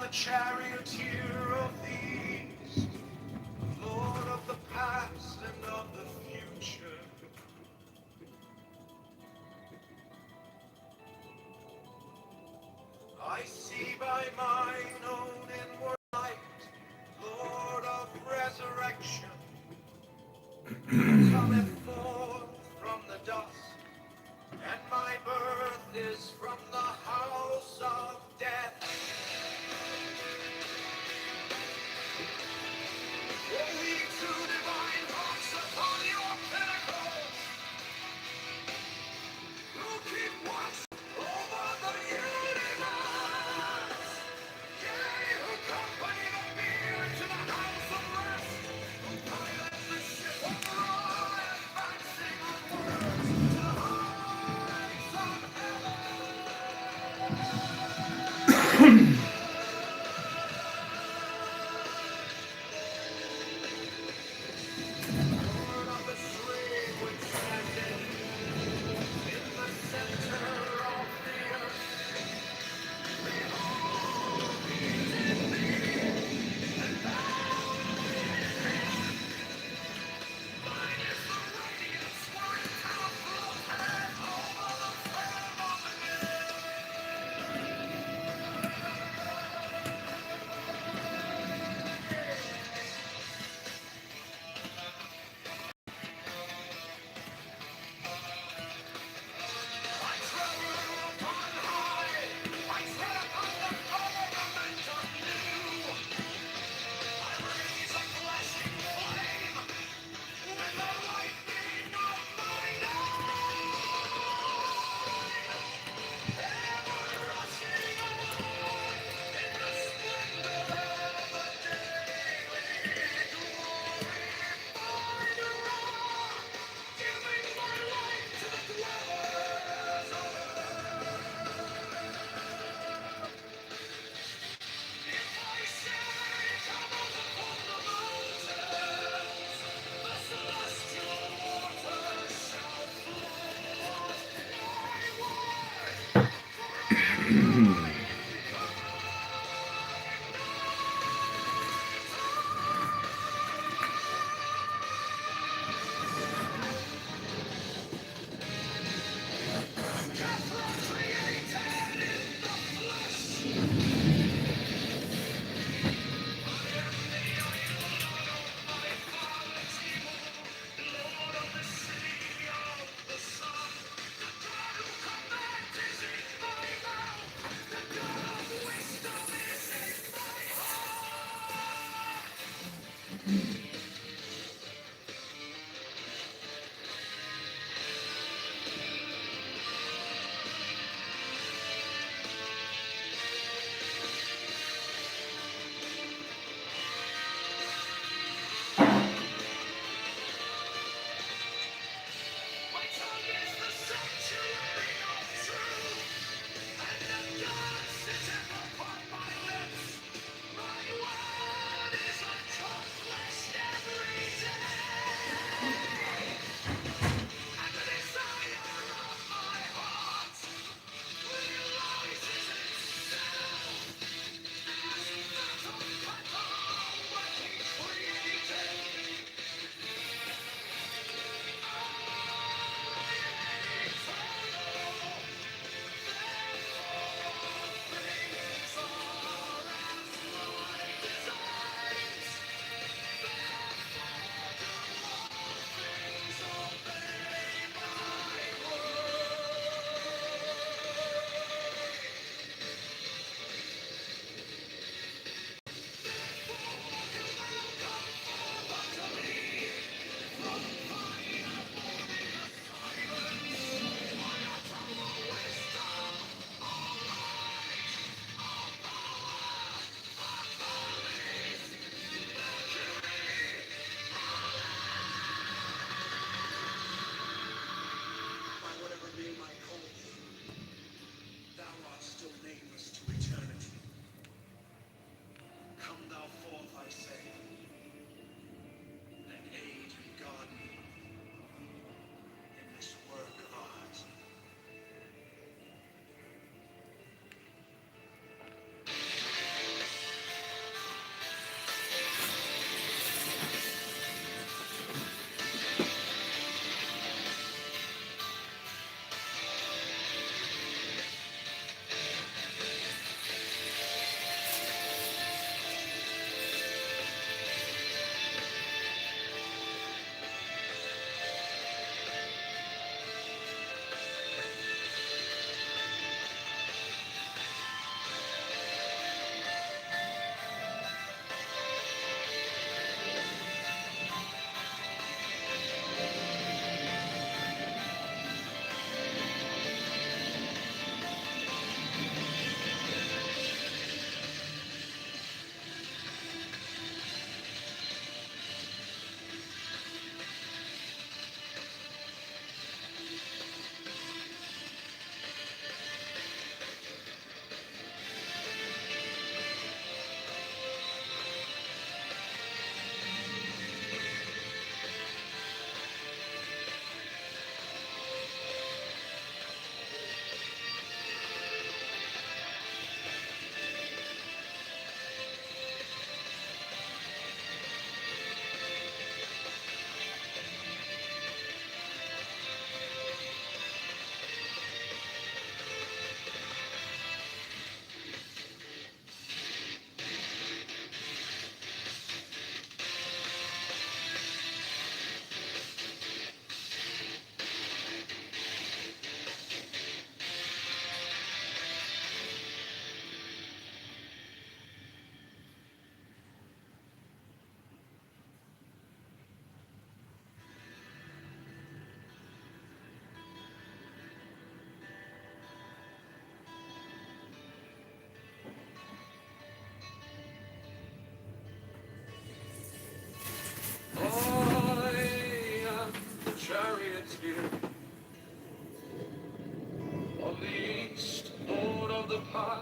the charioteer of the east, Lord of the past and of the future. I see by mine own inward light, Lord of resurrection, who cometh forth from the dust, and my birth is from the house of death. O ye two divine hearts upon your pinnacles, who keep watch over the universe, yea,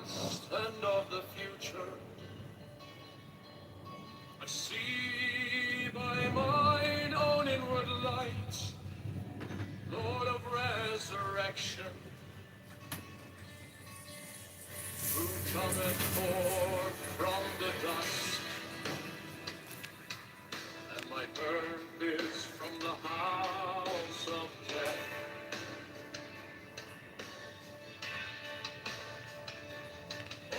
past and of the future. I see by mine own inward light, Lord of resurrection, who cometh forth from the dust, and my birth is from the house of death. O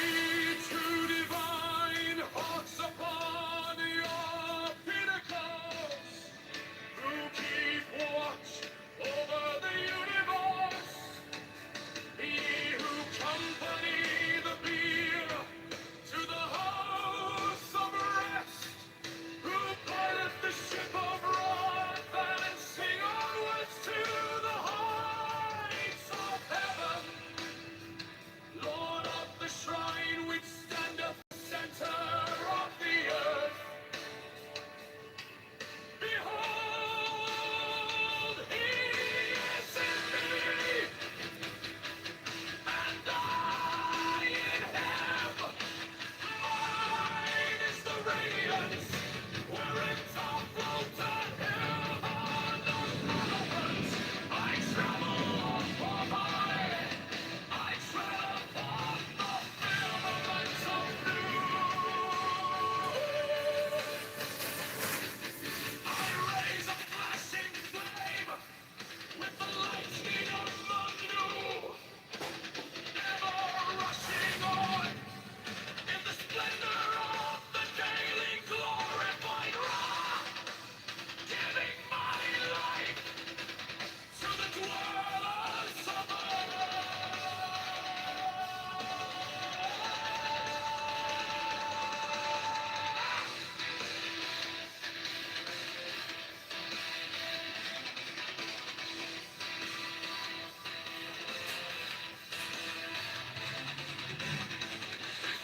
ye true divine hearts upon your pinnacles, who keep watch over the universe, ye who company the beer to the house of rest, who pilot the ship of wrath and sing onwards to the heights of heaven, Lord of the shrine which standeth center of the earth. Behold, he is in me, and I in him. Mine is the radiance wherein thou floateth hill on the mountains. I travel for mine. I tread upon the firmament of blue. I raise a flashing flame with the lightning of the new, never rushing on in the splendor of the daily glorified wrath, giving my life to the dwellers of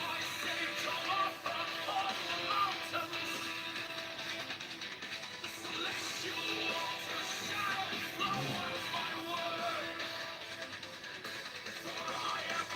I say come up upon the mountains, the celestial waters shall flow with my word, for I am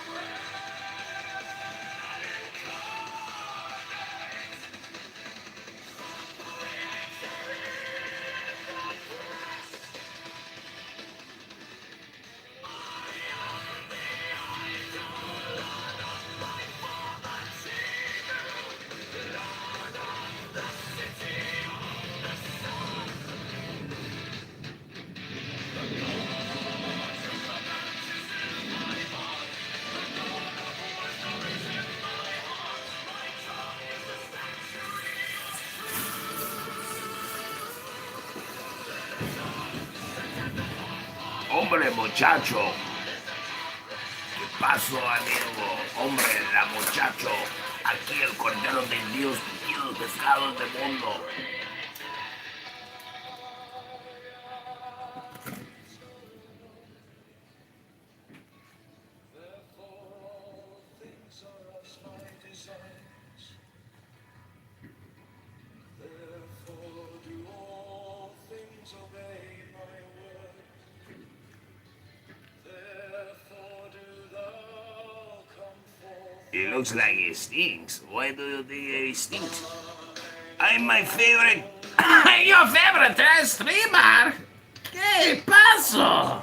Hombre, muchacho. ¿Qué pasó, amigo? Hombre, la muchacho. Aquí el cordero de Dios y los pescados del mundo. therefore all things are as my designs. Therefore do all things obey my word. Therefore do thou come forth. It looks like he stinks. Why do you think he stinks? I'm my favorite. Your favorite streamer. ¿Qué pasó?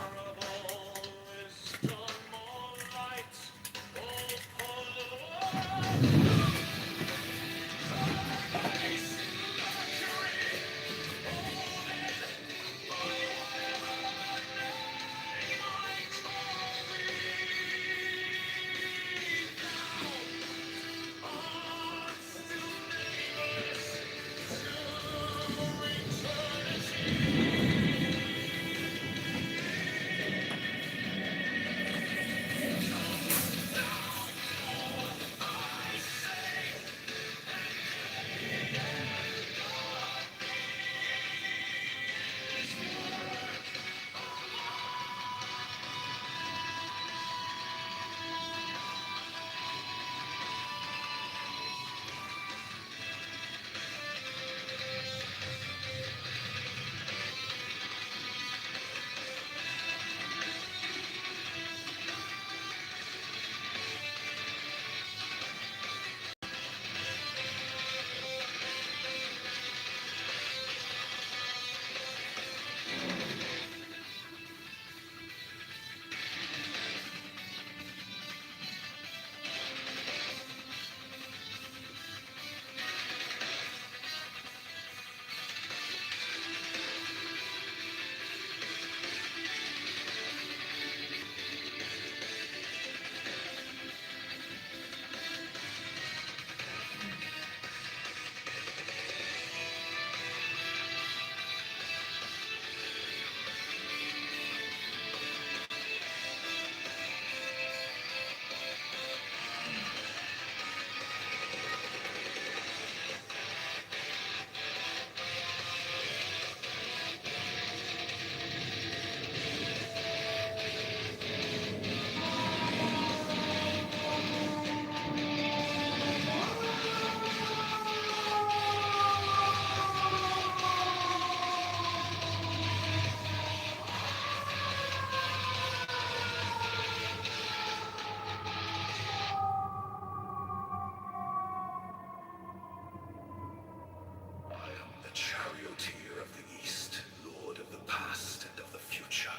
charioteer of the East, Lord of the past and of the future.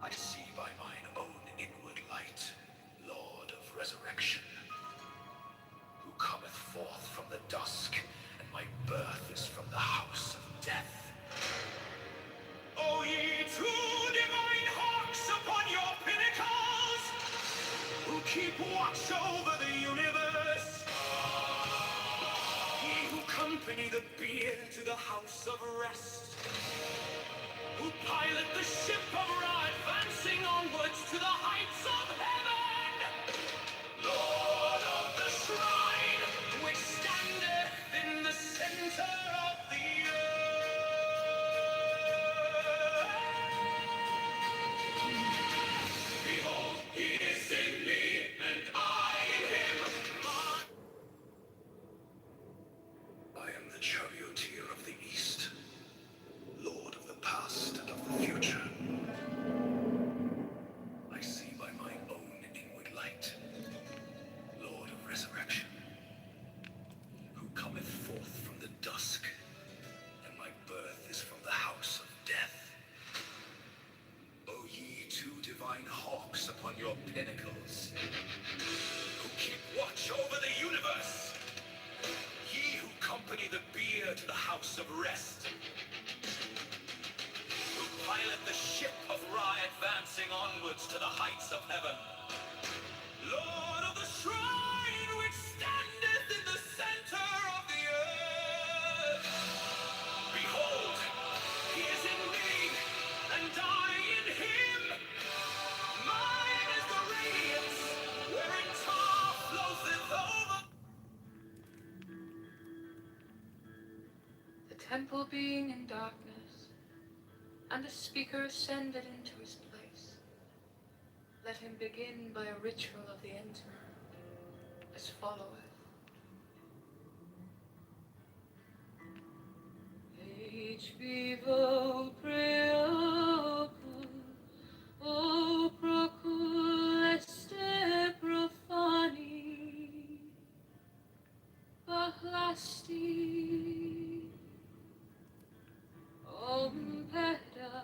I see by mine own inward light, Lord of resurrection, who cometh forth from the dusk, and my birth is from the house of death. O ye two divine hawks upon your pinnacles, who keep watch over the universe, ye who company the bier to the house of rest, who pilot the ship of Ra advancing onwards to the heights of heaven, Lord of the shrine, which standeth in the center of the earth. Behold, he is in me, and I in him. I am the charioteer of the East, Lord of the past and of the future. I see by mine own inward light, Lord of resurrection, who cometh forth from the dusk, and my birth is from the house of death. O ye two divine hawks upon your pinnacles, who keep watch over the universe, ye who company the bier to the house of rest, who pilot the ship of Ra advancing onwards to the heights of heaven, Lord of the shrine which standeth in the center of the earth. Behold, he is in me, and I in him. Mine is the radiance, wherein tar floweth over. The temple being in darkness, and the speaker ascended into his place, let him begin by a ritual of the enter, as followeth. H vivo preocu, o procul este profani, Bahlasti, Om Peda,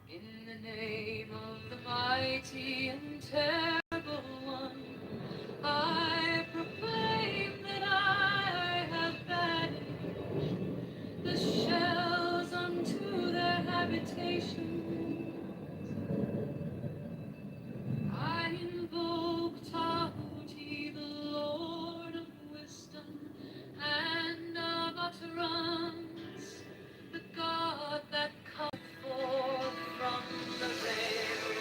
in the name of the mighty and terrible one, I proclaim that I have banished the shells unto their habitations. I invoke Tahuti, the Lord of wisdom and of utterance, the God that cometh forth from the veil.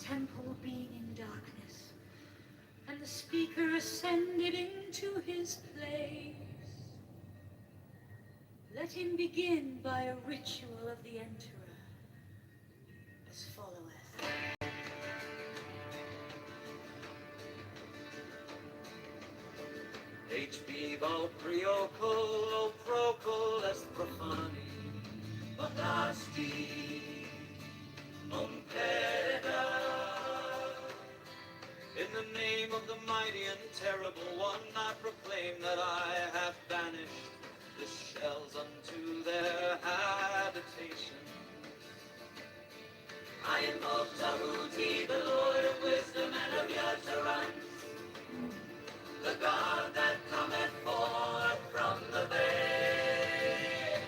temple being in darkness, and the speaker ascended into his place. Let him begin by a ritual of the Emperor, as followeth. HB Valpriocol, Procol est profani, Potasti, Umpeda. In the name of the mighty and terrible one, I proclaim that I have banished the shells unto their habitation. I invoke Tahuti, the Lord of wisdom and of utterance, the God that cometh forth from the bay.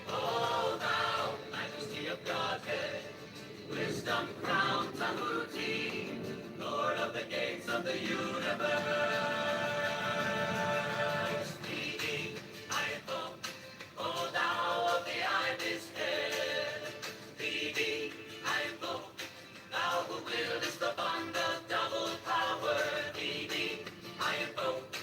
O thou majesty of Godhead, wisdom crowned Tahuti, Lord of the gates of the universe. Thee I invoke, O thou of the ibis head. Thee I invoke, thou who wieldest the bond of double power. Thee I invoke,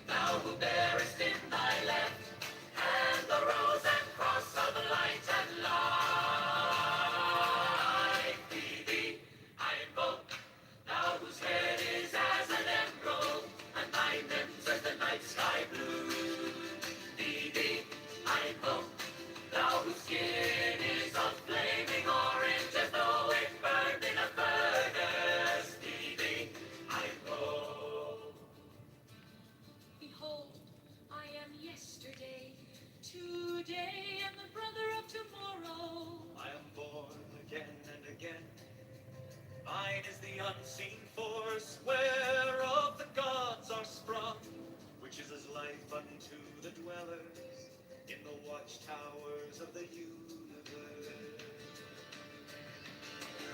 thou who bearest in thy left hand the rose and cross of light and life. Thee I invoke, thou whose head is as an emerald and thy limbs as the night sky blue. Thee I invoke, thou whose skin is of flaming orange as though it burned in a furnace. Thee I invoke. Behold, I am yesterday, today, and the brother of tomorrow. I am born again and again. Mine is the unseen force whereof the gods are sprung, which is as life unto the dwellers in the watchtowers of the universe.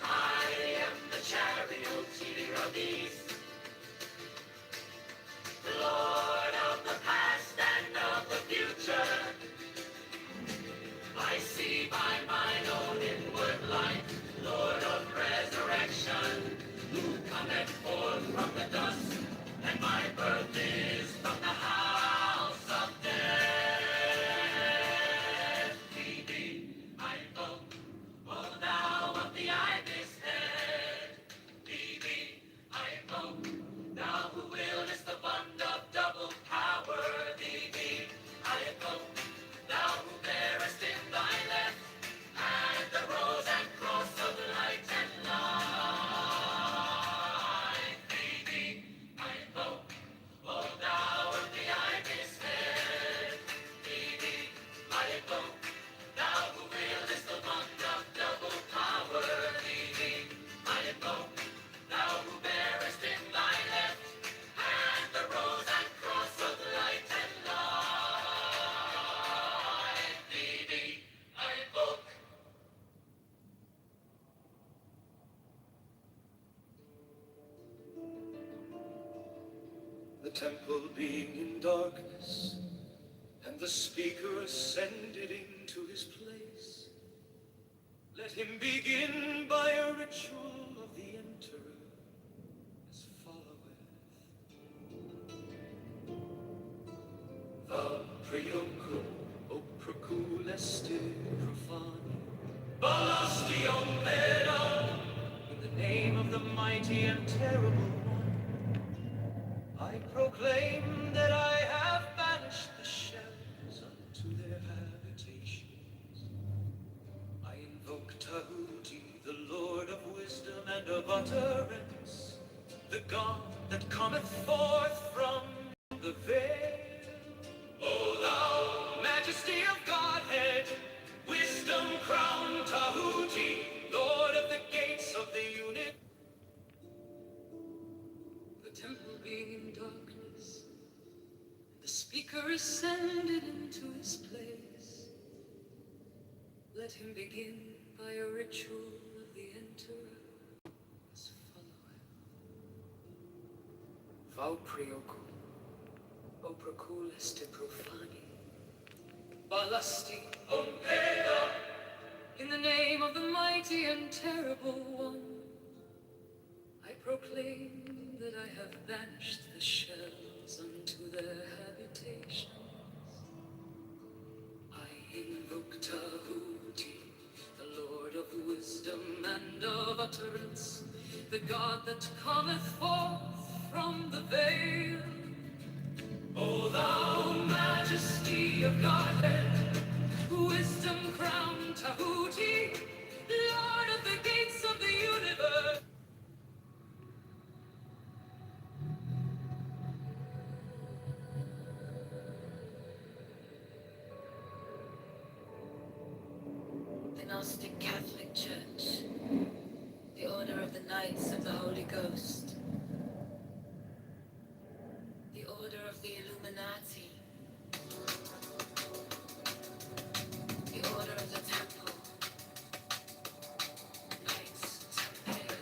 I am the charioteer of the east, Lord of the past and of the future. I see by mine own inward light, Lord of resurrection, who cometh forth from the dust, and my birth is from the house of death. Thee I invoke, O thou of the ibis head. Thee I invoke, thou who wieldest the bond of double power. Thee I invoke, thou who bearest in thy left hand the rose and cross of light and life. Thee I invoke, O thou of the ibis head. Thee I invoke, thou who wieldest the bond of double power. Thee I invoke, thou who bearest in thy left hand the rose and cross of light and life. Thee I invoke. The temple being in darkness, and the speaker ascended into his place, let him begin by a ritual of the Emperor, as followeth. Valpriocul, o proculeste profani, Balastion Meda, in the name of the mighty and terrible one, I proclaim that I have banished the shells unto their habitations. I invoke Tahuti, the Lord of wisdom and of utterance, the God that cometh forth from the veil. O thou majesty of Godhead, wisdom crowned Tahuti, Lord of the gates of the unit. The temple being in darkness, the speaker ascended into his place. Let him begin by a ritual of the Emperor, as followeth. Valpriocul, o proculeste profani, Balasti Ompeda, in the name of the mighty and terrible one, proclaim that I have banished the shells unto their habitations. I invoke Tahuti, the Lord of wisdom and of utterance, the God that cometh forth from the veil. O thou majesty of Godhead, wisdom crowned Tahuti, Lord of the gates of the universe. The Gnostic Catholic Church, the Order of the Knights of the Holy Ghost, the Order of the Illuminati, the Order of the Temple, Knights Templar,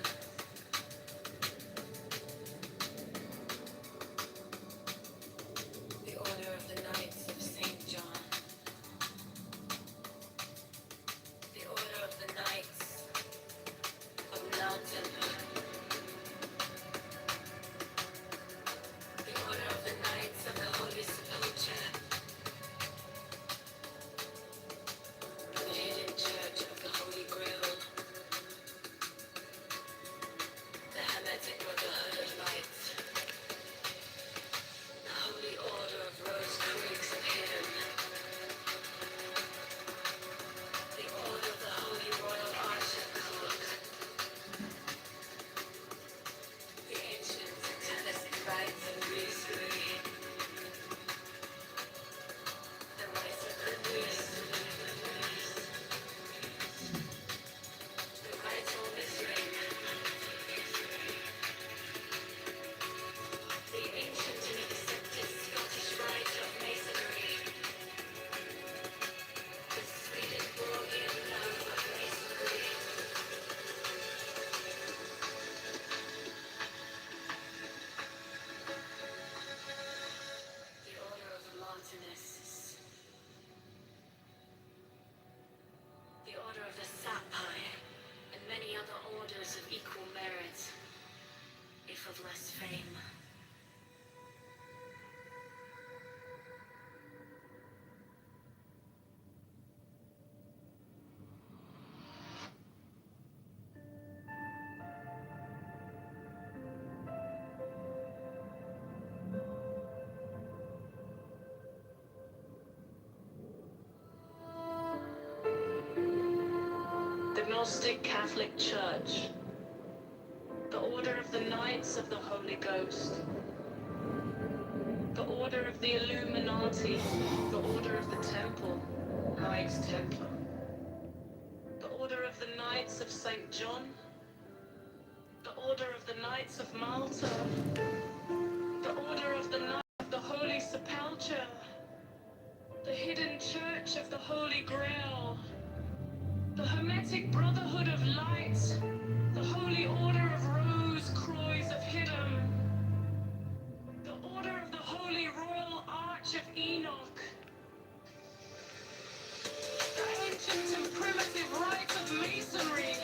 the Order of the Knights of St. John, the Order of the Knights of Mountain, the Order of the Knights of the Holy Sepulchre, the Hidden Church of the Holy Grail, the Hermetic Brotherhood of Light, the Holy Order of Rose Creeks of Hidden, the Order of the Holy Royal Arch of Cook, the Ancient Satanic Rites of Masonry, the Rites of the the Rites of Mystery, the Ancient and Accepted Scottish Rite of Masonry, the Swedenborgian Love of Masonry, the Order of the Martinists, the Order of the Sapphire, and many other orders of equal merit, if of less fame. The Gnostic Catholic Church, the Order of the Knights of the Holy Ghost, the Order of the Illuminati, the Order of the Temple, Knights Templar, the Order of the Knights of St. John, the Order of the Knights of Malta, the Order of the Knights of the Holy Sepulchre, the Hidden Church of the Holy Grail, the Hermetic Brotherhood of Light, the Holy Order of Rose Croix of Hidden, the Order of the Holy Royal Arch of Enoch, the ancient and primitive rites of Masonry,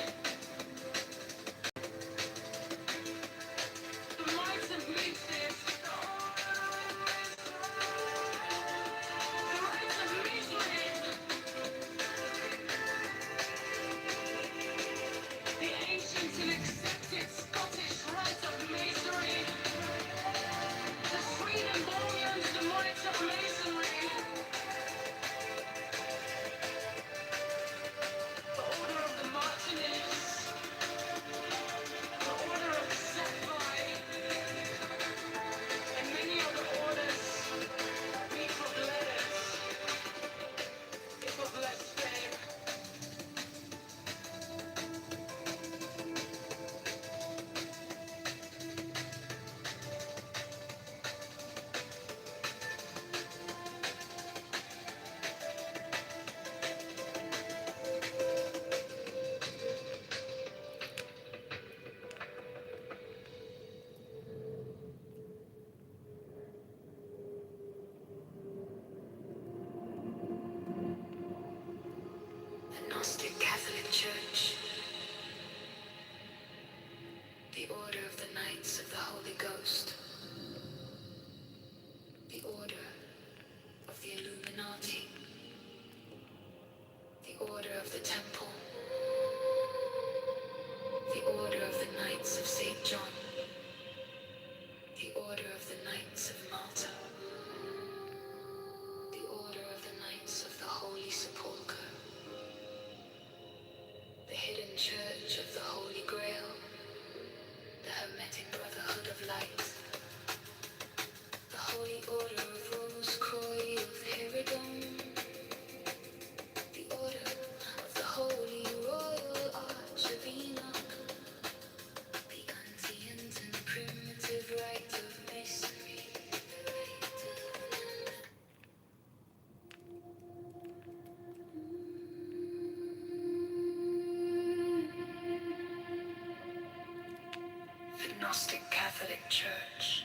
the rites of Memphis, the rites of Michelin, the ancient and accepted Scottish rite of Masonry, the Swedenborgian rites of Masonry, the Order of the Martinists, the Order of the Sapphire, and many other orders, weak of letters, if of less fame. The Gnostic Catholic Church, the Order of the Knights of the Holy Ghost, the Order of the Illuminati, the Order of the Temple, the Order of the Knights of St. John, the Order of the Knights of Malta, the Order of the Knights of the Holy Sepulchre, the Hidden Church of the Holy Grail, the Hermetic Brotherhood of Light, the Holy Order of Rose Croix of Herodon, the Order of the Holy Royal Arch of Enoch, the ancient and primitive rite of Masonry, the rite of the Gnostic Catholic Church,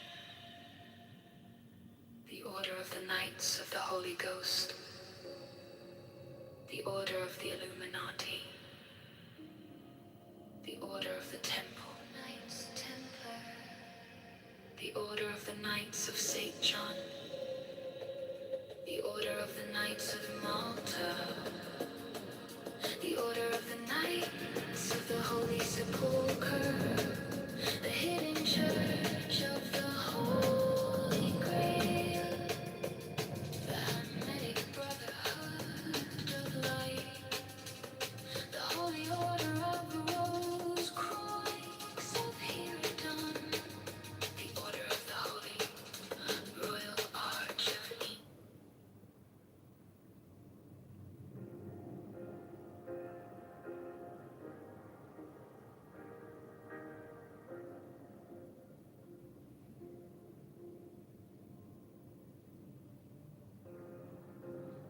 the Order of the Knights of the Holy Ghost, the Order of the Illuminati, the Order of the Temple, Knights Templar, the Order of the Knights of St. John, the Order of the Knights of Malta, the Order of the Knights of the Holy Sepulchre, the Hidden Church of the Holy Grail, the Hermetic Brotherhood of Light, the Holy Order of the Rose Croix of Herodon, the Order of the Holy Royal Arch of Enoch.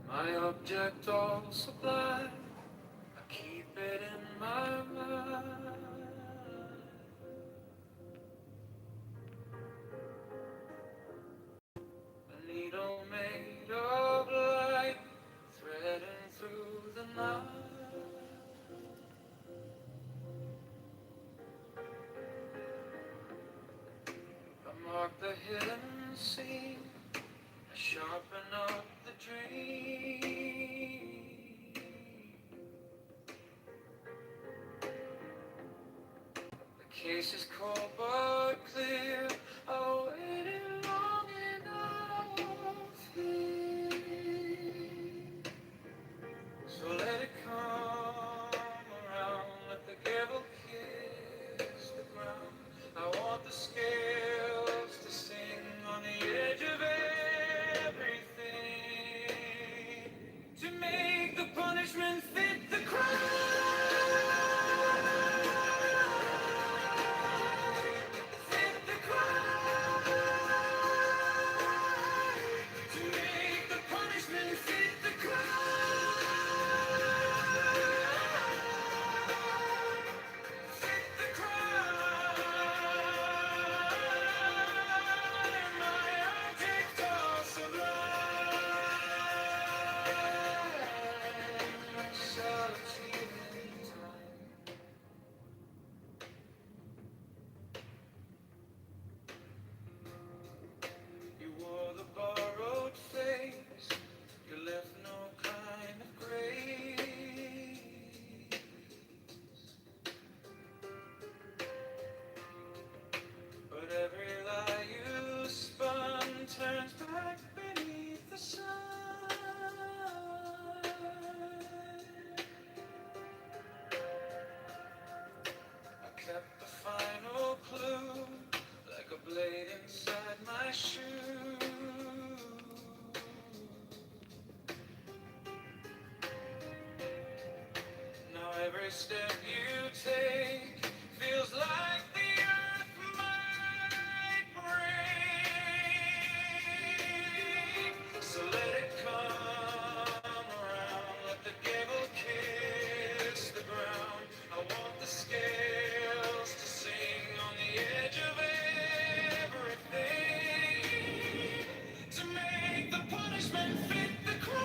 My object all sublime, I keep it in my mind. A needle made of light, threading through the night. I mark the hidden scene, I sharpen up the dream. The case is cold but clear. I waited long enough here. So let it come around, let the devil kiss the ground. I want the scales to sing on the edge of everything, to make the punishment fit the crime. Fit the crime. To make the punishment fit the crime. Fit the crime. My object all sublime. Solitude in time. You wore the borrowed face, you left no kind of grace. But every lie you spun turns back beneath the sun. I kept the final clue, like a blade inside my shoe. Now every step you take feels like the earth might break. So let it come around, let the devil kiss the ground. I want the scales to sing on the edge of everything, to make the punishment fit the crime.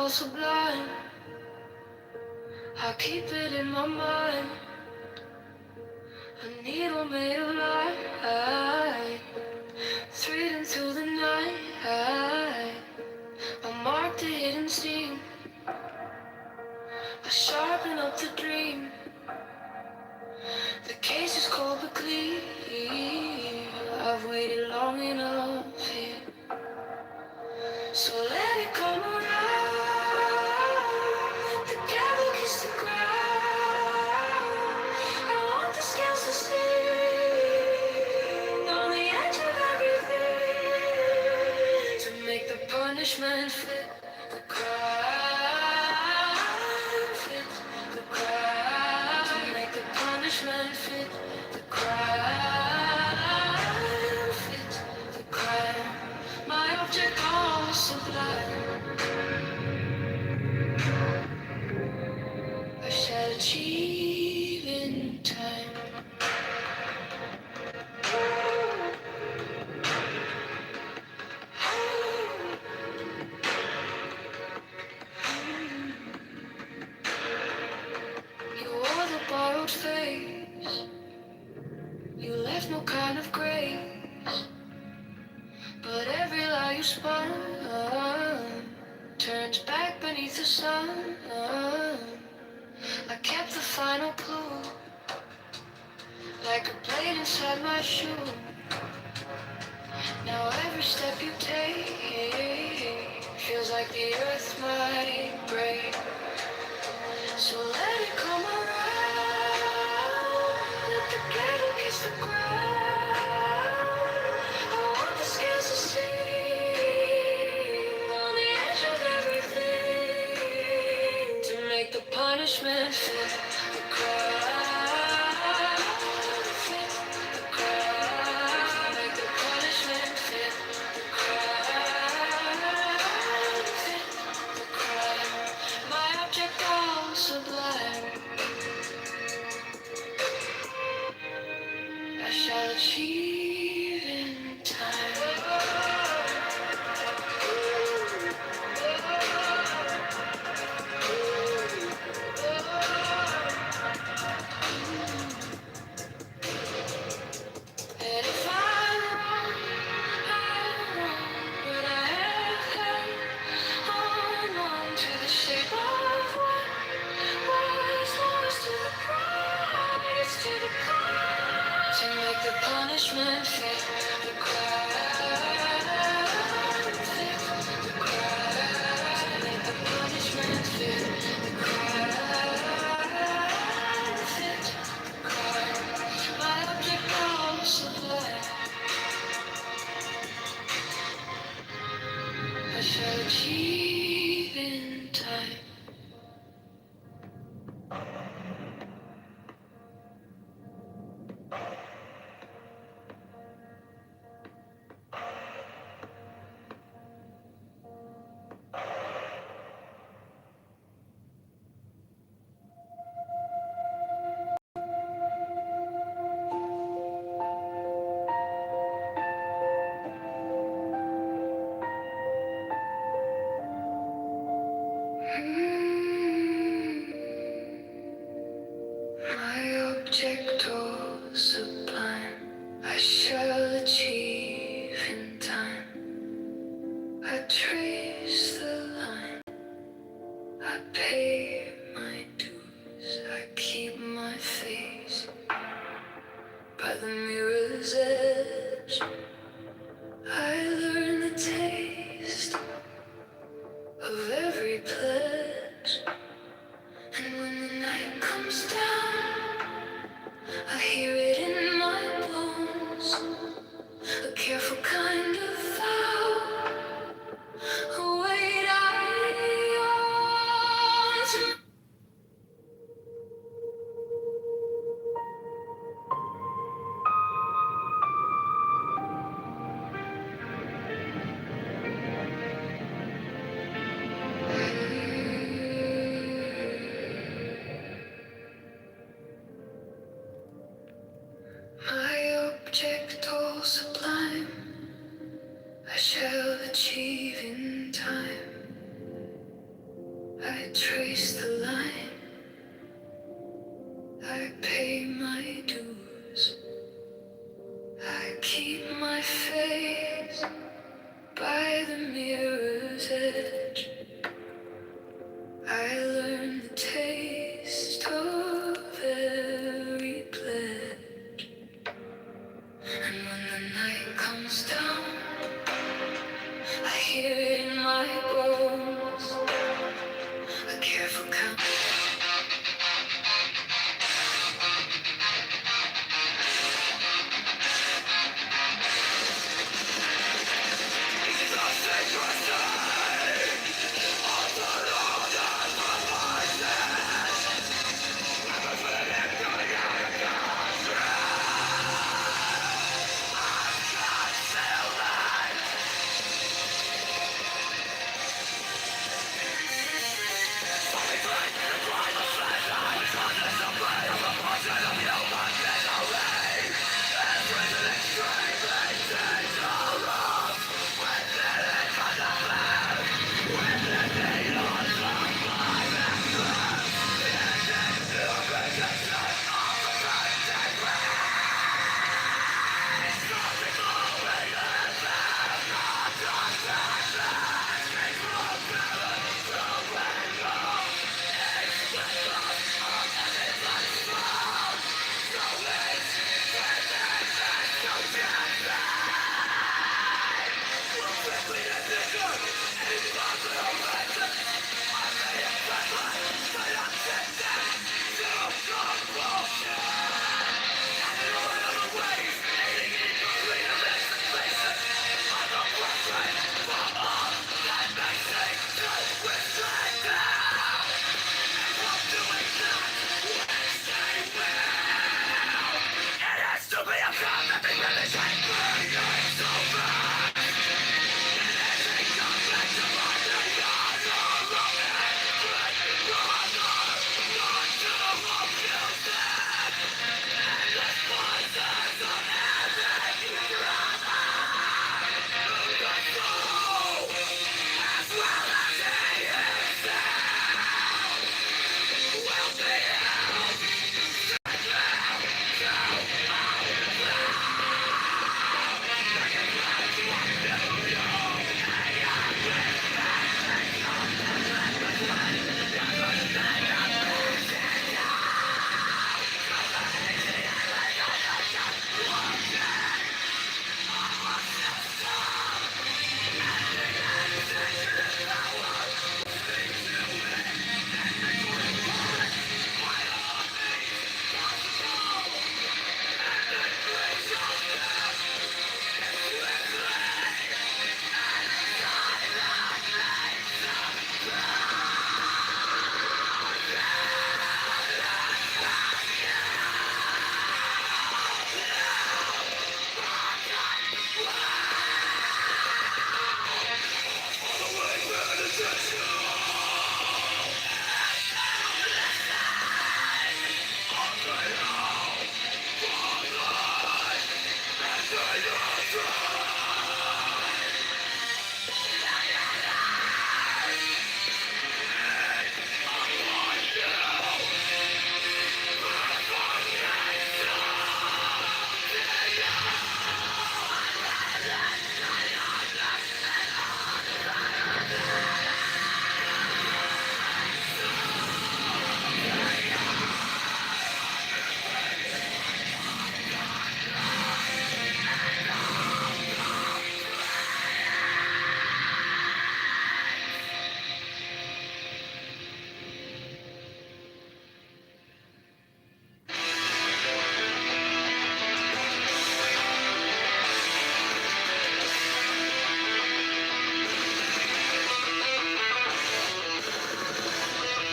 all sublime. I keep it in my mind. A needle made of light, threading through the night. I marked a hidden seam. I sharpen up the dream. The case is cold but clear. I've waited long enough here, so let it come around. The gavel kiss the ground. I want the scales to sing on the edge of everything, to make the punishment fit the crime, fit the crime, to make the punishment fit the crime, fit the crime. My object all sublime. I shall achieve in time. You wore the borrowed face. You left no kind of grace. But every lie you spun turns back beneath the sun. I kept the final clue, like a blade inside my shoe. Now every step you take feels like the earth might break. So let it come around. Let the candle kiss the ground. I want the scales to sing on the edge of everything, to make the punishment fit the crime, fit the crime, to make the punishment fit the crime, fit the crime. My object all sublime. I shall achieve in time. And if I'm wrong, but I have held on to the shape of what was lost, to the prize, to the prize, to make the punishment fit the crime, fit the crime, to make the punishment fit the crime, fit the crime. My object all sublime. I shall achieve in time. My object all sublime. I shall achieve in time. I trace the line. I pay my dues. I keep my face by the mirror's edge. I learn the taste of every pledge. And when the night comes down, I hear it in my bones. A careful kind of vow, a weight I own to. I trace the line, I pay my dues, I keep my face by the mirror's edge. I learn the taste of every pledge. And when the night comes down, I hear it in my bones, a careful count.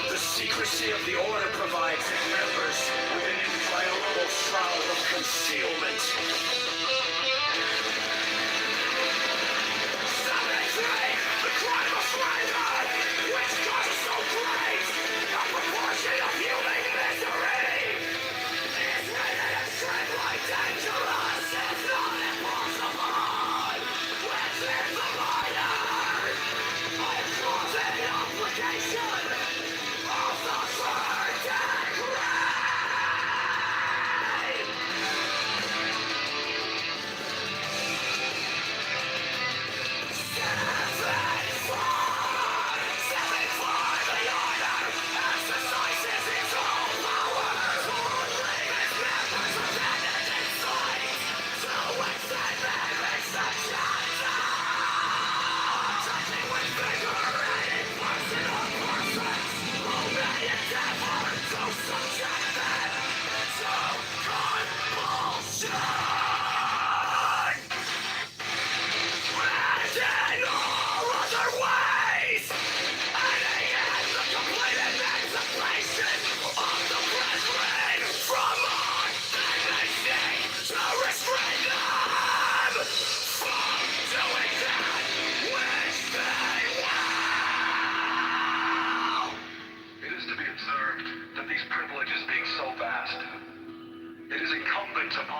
The secrecy of the order provides its members with an inviolable shroud of concealment. Savagery, the crime of slander, which causes so great a proportion of human misery, is rated extremely dangerous, if not impossible, which is the minor. I cause an obligation.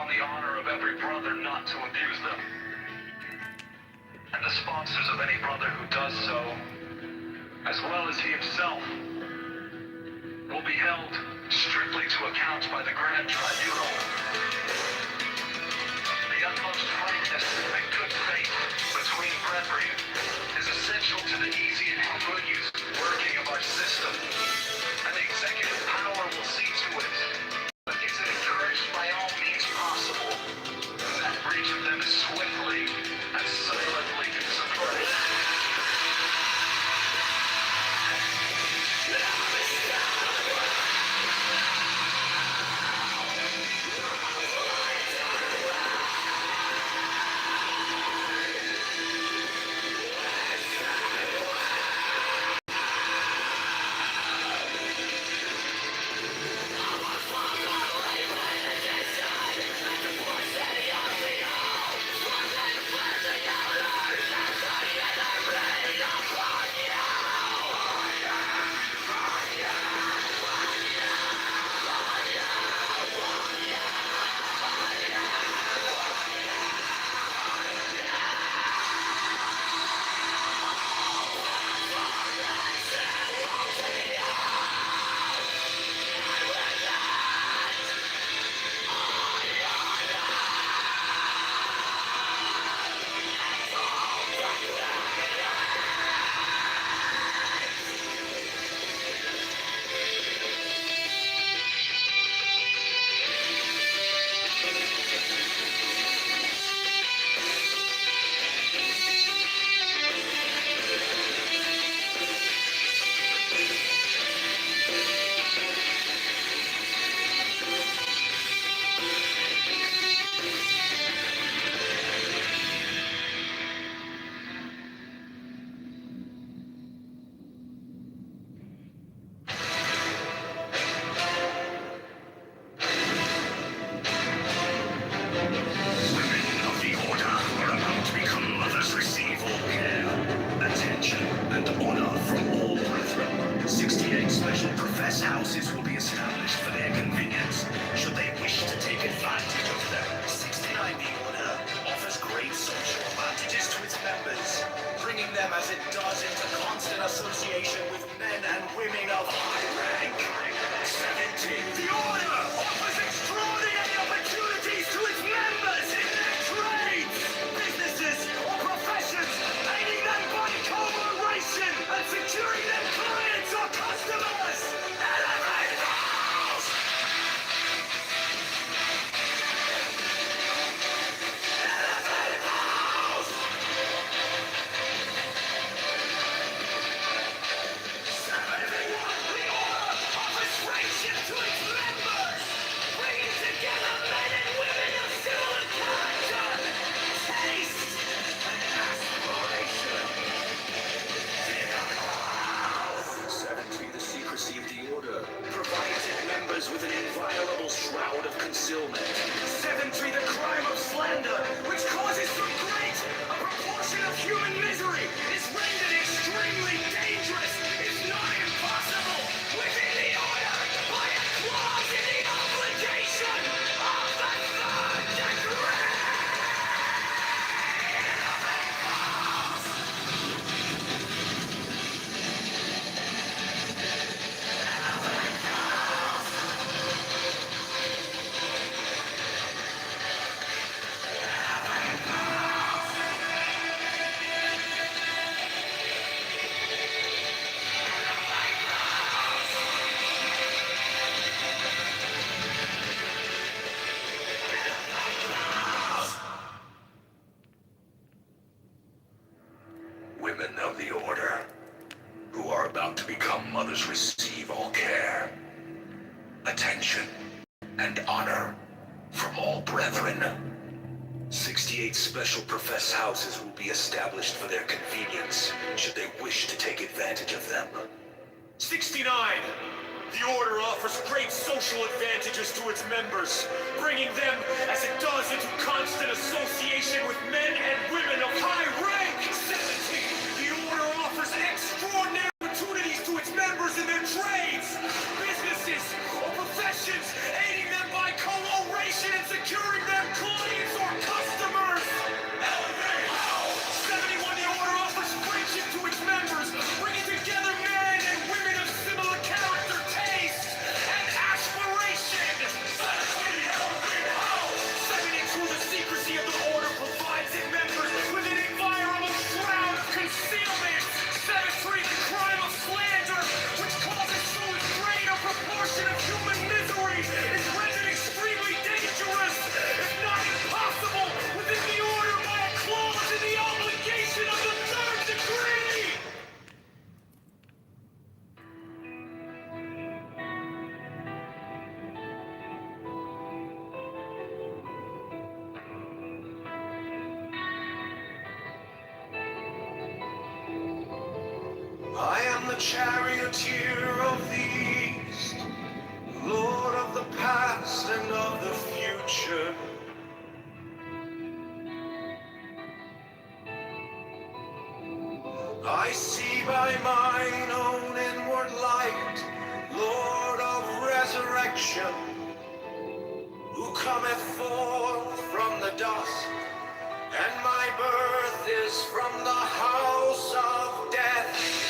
upon the honor of every brother not to abuse them. And the sponsors of any brother who does so, as well as he himself, will be held strictly to account by the Grand Tribunal. The utmost frankness and good faith between brethren is essential to the easy and harmonious working of our system, and the executive power will see to it. But is it encouraged by all means possible that breach of them is swiftly and silently suppressed? Houses will be established for their convenience, should they wish to take advantage of them. 69 The Order offers great social advantages to its members, bringing them as it does into constant association with men and women of high rank. 70 The Order offers extraordinary opportunities to its members in their trades, businesses, or professions, aiding them by cooperation and securing their clients or customers. With an inviolable shroud of concealment. 7-3 The crime of slander, which causes so great a proportion of human misery, is rendered extremely dangerous, if not impossible, within the order by a clause in the obligation of the third degree. Women of the Order, who are about to become mothers, receive all care, attention, and honor from all brethren. 68 special professed houses will be established for their convenience, should they wish to take advantage of them. 69! The Order offers great social advantages to its members, bringing them, as it does, into constant association with men and women of high rank. 70! The Order offers extraordinary opportunities to its members in their trades, businesses, or professions. possessions, aiding them by co-oration and securing them clients or customers. Elevate! 71, the order offers friendship to its members, bringing together men and women of similar character, taste, and aspiration. 72, the secrecy of the order provides its members with an environmental shroud of concealment. 73, the crime of slander, which causes so great a proportion of human misery, is rendered extremely dangerous, if not impossible, within the order by a clause in the obligation of the third degree. I am the charioteer of the east, lord of the past and of the future. I see by mine own inward light, lord of resurrection, who cometh forth from the dust, and my birth is from the house of death.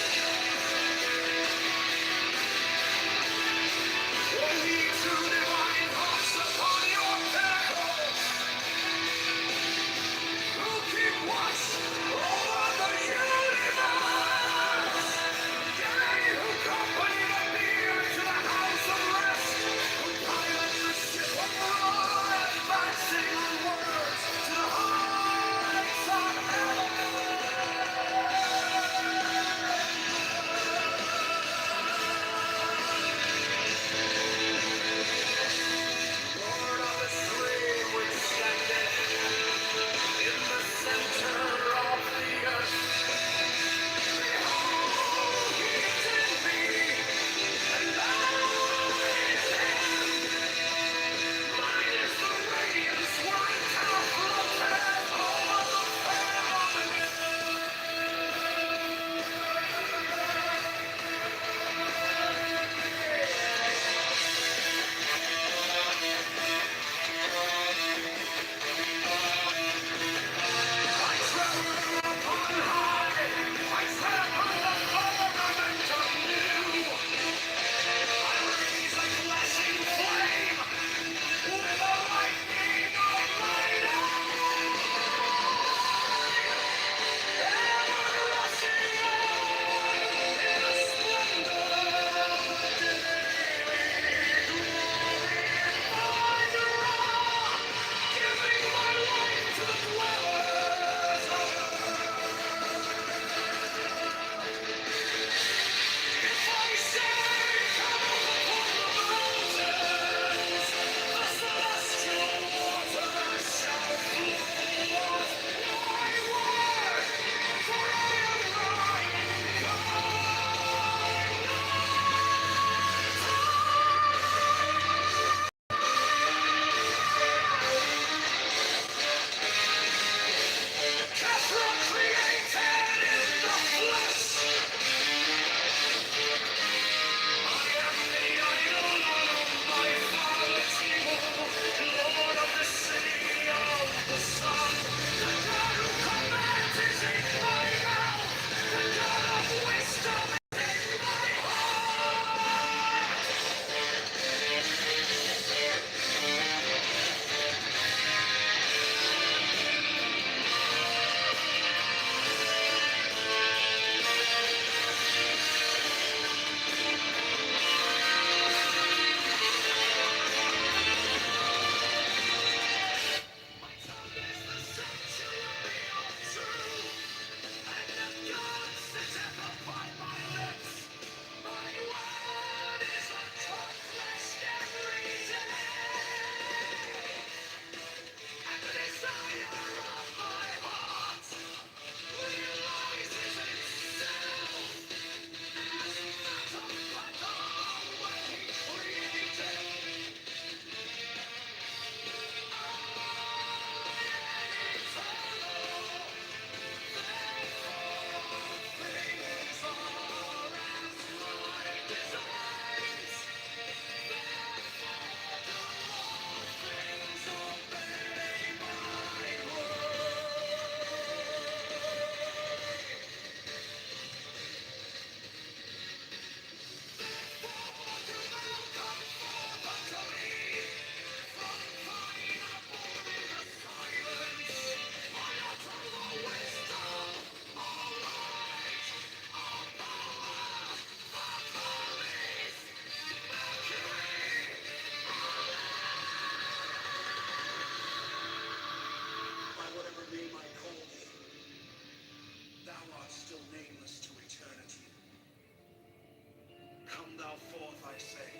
forth, I say,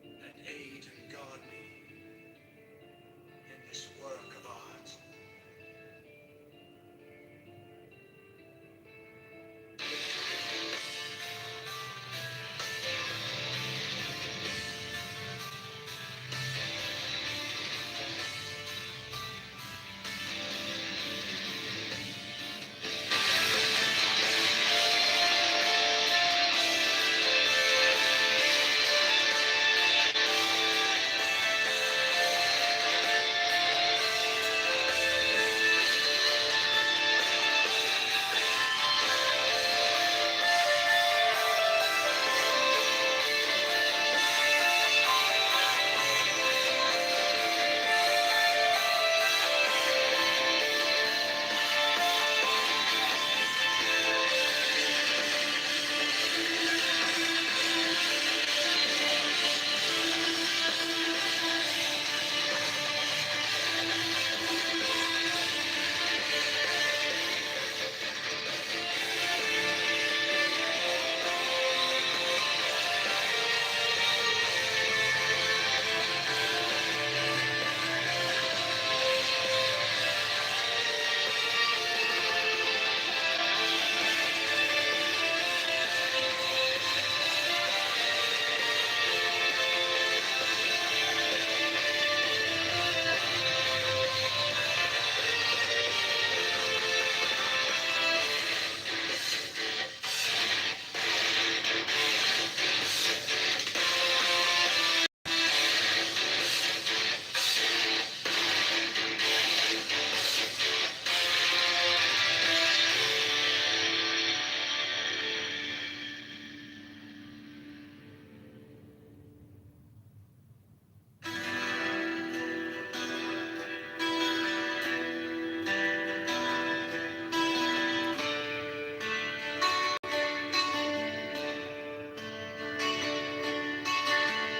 and aid and guard me in this work of art.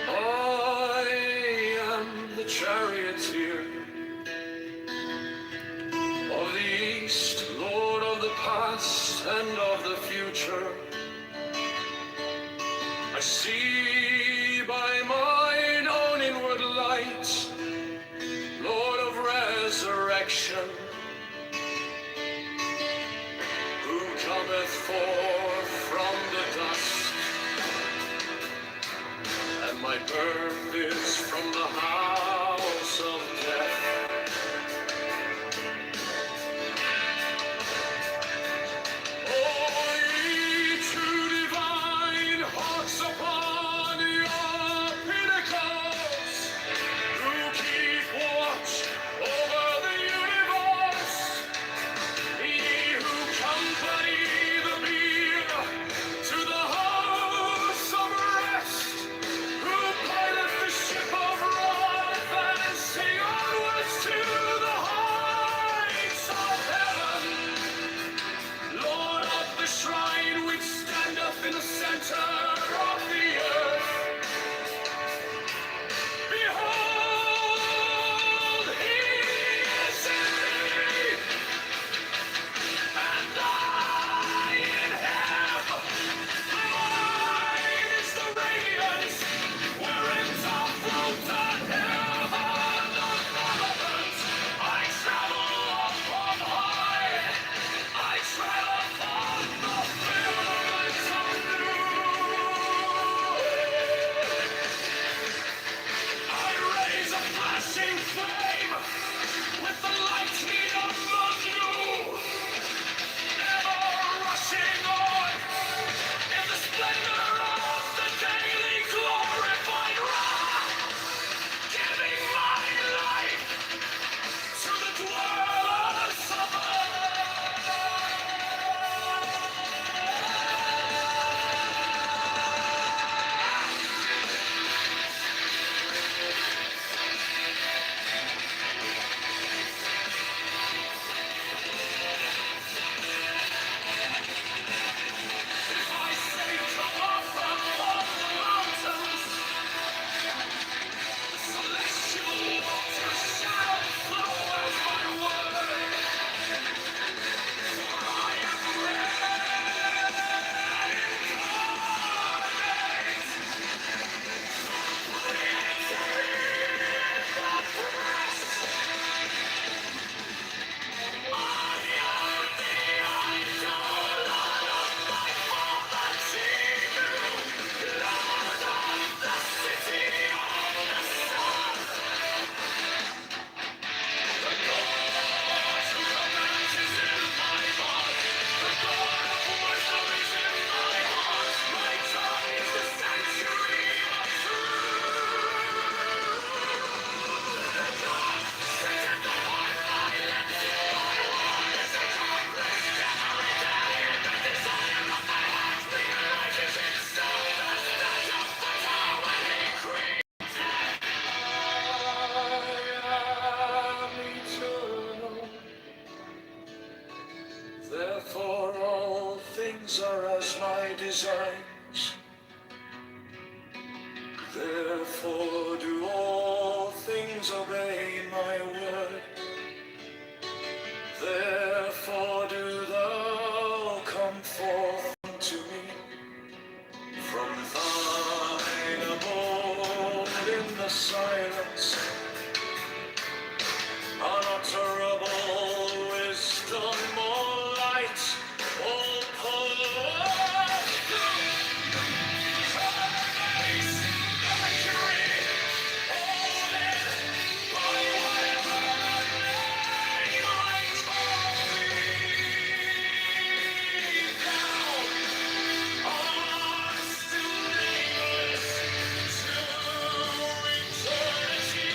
I am the charioteer of the East, Lord of the past and of the future. I see by mine own inward light, Lord of resurrection, who cometh forth from the dust. And my birth is from the house of death. Oh, ye true divine hawks upon your pinnacles, who keep watch over the universe, ye who company the beer to the house of rest, who pilot the ship of wrath and sing onwards to the heights of heaven. Lord of the shrine which standeth in the center of the earth, behold, he is in me, and I in him. Mine is the radiance wherein are floated heaven of relevance. I travel upon high, I tread upon the filaments of noon. Therefore do all things obey my word. Therefore do thou come forth unto me from thine abode in the silence. Unutterable wisdom, all light, all power, praise, victory, all men, by whatever name I call thee, thou art still nameless to eternity.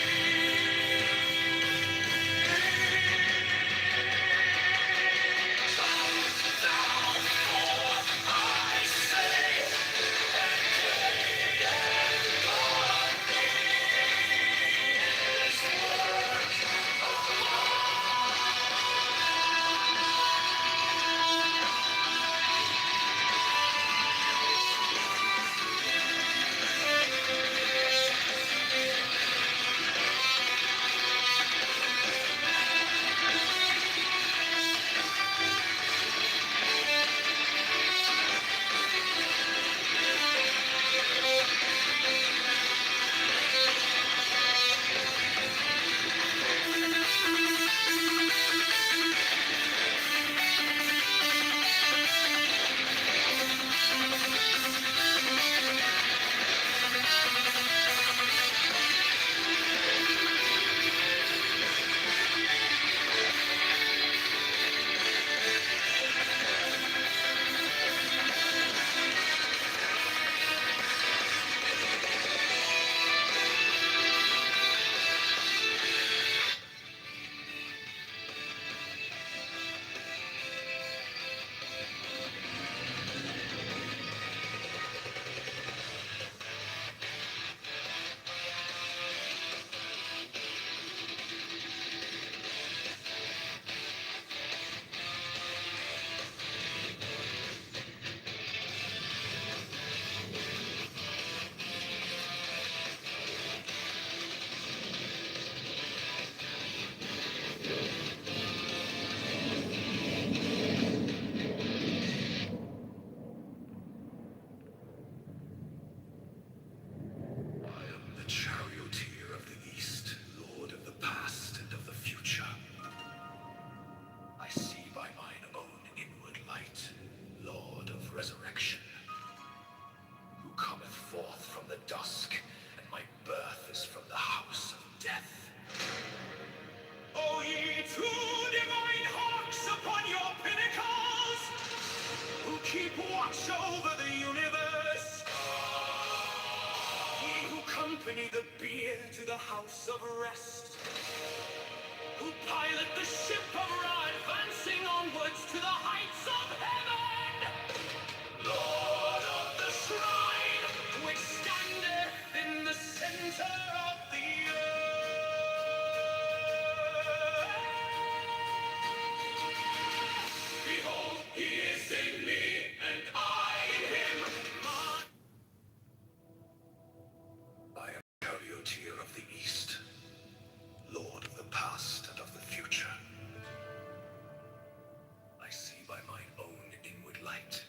I am the charioteer of the East, Lord of the past and of the future. I see by mine own inward light, Lord of resurrection, who cometh forth from the dusk, and my birth is from the house of death. O ye two divine hawks upon your pinnacles, who keep watch over the universe, ye who company the bier to the house of rest, who pilot the ship of Ra, advancing onwards to the heights of heaven, Lord of the shrine, which standeth in the center of the earth. Behold, he is in me, and I in him. I am charioteer of the East, Lord of the past and of the future. I see by mine own inward light,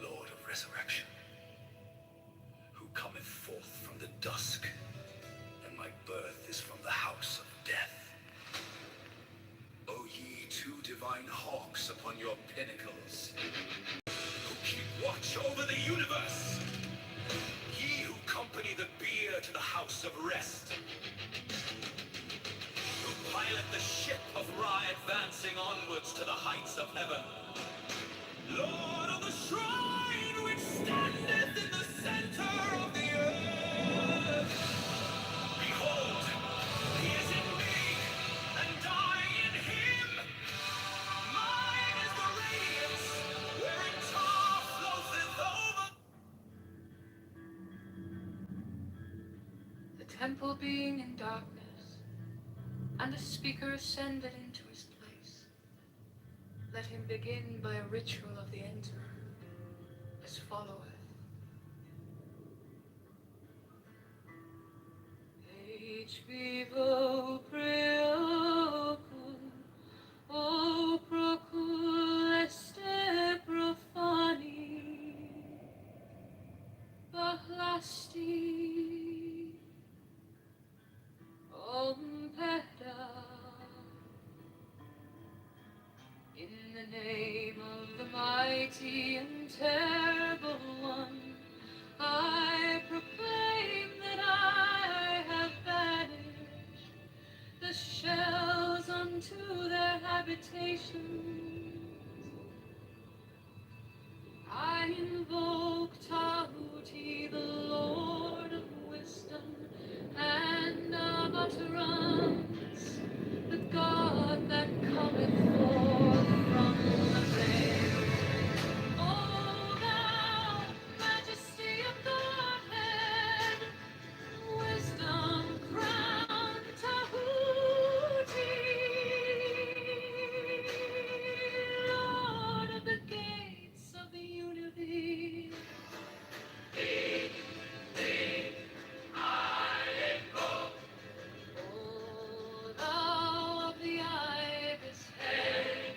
Lord of resurrection, who cometh forth from the dusk, and my birth is from the house of death. O ye two divine hawks upon your pinnacles, who keep watch over the universe, ye who company the bier to the house of rest, who pilot the ship of Ra, advancing onwards to the heights of heaven, Lord of the shrine, which standeth in the center of the earth. Behold, he is in me, and I in him. Mine is the radiance, wherein tar floweth over. The temple being in darkness, and the speaker ascended into his place, let him begin by a ritual of the emperor, as followeth. Each vivo preocul, o procul este profani, bahlasti, ompeda. In the name of the mighty and terrible one, I proclaim that I have banished the shells unto their habitations. I invoke Tahuti, the Lord of wisdom and of utterance, the God that cometh forth from the grave. O thou majesty of Godhead, wisdom crowned Tahuti, Lord of the gates of the unity. O thou of the ibis head,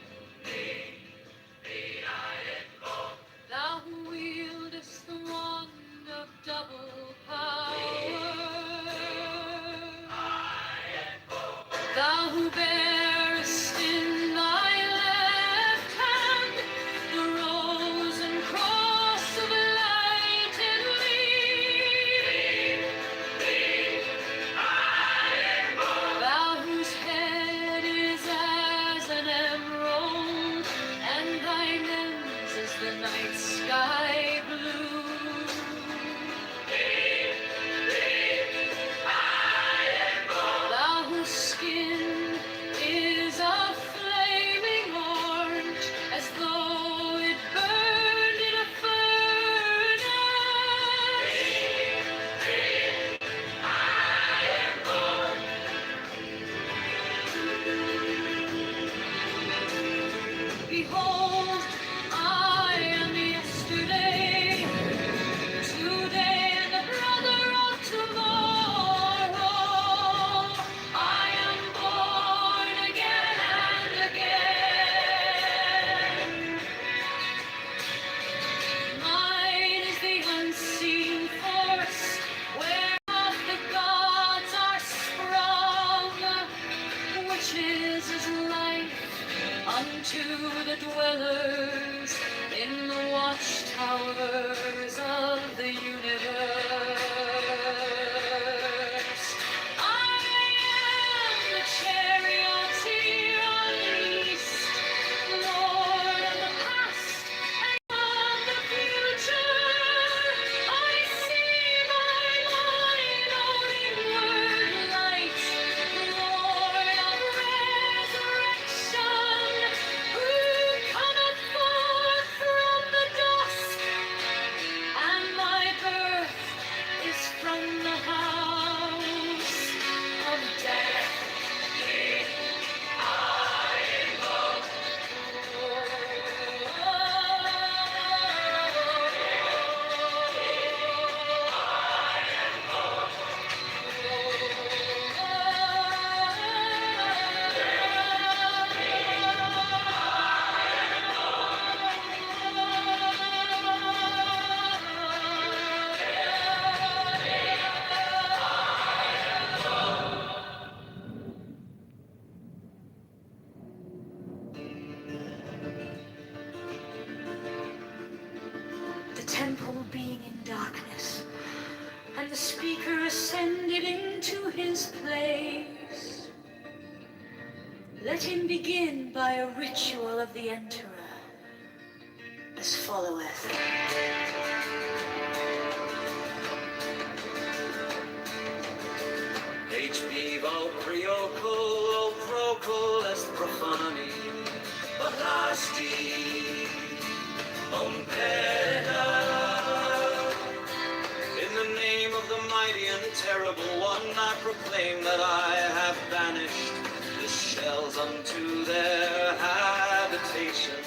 thou who wieldest the wand of double power, thou who bearest in thy left hand the rose and cross of light and thou whose head is as an emerald, and thy lens is the night sky blue. Thou whose skin is a flaming orange, as though it burned in a furnace. Behold, I am yesterday, today, and the brother of tomorrow. I am born again and again. Mine is the unseen force, whereof the gods are sprung, which is as life unto the dwellers in the watchtowers of the universe. I am the charioteer unleashed, Lord of the past and of the future. I see by mine own inward light, Lord of resurrection, who cometh forth from the dusk, and my birth is from the house of death. The temple being in darkness, and the speaker ascended into his place. Let him begin by a ritual of the enterer, as followeth. H vivo preocul, procul est profani, bahlasti, ompeda. In the name of the mighty and terrible one, I proclaim that I have banished the shells unto their habitation.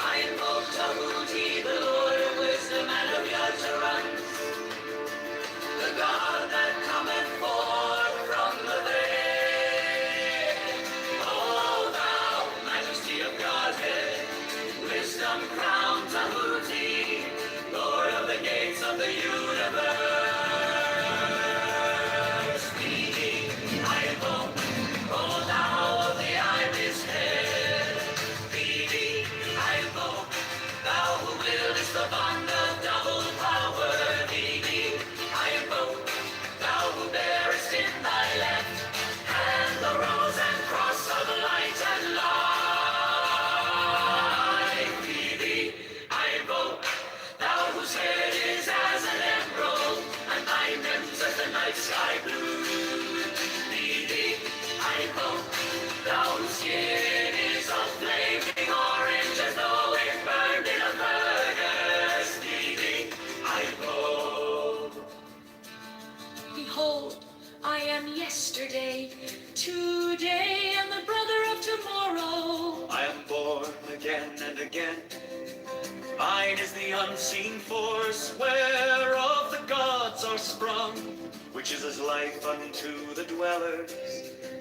I invoke Tahuti, the Lord of wisdom and of utterance, the God that the bond of double power. Thee I invoke, thou who bearest in thy left hand the rose and cross of light and life. Thee I invoke, thou whose head is as an emerald and thy limbs as the night sky blue. Thee I invoke, thou whose skin is a flaming orange as though it burned in a furnace. Thee I invoke. Behold, I am yesterday, today, and the brother of tomorrow. I am born again and again. Mine is the unseen force whereof the gods are sprung, which is as life unto the dwellers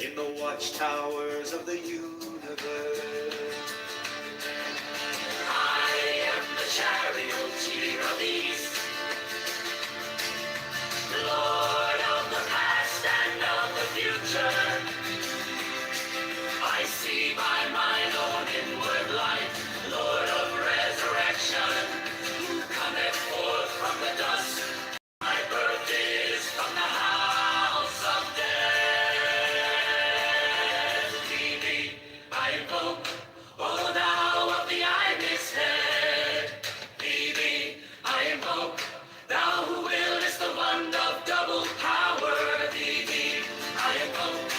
in the watchtowers of the universe. I am the charioteer of the east, Lord of the past and of the future. I see by mine own inward light, Lord of resurrection, who cometh forth from the dust. My birth is from the house of death. Thee I invoke, O thou of the ibis head. Thee I invoke, thou who wieldest the wand of double power. Thee I invoke,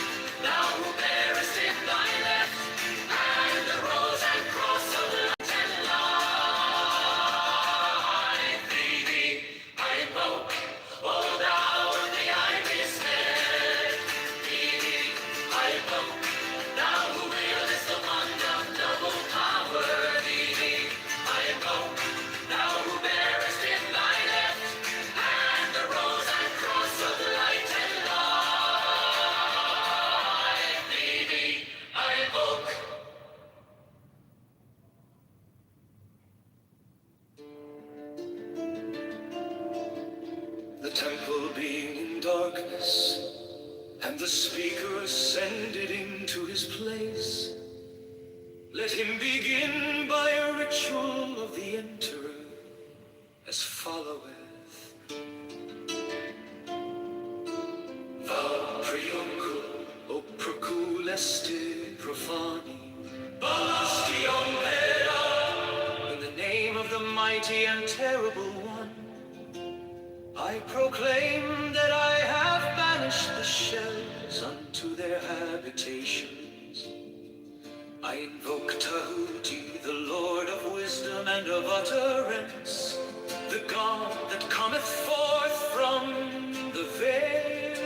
thou who bearest in thy left and the rose and cross of light and life. Thee I invoke, O thou of the ibis head. Thee I invoke, thou who wieldest the wand of double power. Thee I invoke, thou who bearest in thy left and the rose and cross of light and life. Thee I invoke. The temple being in darkness, and the speaker ascended into his place, let him begin by a ritual of the enterer, as followeth. Vapriuncle, o proculeste profani, bastion pera, in the name of the mighty and terrible one, I proclaim that I have banished the shells unto their habitations. I invoke Tahuti, the Lord of wisdom and of utterance, the God that cometh forth from the veil.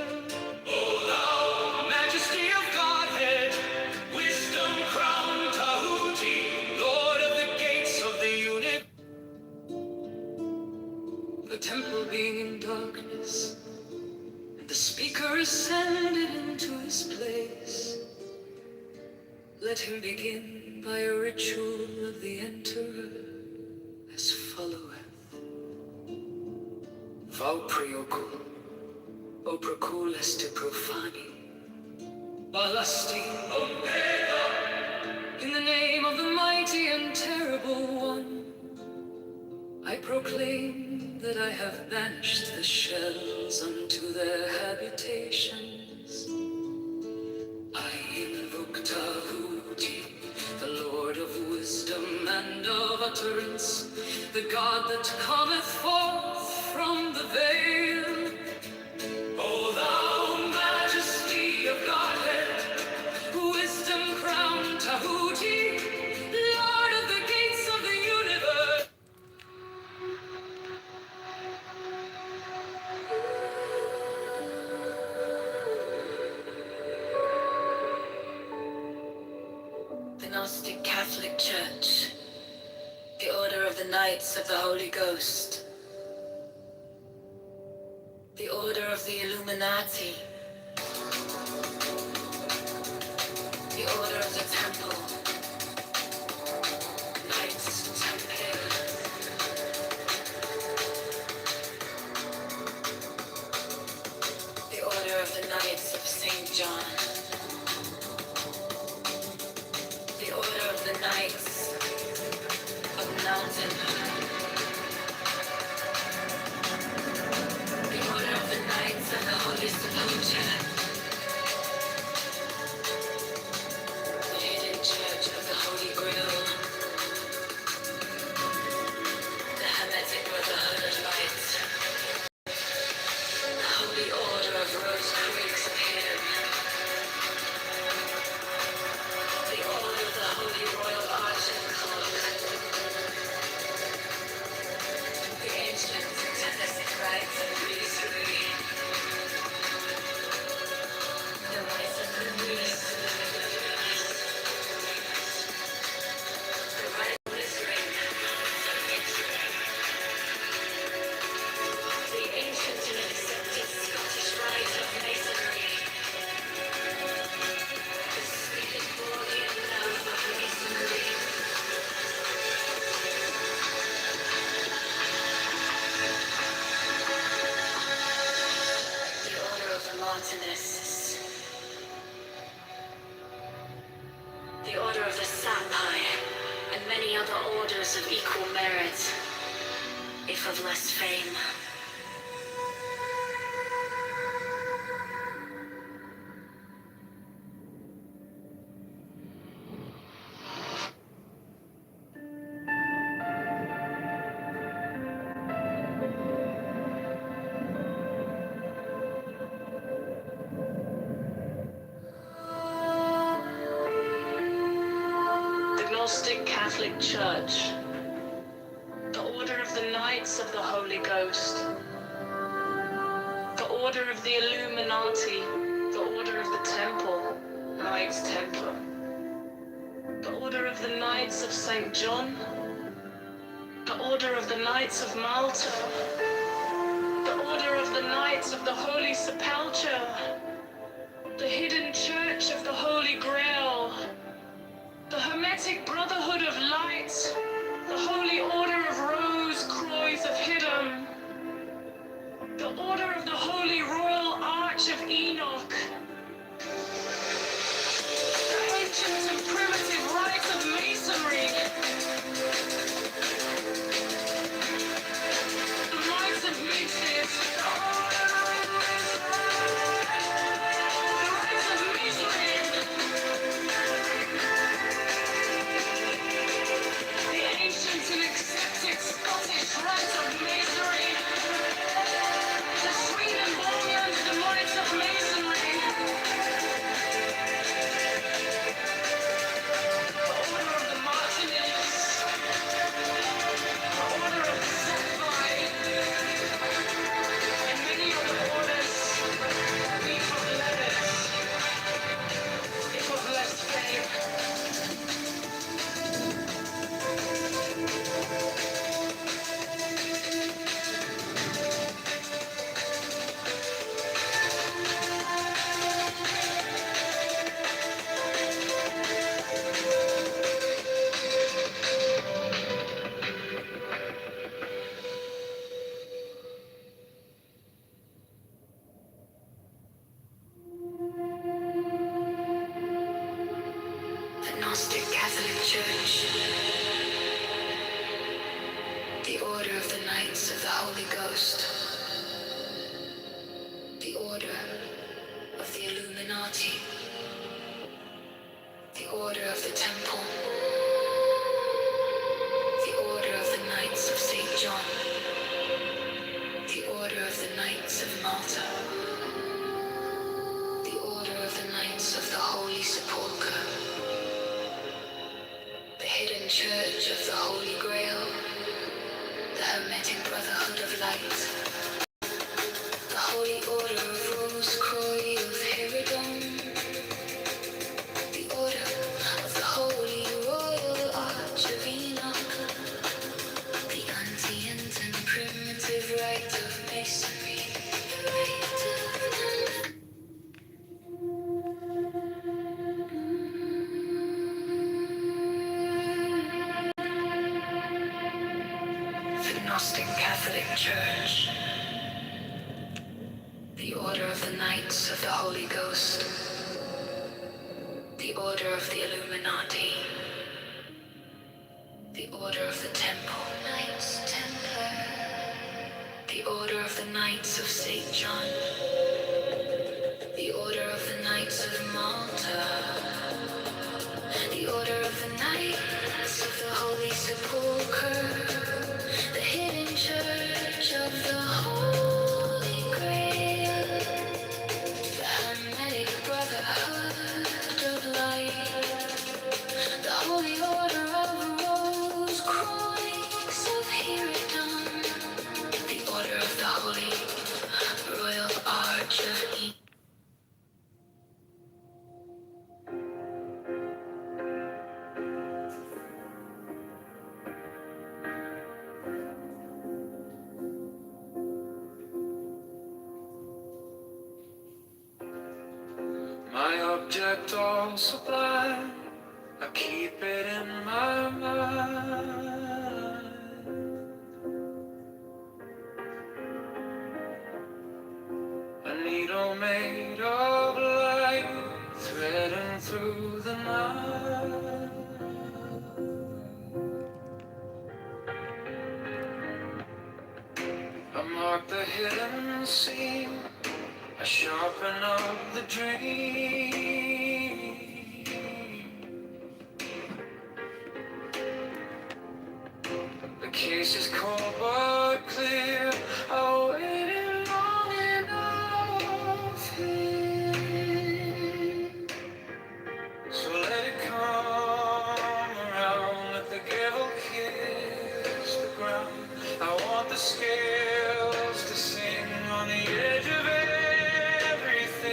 O thou majesty of Godhead, wisdom crowned Tahuti, Lord of the gates of the universe. The temple being in darkness, and the speaker ascended into his place, let him begin by a ritual of the enterer, as followeth. Vaupriocul, o proculeste profani, balasti omega, in the name of the mighty and terrible one, I proclaim that I have banished the shells unto their habitations. I invoke Tahuti, the Lord of wisdom and of utterance, the God that cometh forth from the veil. O thou majesty of Godhead, wisdom crowned Tahuti, Lord of the gates of the universe. The Gnostic Catholic Church, the Order of the Knights of the Holy Ghost, the Order of the Illuminati, the Order of the Temple, Knights Templar, the Order of the Knights of St. John, the Order of the Knights of Mountain, life of less fame. The Gnostic Catholic Church, the Order of the Knights of the Holy Ghost, the Order of the Illuminati, the Order of the Temple, Knights Templar, the Order of the Knights of St. John, the Order of the Knights of Malta, the Order of the Knights of the Holy Sepulchre, the Hidden Church of the Holy Grail, the Hermetic Brotherhood of Light, the Holy Order of Rose Croix of Hidden, the Order of the Holy Royal Arch of Enoch, the ancient and primitive rites of Masonry, the rites of Mixes, the rites of Masonry, the ancient and accepted Scottish rites of Masonry, the Swedenborgian the rites of Masonry, the Order of the Martinis, the Order of the Sapphire, and many other orders, each of letters, if of less fame. The Gnostic Catholic Church, the Order of the Knights of the Holy Ghost, the Order of the Illuminati, the Order of the Temple, the Order of the Knights of St. John, the Order of the Knights of Malta, the Order of the Knights of the Holy Sepulchre, the Hidden Church of the Holy Grail, the Hermetic Brotherhood of Light, the Holy Order of Rose Croix of Herodon, the Order of the Holy Royal Arch of Enoch, the ancient and primitive rite of Masonry, the rite of the Gnostic Catholic Church, the Order of the Knights of the Holy Ghost, the Order of the Illuminati, the Order of the Temple, Knights Templar, the Order of the Knights of St. John, the Order of the Knights of Malta, the Order of the Knights of the Holy Sepulchre, the Hidden Church of the Holy Grail, the Hermetic Brotherhood of Light, the Holy Order of Rose Croix of Herodon, the Order of the Holy Royal Arch of Enoch. My object all sublime, I keep it in my mind. A needle made of light, threading through the night. mark the hidden seam, I sharpen up the dream. The case is cold but clear. I waited long enough here. So let it come around, let the gavel kiss the ground. I want the scales to sing on the edge of everything,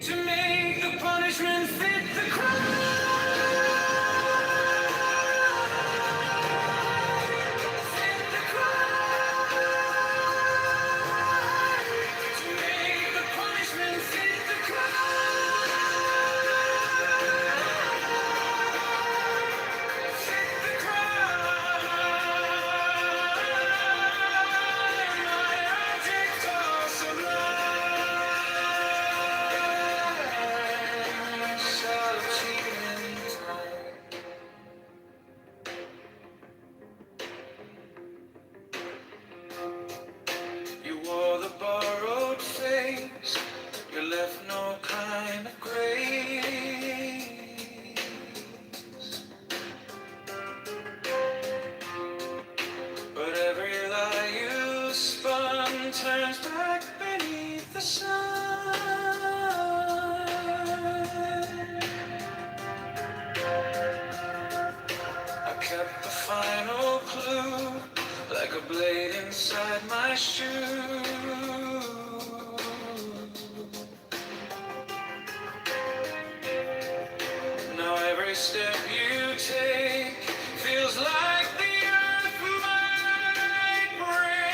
to make the punishment fit the crime. You wore the borrowed face, you left no kind of grace. But every lie you spun turns back beneath the sun. I kept the final clue, like a blade inside my shoe. Now every step you take feels like the earth might break.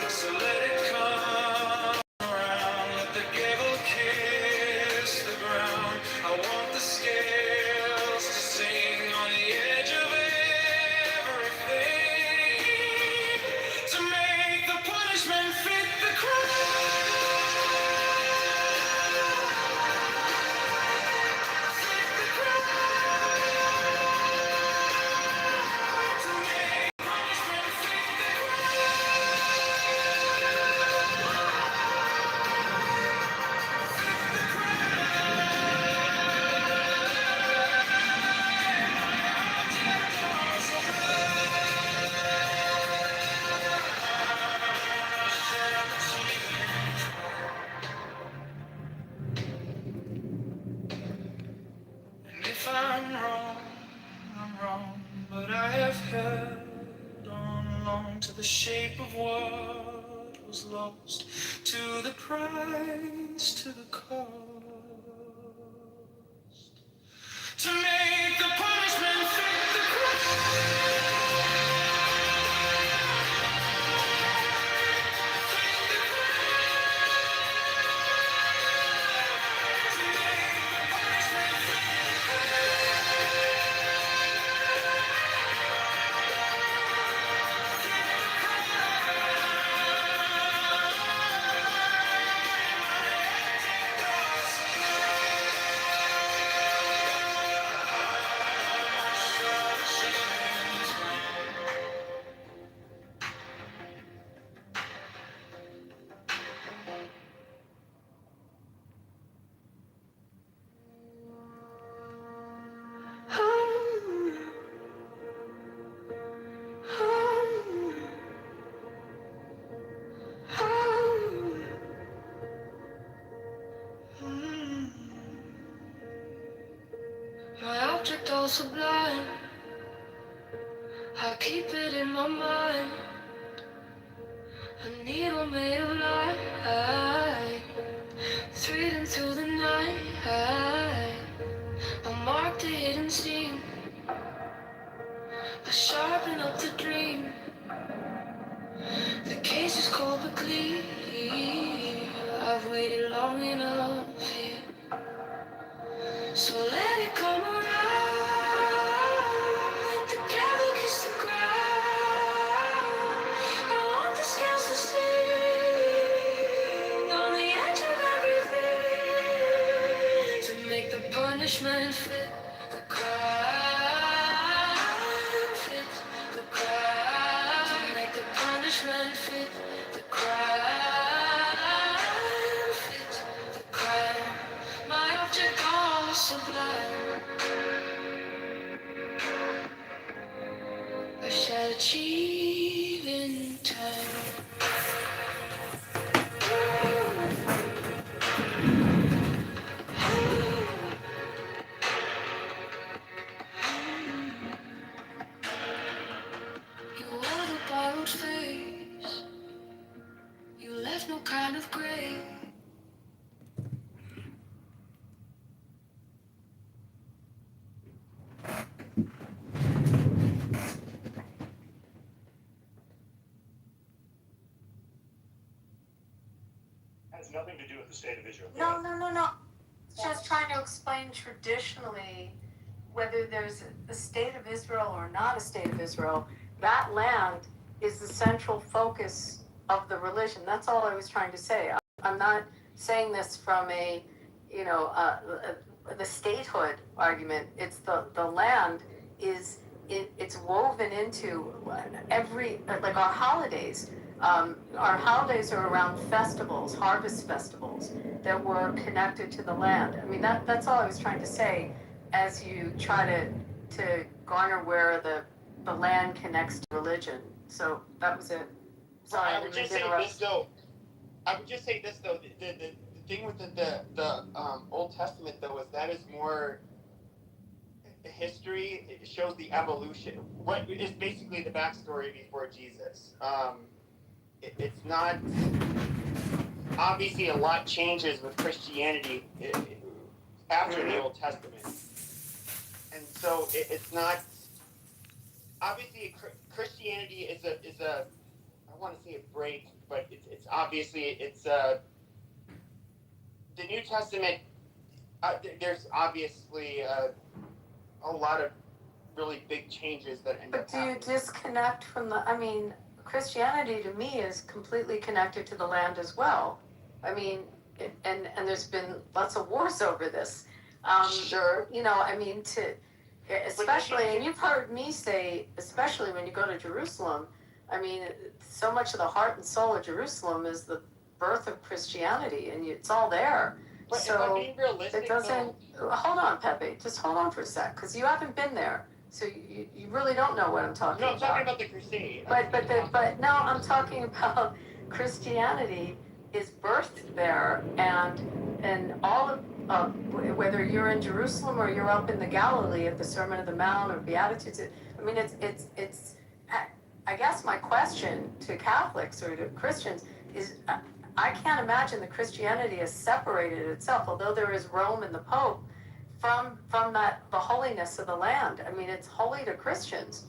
So let it come around, let the gavel kiss the ground. I want the scales to sing on the edge of everything, to make the punishment fit the crime. And if I'm wrong, but I have held on long to the shape of what was lost, to the price, to the cost, to make the punishment fit the My object all sublime, I keep it in my mind. A needle made of light, threading through the night. I mark the hidden seam, I sharpen up the dream. The case is cold but clear. I've waited long enough here. So let it come around. The gavel kiss the ground. I want the scales to sing on the edge of everything, to make the punishment fit the crime, fit the achieve in time. You wore the borrowed face. You left no kind of grave. Has nothing to do with the state of Israel. No. Just trying to explain traditionally whether there's a state of Israel or not a state of Israel. That land is the central focus of the religion. That's all I was trying to say. I'm not saying this from the statehood argument. It's the land is it's woven into every like our holidays. Our holidays are around festivals, harvest festivals that were connected to the land. I mean that's all I was trying to say as you try to garner where the land connects to religion. So that was it. Sorry, I would just say this though. The thing with the Old Testament though is that is more history. It shows the evolution. What is basically the backstory before Jesus. It's not obviously a lot changes with Christianity after the Old Testament, and so it's not obviously Christianity is a I want to say a break, but it's obviously it's the New Testament. There's obviously a lot of really big changes that end But up do you happening. disconnect from Christianity to me is completely connected to the land as well. I mean, and there's been lots of wars over this. Sure. Especially, and you've heard me say, especially when you go to Jerusalem, I mean, so much of the heart and soul of Jerusalem is the birth of Christianity, and it's all there. But so if I'm being realistic, it doesn't. Hold on, Pepe. Just hold on for a sec, because you haven't been there, so you really don't know what I'm talking about. No, I'm talking about the Crusade. But no, I'm talking about Christianity is birthed there, and all of whether you're in Jerusalem or you're up in the Galilee at the Sermon of the Mount or Beatitudes. I mean, it's. I guess my question to Catholics or to Christians is, I can't imagine that Christianity has separated itself, although there is Rome and the Pope, from the holiness of the land. I mean, it's holy to Christians.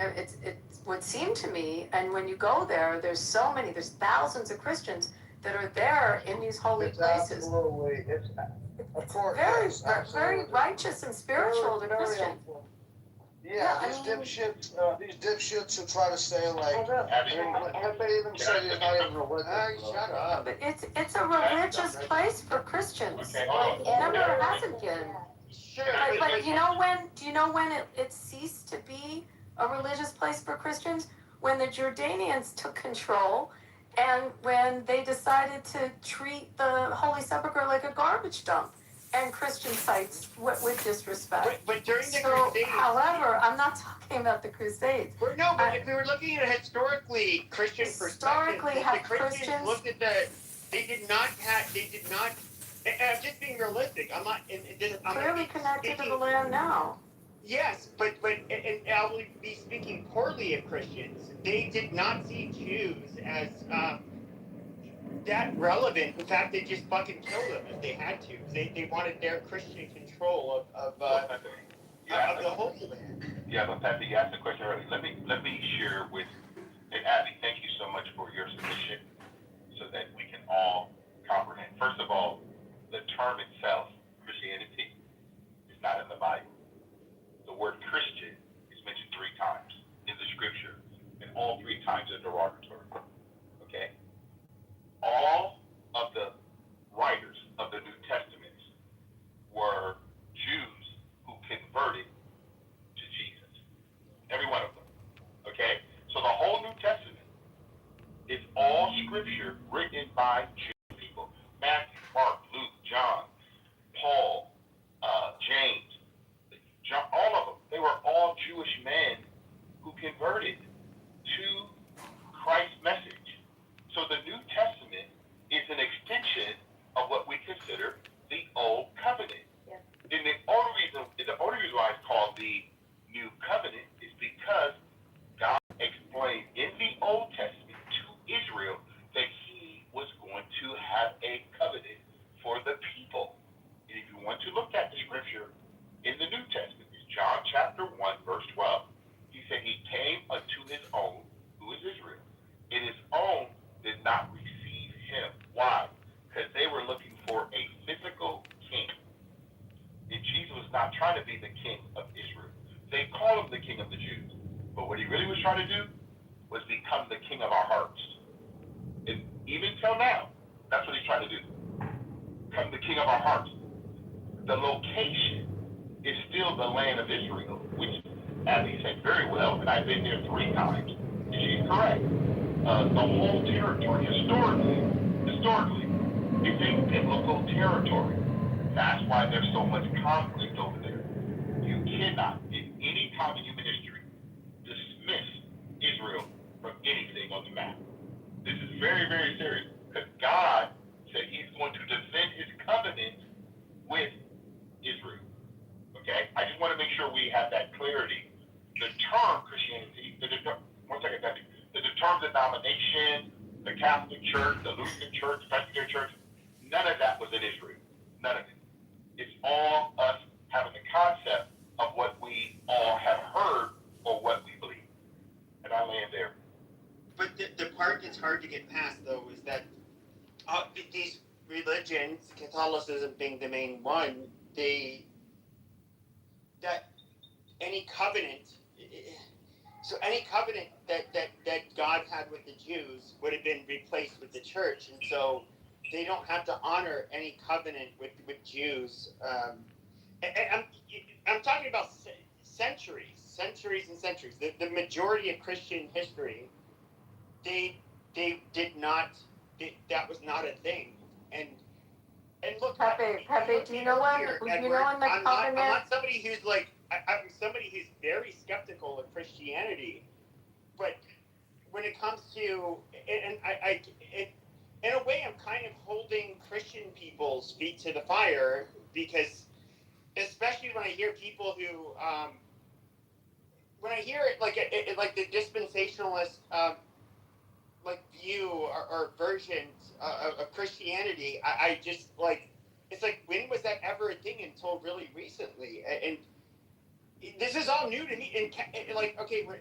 It would seem to me, and when you go there, there's thousands of Christians that are there in these holy places. Absolutely, it's very righteous and spiritual to Christians. Yeah, these dipshits who try to say like, Pepe even said he's not even religious. Shut up. But it's a religious place for Christians. Like, it never hasn't been. Sure. But do you know when it ceased to be a religious place for Christians? When the Jordanians took control, and when they decided to treat the Holy Sepulchre like a garbage dump and Christian sites with disrespect. But during the So, Crusades, however, I'm not talking about the Crusades. but if we were looking at a historically Christian perspective, have the Christians Christians- looked at they did not, and I'm just being realistic. I'm not, I'm Clearly not connected to speaking- the land now. Yes, but and I will be speaking poorly of Christians. They did not see Jews as that relevant. In fact, they just fucking killed them if they had to. They wanted their Christian control of the Holy Land. Yeah, but Pepe, you asked the question earlier. Let me share with, and Abby, thank you so much for your submission so that we can all comprehend. First of all, the term itself, Christianity, is not in the Bible. The word Christian is mentioned 3 times in the scripture, and all 3 times are derogatory. Okay? All of the writers of the New Testaments were Jews who converted to Jesus. Every one of them. Okay? So the whole New Testament is all scripture written by Jewish people. Matthew, Mark, Luke, John, Paul, James, John, all of them. They were all Jewish men who converted king of the Jews. But what he really was trying to do was become the king of our hearts. And even till now, that's what he's trying to do. Become the king of our hearts. The location is still the land of Israel, which, as he said very well, and I've been there 3 times, and she's correct. The whole territory, historically, it's a biblical territory. That's why there's so much conflict over there. You cannot, in any time in human history, dismiss Israel from anything on the map. This is very, very serious, because God said he's going to defend his covenant with Israel. Okay? I just want to make sure we have that clarity. The term Christianity, one second, Debbie. The term denomination, the Catholic Church, the Lutheran Church, Presbyterian Church, none of that was in Israel. None of it. It's all us having the concept of what we all have heard or what we believe. And I land there. But the part that's hard to get past, though, is that these religions, Catholicism being the main one, that any covenant, so any covenant that God had with the Jews would have been replaced with the church, and so they don't have to honor any covenant with Jews. And I'm talking about centuries and centuries. The majority of Christian history, they did not. That was not a thing. And look, Pepe, do you know when? Here, You Edward, know when the I'm covenant? not somebody who's like. I'm somebody who's very skeptical of Christianity, but when it comes to, and in a way, I'm kind of holding Christian people's feet to the fire, because especially when I hear people who, when I hear it like the dispensationalist like view or version of Christianity, I just like, it's like, when was that ever a thing until really recently? And this is all new to me. And like, okay, we're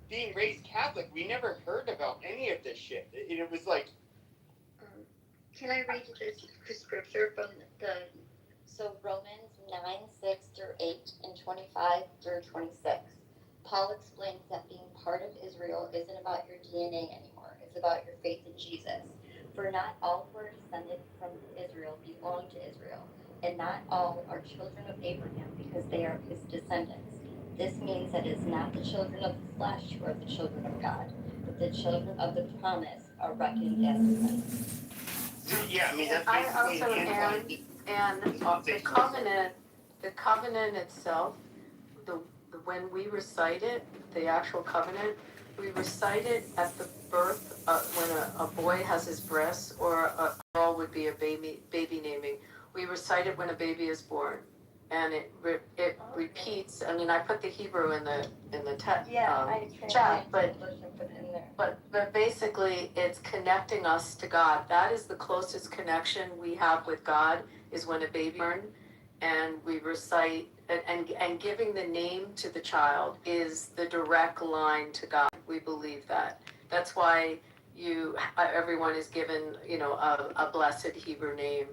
being raised Catholic, we never heard about any of this shit. It was like, can I read this scripture from so Romans 9:6-8 and 25-26. Paul explains that being part of Israel isn't about your DNA anymore. It's about your faith in Jesus. For not all who are descended from Israel belong to Israel, and not all are children of Abraham because they are his descendants. This means that it is not the children of the flesh who are the children of God, but the children of the promise are reckoned as descendants. yeah, I mean, that's I basically also the covenant itself, when we recite it, the actual covenant, we recite it at the birth, when a boy has his breasts, or a girl would be a baby naming. We recite it when a baby is born, and it repeats. I mean, I put the Hebrew in the chat, but basically it's connecting us to God. That is the closest connection we have with God, is when a baby born, and we recite, and giving the name to the child is the direct line to God. We believe that. That's why everyone is given, a blessed Hebrew name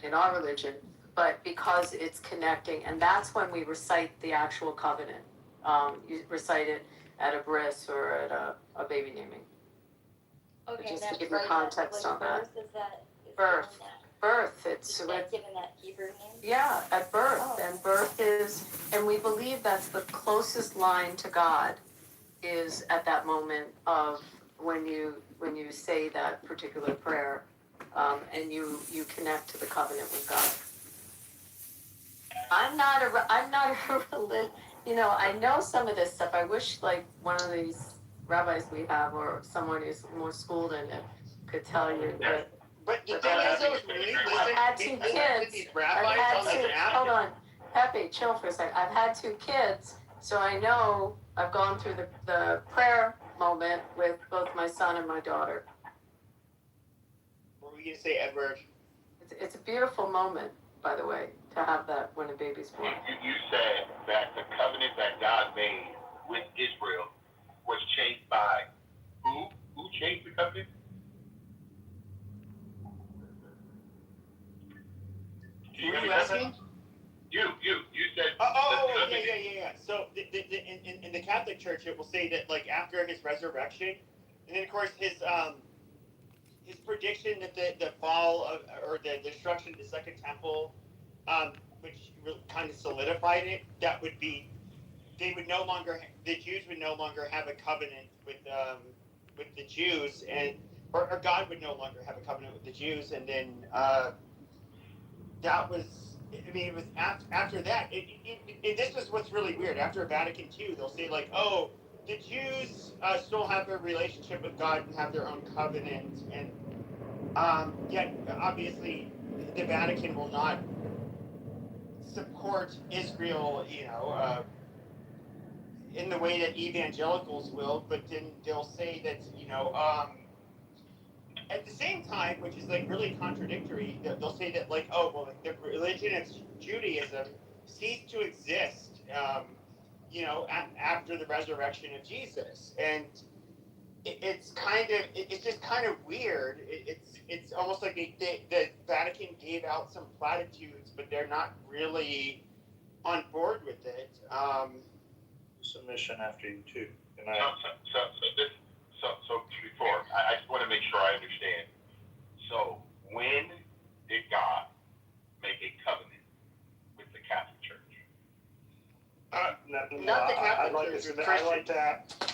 in our religion, but because it's connecting, and that's when we recite the actual covenant. You recite it at a bris or at a baby naming. Okay, Just to that's give you right. context on that. Birth, Birth, it's is that given that Hebrew name? Yeah, at birth, and birth is, and we believe that's the closest line to God, is at that moment of when you say that particular prayer, and you connect to the covenant with God. I'm not a religion. I know some of this stuff. I wish like one of these rabbis we have, or someone who's more schooled in it, could tell you that. But the thing is, though, when we I've had 2 listen to kids. these rabbis on this app, Hold on, Pepe, chill for a second. I've had 2 kids, so I know I've gone through the prayer moment with both my son and my daughter. what were you gonna say, Edward? It's a beautiful moment, by the way, to have that when a baby's born. You said that the covenant that God made with Israel was changed by who? Who changed the covenant? Who are you asking? You said. Yeah. So in the Catholic Church, it will say that like after his resurrection, and then of course his prediction that the fall of, or the destruction of the Second Temple, which really kind of solidified it, that would be they would no longer the Jews would no longer have a covenant with the Jews, and or God would no longer have a covenant with the Jews, and then that was. I mean, it was after that. This is what's really weird. After Vatican II, they'll say like, "Oh, the Jews still have a relationship with God and have their own covenant," and yet obviously the Vatican will not support Israel, in the way that evangelicals will. But then they'll say that at the same time, which is like really contradictory, they'll say that like, oh well, like, the religion of Judaism ceased to exist, after the resurrection of Jesus, and it's just kind of weird. It's almost like the Vatican gave out some platitudes, but they're not really on board with it. Submission after you too. So before, I just want to make sure I understand. So when did God make a covenant with the Catholic Church? Not the Catholic Church.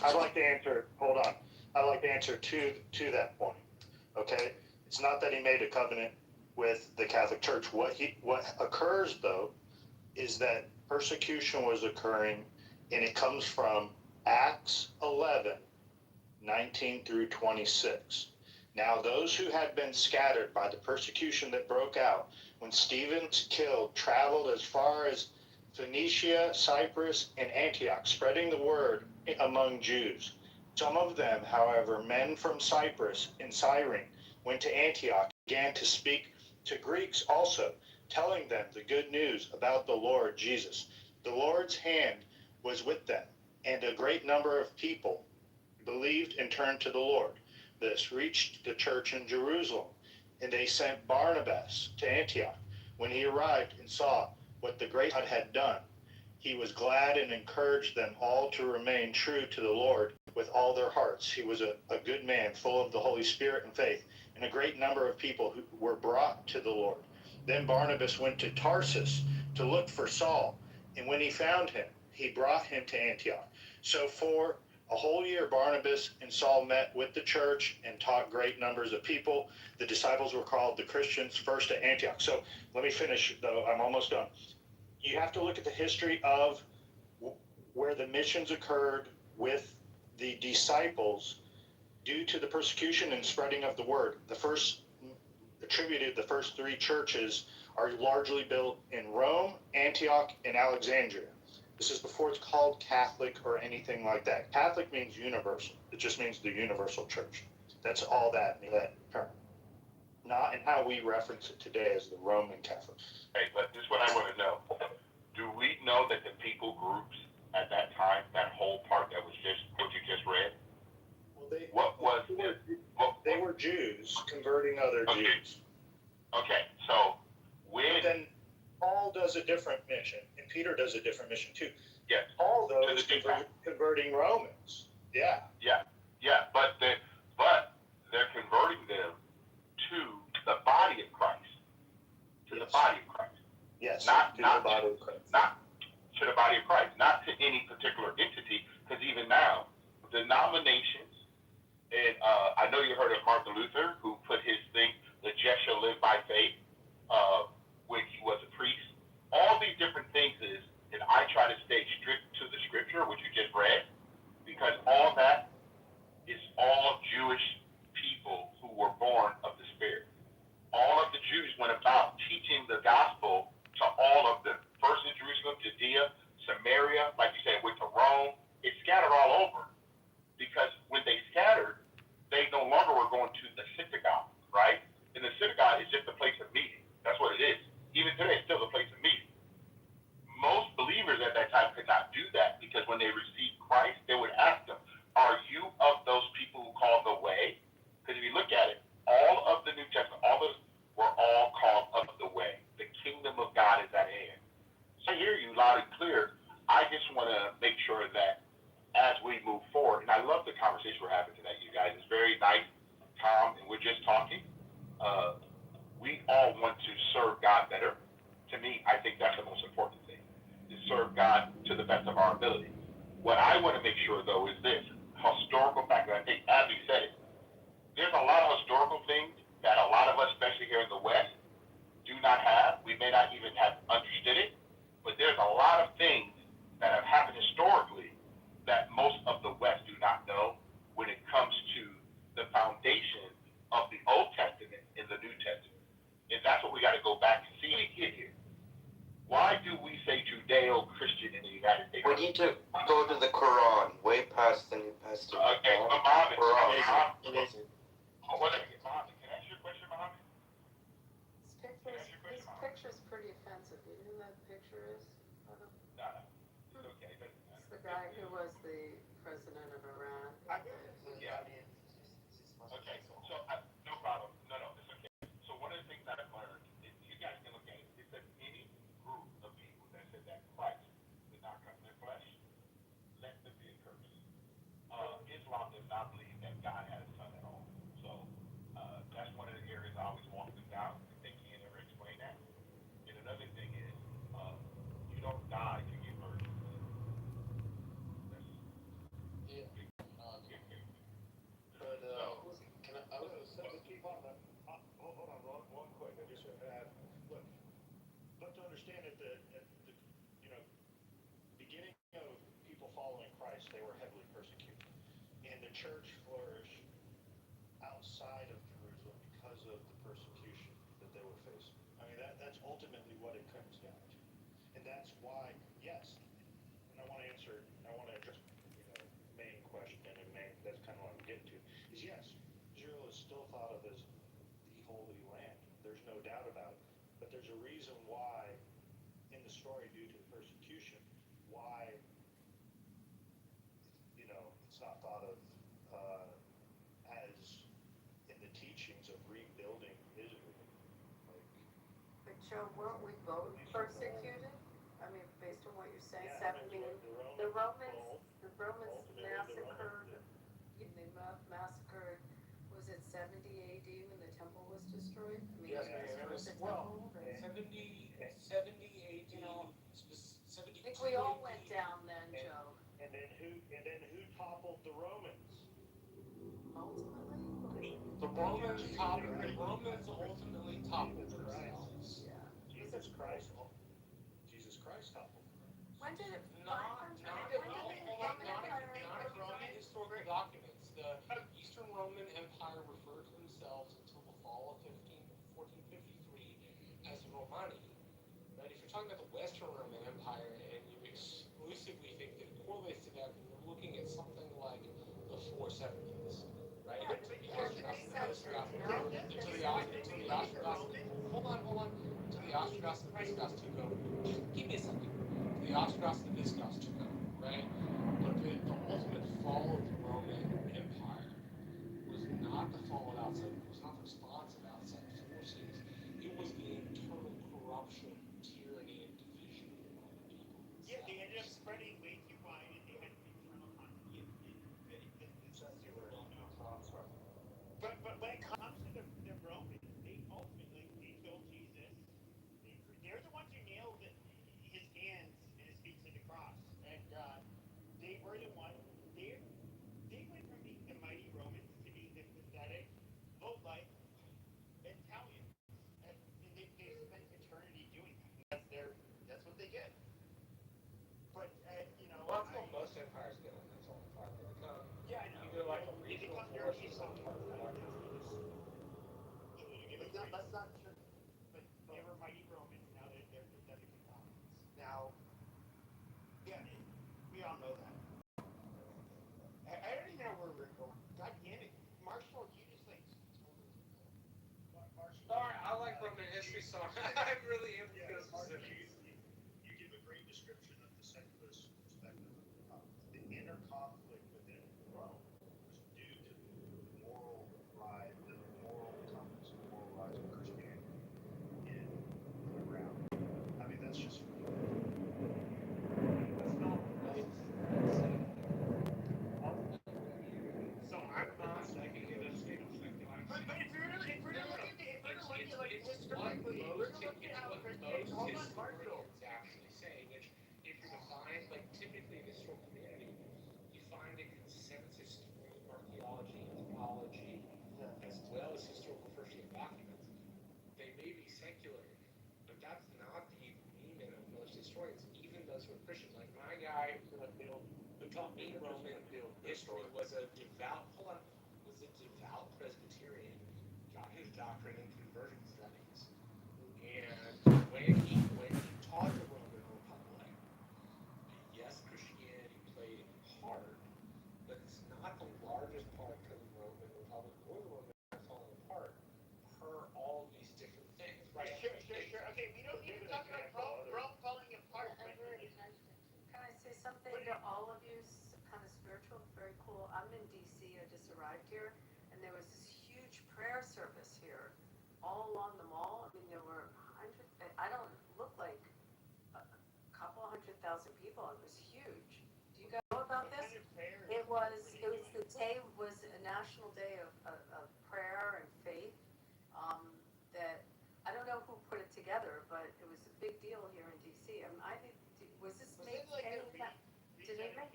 I'd like to answer. Hold on. I'd like to answer to that point. Okay, it's not that he made a covenant with the Catholic Church. What occurs though is that persecution was occurring, and it comes from Acts 11, 19 through 26. Now those who had been scattered by the persecution that broke out when Stephen's killed traveled as far as Phoenicia, Cyprus, and Antioch, spreading the word among Jews. Some of them, however, men from Cyprus and Cyrene, went to Antioch and began to speak to Greeks also, telling them the good news about the Lord Jesus. The Lord's hand was with them, and a great number of people believed and turned to the Lord. This reached the church in Jerusalem, and they sent Barnabas to Antioch. When he arrived and saw what the great God had done, he was glad and encouraged them all to remain true to the Lord with all their hearts. He was a good man, full of the Holy Spirit and faith, and a great number of people who were brought to the Lord. Then Barnabas went to Tarsus to look for Saul, and when he found him, he brought him to Antioch. So for a whole year, Barnabas and Saul met with the church and taught great numbers of people. The disciples were called the Christians first at Antioch. So let me finish, though. I'm almost done. You have to look at the history of where the missions occurred with the disciples due to the persecution and spreading of the word. The first three churches are largely built in Rome, Antioch, and Alexandria. This is before it's called Catholic or anything like that. Catholic means universal. It just means the universal church. That's all that term. Not in how we reference it today as the Roman Catholic. Hey, but this is what I want to know. Do we know that the people groups at that time, that whole part that was just what you just read? Well, they were Jews converting other Jews. Okay, so when then Paul does a different mission, and Peter does a different mission too. Yes. Paul though is converting Romans. Yeah. But they're converting them to the body of Christ. To the body of Christ. Yes. Not the body of Christ. Not to the body of Christ. Not to any particular entity. Because even now, denominations, and I know you heard of Martin Luther, who put his thing, the just shall live by faith, when he was a priest. All these different things is, and I try to stay strict to the scripture, which you just read, because all that is all Jewish people who were born of the Spirit. All of the Jews went about teaching the gospel to all of them. First in Jerusalem, Judea, Samaria, like you said, went to Rome. It scattered all over. Because when they scattered, they no longer were going to the synagogue, right? And the synagogue is just a place of meeting. That's what it is. Even today, it's still a place of meeting. Most believers at that time could not do that because when they received Christ, they would ask them, are you of those people who call the way? Because if you look at it, all of the New Testament, all those were all called of the way. The kingdom of God is at hand. we move forward. And I love the conversation we're having tonight, you guys. It's very nice, calm, and we're just talking. We all want to serve God better. To me, I think that's the most important thing, to serve God to the best of our ability. What I want to make sure, though, is this historical fact, and I think Abby said it. There's a lot of historical things that a lot of us, especially here in the West, do not have. We may not even have understood it, but there's a lot of things that have happened historically that most of the West do not know when it comes to the foundation of the Old Testament and the New Testament. And that's what we got to go back and see when we get here. Why do we say Judeo-Christian in the United States? We need to go to the Quran, way past the New Testament. Okay, Muhammad. Amazing. Hold on, Muhammad. Can I ask you a question, Muhammad? His picture's pretty offensive. You know who that picture is? No, it's okay. It's the guy who was the president of Iran. Yeah. Okay, so no problem. No, it's okay. So one of the things that I've learned, is you guys can look at it, is that any group of people that said that Christ did not come in the flesh, let them be encouraged. Islam does not believe that God had a son at all. So that's one of the areas I always walk them down. They can't ever explain that. And another thing is, you don't die to get virgins. But can I was gonna keep on that. Hold on, one quick. I just want to add. Look, but to understand at the beginning of people following Christ, they were heavily persecuted, and the church flourished outside of Jerusalem because of the persecution that they were facing. I mean, that's ultimately what it comes down to, and that's why, yes. And I want to answer. I want to address main question, and that's kind of what I'm getting to. Is yes, Israel is still thought of as the Holy Land. There's no doubt about it. But there's a reason why, in the story, due to the persecution, why it's not thought of as in the teachings of rebuilding Israel. But Joe, weren't we both persecuted? I mean, based on what you're saying, the Romans massacred. They massacred. Was it 70 AD when the temple was destroyed? I mean, Yes, it was the well, temple. Or- 70 AD, You know, 72 I think we all AD. went down then, Joe. And then who toppled the Romans? Ultimately. The Romans ultimately toppled themselves. Yeah. Jesus Christ toppled the Romans. When did it? Not from the historical documents. The Eastern Roman Empire referred to themselves until the fall of 1453 as the Romani. Right? If you're talking about the Western Roman Empire and you exclusively think that it correlates to that, then you're looking at something like the 470s. Right? Yeah, Until the Ostrogoths and the Visigoths took over. Until the Ostrogoths and the Visigoths took over. Just give me a second. The Ostrogoths and the Visigoths took over, right? But the ultimate fall of the Roman Empire was not the fall of outside, it was not the response of outside forces. It was the internal corruption, tyranny, and division among the people. Yeah, they ended up spreading way too wide, and they had internal conflict. But when it comes to the Romans, they ultimately killed Jesus. They're the ones who nailed his hands and his feet to the cross, and they were the ones. They went from being the mighty Romans to being the pathetic, low-life Italians, and they spent eternity doing that. That's what they get. But Well, that's what most empires get when they fall apart. They become yeah, I know. either like a They regional become their force or Esau. something like that. That's not true. But they were mighty Romans. Now they're pathetic Italians. Now, yeah, we all know that. I don't even know where we're going. God damn it, Marshall, you just like totally. Sorry, I like Roman history, so I'm really into those specifics. You give a great description of the secularist perspective. The inner conflict within Rome was due to the moral rise, the moral compass, the moral rise of Christianity in around. I mean, that's just. That's not necessarily saying. well as historical first-hand documents. They may be secular, but that's not the agreement of most historians, even those who are Christians. Like my guy who taught me Roman history was a devout, Presbyterian, got his doctorate in conversion studies. And when he taught the Roman Republic, yes, Christianity played a part, but it's not the largest part to the Roman Republic or the Roman Empire falling apart per all these different things, right? Sure. Okay, we don't need to talk about Rome falling apart. Can I say something to all of you, kind of spiritual, very cool? I'm in DC, I just arrived here, and there was this huge prayer service here, all along the mall. I mean, there were I don't look like a couple 100,000 people. It was huge. Do you guys know about this? It was the day was a national day of prayer and faith. That I don't know who put it together, but it was a big deal here in DC. Was this made did it make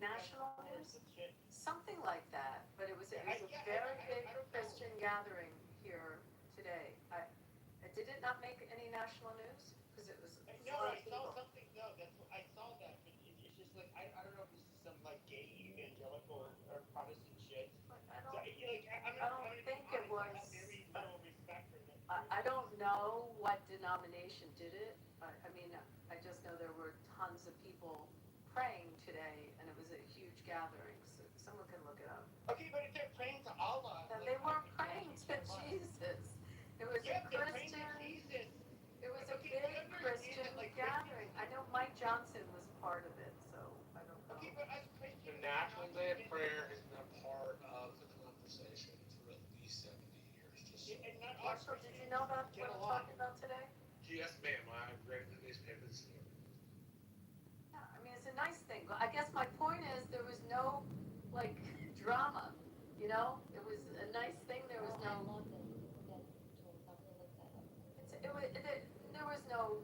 national news? Something like that, but it was a very big Christian gathering here today. Did it not make any national news? Because it was No, I saw something. No, I saw that, but it's just like I don't know if this is some like gay evangelical or Protestant shit. I don't think it was. I don't know what denomination did it. I mean, I just know there were tons of people praying today, and it was a huge gathering. So someone can look it up. Okay, but if they're praying to Allah, they weren't praying to Jesus. It was a Christian. It was a big Christian gathering. I know Mike Johnson was part of it, so I don't know. Okay, but as Christians, The National Day of Prayer has been a part of the conversation for at least 70 years. Marshall, did you know about what I'm talking about today? Yes, ma'am. I read the newspaper this morning. Yeah, I mean, it's a nice thing. But I guess my point is there was no, like, drama, you know? It was a nice thing. There was no... there was no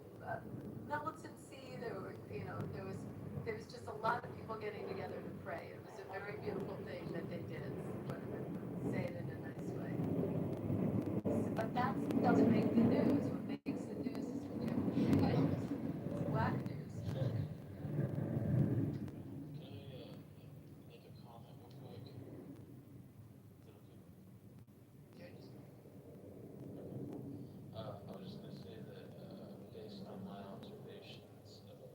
militancy. There was just a lot of people getting together to pray. It was a very beautiful thing that they did. Say it in a nice way. But that doesn't make the news. What makes the news is when you have whack news. Can I make a comment real quick? Is that okay? I was just going to say that based on my observations of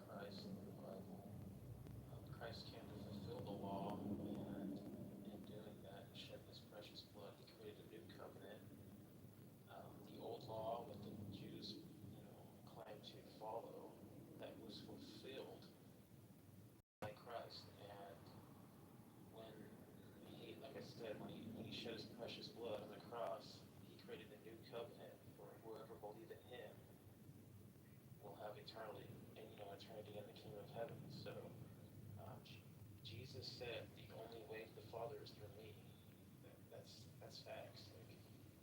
Christ in the Bible, Christ came to fulfill the law, and in doing that, shed his precious blood. He created a new covenant. The old law, what the Jews, claimed to follow, that was fulfilled by Christ. And when he, like I said, when he shed his precious blood on the cross, he created a new covenant for whoever believe in him will have eternity in the kingdom of heaven. So Jesus said, the only way to the Father is through me. That's facts. Like,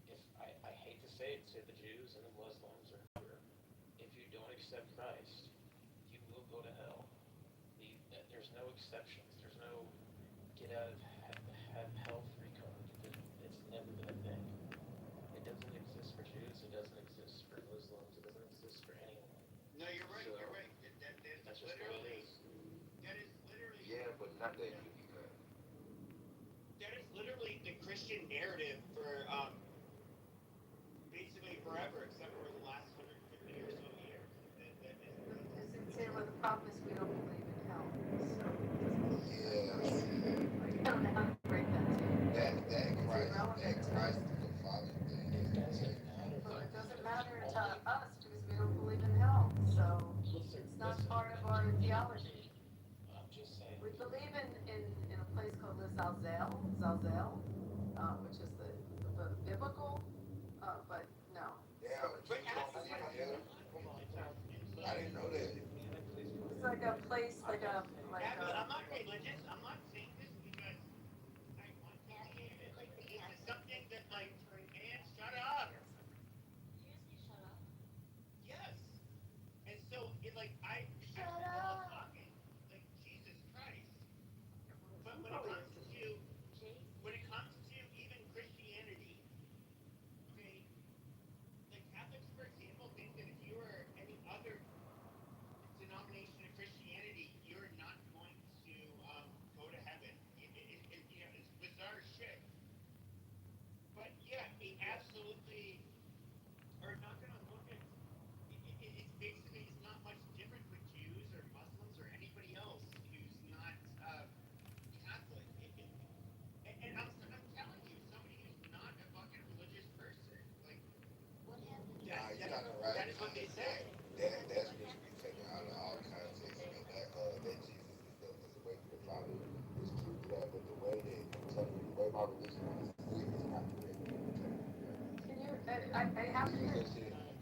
if I hate to say it to the Jews and the Muslims or whoever, if you don't accept Christ, you will go to hell. There's no exceptions. There's no get out of hell free card. It's never been a thing. It doesn't exist for Jews. It doesn't exist for Muslims. It doesn't exist for anyone. No, you're right. So, you're right. That's just what it is. That is literally. Yeah, but not that you That is literally the Christian narrative for basically forever, except for the last 150 or so years. As it say, well, the problem is we don't believe in hell. So I don't know how to break that to you. That Christ is the Father thing. It doesn't matter. Well, it doesn't matter to us because we don't believe in hell. So it's not part of our theology. I'm just saying. We believe in a place called the Zalzel, which is the biblical, but no. Yeah, I didn't know that. It's like a place, like a. I'm not religious. I'm not saying this because I want to hear it. Like, this is something that, like, man, shut up. Yes. And so, shut up. Talking, like, Jesus Christ. But when it comes to even Christianity. how the least one is propaganda. Can you, I have to,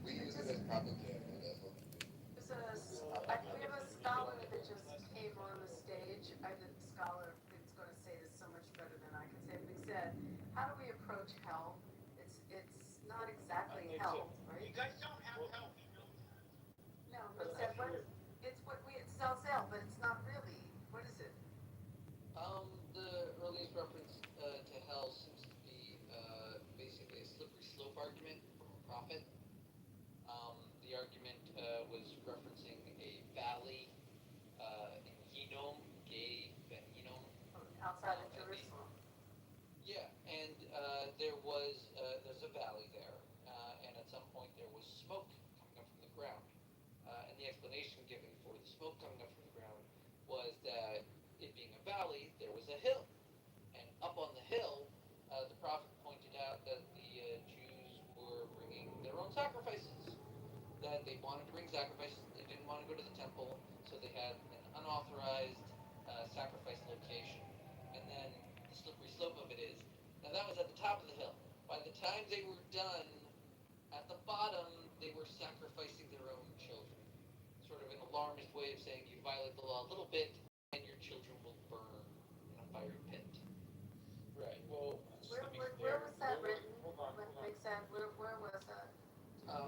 We use it as propaganda. That's what we do. we have a scholar that just came on the stage. I did a scholar that's going to say this so much better than I can say it. But he said, "How do we approach hell? It's not exactly hell, right?" You guys don't have help, you know. No, but he said, "What? It's what we it sells hell, but it's not really. What is it?" The earliest reference to hell seems to be basically a slippery slope argument from a prophet. The argument was referencing a valley in Hinnom, Gay Ben Hinnom. Outside of Jerusalem. Yeah, and there's a valley there, and at some point there was smoke coming up from the ground. And the explanation given for the smoke coming up from the ground was that it being a valley, there was a hill. And up on the hill, the prophet pointed out that the Jews were bringing their own sacrifices. That they wanted to bring sacrifices, they didn't want to go to the temple, so they had an unauthorized sacrifice location. And then the slippery slope of it is, now that was at the top of the hill. By the time they were done, at the bottom, they were sacrificing their own children. Sort of an alarmist way of saying you violate the law a little bit, and your children will burn in a fiery pit. Right. Well, Where was that written? Makes sense. Where was that?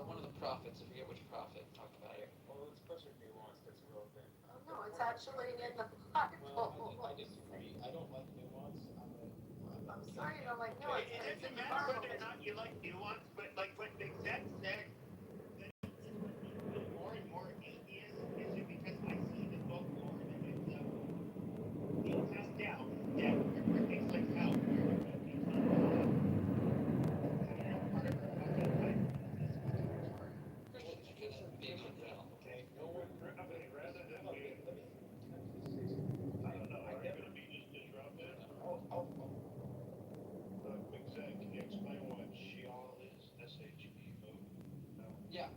One of the prophets, I forget which prophet, talked about it. Well, it's such a nuance that's relevant. Oh, no, it's actually in the Bible. Well, I disagree. I don't like nuance. I'm sorry you don't like nuance, It but it's doesn't in the matter Bible. whether or not you like nuance, but like what the exec said, more and more atheist is it because I see the folklore that it's being passed down that there are things like hell where it's not part of our fucking life. Christians are kind of big on hell. Okay, no one. Okay, rather than Let being, me. Can I just say something? I don't know, are you gonna be just disruptive? Exec, can you explain what Sheol is? SHEO? No? Yeah.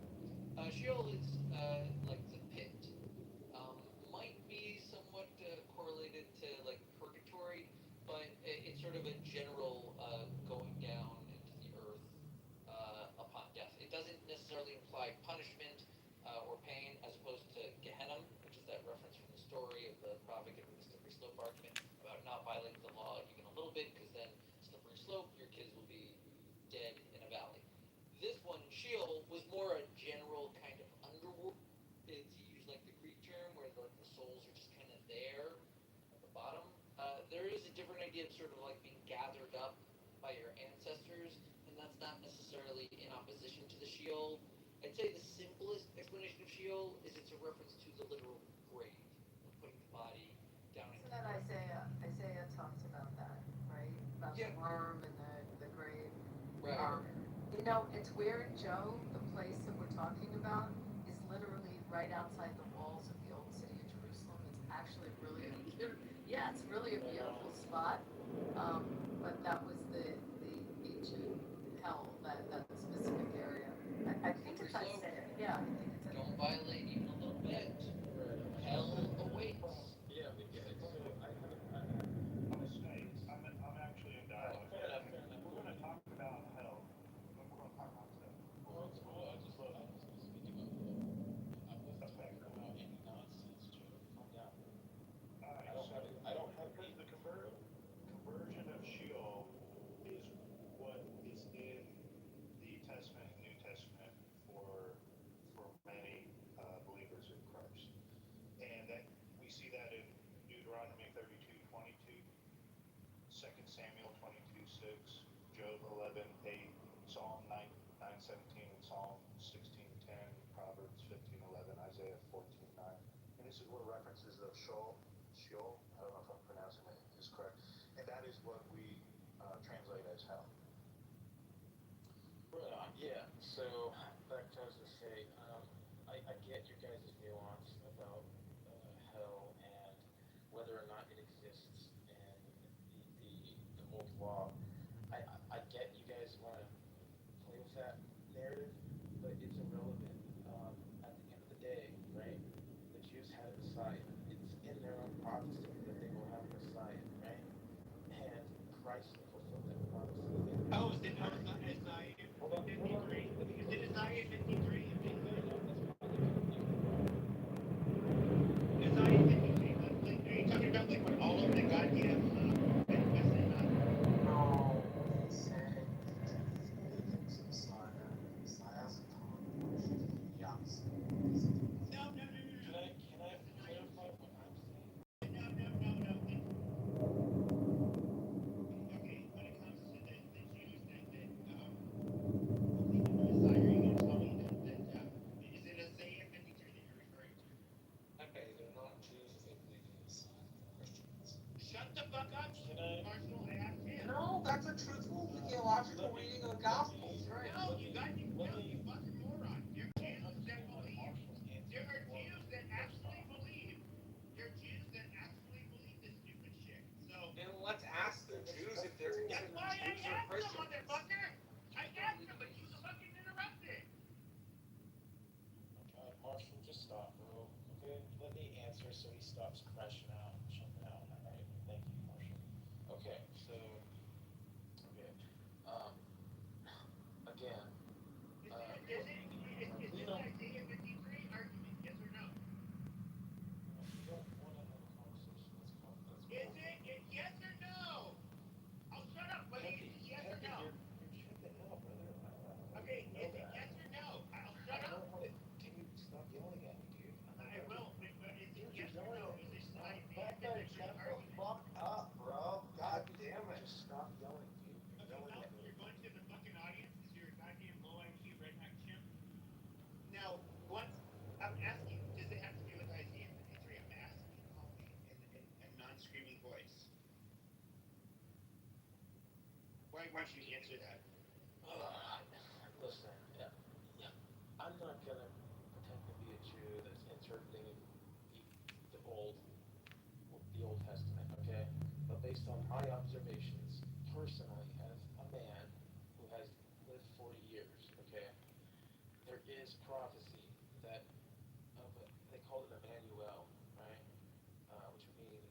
Sheol is like the pit. Might be somewhat correlated to like purgatory, but it's sort of a general going down into the earth upon death. It doesn't necessarily imply punishment or pain, as opposed to Gehenna, which is that reference from the story of the prophet giving the slippery slope argument about not violating the law even a little bit, because then slippery slope, your kids will be dead in a valley. This one, Sheol, was more a general kind of underworld. It's used like the Greek term where the souls are just kind of there at the bottom. There is a different idea of sort of like being gathered up by your ancestors, and that's not necessarily in opposition to the Sheol. I'd say the simplest explanation of Sheol is it's a reference to the literal grave, putting the body down in. Isn't that Isaiah? Isaiah talks about that, right? About the worm and the grave. Right. You know, it's weird, Joe. The place that we're talking about is literally right outside the walls of the old city of Jerusalem. It's actually really yeah, it's really a beautiful spot. But that was the ancient hell, that specific area. I think it's Isaiah. Yeah, I think it's. Don't violate even a little bit. Hell awaits. Yeah, we get it. So I have I'm a snake. I'm actually in dialogue. fair enough. We're gonna talk about hell. We're gonna talk about stuff. Well, it's cool. I just was speaking of. I wasn't talking about any nonsense, Joe. Calm down. Alright, I don't have because any. the conversion of Sheol is what is in the Testament and New Testament for many believers in Christ, and that we see that in Deuteronomy 32:22, 2 Samuel 22:6, Job 11:8, Psalm 9:17, and Psalm 16:10, Proverbs 15:11, Isaiah 14:9, and this is where references of Sheol, I don't know if I'm pronouncing it is correct, and that is what we translate as hell. Right on. Yeah. So back to what I was gonna say. I get your guys' nuance about hell and whether or not it exists in the old law. I get you guys want to play with that narrative, but it's irrelevant. At the end of the day, right? The Jews had a Messiah. It's in their own prophecy that they will have a Messiah, right? And Christ fulfilled No, that's a truthful theological reading of the Gospels. No, you fucking moron. There are Jews that believe. There are Jews that actually believe. There are Jews that actually believe this stupid shit. So. And let's ask the Jews if they're That's considered why I Jews or asked them, Christians. motherfucker. I asked them, but you fucking interrupted. God, Marshall, just stop, bro. Okay? Let me answer so he stops crashing out and jumping out. All right? Thank you, Marshall. Okay, so, okay. Again, Is this Isaiah 53 argument? Yes or no? if you don't want to have a conversation, let's Is it yes or no? Oh, shut up. Whether it's yes or no. You're tripping out, brother. Okay, is it yes or no? I'll shut up. Can you stop yelling at me, dude? I will, but is it yes or no? Is this Isaiah That guy, 53 shut the argument? fuck up, bro. God damn it. Just stop yelling, dude. You're Okay, yelling now at me. you're going to the fucking audience because you're a goddamn low IQ redneck chimp. Now, once I'm asking, does it have to do with Isaiah 53? I'm asking calmly in a non-screaming voice. Why don't you answer that? Listen, I'm not gonna pretend to be a Jew that's interpreting the Old Testament, okay? But based on my observations, personally, as a man who has lived 40 years, okay, there is prophecy that they call it Emmanuel, right? Which would mean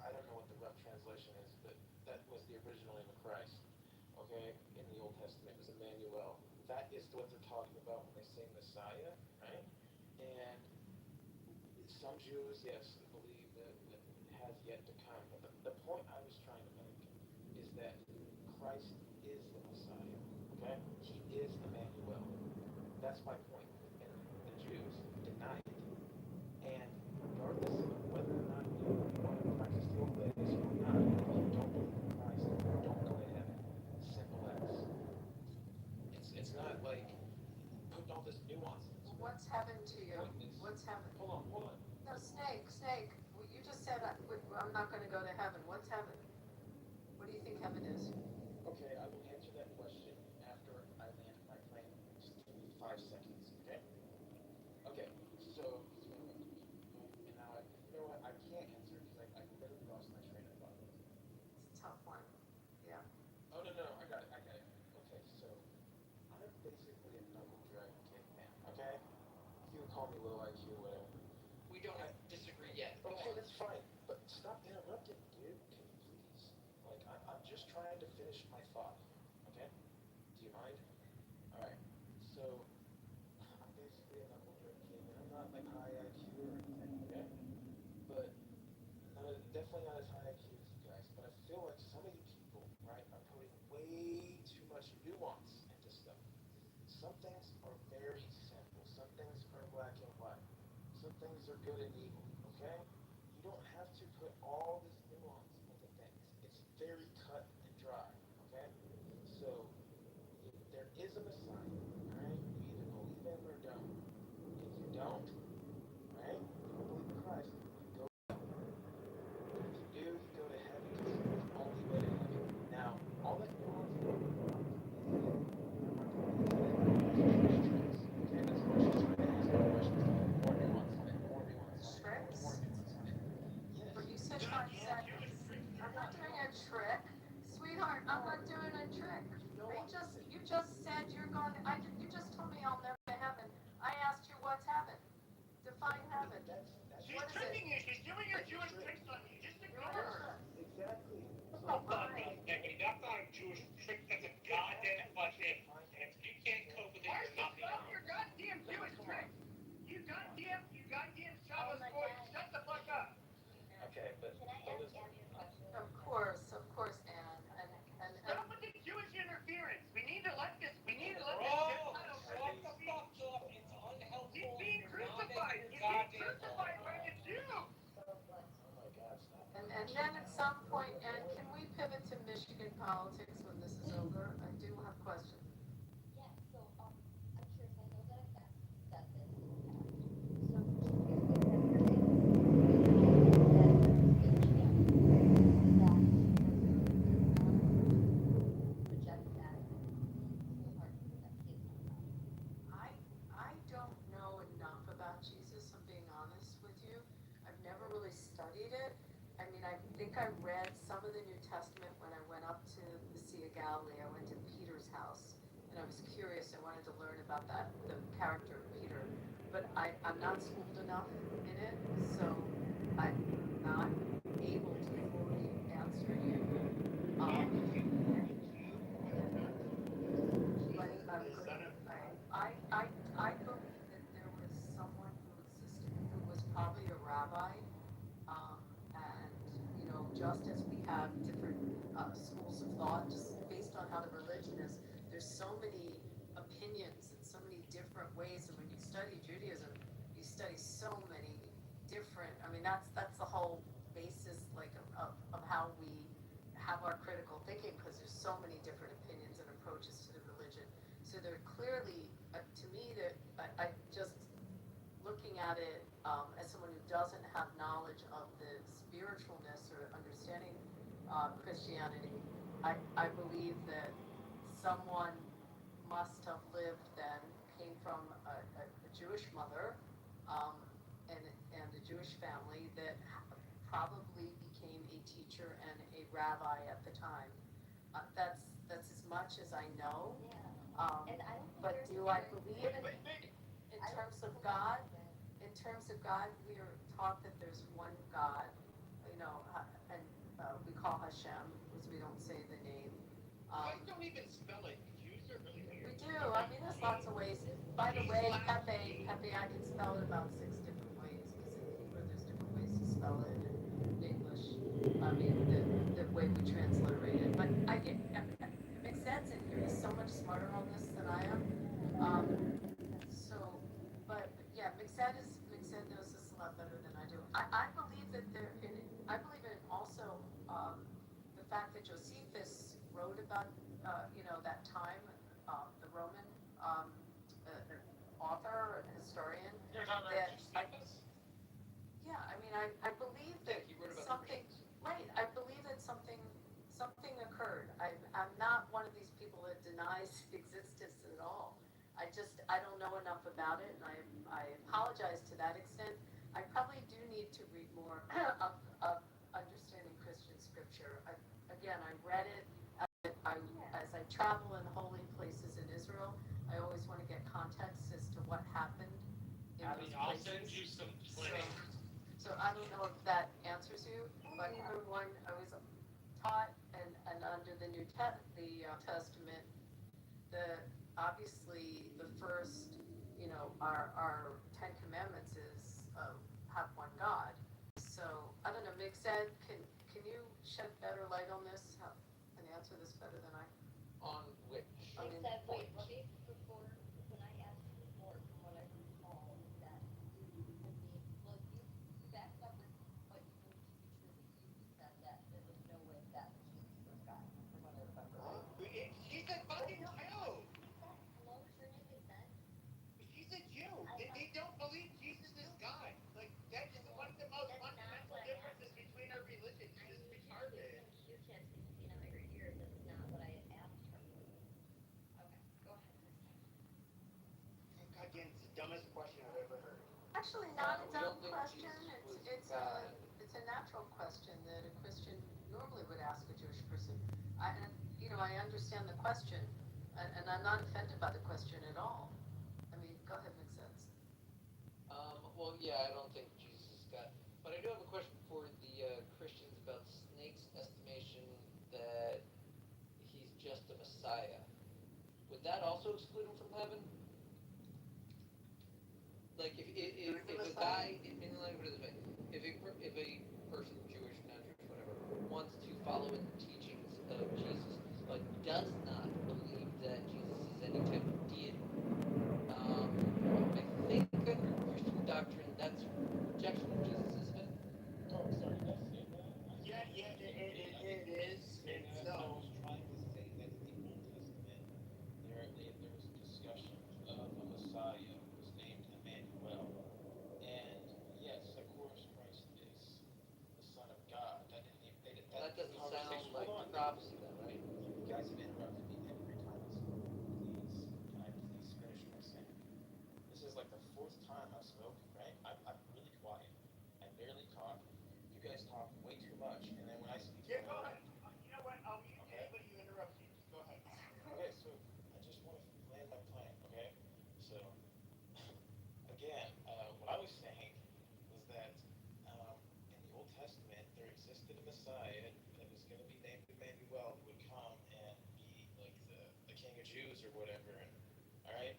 I don't know what the rough translation is, but that was the original name of Christ. Okay, in the Old Testament, it was Emmanuel. That is what they're talking about when they say Messiah, right? And some Jews, yes, believe that it has yet to come. But the point I was trying to make is that Christ is the Messiah. Okay, He is Emmanuel. That's my point. And the Jews deny it. And regardless of whether or not you want to practice the old ways or not, if you don't believe in Christ, don't go to heaven. Simple as. It's not like putting all this nuance into it. What's heaven to you? What's heaven? Hold on. No, Snake. Well, you just said I'm not going to go to heaven. What's heaven? What do you think heaven is? Okay, I will answer that question after I land my plane. Just give me 5 seconds, okay? Okay, so and now you know what? I can't answer because I literally lost my train of thought. It's a tough one. Yeah. Oh no, I got it. Okay, so I'm basically a knuckle drag caveman, okay? You can call me low IQ, whatever. We don't disagree yet. Okay, that's fine. But stop interrupting, dude. Can you please? Like, I'm just trying to finish my thought, okay? Do you mind? Alright, so I'm basically a knuckle drag caveman. I'm not like high IQ or anything, okay? But definitely not as high IQ as you guys. But I feel like some of you people, right, are putting way too much nuance into stuff. Some things are very simple. Some things are black and white. Some things are good and evil, okay? You don't have to put all this nuance into things. It's very cut and dry, okay? So, there is a Messiah, right? You either believe in him or don't. If you don't, right? You don't believe in Christ, you go to hell. But if you do, you go to heaven because it's the only way to heaven. Now, all that nuance is that okay, that's what she's trying to ask more questions on it, more nuance on it, more nuance on it, Tricks? more nuance on it. Yes. But you said 5 seconds. I'm not doing a trick. Sweetheart, I'm not doing a trick. You just said you're going to, you just told me I'll never go to heaven. I asked you what's heaven. Define heaven. She's tricking you. She's doing her Jewish tricks on you. Just ignore her. Exactly. Oh, Becky, that's not a Jewish trick. That's a goddamn fucking. If you can't cope with it, you're nothing. Stop your goddamn Jewish tricks. You goddamn Shabbos boy. Shut the fuck up. Okay, but listen. Of course, Anne. And Stop with the Jewish interference. We need to let this. We need to let Bro, this. shut the fuck up. It's unhelpful. He's being You're not crucified. making He's your being goddamn crucified by the Jews. Oh my God, stop. and then at some point, and can we pivot to Michigan politics when this is over? I do have questions. Yeah, so I'm curious. I know that I've said this in the past. So do you think that think I read some of the New Testament when I went up to the Sea of Galilee. I went to Peter's house, and I was curious. I wanted to learn about the character of Peter, but I'm not schooled enough in it, so I'm not able to fully answer you. But I believe that there was someone who existed who was probably a rabbi, and just as we have different schools of thought, just based on how the religion is, there's so many opinions and so many different ways. And when you study Judaism, you study so many different. I mean, that's the whole basis, like of how we have our critical thinking, because there's so many different opinions and approaches to the religion. So they're clearly, to me, that I just looking at it as someone who doesn't have knowledge of the spiritualness or understanding Christianity, I believe that someone must have lived then, came from a Jewish mother, and a Jewish family that probably became a teacher and a rabbi at the time. That's as much as I know. But do I believe in terms of God? In terms of God, we are taught that there's one God, and we call Hashem, because we don't say the name. You don't even spell it. Jews are really weird. We do. I mean, there's lots of ways. By the way, Pepe, I can spell it about 6 different ways, because in Hebrew there's different ways to spell it. In English, I mean, the way we transliterate it. But it makes sense in here. He's so much smarter on this than I am. But yeah, Mixed knows this a lot better than I do. I believe that I believe in also the fact that Josephus wrote about that time, the Roman author and historian. You're talking about Josephus? Yeah, I mean, I believe that something, right? I believe that something occurred. I'm not one of these people that denies existence at all. I don't know enough about it, and I apologize to that extent. I probably do need to read more of understanding Christian scripture. Again, I read it as I travel in holy places in Israel. I always want to get context as to what happened in those places. I'll send you some plenty. So I don't know if that answers you, but number one, I was taught and under the Testament, obviously the first, our 10 Commandments is have one God. So I don't know, Mixed, can you shed better light on this and answer this better than I? On which? I mean, Wait, before, when I asked you before, from what I recall, is that you backed up with what you believe to be true, but you said that there was no way that Jesus was God, from what I remember. She's a fucking Jew. Hello, Trinity, is that? She's a Jew. They don't believe Jesus is God. Like, that is one of the most fundamental differences between our religions. It's retarded. You can't speak to me now, your ear. That's not what I asked her. Okay, go ahead. Again, it's the dumbest question I've ever heard. Actually, not a dumb question. It's a natural question that a Christian normally would ask a Jewish person. I understand the question, and I'm not offended by the question at all. I mean, go ahead, makes sense. Well, yeah, I don't think Jesus is God. But I do have a question for the Christians about Snake's estimation that he's just a Messiah. Would that also exclude him from heaven? Like, if a guy, let me put it this way, if a person, Jewish, non-Jewish, whatever, wants to follow in the teachings of Jesus, but does not believe that Jesus is any type of deity, I think under Christian doctrine, that's rejection of Jesus, isn't it? Oh, sorry, did I say that? Yeah, it is. And I so, was trying to say that in the Old Testament, there was a discussion of a Messiah who was named Emmanuel. And yes, of course, Christ is the Son of God. That doesn't sound again, what I was saying was that in the Old Testament there existed a Messiah that was going to be named Emmanuel, who would come and be like the King of Jews or whatever. And all right,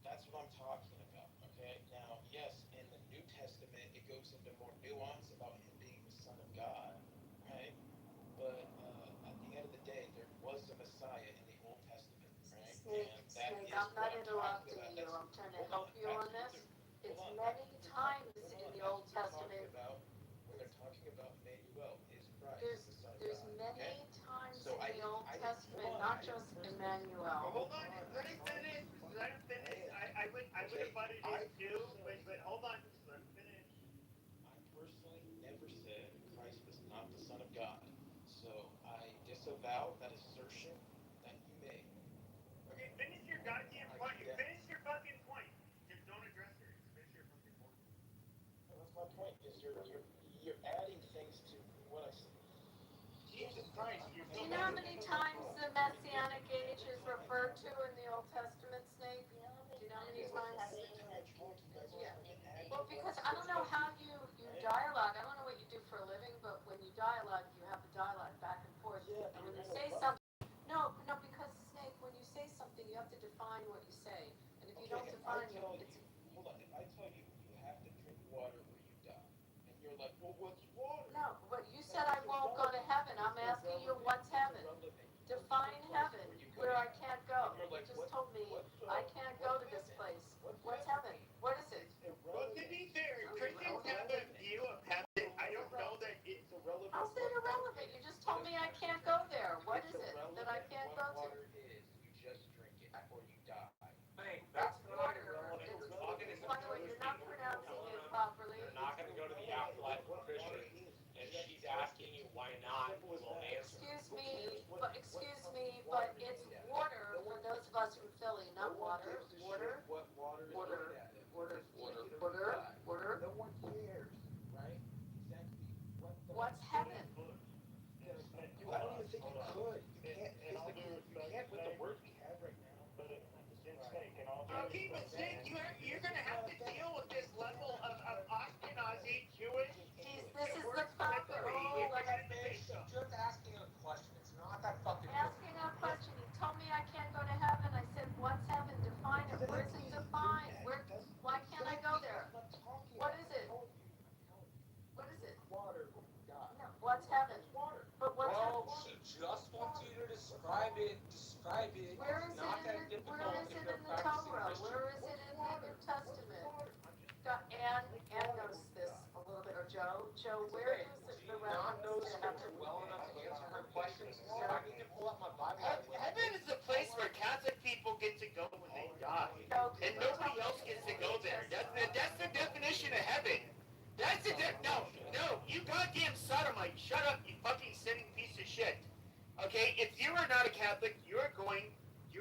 that's what I'm talking about. Okay, now yes, in the New Testament it goes into more nuance about him being the Son of God, right? But at the end of the day, there was a Messiah in the Old Testament, right? Snake, And that Snake, is I'm what not I'm talking interrupting about. you. That's I'm trying to hold help on. you That's on what this. they're It's hold on. That's many what they're times talking. Hold in on. the That's Old what they're talking Testament. about when they're talking about Emmanuel, is Christ, There's the Son of there's God. many Okay. times So in the Old I didn't hold Testament, on. not I didn't just personally. Emmanuel. Hold on, let him finish. Let him finish. I would have Okay. butted in too, but hold on, just let him finish. I personally never said Christ was not the Son of God. So I disavow that assertion that you made. Okay, finish your goddamn I point. condemn. Finish your fucking point. Just don't address her. Just finish your fucking point. Well, that's my point. Is you're adding things to what I said. Jesus Christ, you're Do so you know how many times the Messianic age is referred to in the Old Testament, Snake? Do you know how many times? Yeah. Well, because I don't know how you dialogue. I don't know what you do for a living, but when you dialogue, you have a dialogue back and forth. And when you say something, no, because Snake, when you say something, you have to define what you say. And if you don't define it, it's. Hold on. If I tell you you have to drink water or you die, and you're like, well, what's water? No, but you said I won't go to heaven. I'm asking you, what's heaven? Define heaven, where I can't go. You just told me I can't go to this place. What's heaven? What is it? Well, to be fair, Christians have a view of heaven. I don't know that it's irrelevant. How's that irrelevant? You just told me I can't go there. What is it that I can't go to? Water is you just drink it or you die. That's water. By the way, you're not pronouncing it properly. You're not going to go to the afterlife with Christians. And she's asking you why not, we'll answer. Excuse me, but it's water for those of us from Philly, not water. Water. What water is Water. made out of. Water. Water. Water. No one cares, right? Exactly. What's heaven? I don't even think you could. You can't physically. You can't with the words we have right now. Okay, but Sid, you're going to have to deal with this level of Ashkenazi Jewish. This is the topic. Oh, She's just asking a question. It's not that fucking asking a question. You told me I can't go to heaven. I said, what's heaven? Define it. Where is it defined? Why can't I go there? What is it? What is it? Water. No. What's heaven? Water. But what's heaven? Well, she just wants you to describe it. Where is It's not that it in difficult the if you're Torah? practicing Where Christian. is it in the New Testament? Anne knows this a little bit, or Joe. Joe, where is it the Not know reference to scripture heaven? well enough to answer her questions. So I need to pull up my Bible. Heaven is the place where Catholic people get to go when they die. And nobody else gets to go there. That's the definition of heaven. That's the no, you goddamn sodomite. Shut up, you fucking sinning piece of shit. Okay, if you are not a Catholic, you're going to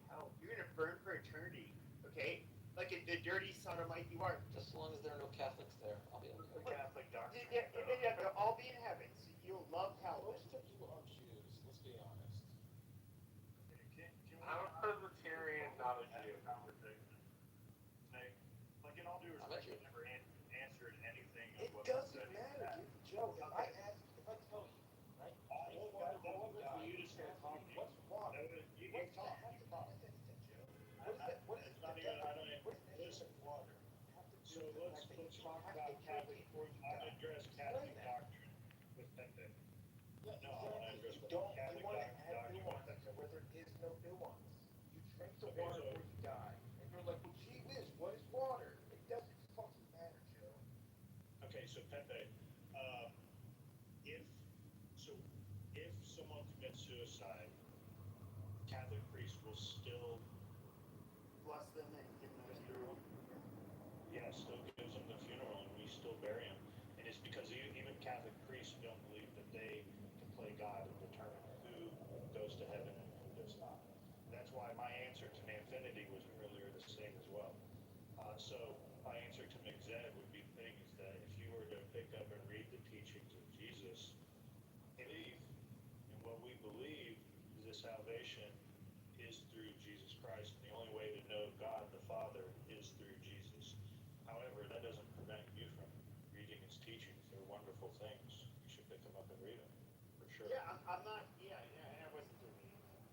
hell. You're gonna burn for eternity. Okay? Like the dirty sodomite you are. Just as long as there are no Catholics there, I'll be okay. Catholic doctrine. Yeah, they'll all be in heaven. So you'll love hell. Most of you are Jews. Let's be honest. I'm a Presbyterian, not a Jew. Like in all due respect, you never answered anything of It what doesn't was said. matter, Joe. If I tell you, right? All Water for you to start talking. What's water? You What's talk. that have to do with anything, Joe? What is that? What is It's not even, I don't what is listen. water? So let's talk about Catholic. I'm address Catholic doctrine with Pepe. No, I want to address You don't. Catholic You want to add doctrine. nuance where there is no nuance. You drink the Okay, water so- or you die, and you're like, well, gee whiz, what is water? It doesn't fucking matter, Joe. Okay, so Pepe, if someone commits suicide, Catholic priest will still Bless them and give them a funeral. still gives them the funeral, and we still bury him. And it's because even Catholic priests don't believe that they can play God and determine who goes to heaven and who does not. That's why my answer to Manfinity was earlier the same as well. So my answer to McZed would be things that if you were to pick up and read the teachings of Jesus, believe, and what we believe is that salvation is through Jesus Christ. And the only way to know God the Father is through Jesus. teachings. They're wonderful things. You should pick them up and read them, for sure. Yeah, I'm not. Yeah, and I wasn't doing anything.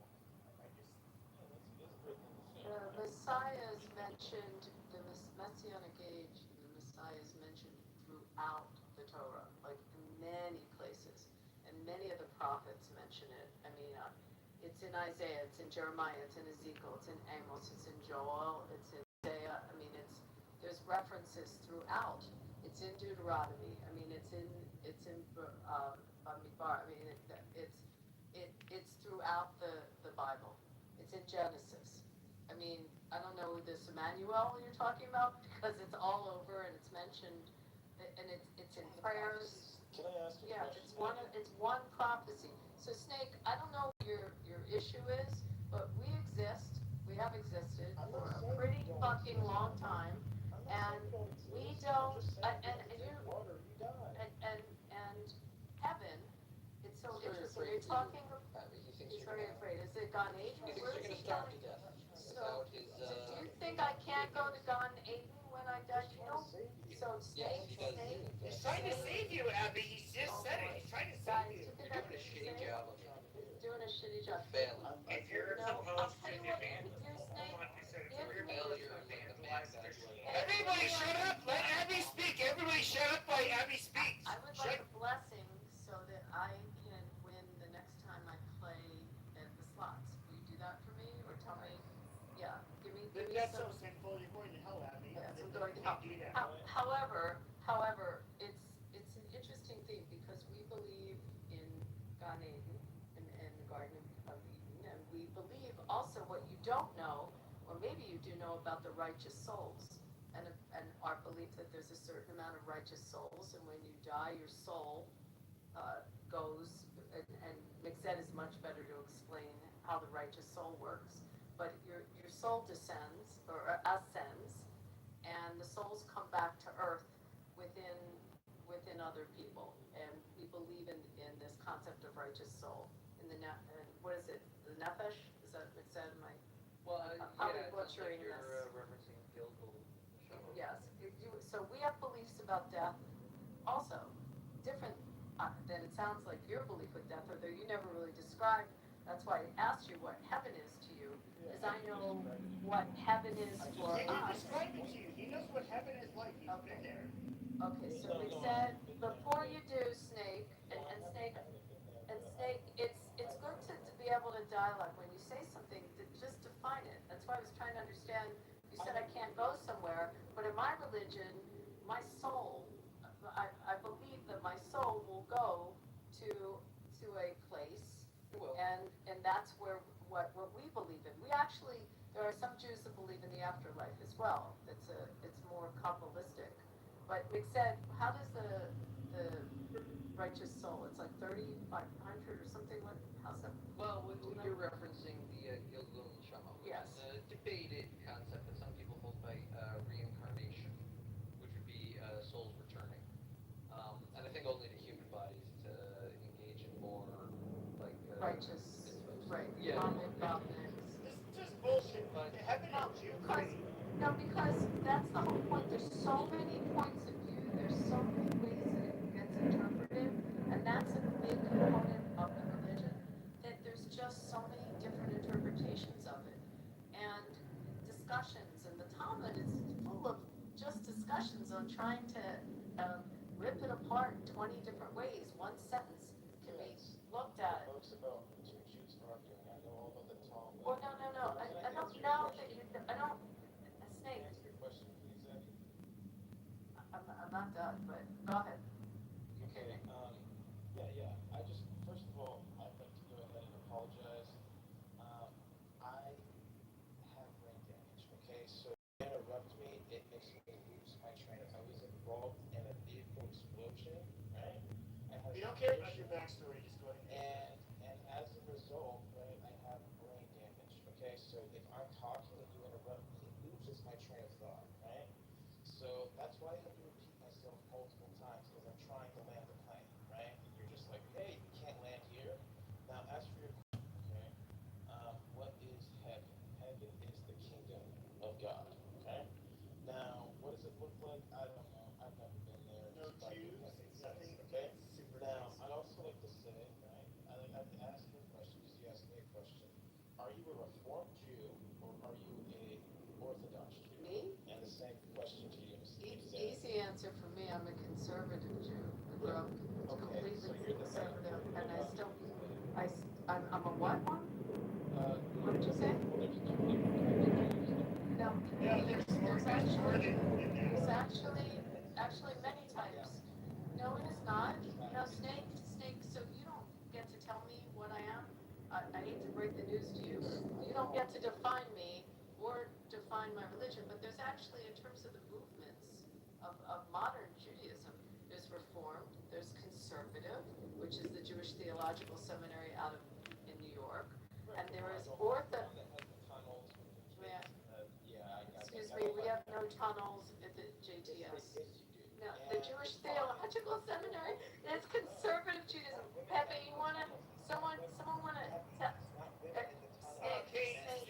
I just. Yeah, that's a great thing to say. The Messiah is mentioned, the Messianic age, the Messiah is mentioned throughout the Torah, like in many places. And many of the prophets mention it. I mean, it's in Isaiah, it's in Jeremiah, it's in Ezekiel, it's in Amos, it's in Joel, it's in Isaiah. I mean, there's references throughout. It's in Deuteronomy. I mean, it's in Bamidbar. I mean, it's throughout the Bible. It's in Genesis. I mean, I don't know this Emmanuel you're talking about because it's all over and it's mentioned, and it's in prayers. Can I ask a Yeah, question? it's one prophecy. So Snake, I don't know what your issue is, but we exist. We have existed for a pretty fucking long time, and we don't. And you and heaven. It's so interesting. You're talking. He's very afraid. Is it Gan Eden? He thinks Where you're is gonna he starve going? to death So, without his. do you think I can't go to Gan Eden when I die? You know. So Yes, Snake, he does. Snake. He's trying to save you, Abby. He's just said it. He's trying to Guys, save you. you think You're I doing a can shitty say? job of it. He's doing a shitty job. Failing. If you're No, I'll supposed tell to you what. evangelize, Here's Snake. hold on, he said, if Give you're me. Failure supposed to like the evangelize bad guy. Christianity. Everybody shut up! Let Abby speak! Everybody shut up while Abby speaks! I would like a blessing so that I can win the next time I play at the slots. Will you do that for me, or tell me? Yeah, give me That's so some. sinful. You're going to hell, Abby. Yes, I'm You going to can't help. do that. However, it's an interesting thing because we believe in Gan Eden and the Garden of Eden, and we believe also what you don't know, or maybe you do know about the righteous souls, and our belief that there's a certain amount of righteous souls, and when you die, your soul goes, and Mixed is much better to explain how the righteous soul works, but your soul descends or ascends, and the souls come back to earth within other people, and we believe in this concept of righteous soul. In the what is it? The nefesh? Is that Mixed? Well, Probably yeah, it sounds like butchering you're this. referencing Gilgal. Yes. So we have beliefs about death, also different than it sounds like your belief with death, although you never really described. That's why I asked you what heaven is to you, because I know what heaven is for He can us. describe it to you. He knows what heaven is like. He's been there. Okay, so we said before you do Snake and Snake, it's good to be able to dialogue when you say something. Just define it. That's why I was trying to understand. You said I can't go somewhere, but in my religion, my soul, I believe that my soul will go to a place, and that's where what we believe in. We actually there are some Jews that believe in the afterlife as well. It's more Kabbalistic. But Mick said, how does the righteous soul? It's like 3,500 or something. What? How's that? Well, you're referencing the Gilgal and Shama, which Yes. is a debated concept that some people hold by reincarnation, which would be souls returning. And I think only the human bodies to engage in more like Righteous, mitzvahs. right? Yeah. This is just bullshit. Heaven is Jew crazy. No, because that's the whole point. There's so many points of view. There's so many ways that it gets interpreted, and that's a big component of the religion. That there's just so many different interpretations of it, and discussions. And the Talmud is full of just discussions on trying to rip it apart in 20 different ways. One sentence can be looked at. Books about two Jews arguing. I know all about the Talmud. Well, no. I don't know that you. I don't. A snake. Ask your question, please, Abby. I'm not done, but go ahead. Okay. Yeah. I just first of all, I'd like to go ahead and apologize. I have brain damage. Okay, so if you interrupt me, it makes me lose my train of. I was involved in a vehicle explosion, right? We don't care about your backstory. Just go ahead. And as a result, right, I have brain damage. Okay, so if I'm talking and you interrupt me, it loses my train of thought, right? So that's why I have to repeat myself multiple times because I'm trying to land the plane, right? And you're just like, hey, you can't land here. Now, as for your question, okay, what is heaven? Heaven is the kingdom of God, okay? Now, what does it look like? I don't know. I've never been there. No Jews. are you a Reformed Jew or are you a Orthodox Jew? Me? And the same question to you, Easy answer for me. I'm a conservative Jew. I grew up Okay, so completely you're the same. conservative, and I Orthodox still, Jew as me. I'm a what one? What did you say? Well, there's two different kinds of Jews. No, Yeah, there's actually many types. No, it is not. No, snake. So you don't get to tell me what I am. I hate to break the news to you. You don't get to define me or define my religion. But there's actually, in terms of the movements of modern Judaism, there's Reformed, there's Conservative, which is the Jewish Theological Seminary out of in New York, and there is Orthodox. Excuse me, we have no tunnels at the JTS. No, the Jewish Theological Seminary, there's conservative Judaism. Pepe, you wanna, someone wanna tell,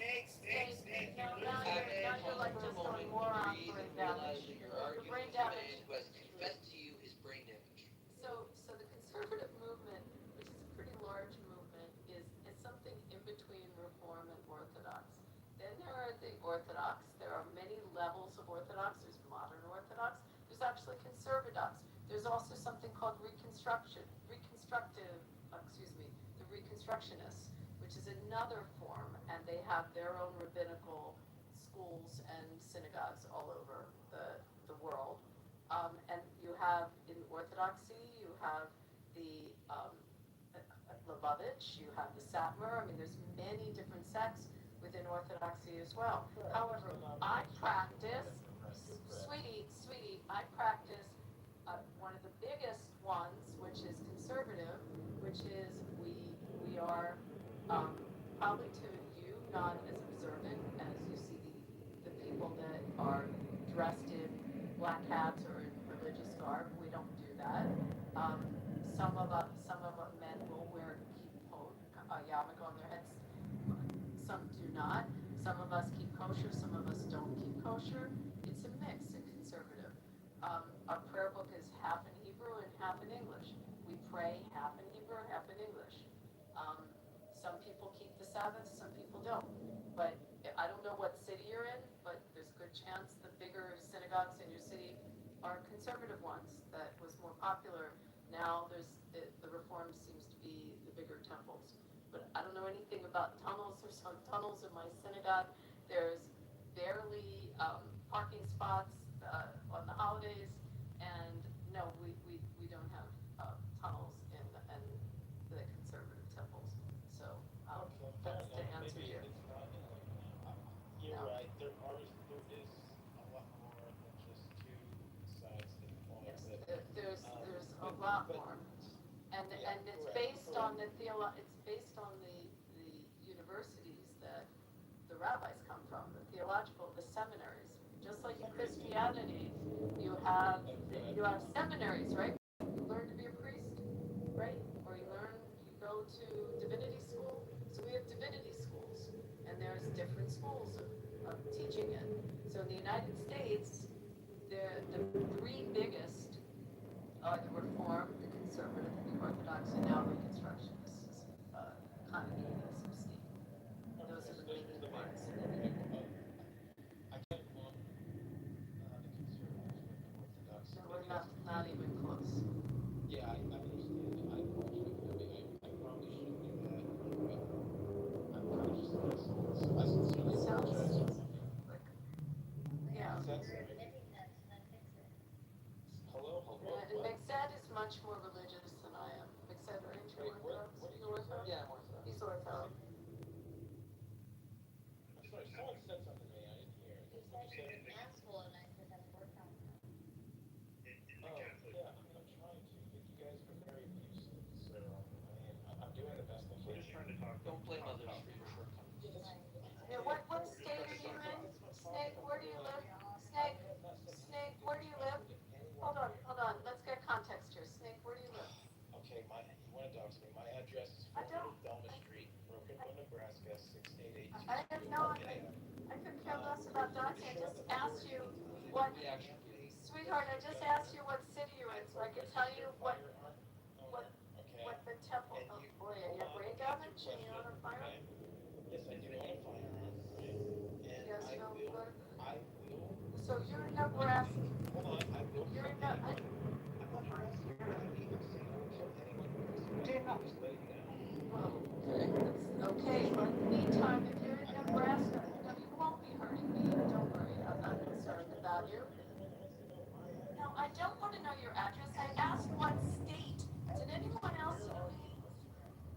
snake. No, now you're like just going more on brain damage. Your Brain argument with a damage. man who has confessed to you his brain damage. So the conservative movement, which is a pretty large movement, is something in between Reform and Orthodox. Then there are the Orthodox. There are many levels of Orthodox. There's modern Orthodox. There's actually conservadox. There's also something called the Reconstructionists, which is another form, and they have their own rabbinical schools and synagogues all over the world. And you have in Orthodoxy, you have the Lubavitch, you have the Satmar. I mean, there's many different sects within Orthodoxy as well. However, I practice, sweetie, I practice one of the biggest ones, which is conservative, which is we are probably to you not as observant as you see the people that are dressed in black hats or in religious garb. We don't do that. Some of us men will wear a yarmulke on their heads. Some do not. Some of us keep kosher. Some of us don't keep kosher. It's a mix in conservative. Our prayer book is half in Hebrew and half in English. We pray half in Hebrew, half in English. Some people keep the Sabbath, some people don't. But I don't know what city you're in, but there's a good chance the bigger synagogues in your city are conservative ones that was more popular. Now there's the Reform seems to be the bigger temples. But I don't know anything about tunnels. There's some tunnels in my synagogue. There's barely parking spots on the holidays, and no, we don't have tunnels in the conservative temples. So that's to answer you. You're right. There is a lot more than just two sides to the coin. Yes, there's a lot more, and it's based on the universities that the rabbis come from, the seminaries. Just like in Christianity, you have seminaries, right? You learn to be a priest, right? Or you go to divinity school. So we have divinity schools, and there's different schools of teaching it. So in the United States, the three biggest are the Reform, the Conservative, and the Orthodox, and now Reconstructionists is kind of gaining some steam. Those are the main ones. I can't lump the conservatives with the Orthodox. No, we're not even close. Yeah, I understand. I probably shouldn't do that, but I'm kind of just an asshole. So I sincerely apologize. Yeah. You're admitting that, then fix it. Hello? And McSad is much more religious than I am. McSad, aren't you Orthodox? What You Orthodox? Yeah, I'm Orthodox. He's Orthodox. I'm sorry, someone said something to me. I didn't hear. You said you're an asshole, and I said that's workout. Oh, yeah, I'm trying to, but you guys are very abusive, so, I mean, I'm doing the best I can. We're just trying to talk. Don't blame others for your shortcomings. Yeah, what state are you in? Snake, where do you live? Snake, where do you live? Hold on, let's get context here. Snake, where do you live? Okay, you wanna dox me, my address is I don't. 400 Delma Street, Broken Bow, Nebraska, 688. I have no idea. I could care less about doxing. I just asked you what, sweetheart, I just asked you what city you're in, so I can tell you what the temple, oh boy, you have brain damage and you're on fire? Yes, I do. So you're in Nebraska. Hold on, I will You're kill in anyone. Nebraska. I'm not harassing you. I'm saying I will kill anyone who agrees with me. I'm just letting you know. Okay, but in the meantime, if you're in Nebraska, no, you won't be hurting me. Don't worry, I'm not concerned about you. No, I don't want to know your address. I asked what state. Did anyone else hear me?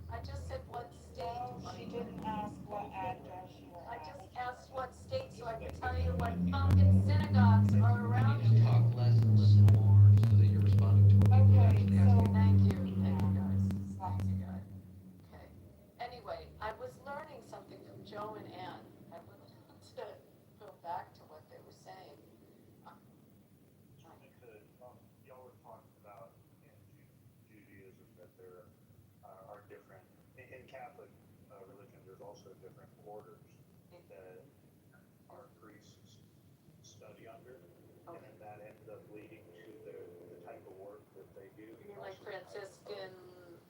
I just said what state. She didn't ask what address you were I at. just asked what state so I could tell you what fucking synagogues are around Just here. talk less and listen more so that you're responding to what people are Okay, actually so asking. Thank you guys. Thank you guys. Okay. Anyway, I was learning something from Joe and Ann. I would love to go back to what they were saying. Y'all were talking about in Judaism that there are different, in Catholic religion, there's also different orders that our priests study under, and then that ends up leading to the type of work that they do. You mean like Franciscan,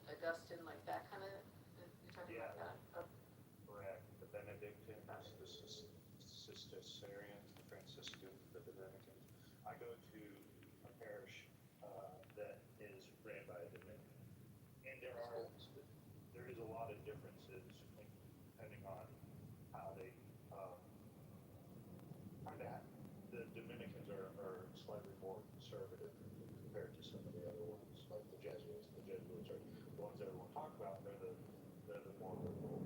Augustine, like that kind of? You're talking Yeah. about that? Correct. The Benedictines, the Cistercians, the Franciscans, the Dominicans. I go to a parish that is ran by a Dominican, and there is a lot of differences depending on how they kind of. The Dominicans are slightly more conservative compared to some of the other ones, like the Jesuits. The Jesuits are the ones that everyone talks about. They're the more liberal.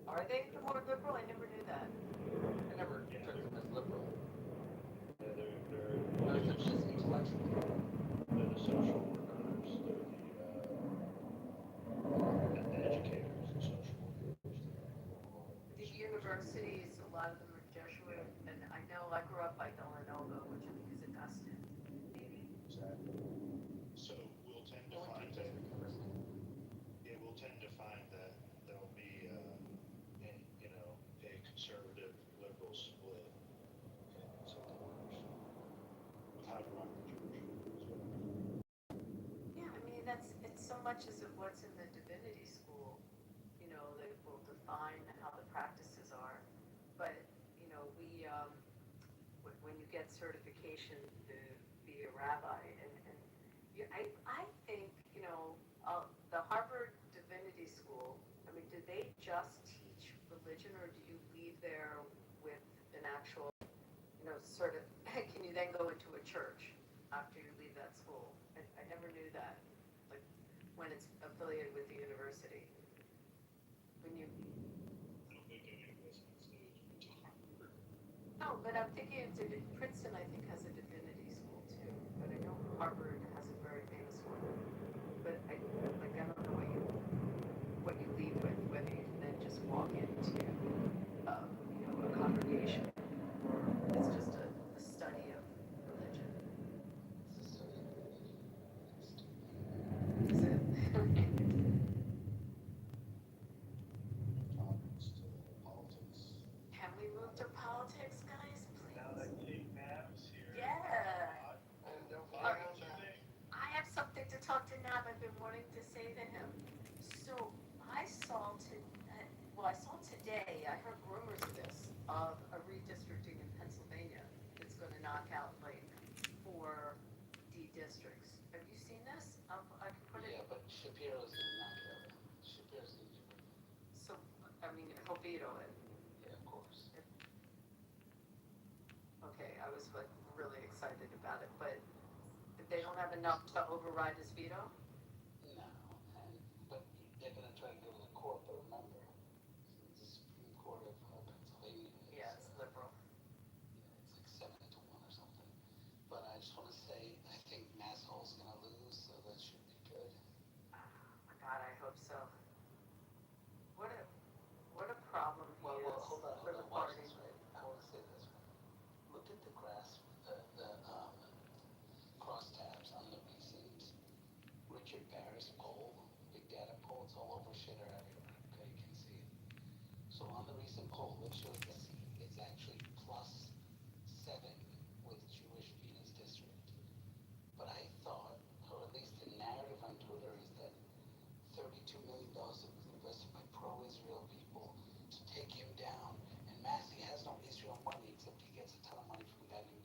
Are they the more liberal? I never knew that. I never took them as liberal. Yeah, they're I was just intellectual. they're the social workers, they're the educators, the social workers. The universities, a lot of them are Jesuit, and I know I grew up by Villanova, which I think is Augustine, maybe. Exactly. So we'll tend to find that. Yeah, we'll tend to find that there'll be a conservative liberal split in some quarters. With how to run the church as well. Yeah, I mean, it's so much as of what's in the divinity school, that will define how the practices are. But, when you get certification to be a rabbi, and I think, the Harvard Divinity School, I mean, do they just teach religion, or do you leave there with an actual, can you then go into a church after you leave that school? I never knew that, like, when it's affiliated with the university. When you, I don't think any of us can say it's been to Harvard. no, but I'm thinking Princeton, I think, has a divinity school too, but I know Harvard has a very famous one. But I don't know what you leave with, whether you can then just walk into, a congregation, or it's just a study of religion. Is it? Topics to politics. Can we move to politics, guys, please? Now that King Mav's here. Yeah. And don't All forget right. on that. I have something to talk to Nav. I've been wanting to say to him. So I saw today, I heard rumors of this, of a redistricting in Pennsylvania that's going to knock out like 4 D districts. Have you seen this? I can put it. Yeah, but Shapiro's gonna knock it out. Shapiro's gonna do it. So, I mean, he'll veto it. Yeah, of course. Okay, I was like really excited about it, but they don't have enough to override his veto? No, but they're gonna try to go to the court, but remember, the Supreme Court of Pennsylvania is, Yeah, it's liberal. yeah, it's like 7-1 or something. But I just wanna say, I think Masshole's gonna lose, so that should be good. Oh my God, I hope so. What a problem he Well, is hold on, for the watch party. this, right? I wanna say this, right? Look at the grass, the crosstabs on the recent Richard Barris poll, big data poll, it's all over shit or everywhere, okay, you can see it. So on the recent poll, it shows the seat is actually +7 with Jewish Venus District. But I thought, or at least the narrative on Twitter is that $32 million was invested by pro-Israel people to take him down. And Massey has no Israel money except he gets a ton of money from a guy named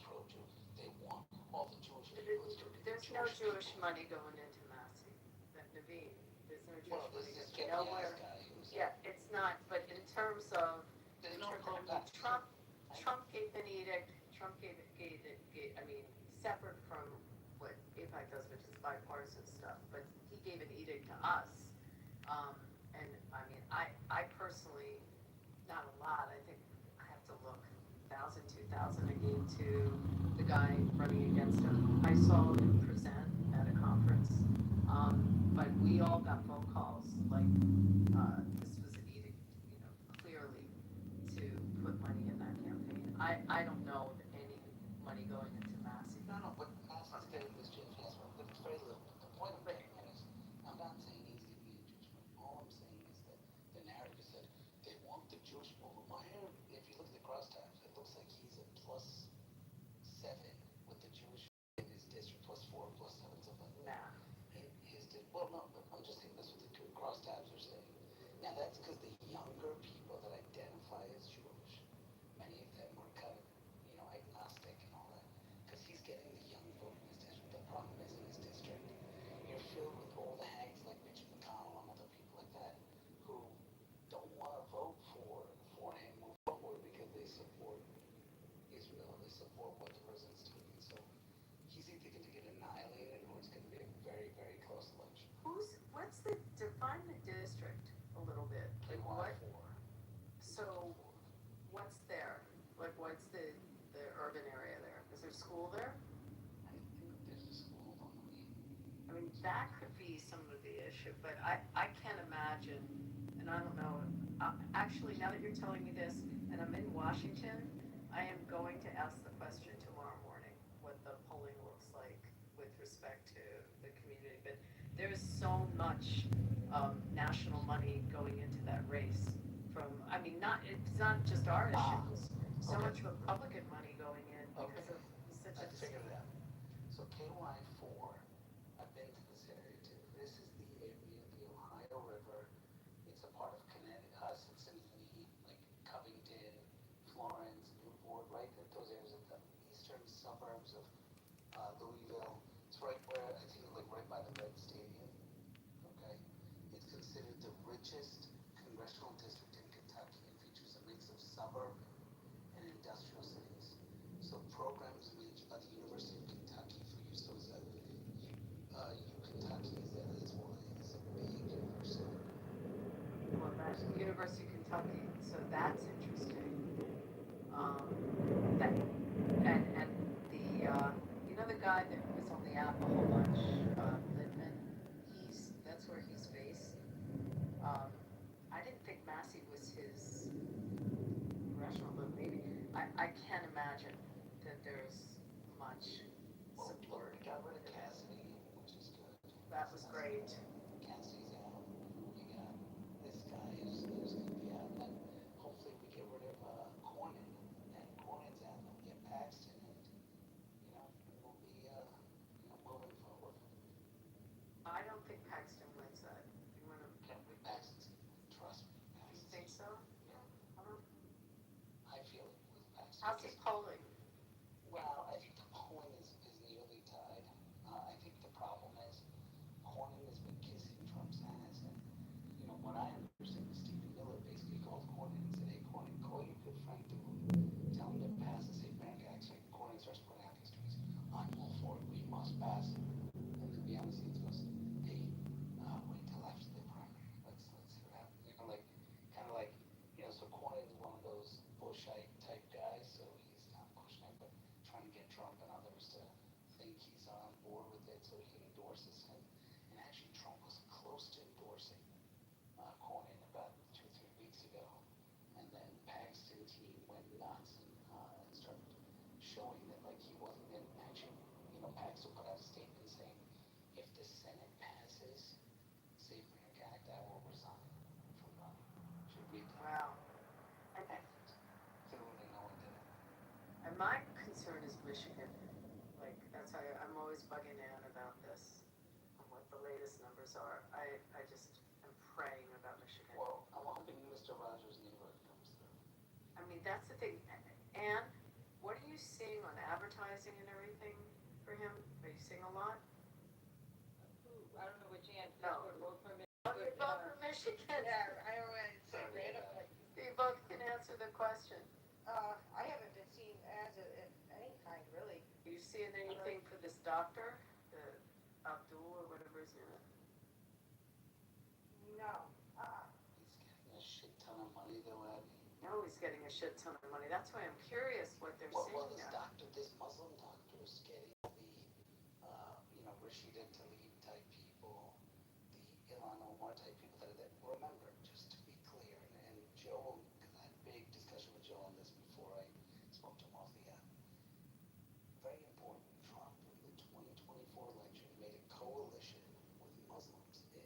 pro-Jew. They want all the Jewish people to be There's no Jewish money going into Massey, Naveen. There's no Well, Jewish this money is going Kevin nowhere. Yass guy who's. Yeah, it's not, but in terms of, There's in no terms of, pro-black. Trump gave an edict, I mean, separate from what AIPAC does, which is bipartisan stuff, but he gave an edict to us. And I mean, I personally, not a lot, I think I have to look, 1,000, 2,000 I gave to the guy running against him. I saw him present at a conference, but we all got phone calls, like, this was an edict, clearly to put money in that campaign. I don't know of any money going into Massey. No, but Massey's getting this Jewish, yes, but it's very little. The point I'm making is, I'm not saying he's giving you Jewish money. All I'm saying is that the narrative is that they want the Jewish people. Why are, if you look at the crosstabs, it looks like he's a +7 with the Jewish in his district, +4, +7, something like that. Nah. In his well, no, but I'm just saying that's what the crosstabs are saying. Now that's because the younger people that identify as Jewish, many of them are kind of, agnostic and all that, because he's getting the young vote in his district. The problem is in his district, you're filled with all the hags like Mitch McConnell and other people like that who don't want to vote for him move forward because they support Israel, they support what the president's doing. And so he's either going to get annihilated or it's going to be a very, very close election. Define the district a little bit, like what, so what's there? Like what's the urban area there? Is there a school there? I think there's a school on the way. I mean, that could be some of the issue, but I can't imagine, and I don't know, actually, now that you're telling me this, and I'm in Washington, I am going to ask the question tomorrow morning, what the polling looks like with respect to the community, but there's so much national money going into that race from, I mean, it's not just our issues, so much Republican money going in because of such a. I figured it out. So KY4, I've been to this area too. This is the area, the Ohio River. It's a part of Connecticut, it's in the, like, Covington, Florence, Newport, right? Those areas at the eastern suburbs of Louisville. It's right where, I think, like right by the Red Stadium. Okay? It's considered the richest congressional district in Kentucky and features a mix of suburban and industrial cities. So programs which at the University of Kentucky for you, so it's Kentucky is a big university. Well, that's University of Kentucky, so that's interesting. That, and the guy that was on the app a whole bunch, Littman, that's where he's based. I didn't think Massey was his congressional, but maybe, I can't imagine that there's much support. We got rid of Cassidy, which is good. That was great. Cassidy's out. We got this guy who's going to be out. And then hopefully we get rid of Cornyn. And Cornyn's out. And we get Paxton. And, we'll be, moving forward. I don't think Paxton wins that. Paxton's, trust me. You think so? Yeah. I feel it with Paxton. How's his polling? Well, I think the polling is nearly tied. I think the problem is Cornyn has been kissing Trump's ass. And, what I understand is Stephen Miller basically called Cornyn and said, hey, Cornyn, call your good friend Dooly. Tell him to pass the Safe Bank Act. So Cornyn starts putting out these tweets. I'm all for it. We must pass it. And then behind the scenes goes, hey, wait till after the primary. Let's see what happens. Kind of like, so Cornyn is one of those Bushite type guys. So he's not pushing it, but trying to get Trump and others to think he's on board with it so he can endorse this. And actually, Trump was close to endorsing Cornyn about 2-3 weeks ago. And then Paxton team went nuts and started showing that, like, he wasn't. And actually, Paxton put out a statement saying, if the Senate passes Safe Bank Act, I will resign from running. Should read that. Wow. Clearly, no one did it. And my concern is Michigan. Like, that's why I'm always bugging Ann about this, and what the latest numbers are. I just am praying about Michigan. Well, I'm hoping Mr. Rogers' neighborhood comes through. I mean, that's the thing. Ann, What are you seeing on advertising and everything for him? Are you seeing a lot? I don't know what Jan, No. vote for me. Oh, you vote for Michigan? Yeah, I don't want to say randomly. You both can answer the question. I haven't been seeing ads of any kind, really. Are you seeing anything for this doctor, the Abdul or whatever his name is? No. He's getting a shit ton of money though, Abby. No, he's getting a shit ton of money. That's why I'm curious what they're Well, seeing this there. doctor, this Muslim doctor is getting Rashida Tlaib type people, the Ilhan Omar type people that remember, just to be clear, and Joe, because I had a big discussion with Joe on this before I spoke to him off the app. Very important. Trump in the 2024 election made a coalition with Muslims in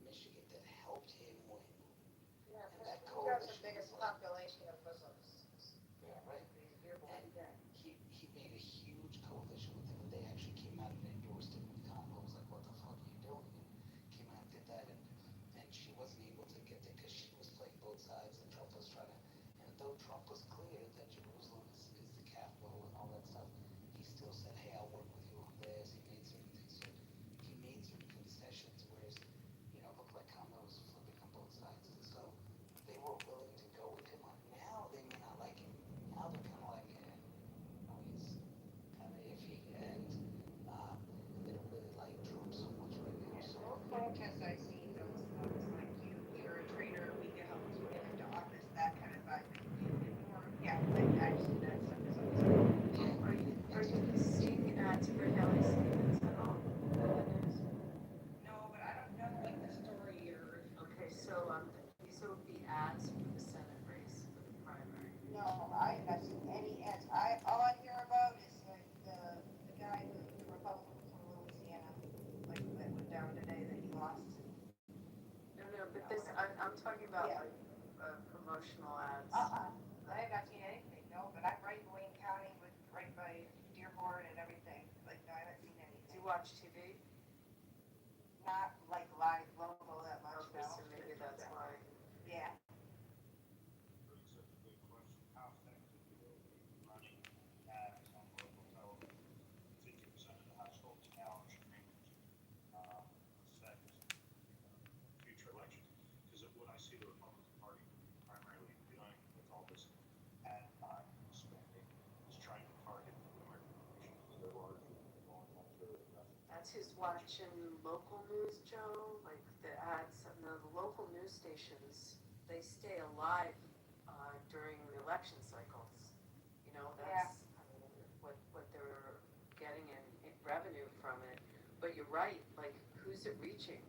Michigan that helped him win. Yeah, And that who has the coalition biggest was like, population of Muslims? yeah, right. Dearborn, And yeah. he made a huge coalition with them, and they actually came out and endorsed him with Congo. Was like, what the fuck are you doing? And came out and did that, and she wasn't able to get there because she was playing both sides, and Trump was trying to. And though Trump was clear that Jerusalem is the capital and all that stuff, he still said, hey, I'll work with you on this. He made certain things. So he made certain concessions, whereas looked like Congo was flipping on both sides, and so they were willing to go with him on. Now they may not like him. Now they're kind of like, he's kind of iffy, and they don't really like Trump so much right now. So Most protests I see, those folks like you're a traitor, we can help you get into office, that kind of vibe. Yeah, like actually that stuff is always. Are you seeing ads for Haley Stevens at all? In the news? No, but I don't know like the story or. Okay, so these will be ads for the Senate race for the primary. No, I have not seen any ads. All I hear about is like the guy the Republican from Louisiana, like that went down today that he lost. No, but this I'm talking about Yeah. like promotional ads. I have not seen anything, no, but I'm right in Wayne County right by Dearborn and everything. Like, no, I haven't seen anything. Do you watch TV? Not like live local that much, Okay, no. so maybe that's why. Yeah. Brings up a good question. How effective will be running ads on local television? 50% of the households now are streamers. Affect future elections? Because what I see the Republican Party primarily doing with all this ad time spending is trying to target the American nation because they're largely going after That's who's watching local news, Joe. Like the ads, the local news stations, they stay alive during the election cycles. That's what they're getting in revenue from it. But you're right. Like, who's it reaching?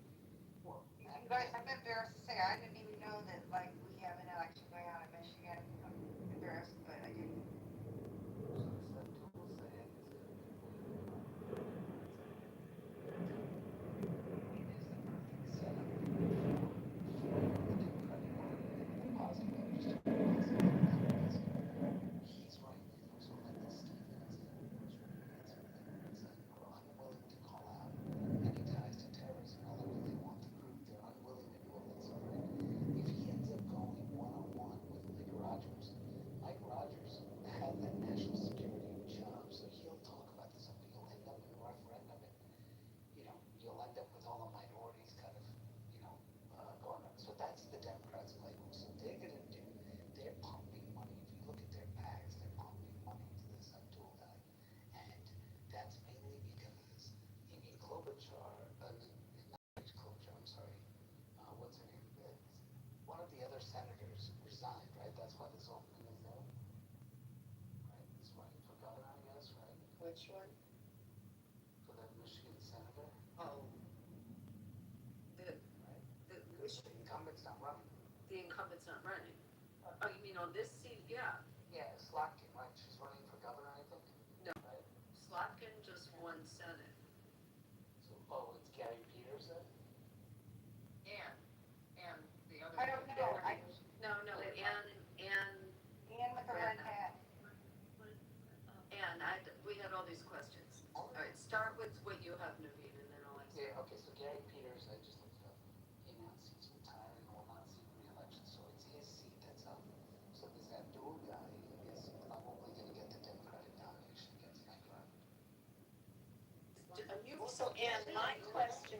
Well, you guys, I'm embarrassed to say, I didn't even know that like we have an election going on in Michigan. I'm embarrassed, but I didn't. So Abdul saying is going to be it is the perfect setup for the Democratic Party in a positive way, just a positive because he's right. So like the Stevens and are unwilling to call out any ties to terrorism, although they want the group, they're unwilling to do all that stuff, right? If he ends up going one-on-one with Mike Rogers had that national security job, so he'll talk about this stuff, but you'll end up in a referendum and you'll end up with all the minorities kind of, going on. So that's the Democrats' playbook. So they're pumping money. If you look at their PACs, they're pumping money to this Abdul guy. And that's mainly because Amy Klobuchar, not Amy Klobuchar, I'm sorry, what's her name? One of the other senators resigned, right? That's why this opening is there. Right? He's running for governor, I guess, right? Which one? For the Michigan senator. Oh, Which the incumbent's not running. the incumbent's not running. Oh, you mean on this seat? Yeah. Yeah, Slotkin, right? She's running for governor, I think. No. Right? Slotkin just won Senate. So, it's Gary Peters then? And the other. I don't know. No, and with the red hat. and we had all these questions. All right, start with what you have, Naveen, and then I'll answer. Yeah, okay, so Gary Peters, I just looked it up. He announced he's retiring, will not seek re-election, so it's his seat that's up. So this Abdul guy, I guess, So Anne, my question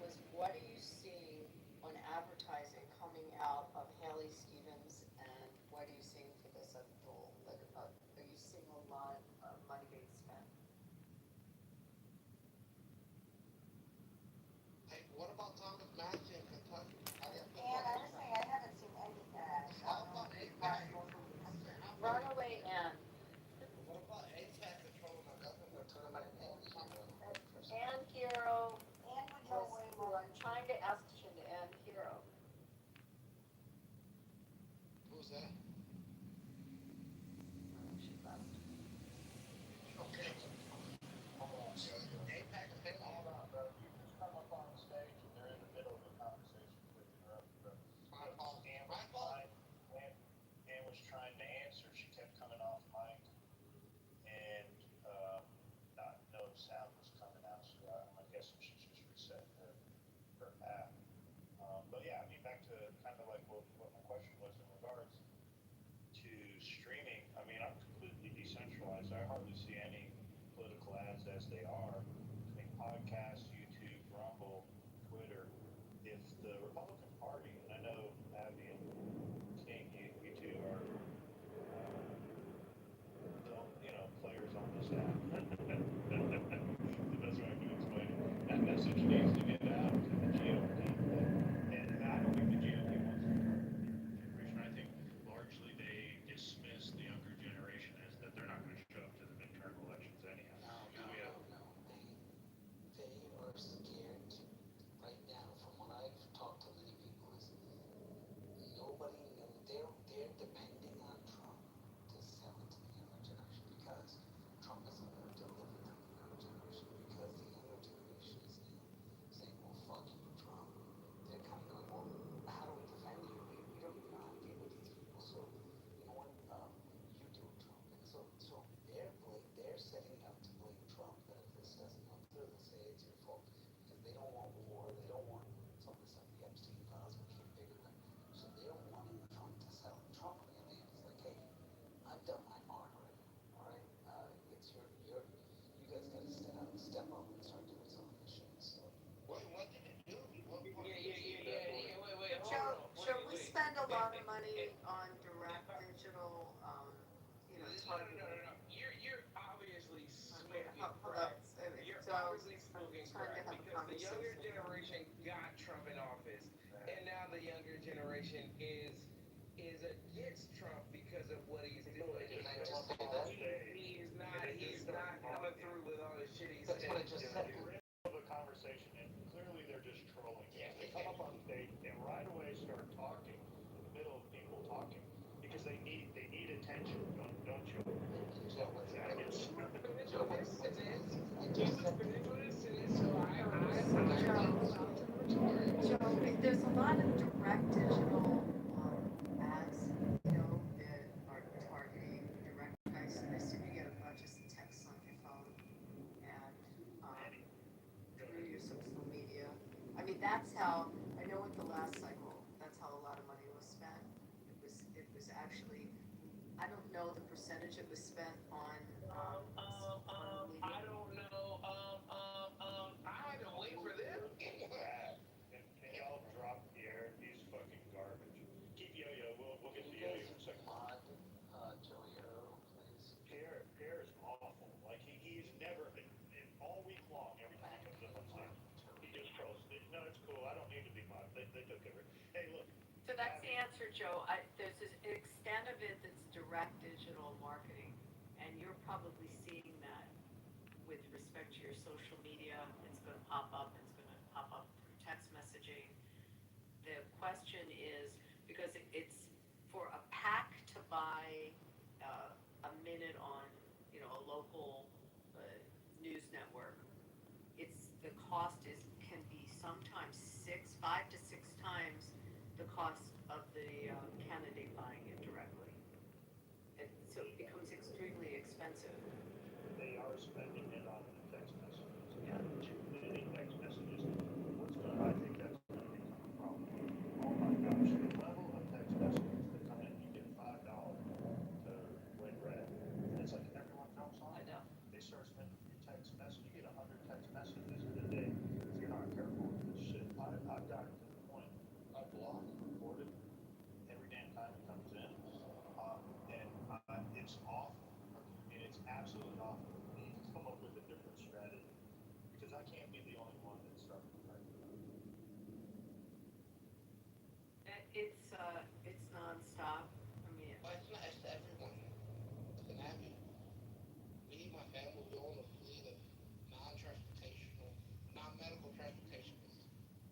was, what are you seeing on advertising coming out of Haley Stevens, and what are you seeing for this other role? Like, are you seeing a lot of money being spent? Hey, what about Thomas Massey in Kentucky? And honestly, I haven't seen any ads. How about APAC? Run away, Anne. What about APAC controlling the government tournament Anne Hero And would go was way who more. I'm trying to ask you to Anne Hero. Who's that? She left. Okay. APAC is paying all Hold on, bro. You just come up on stage and they're in the middle of a conversation. Quick interrupt, bro. my fault. Ann My was fault. Ann was trying to answer. She kept coming off mic, and no sound was coming out. So I'm guessing she just reset her app. But yeah, I mean, back to kind of like what my question was in regards to streaming. I mean, I'm completely decentralized. I hardly see any political ads as they are between podcasts, YouTube, Rumble, Twitter. If the Republican Party, and I know Abby and King, you two are players on this app. The best way I can explain it. That message needs to get out to the GOP. And I don't think the GOP wants to generation. I think largely they dismiss the younger generation as that they're not going to show up to the midterm elections anyhow. No. They are scared right now. From what I've talked to many people, is nobody. They're depending on Trump to sell it to the younger generation because Trump isn't going to deliver to the younger generation because the younger generation is now saying, "Well, fuck you, Trump." They're kind of going, "Well, how do we defend you? We don't even know how to deal with these people. So, you know what? You do it, Trump." And so they're setting up to blame Trump. That if this doesn't go through, they say it's your fault because they don't want war. They don't want some of this stuff, the Epstein files, which are bigger than. So they're wanting Trump to sell it. Trump, on the other hand, is like, "Hey, I've done my part already. All right, it's you guys got to step up and start doing some of this shit." So. What did it do? What part? Yeah. Wait. Should we spend a lot of money on direct digital, targeting? No. You're obviously Wait, smoking hold on. crack. You're So, obviously smoking trying to crack have a because the younger conversation. generation got Trump in office, and now the younger generation is against Trump because of what he's doing. Did I just say that? He's not coming through with all the shit he's That's what I saying. just said. We're in the middle of a conversation, and clearly they're just trolling. They come up on stage and right away start talking in the middle of people talking because they need attention, don't you? Joe, what's I get Joe, what's I just said. Joe, there's a lot of direct digital ads, that are targeting direct. I assume you get a bunch of texts on your phone and through your social media. I mean, that's how, I know with the last cycle, that's how a lot of money was spent. It was actually, I don't know the percentage it was spent on legal. I don't know. I had to wait for them. Can y'all drop Pierre? He's fucking garbage. Keep Yo-Yo. We'll get to Yo-Yo in a second. Joe Hero, please. Pierre is awful. Like he's never been all week long. Every time he comes up on stage, he just trolls. No, it's cool. I don't need to be mod. They took over. Hey, look. So that's the answer, Joe. There's this extent of it that's direct digital marketing, and you're probably seeing that with respect to your social media. It's going to pop up. It's going to pop up through text messaging. The question is, because it's for a PAC to buy a minute on, a local news network. The cost can be sometimes 5 to 6 times the cost of the candidate buying it directly. So it becomes extremely expensive. They are spending it on the text messages. Yeah. Too many text messages. I think that's going to become a problem. Oh my gosh, the level of text messages that come in, you get $5 to win red. And it's like everyone jumps on. I know. They start spending your text I can't be the only one that started the price of that. It's nonstop. I mean, But it's not. It's to everyone. Listen at me. Me, my family, we own a fleet of non-transportational, non-medical transportationists.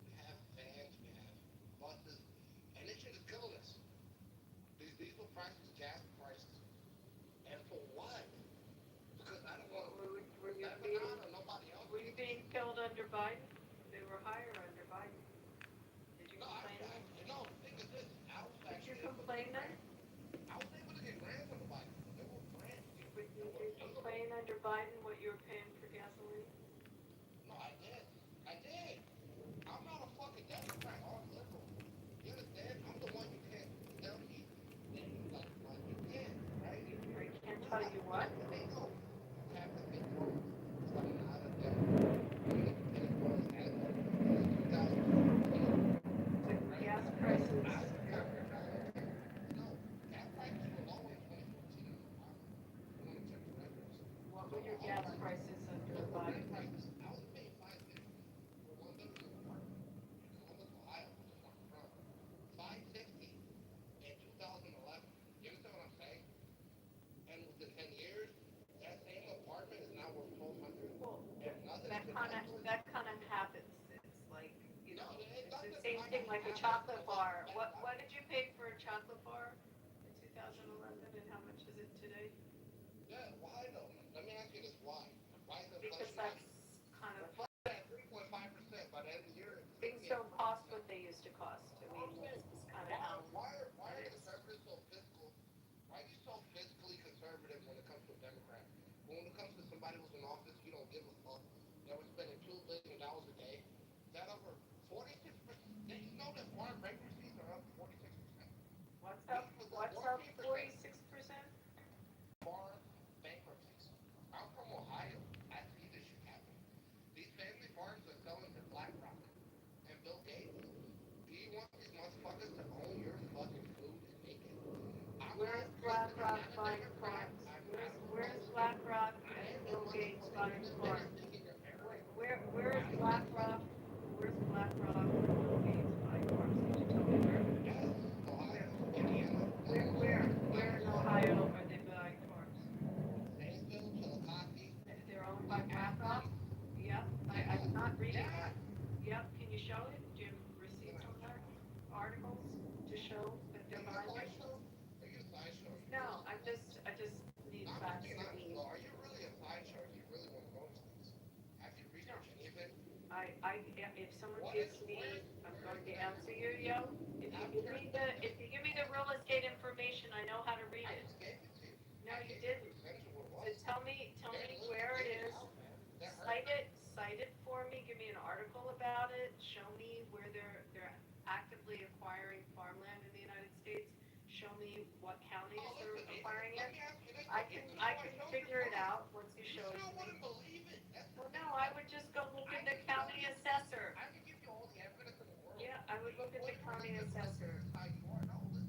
We have vans, we have buses, and this shit is killing us. These diesel prices, gas prices, and for what? Because I don't want to. were you Lebanon or nobody else. were you being killed under Biden? They were higher under Biden. Did you No, complain? no. The thing is this. I was Did you actually able to complain get then? grants. I was able to get grants under Biden. They were grants. Did you complain under Biden what you were paying for gasoline? No, I did. I did. I'm not a fucking Democrat or a liberal. You understand? I'm the one you can't tell me that you like you can't, right? I can't tell you what. They know. You have to make loans. So I'm not a Democrat. I'm an independent voice as of 2014. The gas prices. No, gas prices were low in 2014 under Obama. You want to check the records? What were your gas prices under Biden? Prices. I was paying $5.50 for 1 bedroom apartment in Columbus, Ohio, which is where I'm from. $5.60 in 2011. You understand what I'm saying? And within 10 years, that same apartment is now worth $1,200. Well, And nothing that kind of happens. It's like, you know, No, it's the same thing like a chocolate bar. What did you pay for a chocolate bar in 2011 and how much is it today? Yeah, why though? Let me ask you this: why? Why is Because inflation that's kind of at 3.5% by the end of the year? things don't cost what they used to cost. I mean, it's kind of how. Why are conservatives so fiscal? Why are you so fiscally conservative when it comes to a Democrat? When it comes to somebody who's in office, you don't give a fuck. That we're spending $2 billion a day. That over 46%. Did you know that foreign bankruptcies are up 46%? What's up? What's up? 46%. Foreign bankruptcies. I'm from Ohio. I see this shit happen. These family farms are selling to BlackRock and Bill Gates. Do you want these motherfuckers to own your fucking food and make it? Where's BlackRock buying farms? Where's BlackRock and Bill Gates buying farms? Where is BlackRock? Where's BlackRock and Bill Gates buying farms? Could you tell me where? Ohio, Indiana. Where in Ohio are they buying farms? Zanesville, Chillicothe. They're owned by BlackRock? Yep. I'm not reading that. Yep. Can you show it? Do you have receipts on that? Articles to show that they're buying it? No, I just need facts to be. Are you really a sideshow? Do you really want to know these things? Have you researched anything? If someone gives me, I'm going to answer you, yo. If you give me the real estate information, I know how to read it. No, you didn't. So tell me where it is. Cite it for me. Give me an article about it. Show me where they're actively acquiring farmland in the United States. Show me what counties are acquiring it. I can figure it out once you show it to me. Well, no, I would just go look at the county assessor. I can give you all the evidence in the world. Yeah, I would look at the county assessor. How you are. No, listen.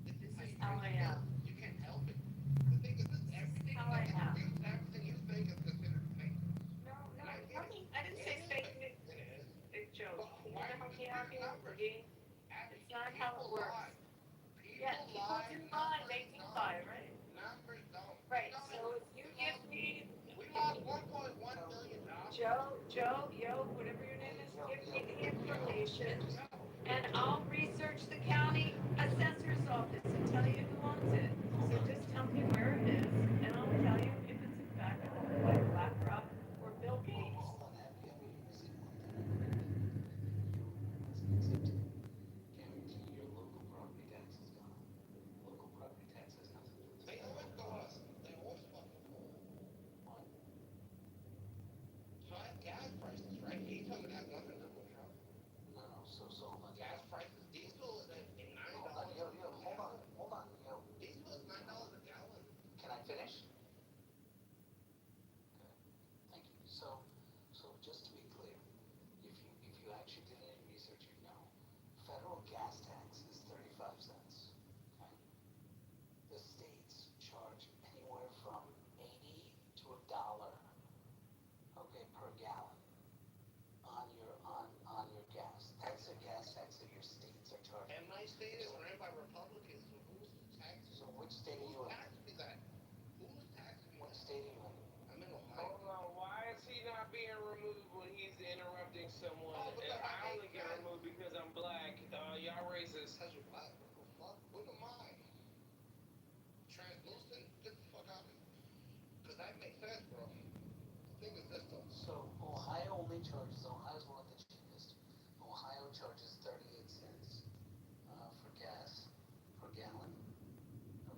This is how I am. You can't help it. The thing is, everything How I am. you think is considered fake. No, I didn't say fake news. Big joke. You know how we are here, Boogie? It's not how it works. Yeah, people do lie. They do lie, right? Numbers don't. Right, so if you give me... We lost $1.1 billion. Joe, whatever your name is, give me the information, and I'll research the county assessor's office and tell you who owns it. So just tell me where it is, and I'll tell you if it's in fact owned by BlackRock or Bill Gates. Guarantee your local property tax is gone. Local property tax has nothing to do with it. They always go up. They always fucking go up. What? So I have gas prices, right? He told me that has nothing to do with Trump. No, so gas prices, diesel is at my state is ran by Republicans. So who's taxing? So which state are you in? Taxing me that? Who's taxing me? What state are you in? I'm in Ohio. Hold on, why is he not being removed when he's interrupting someone? Oh, And I only get removed because I'm black. Y'all racist. Because you're black. What the fuck? What am I? Translucent? Get the fuck out of here. Because that makes sense, bro. The thing is this, though. So Ohio only charges, Ohio's one of the cheapest. Ohio charges 38 cents for gas per gallon.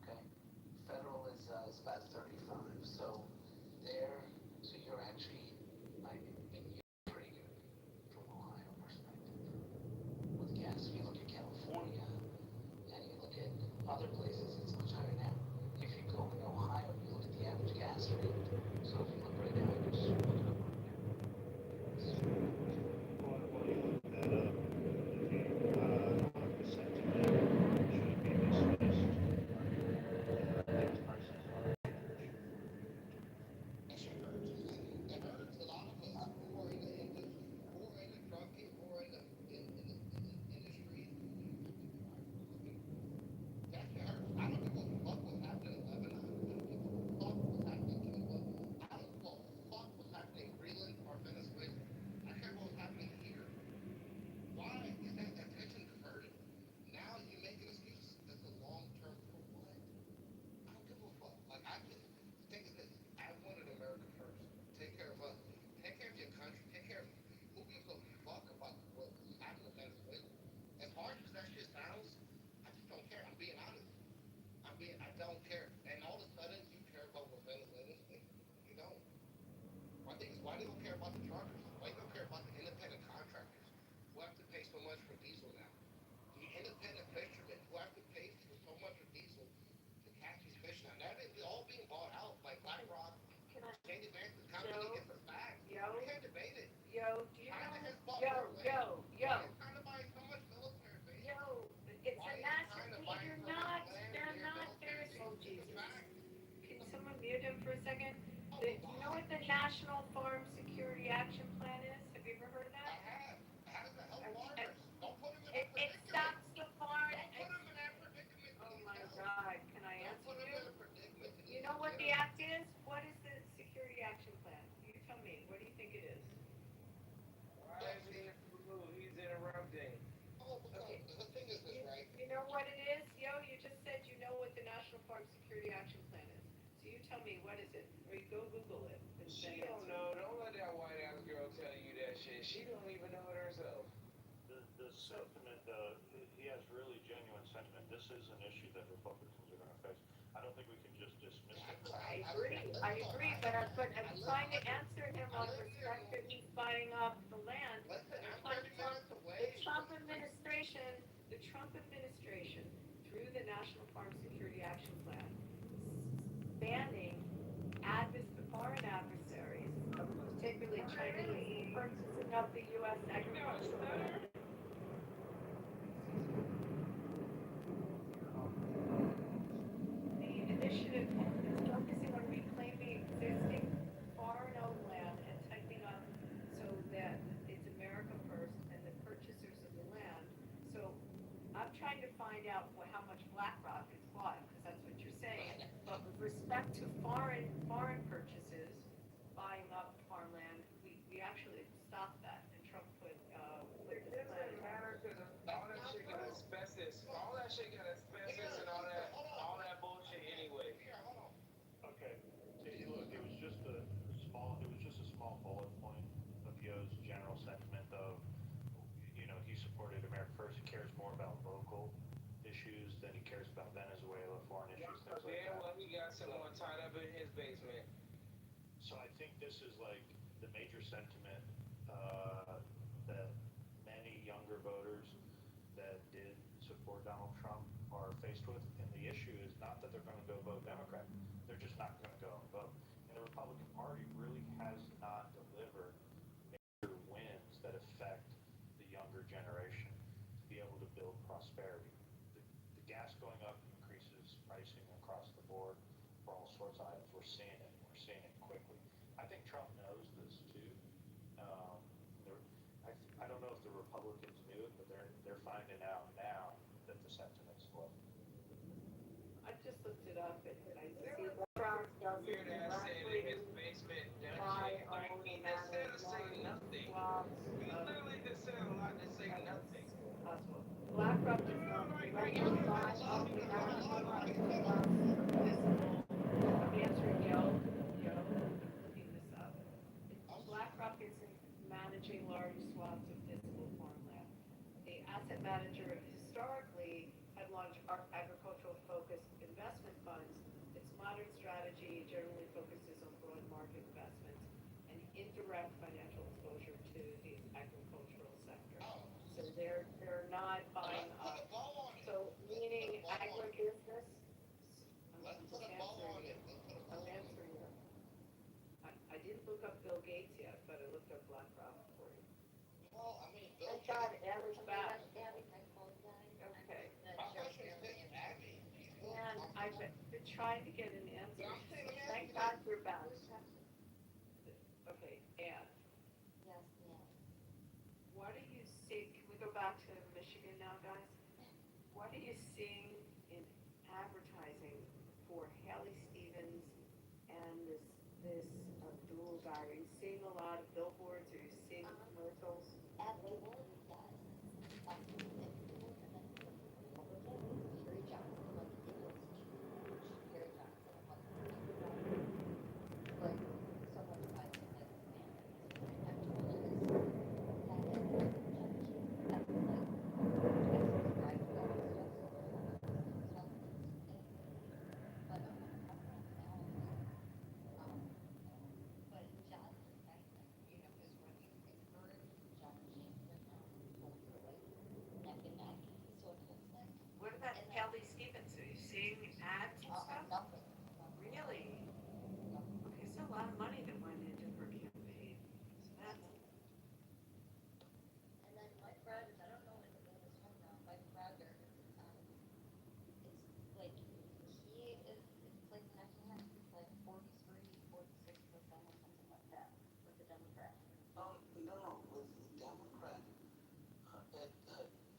Okay? Federal is about 35. So you're actually, like, you're pretty good from Ohio perspective. With gas, if you look at California and you look at other places, it's much higher now. If you go in Ohio, you look at the average gas rate. So if you look right now, you just look it up right now. While you look that up, the sentiment should be dismissed. Gas prices are huge. That shit hurts. It hurts a lot of us who are in the industry, who are in the trucking, who are in the industry. That shit hurts. I don't give a fuck what's happening in Lebanon. I don't give a fuck what's happening in Cuba. I don't give a fuck what's happening in Greenland or Venezuela. I care about what's happening here. Why is that attention diverted? Now you make an excuse that's a long term for what? I don't give a fuck. Like the thing is this, I wanted America first. Take care of us. Take care of your country. Take care of who gives a fuck about what's happening in Venezuela. As harsh as that shit sounds, I just don't care. I'm being honest. I don't care. And all of a sudden you care about what Venezuelans think. You don't. My thing is, why do you don't care about the truckers? Why you don't care about the independent contractors who have to pay so much for diesel now? The independent fishermen who have to pay for so much for diesel to catch these fish now. That is all being bought out by BlackRock. Shady Vance's company. It's a fact. You can't debate it. Yo, do you China has know? bought Yo, more land. yo, yo. Why is China buying so much military base? Yo, it's Why a is national. China buying They're so much not. land They're near not. military There's. Oh bases? It's a Jesus. fact. Can someone mute him for a second? Oh, Do but you why? know what the National Farm Security Action Plan is? Have you ever heard of I that? have. How does that help And- farmers? Don't put them in It, that it predicament. stops the farm. Don't put them in that predicament. Oh Please my help. God! Can I Don't answer put them you? in a predicament. You know what the act is? What is the Security Action Plan? You tell me. What do you think it is? Why is he being removed? He's interrupting. Oh, Okay. the thing is this, right? You know what it is? Yo, you just said you know what the National Farm Security Action Plan is. So you tell me, what is it? Or you go Google it. And She then don't answer. know. Don't let that white ass girl tell you that shit. She don't even know it herself. The sentiment, he has really genuine sentiment. This is an issue that Republicans are going to face. I don't think we can just dismiss it. I agree, but I'm trying to answer him on respect that he's buying up the land. Listen, I'm But 30 minutes the away. Trump administration, through the National Farm Security Action Plan, banning foreign adversaries, particularly Chinese, purchasing of the U.S. agricultural land. The initiative is focusing on reclaiming existing foreign-owned land and tightening up so that it's America first and the purchasers of the land. So I'm trying to find out how much BlackRock is bought, because that's what you're saying. But with respect to foreign purchases, buying up farmland, we actually stopped that, and Trump put It doesn't matter because all that shit got asbestos. All that shit got asbestos and all that bullshit anyway. Okay. Look, it was just a small bullet point of Yo's general sentiment of, he supported America first. He cares more about local issues than he cares about Venezuela, foreign issues, things like that. Damn well he got someone tied up in his basement. So I think this is like the major sentiment that many younger voters that did support Donald Trump are faced with. And the issue is not that they're going to go vote Democrat. They're just not going to go and vote. And the Republican Party really has not delivered major wins that affect the younger generation to be able to build prosperity. The gas going up increases pricing across the board for all sorts of items. We're seeing it. We're seeing it quickly. I think Trump knows this too. I don't know if the Republicans knew it, but they're finding out now that looked it up and I see BlackRock does it Weird ass saying in his basement buy, dungeon. Like, own, he and just said manage to say large nothing. swaths He of literally just said a lot to say nothing. possible. BlackRock does not directly buy, own, and manage large swaths of physical. I'm answering Joe. Joe, looking this up. BlackRock isn't managing large swaths of physical farmland. The asset manager historically had large agricultural-focused investment funds. Its modern strategy generally focuses on broad market investments and indirect financial exposure to the agricultural sector. So they're not buying up. So meaning agribusiness. I'm just answering you. I'm answering you. I didn't look up Bill Gates yet, but I looked up BlackRock for you. Well, I mean, Thank God Abby's back. Okay. And I've been trying to get an answer. Thank God you're back. Okay, Ann, Yes, yeah. what are you seeing? Can we go back to Michigan now, guys? What are you seeing in advertising for Haley Stevens and this dual guy? Are you seeing a lot of billboards? Are you seeing commercials? At the one, yes. Gary Johnson, like, it was huge. Gary Johnson, like, so much violence against man. I'm told it is that that's like, I subscribe to that stuff, so but but John, you know, is running for John James holds her like neck and neck. So it looks like. What about Haley Stevens? Are you seeing ads and stuff? Nothing. Really? Okay, so a lot of money that went into her campaign. So that's And then Mike Rogers, I don't know what the name is from now. Mike Rogers, it's like he is, it's like neck and neck. It's like 43, 46% or something like that with the Democrats. No, with the Democrat,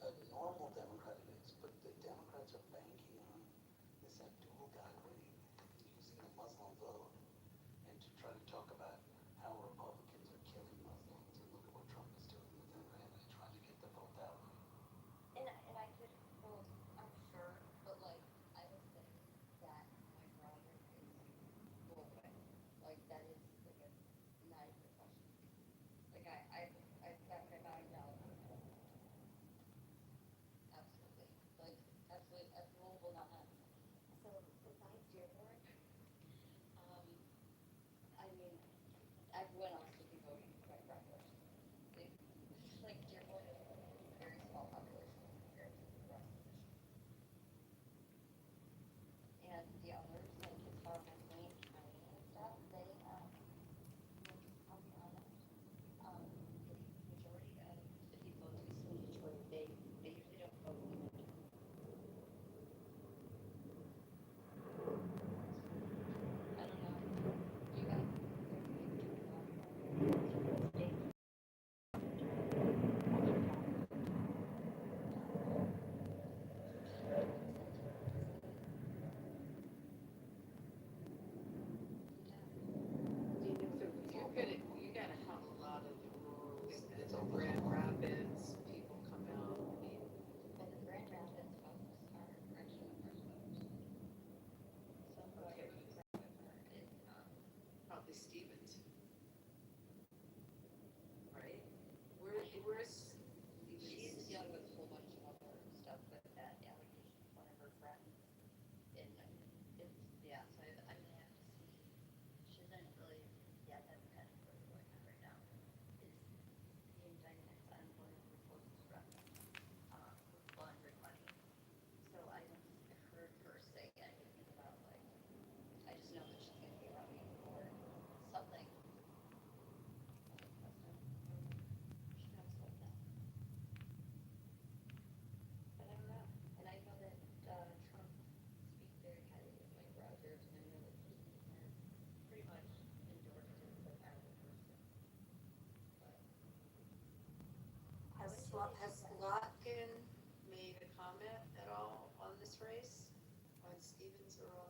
a normal Democrat it is, but the Democrats are banking on this Abdul guy winning, using the Muslim vote, and to try to talk about how Republicans are killing Muslims, and look at what Trump is doing with them, and they're trying to get the vote that way. And I could, well, I'm sure, but like, I would say that Mike Rogers will win. Like, that is like a, not even a question. Like, I've got my mind out. Absolutely. Like, absolutely, Abdul will not have. So, besides Dearborn, I mean, everyone else would be voting for Mike Rogers. Like, Dearborn is a very small population compared to the rest of Michigan. And the others, like as far as Wayne County and stuff, they, I'll be honest, the majority of the people, at least in Detroit, they usually don't vote in the winter. I don't know. You guys, there's a big chunk of Detroit state. you gotta have a lot of the rural, the Grand Rapids, people come out. I mean, But the Grand Rapids folks are actually the first voters. So okay, whoever is, probably Stevens, right? Where's Stevens? she's dealing with a whole bunch of other stuff with that allegation of one of her friends. And it's, yeah, so I'm gonna have to see. She doesn't really, yeah, that's kind of what's going on right now. Is the indictment on one of her closest friends, with laundering money. So I haven't heard her say anything about like, I just know that she's gonna be running for something. She knows what now. But I don't know. And I know that Trump speaks very highly of Mike Rogers, and I know that he has pretty much endorsed him as a person. But Has Slotkin made a comment at all on this race? On Stevens or on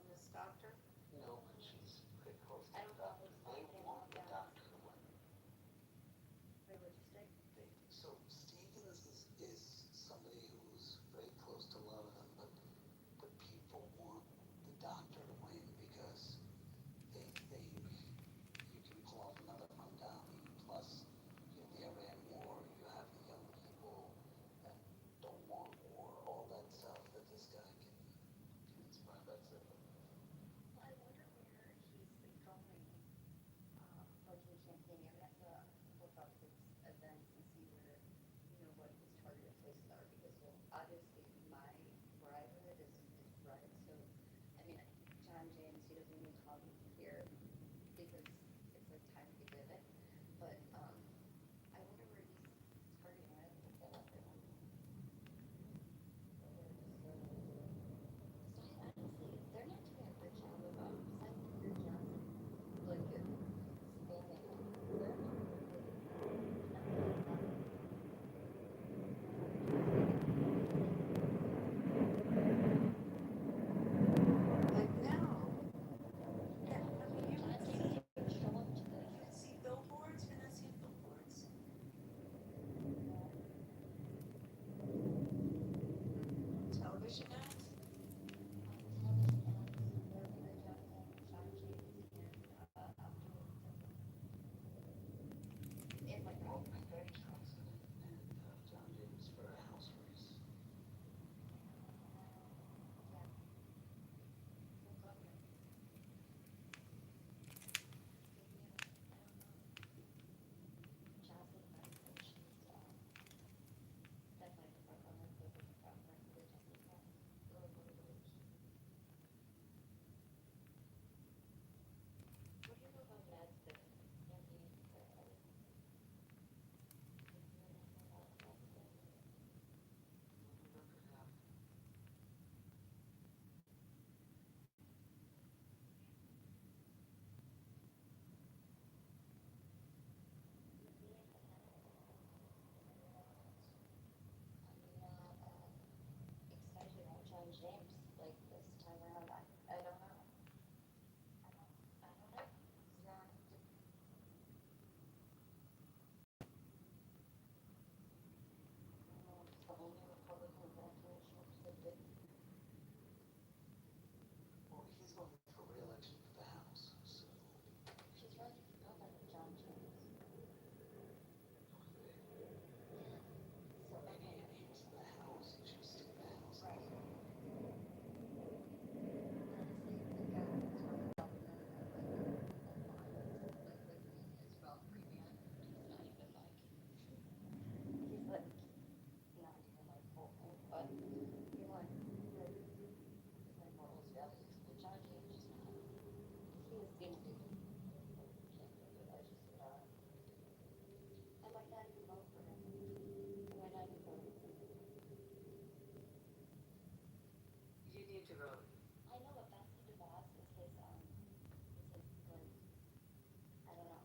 Yeah, you're gonna have to look up his events and see where, what his targeted places are, because, well, obviously where I live is red, so, I mean, John James, he doesn't even come here because it's like time to get it, but, I wonder where he's targeting. I have to look that up right now. Honestly, they're not doing a good job of, Senator Johnson, like, spamming him. They're not really, not really Like now. Yeah, I mean, you can see billboards. You're not seeing billboards. Television ads. Well, Betty Johnson and John James for a house race. What do you know about Mads Bill? Excited about John James like this time around. I don't know. I don't know. He's not. The only Republican congratulations that did. Well, he's going for re-election for the House, so. She's running for governor, John James. So And he was in the House, and she was still in the House. right. Honestly, the guy who's running for governor, like listening is Ralph Freeman. He's not even like not even like full thing, but he like his like morals, values. But John James is not. He is guilty. Can't do it. I just I might not even vote for him. I might not even vote. You need to vote. I know, but Betsy DeVos is his like, I don't know.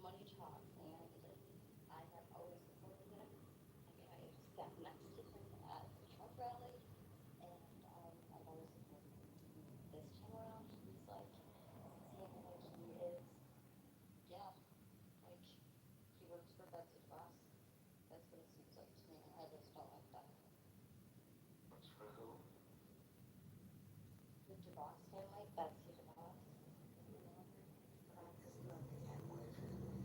Money talks, and I have always supported him. I mean, I sat next to him at the Trump rally, and I've always supported him. This time around, he's like, seeming like he is, yeah, like he works for Betsy DeVos. That's what it seems like to me, and I just don't like that. Works for who? The DeVos family, Betsy DeVos. Isn't that the Amway family?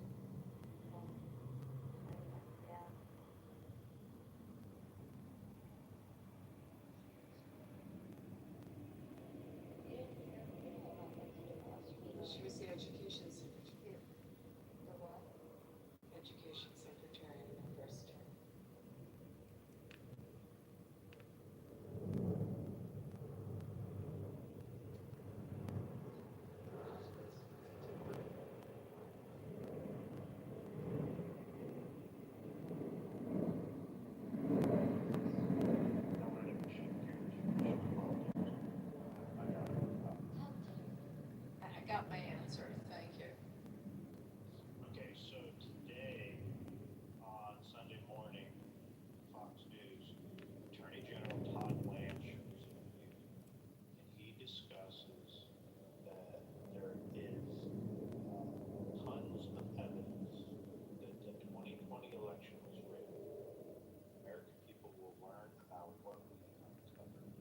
Yeah. You didn't hear about Betsy DeVos. She was the education secretary. The what? Education secretary in the first term. I got my answer. Thank you. Okay, so today on Sunday morning, Fox News, Attorney General Todd Blanchard was interviewed, and he discusses that there is tons of evidence that the 2020 election was rigged. American people will learn about what we uncovered.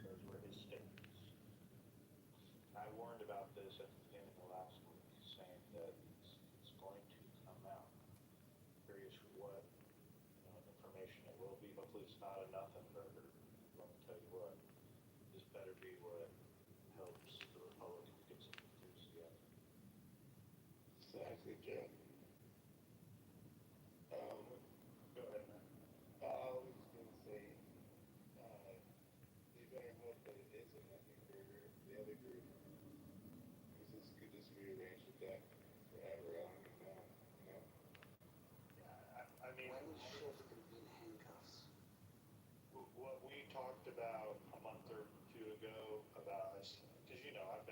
Those were his statements. I warned about this at the beginning of last week, saying that it's going to come out. Curious what information it will be. Hopefully it's not a nothing burger. Let me tell you what, this better be what helps the Republicans get some enthusiasm. Catholic jail. Go ahead, man. I was just gonna say, they better hope that it is a nothing burger, the other group, because this could just rearrange the deck forever. I don't even know, you know? Yeah, I mean, When is Schiff going to be in handcuffs? what we talked about a month or two ago about us, because you know, I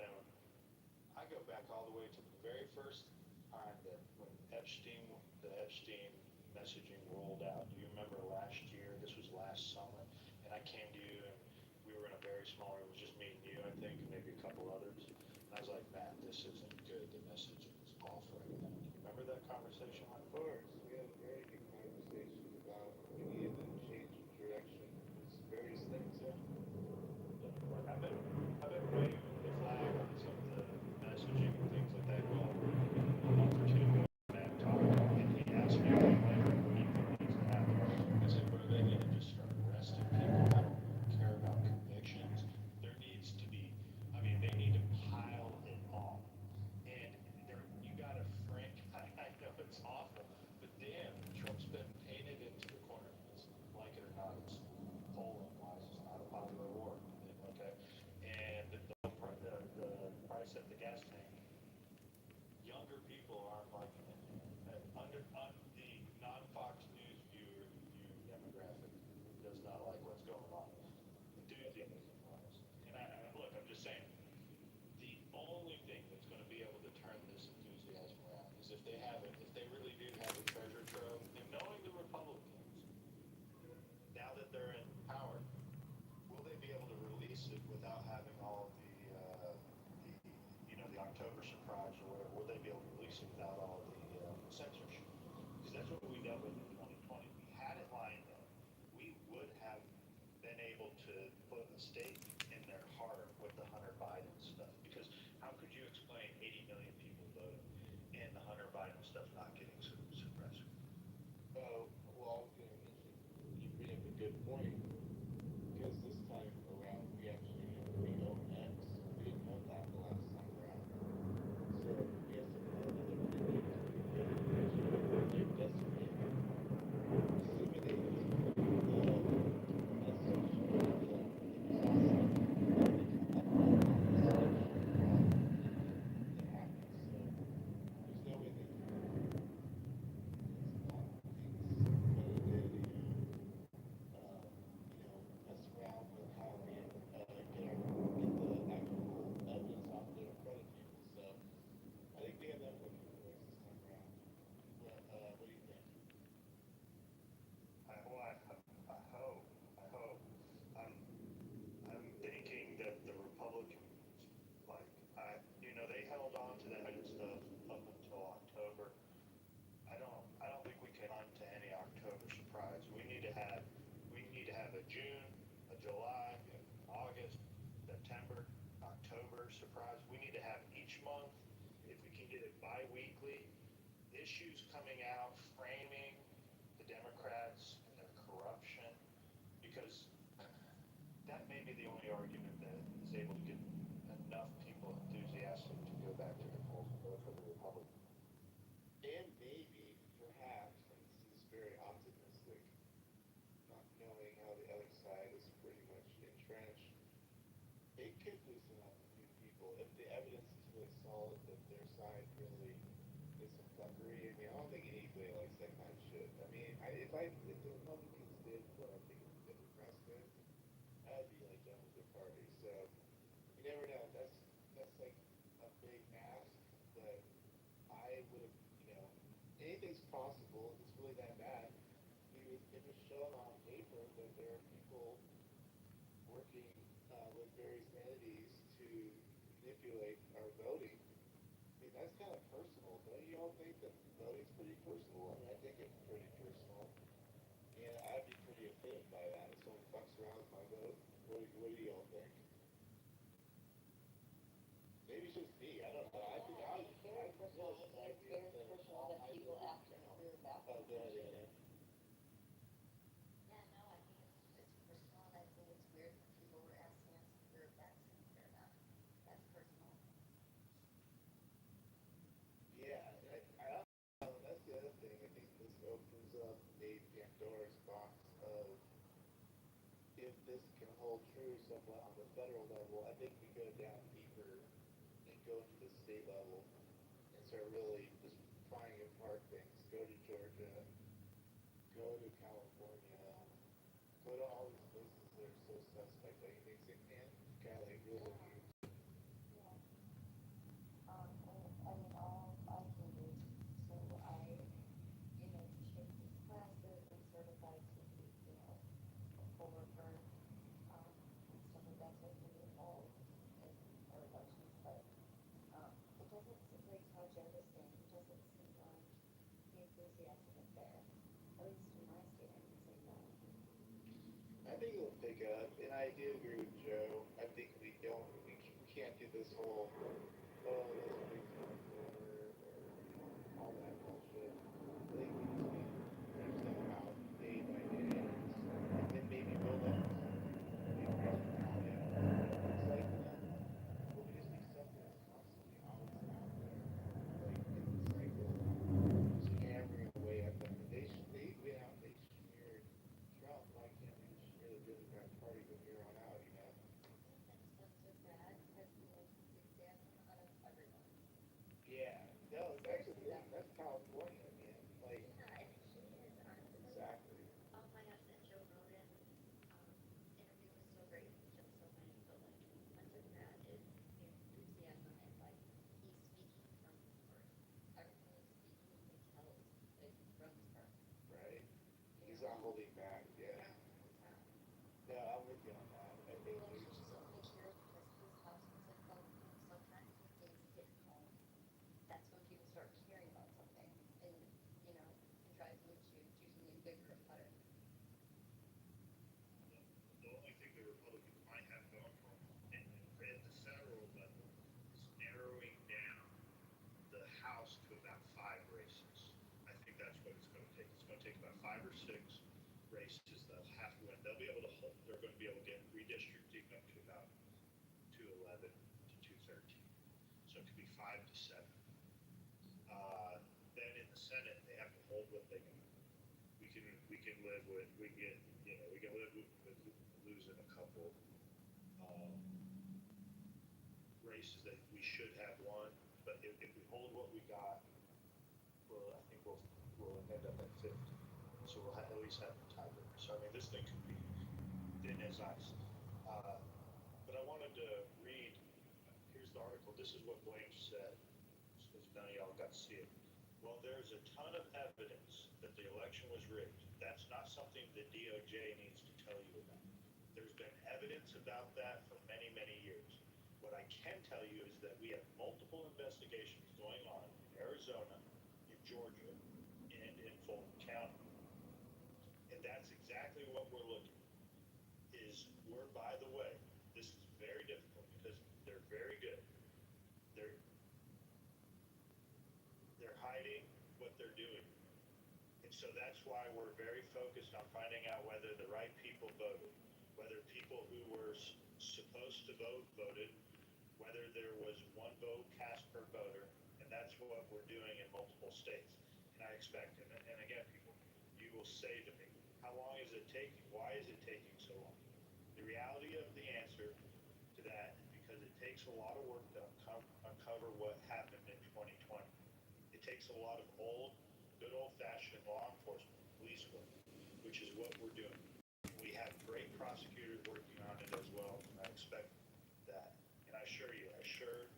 go back all the way to the very first time that when the Epstein messaging rolled out. Do you remember last year? This was last summer, and I came to you, and we were in a very small room. It was just me and you, I think, and maybe a couple others. And I was like, Matt, this isn't good. The messaging is awful. Remember that conversation? Of course, we had a very good conversation about we needed to change the direction. It's various things. Yeah. I've been waving the flag on some of the messaging and things like that. Well, a month or two ago, Matt talked, and he asked me what do you think needs to happen. I said, what do they need to just start arresting people? I don't care about convictions. There needs to be, I mean, they need to pile it on. And you got to frame, I know it's awful, but damn, Trump's been painted into the corner. Like it or not, it's polling-wise, it's not a popular award. Okay? And the price at the gas tank, younger people aren't liking it. The non-Fox News view demographic does not like what's going on. Enthusiasm-wise. And look, I'm just saying, the only thing that's going to be able to turn this enthusiasm around is if they really do have a treasure trove, and knowing the Republicans, now that they're in power, will they be able to release it without having all the October surprise or whatever? Will they be able to release it without all the censorship? Because that's what we dealt with in 2020. We had it lined up. We would have been able to put a stake in their heart with the Hunter Biden stuff. Because how could you explain 80 million people voting and the Hunter Biden stuff not getting suppressed? Well, I was going to mention, you bring up a good point, because this time around we own X. We didn't own that the last time around. So we have some other things they're decimating. I'm thinking that the Republicans, they held on to that stuff up until October. I don't think we can run to any October surprise. We need to have a June, a July, August, September, October surprise. We need to have each month, if we can get it bi-weekly, issues coming out framing the Democrats and their corruption, because that may be the only argument that is able to get enough people enthusiastic to go back to the polls and vote for the Republicans. And maybe, perhaps, and this is very optimistic, not knowing how the other side is pretty much entrenched, it could loosen up a few people if the evidence is really solid that their side really is some fuckery. I mean, I don't think anybody likes that kind of shit. I mean, if the Republicans did what I think the Democrats did, I'd be like done with their party. So you never know. That's like a big ask, but I would have, anything's possible. If it's really that bad, if it's shown on paper that there are people working with various entities to manipulate our voting, I mean, that's kind of personal. Don't you all think that voting's pretty personal? I mean, I think it's pretty personal. And I'd be pretty offended by that if someone fucks around with my vote. What do y'all think? Maybe it's just me. I don't know. I think I It's very personal. It's very personal that people act in a weird back. Oh, go ahead, Anna. Yeah, no, I think it's personal, and I think it's weird that people were asking us if we're vaccinated or not. That's personal. Yeah, I hold true somewhat on the federal level. I think we go down deeper and go to the state level and start really just prying apart things. Go to Georgia, go to California, go to all these places that are so suspect. I think things and Cali really weird. I mean, all I can do. So take these classes and certified to be, a co-worker, and stuff like that, so I can be involved in our elections, but, it doesn't seem like how Joe was saying, it doesn't seem like the enthusiasm is there, at least in my state, I can say that. I think it'll pick up, and I do agree with Joe. I think we can't do this whole, oh, let's wait till October, or, all that bullshit. I think we just need to crank them out day by day, and then maybe build up to something. Maybe reach out, it's like, well, we just need something that's constantly always out there, like in the cycle, just hammering away at them. They went out and they smeared Trump. Why can't we just smear the Democratic Party from here on out, Yeah, no, it's actually that's California, man. Like, exactly. Oh my gosh, that Joe Rogan interview was so great. It was just so funny. But like much of that is the enthusiasm and like he's speaking from his heart. Everything he's speaking you can tell like from his heart. Right. He's not holding back, yeah. No, I'm with you on that. I think Well, there's he just only cares because his house was in Oakland. Sometimes when things hit home, that's when people start caring about something, and it drives me to do something bigger about it. The only thing the Republicans might have going for them at the federal level is narrowing down the House to about 5 races. I think that's what it's going to take. It's going to take about 5 or 6 races they'll have to win. They'll be able to hold. They're going to be able to get redistricting up to about 211 to 213. So it could be 5 to 7. Then in the Senate, they have to hold what they got. We can live with we can live with losing a couple races that we should have won, but if we hold what we got, well, I think we'll end up at 50. So we'll at least have a tiebreaker. So I mean, this thing could be thin as ice. But I wanted to read. Here's the article. This is what Blaine said. Because none of y'all got to see it. Well, there's a ton of evidence that the election was rigged. That's not something the DOJ needs to tell you about. There's been evidence about that for many, many years. What I can tell you is that we have multiple investigations going on in Arizona, in Georgia, and in Fulton County. And that's exactly what we're looking at. By the way, this is very difficult because they're very good. They're hiding what they're doing. And so that's why we're very focused on finding out whether the right people voted, whether people who were supposed to vote voted, whether there was one vote cast per voter, and that's what we're doing in multiple states. And I expect, and again, people, you will say to me, how long is it taking? Why is it taking so long? The reality of the answer to that is because it takes a lot of work to uncover what happened in 2020. It takes a lot of good old-fashioned law enforcement, police work, which is what we're doing. We have great prosecutors working on it as well, and I expect that. And I assure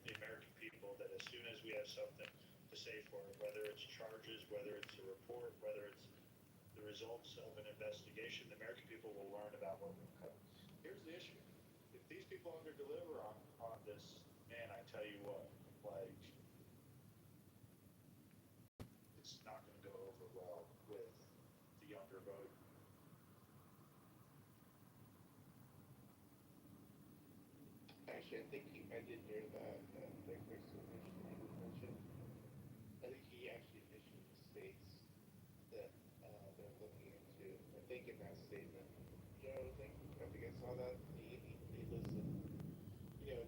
the American people that as soon as we have something to say for it, whether it's charges, whether it's a report, whether it's the results of an investigation, the American people will learn about what we've covered. Here's the issue. If these people under-deliver on this, man, I tell you what, like, it's not going to go over well with the younger voter. Actually, I think I did hear that. There's some interesting language mentioned. I think he actually mentioned the states that they're looking into. I think in that statement, Joe, I think I saw that he listed,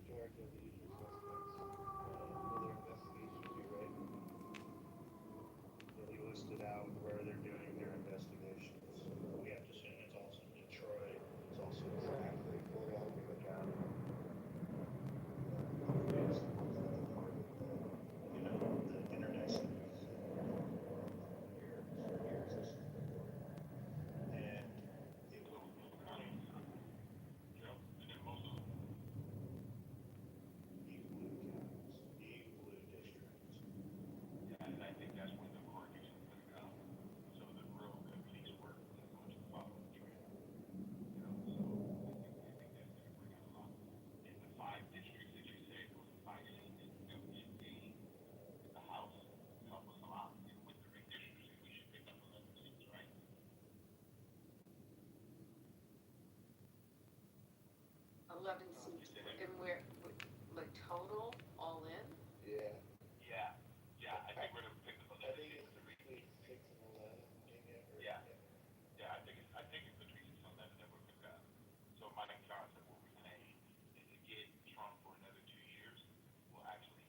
Georgia, the usual suspects for their investigation too, right? Yeah, he listed out where they're doing their investigations. We have to assume it's also in Detroit. It's also in Exactly. 11 seats, and we're like total, all in? Yeah. Yeah, yeah. I think we're gonna pick up I 11 think seats it's to read. between 6 and 11. Maybe I heard. Yeah, yeah. I think it's between 6 and 11 that we're picked up. So Mike Johnson, what we're saying is to get Trump for another 2 years will actually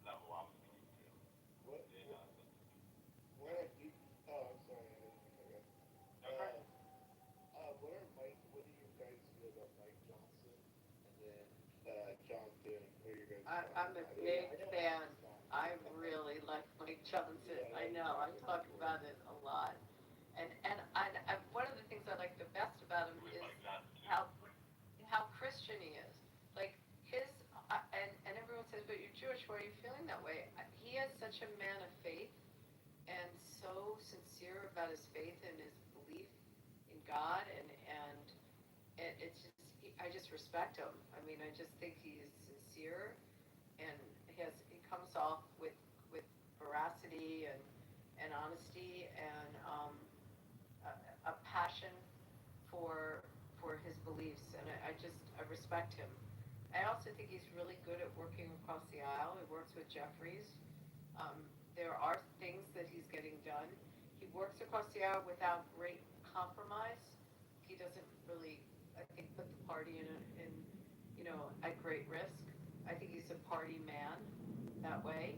level out the playing field. What? Then, What are you? Oh, I'm sorry. I didn't mean to cut okay. What do you guys feel about Mike Johnson and then Jonathan? What are your guys' thoughts I'm on a that? big I know fan. Adam's not. I really like Mike Johnson. Yeah, I like know. I talking talk before. about it a lot. And one of the things I like the best about him With is Mike Johnson too. how Christian he is. Like his and everyone says, "But you're Jewish. Why are you feeling that way?" He is such a man of faith and so sincere about his faith and his belief in God, and it's just I just respect him. I mean, I just think he's sincere and he comes off with veracity and honesty and a passion for his beliefs, and I respect him. I also think he's really good at working across the aisle. He works with Jeffries. Um, there are things that he's getting done. He works across the aisle without great compromise. He doesn't really, I think, put the party in at great risk. I think he's a party man that way.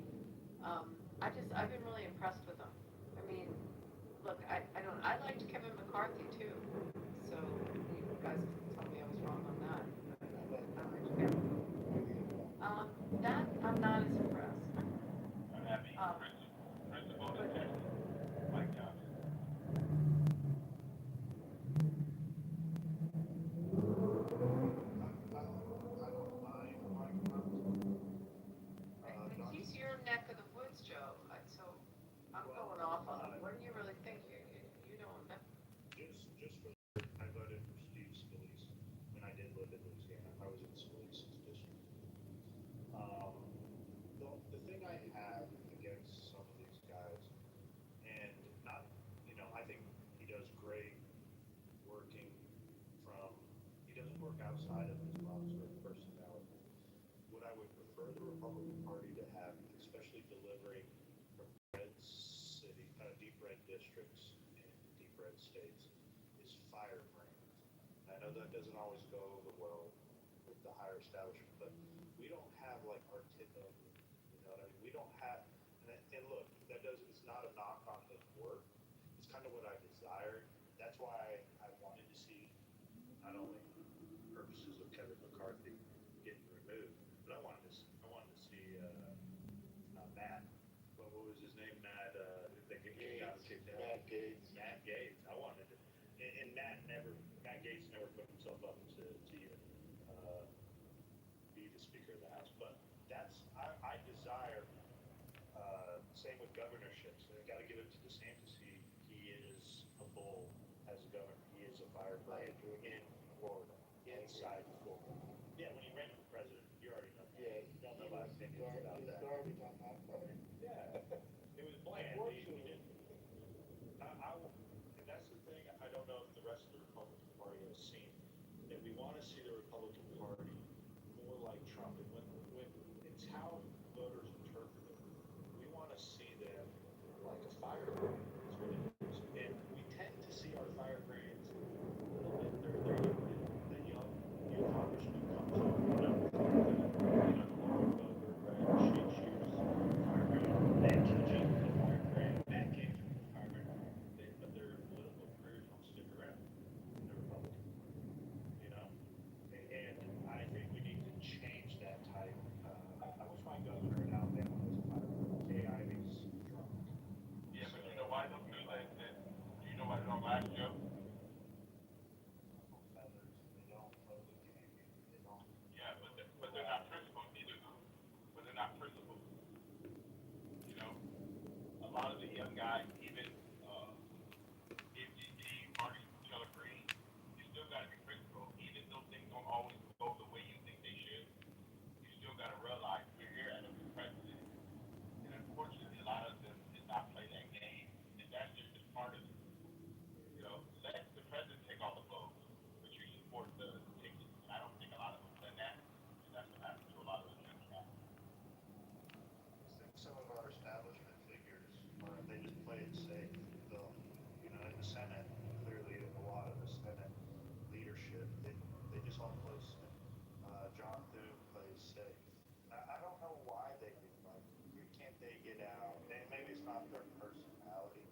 I've been really impressed with him. I mean, look, I liked Kevin McCarthy too. So you guys can tell me I was wrong on that. I liked Kevin. That I'm not as impressed. Happy principal detective Mike Johnson. I don't mind Mike Johnson. Not He's your neck of the woods, Joe. So I'm going off on him. What do you really think? You know him. just for I voted for Steve Scalise when I did live in Louisiana. I was in Scalise's district. Um, the thing I have against some of these guys, and not, I think he does great working from, he doesn't work outside of his box or personality. What I would prefer the Republican Party to have, especially delivering from red city, deep red districts and deep red states, is firebrands. I know that doesn't always go over well with the higher establishment, but we don't have like our tip of, you know what I mean? We don't have, and look, that does, it's not a knock on his work. It's kind of what I desired. That's why I wanted to see not only purposes of Kevin McCarthy getting removed, but I wanted to see Matt. What was his name? Matt. They got him kicked out. Matt Gaetz. Matt Gaetz. I wanted to, and Matt Gaetz never put himself up to be the Speaker of the House. But I desire. Same with governorships. I got to give it to DeSantis. He is a bull as a governor. He is a firebrand in Florida, inside Florida. Yeah, when he ran for president, you already know. Yeah, you don't know my opinions about that. Garbage on that part. Yeah, it was bland. He didn't. And that's the thing. I don't know if the rest of the Republican Party has seen that we want to see the Republican Party more like Trump. And when it's how voters interpret it, we want to see them like a firebrand. Is what it is. And we tend to see our firebrands a little bit. The young congressman comes up, Laura Boebert, right? She was a firebrand. Matt Kitchen was a firebrand. Matt Gaetz was a firebrand. But their political careers don't stick around in the Republican Party, you know? And I think we need to change that type. I wish my governor in Alabama was a firebrand. Kay Ivey's drunk. Yeah, but you know why those two like that? Do you know why they don't last, Joe? Feathers. They don't play the game. They don't. Yeah, but they're not principled either, though. But they're not principled. You know, a lot of the young guys, even MGT, Marty Taylor Green, you still got to be principled, even though things don't always go the way you think they should. You still got to realize we're here at a president, and unfortunately, a lot of them did not play that game, and that's just a part of it. You know, let the president take all the votes, but you support the ticket. And I don't think a lot saw placement. John Thune plays safe. I don't know why they do like. Can't they get out? And maybe it's not their personality.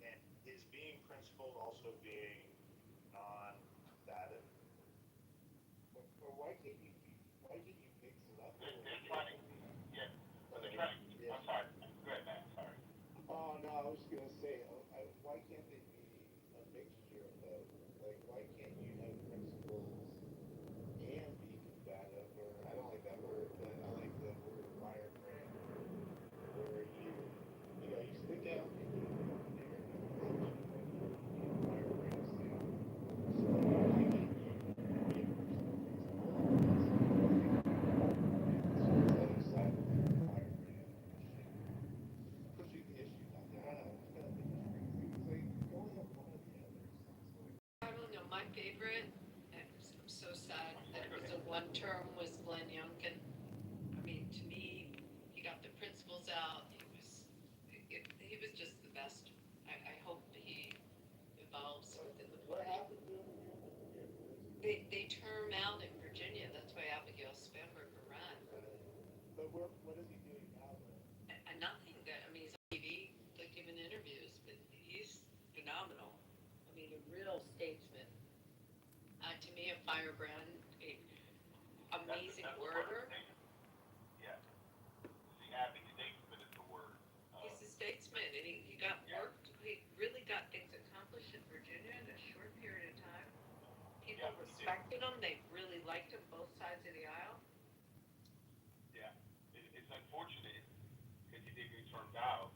And is being principled also being non-combative? Or why can't you mix it up? They're trying to, yeah, but they're trying to, I'm sorry. Go ahead, Matt. Sorry. Oh no, I was just gonna say, why can't they be a mixture of both? Like, why can't you have principles and be combative? Or I don't like that word, but I like the word firebrand, where you stick out and you there, you firebrand stand. So why can't you be a person of principle? Other side of the firebrand pushing the issues out there. I don't know. It's kind of crazy. It's like you only have one or the other. I don't know. My favorite, and I'm so sad that it was a one term, was Glenn Youngkin. I mean, to me, he got the principles out. He was just the best. I hope he evolves within the What party. happened to him again? They term out in Virginia. That's why Abigail Spanberger ran. But what is he doing now, though? And nothing that, I mean, he's on TV, like giving interviews, but he's phenomenal. I mean, a real statesman. To me, a firebrand, amazing That's the orator. word. Yeah. See, Abby, statesman is the word. He's a statesman, and he got worked. He really got things accomplished in Virginia in a short period of time. People respected him. They really liked him, both sides of the aisle. Yeah. It's unfortunate because he didn't get turned out,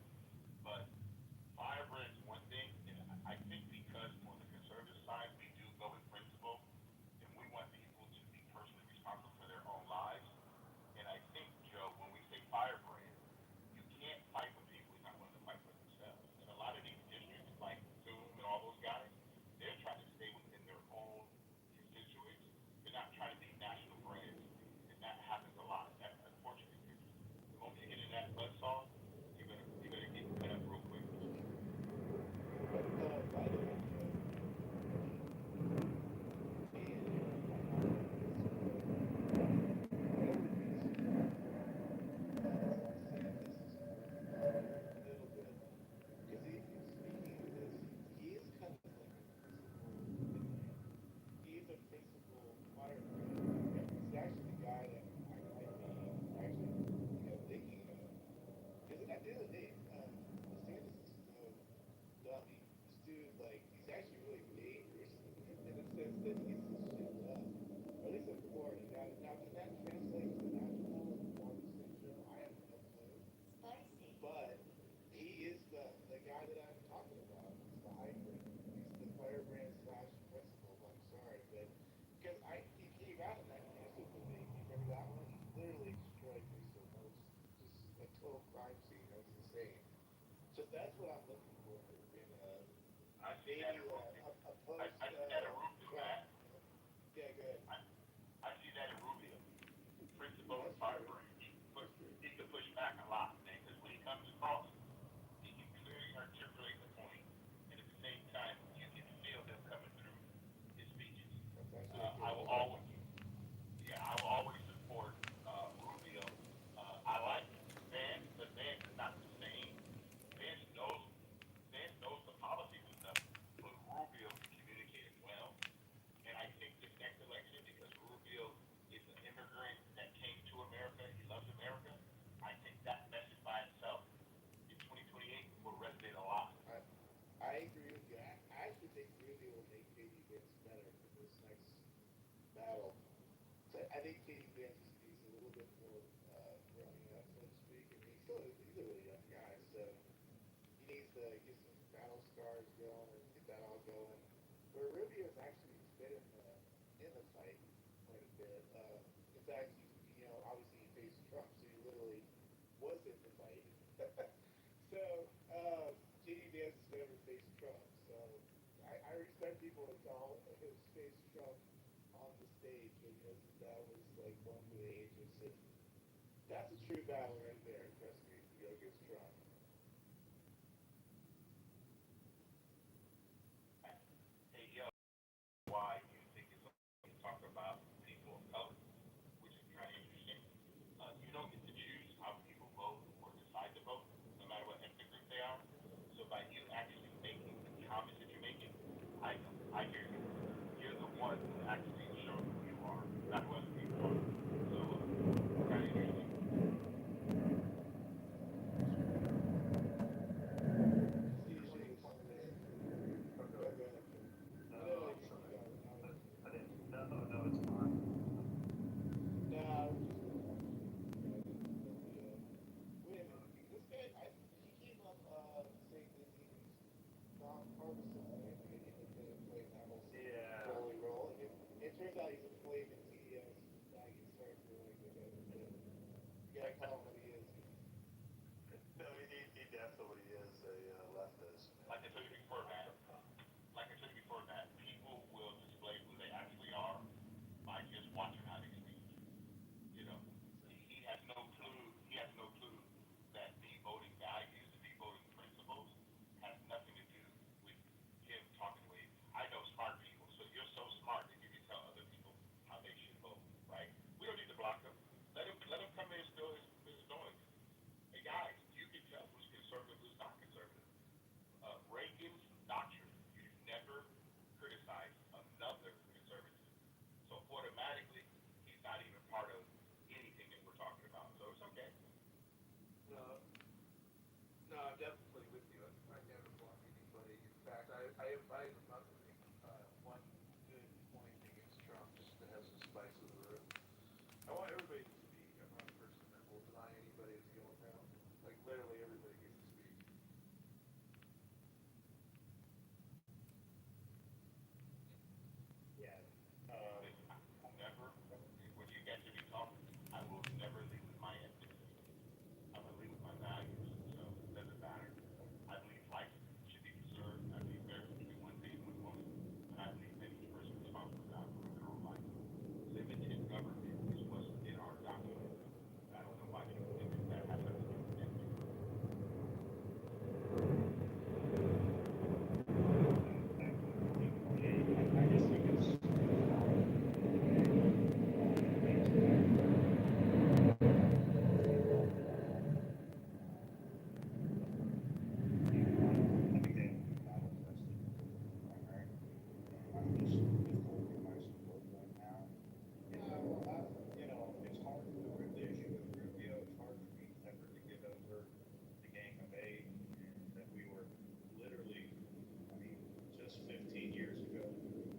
but firebrand's one thing, and I think because on the conservative side we do go with principle, and we want people to be personally responsible for their own lives. And I think, Joe, when we say firebrand, you can't fight with people who's not willing to fight for themselves. And a lot of these districts, like Zoom and all those guys, they're trying to stay within their own constituents. They're not trying to be national brands, and that happens a lot. That's unfortunate because the moment you get in that buzzsaw, you're gonna get cut up real quick. But by the way, because speaking of this, he is kind of like a principal. He's a principal firebrand. He's actually the guy that I might be actually, thinking of. Because at the end of the day, DeSantis is no dummy. This dude, like, he's actually really dangerous in the sense that he gets his shit done. Or at least in Florida. Now can that translate to national or the state show? I have no clue. Spicy. But he is the guy that I'm talking about. He's the hybrid. He's the firebrand slash principal. I'm sorry, but because he came out in that cancer debate. You remember that one? He literally destroyed me so much. Just a total crime scene. That was insane. So that's what I'm looking for in I see that maybe in Rubio. a post. I see that in Rubio, Matt. Yeah, go ahead. I see that in Rubio. Principal and firebrand. But he can push back a lot, man, because when he comes across, he can clearly articulate the point, and at the same time, you can feel them coming through his speeches. I will always, I will always support Rubio. I like Vance, but Vance is not the same. Vance knows, Vance knows the policies and stuff, but Rubio can communicate it well. And I think this next election, because Rubio is an immigrant that came to America, he loves America. I think that message by itself in 2028 will resonate a lot. I agree with you. I actually think Rubio will make Katie Vance better for this next battle. So I think Katie Vance needs a little bit more growing up, so to speak. I mean, he's a really young guy, so he needs to get some battle scars going and get that all going. Where Rubio's actually been in the fight quite a bit. In fact, obviously he faced Trump, so he literally was in the fight. So, J.D. Vance has never faced Trump, so I respect people that call his face Trump on the stage because that was like one for the ages. And that's a true battle right there, trust me, to go against Trump. Hey, yo, why do you think it's okay to talk about not partisan, right? Like an independent flame that will Yeah. slowly roll. And it turns out he's a flame in TDS. Now you can start to like look at it. But you gotta call him what he is. No, he definitely is a leftist. Like I told you before, man. Like I told you before, man. People will display who they actually are by just watching how they speak. You know, he has no clue. He has no clue that the voting values, the voting principles, has nothing to do with him talking away. I know smart people, so you're so smart that you can tell other people how they should vote, right? We don't need to block him. Let him come in and spill his noise. Hey guys, you can tell who's conservative, who's not conservative. Reagan's doctrine, you never criticize another conservative. So automatically, he's not even part of anything that we're talking about. So it's okay. No, no, I'm definitely with you. I never block anybody. In fact, I invite him up to make one good point against Trump just to have some spice of the room. I want everybody to speak. I'm not a person that will deny anybody that's going down. Like literally everybody gets to speak. Yeah. Never, when you get to be talking, I will never leave with my ethnicity. I'm gonna leave with my values. So it doesn't matter. I believe life should be preserved. I believe marriage between one man and one woman. And I believe that each person is responsible for God for their own life. Limited government is what's in our document. I don't know why people think that has something to do with anything. I just think it's It's hard for the issue with Rubio. It's hard for me ever to get over the gang of eight, and that we were literally, I mean, just 15 years ago,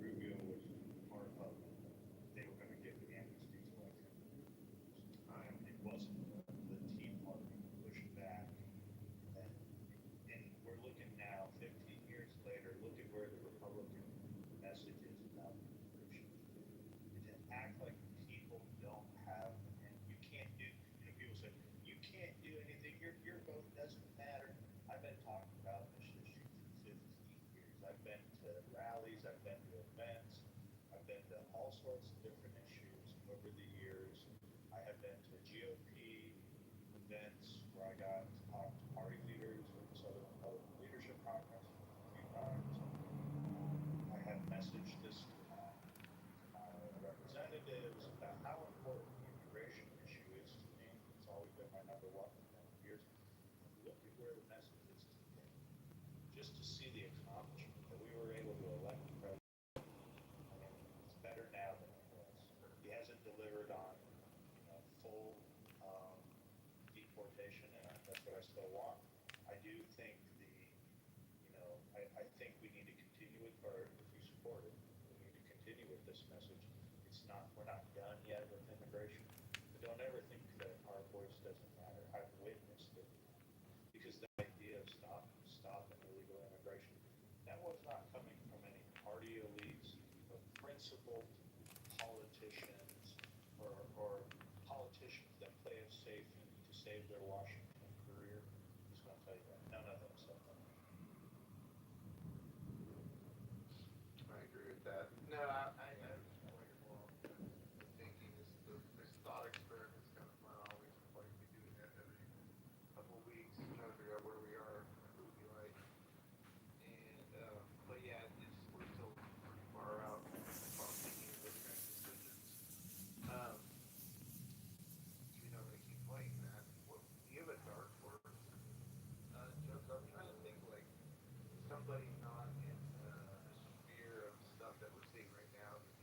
Rubio was part of. They were going to give the amnesty to like it wasn't the Tea Party pushed back, and we're looking now, 15 years later. Look at where the Republican message is about immigration. And to act like people don't have, and you can't do, people say, you can't do anything, your vote doesn't matter. I've been talking about this issue for 15 years. I've been to rallies, I've been to events, I've been to all sorts of different issues over the years. I have been to GOP events where I got to talk to party leaders at the Southern Republican Leadership Conference a few times. I have messaged this to my representatives about how important the immigration issue is to me. It's always been my number one for many years. Look at where the message is today. Just to see the accomplishment that we were able to elect the president. I mean, it's better now than it was. He hasn't delivered on, full deportation, and that's what I still want. I do think I think we need to continue with, or if you support it, we need to continue with this message. We're not done yet with immigration, but don't ever think that our voice doesn't matter. I've witnessed it, because the idea of stopping illegal immigration, that was not coming from any party elites, but principled politicians or politicians that play it safe to save their Washington career. I'm just going to tell you that none of them said that. I agree with that. No, I understand where you're wrong. The thinking is this thought experiments kind of fun. Always like we do that every couple of weeks, trying to figure out where we are, who we like. And but yeah, we're still pretty far out from making those kinds of decisions. Um, they keep playing that. Do you have a dark horse? Joe, 'cause I'm trying to think like somebody not in the sphere of stuff that we're seeing right now that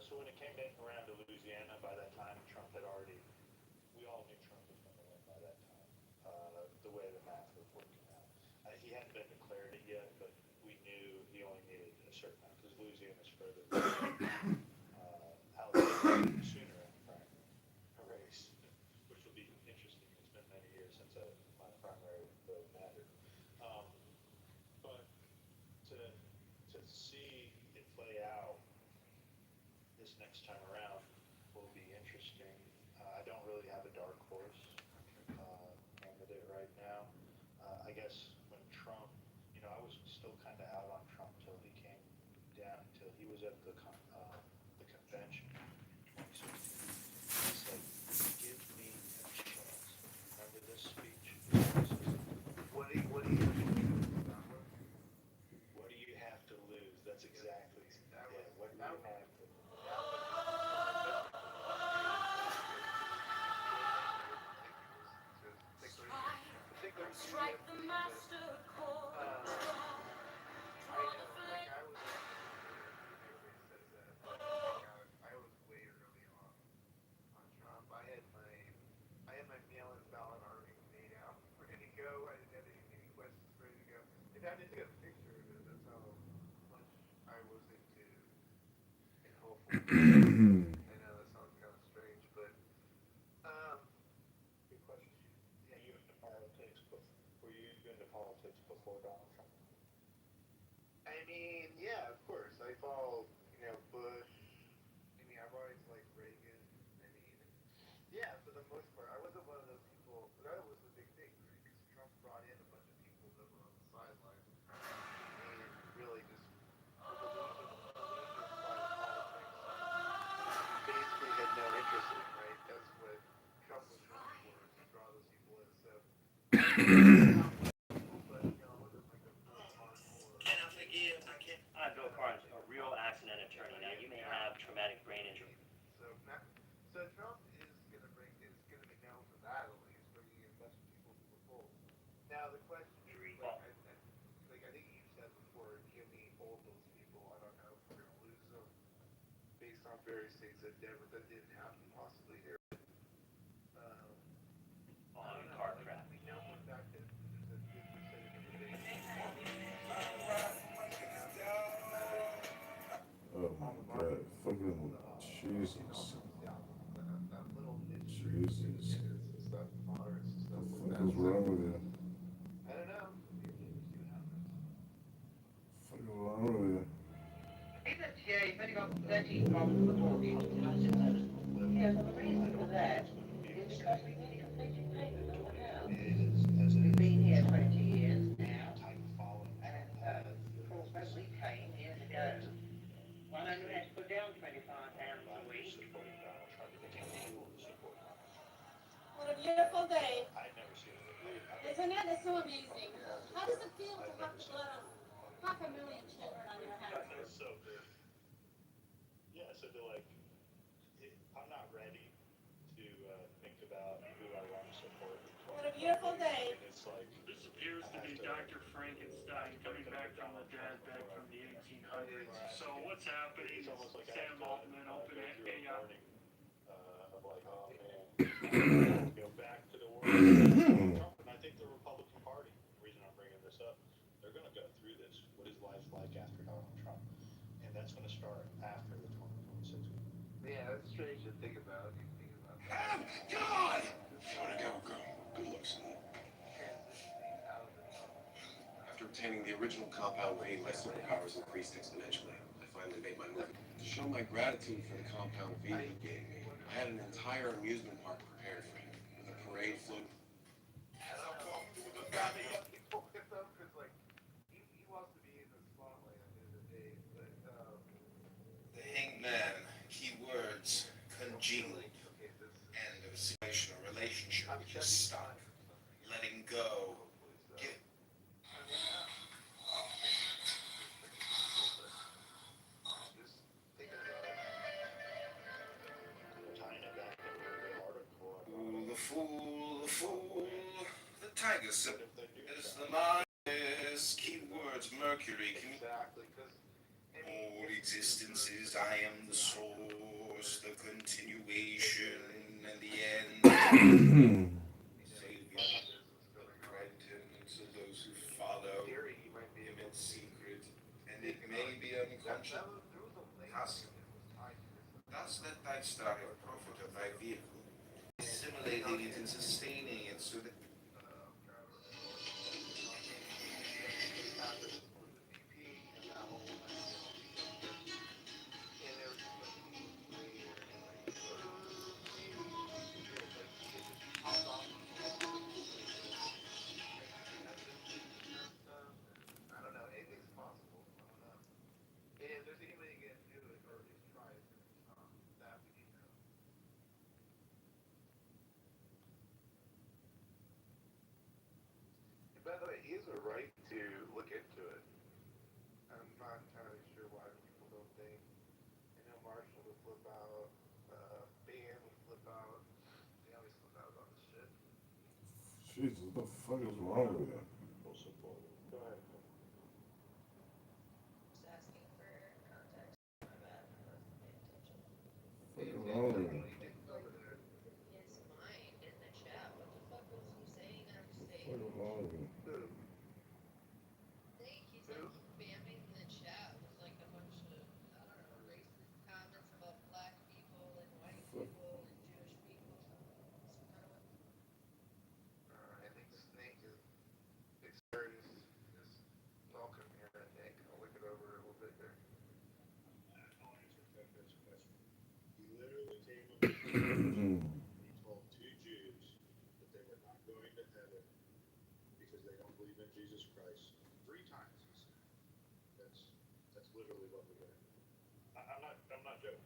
so when it came around to Louisiana, by that time, Trump had already, we all knew Trump was going to win by that time, the way the math was working out. He hadn't been declared it yet, but we knew he only needed a certain amount, because Louisiana's further than Alabama sooner in the primary race, which will be interesting. It's been many years since my primary vote mattered. But to see it play out this next time around will be interesting. I don't really have a dark horse candidate right now. I guess when Trump, I was still kind of out on Trump till he came down, till he was at the convention in 2016. He's like, give me a chance. Remember this speech? What do you have to lose? That's exactly. Yeah, what do you have to lose? Strike the master chord. Draw the flame. I was way early on Trump. I had my mail-in ballot already made out, ready to go. I didn't have any questions ready to go. In fact, I just got a picture of it. That's how much I was into and hopeful. I know that sounds kind of strange, but Good question. Were you into politics before Donald Trump? I mean, yeah, of course. I followed, Bush. I mean, I've always liked Reagan. I mean, yeah, for the most part, I wasn't one of those people. That was the big thing, right? Because Trump brought in a bunch of people that were on the sidelines and really just for the leisure side of politics, basically had no interest in, right? That's what Trump was known for, is to draw those people in. So but I wasn't like a full hardcore. I'm Bill Carnes, a real accident attorney. Now, you may have traumatic brain injury. So Trump is going to be known for that, at least, bringing in a bunch of people to the fold. Now the question is, I think you said before, can we hold those people? I don't know if we're going to lose them based on various things that didn't happen possibly here. On car crash. We know for a fact that there's a good percentage of the base. Oh my God, fucking Jesus. Jesus. What the fuck is wrong with you? I don't know. What is wrong with you? Yeah, you've only got 13 bottles of water. Yes, and the reason for that is because we need a completed payment on the house. We've been here 20 years now, and of course, when we came years ago, one only had to put down £25 a week. What a beautiful day. I'd never seen it. Isn't it? It's so amazing. How does it feel to have the blood of 500,000 children on your hands? That's so good. Yeah, so I'm not ready to think about who I want to support. What a beautiful day. It's like This appears to be Dr. Frankenstein coming back from the dead, back from the 1800s. So what's happening? Sam Altman opening up. Of like, oh man, go back to the world. And I think the Republican Party, the reason I'm bringing this up, they're going to go through this. What is life like after Donald Trump? And that's going to start after the 2026. Yeah, that's strange to think about. Come on! Go. Good looks. After obtaining the original compound V, my superpowers increased exponentially. I finally made my move. To show my gratitude for the compound V he gave me, I had an entire amusement park prepared for him, with a parade float. He wants to be in the spotlight at the end of the day, but The hangman, keywords, congealed, end of a situation or relationship which is stuck, letting go, give. Ooh, the fool, the tiger sip is the mind, keywords, Mercury. Exactly, because All existences, I am the source, the continuation, and the end. Savior, grant him to those who follow him in secret, and it may be unconscious. Custom. Thus let thy star have profit of thy vehicle, assimilating it and sustaining it so that I don't know. Anything's possible. I don't know. If there's any way to get into it, or at least try it, that we need to know. And by the way, he has a right to look into it. I'm not entirely sure why people don't think. I know Marshall would flip out, Ben would flip out. They always flip out about this shit. Jesus, what the fuck is wrong with you? Full support. Go ahead. Just asking for context. My bad. I wasn't paying attention. Fucking wrong with you? Over there. His mind in the chat. What the fuck was he saying on stage? Fucking wrong with you? Who? He's like spamming the chat with like a bunch of, I don't know, racist comments about black people and white people and Jewish people. Some kind of I think Snake is welcome here. I think I'll look it over a little bit there. I'll answer Fed's question. He literally came up with he told two Jews that they were not going to heaven because they don't believe in Jesus Christ. 3 times he said. That's literally what we read. I'm not joking.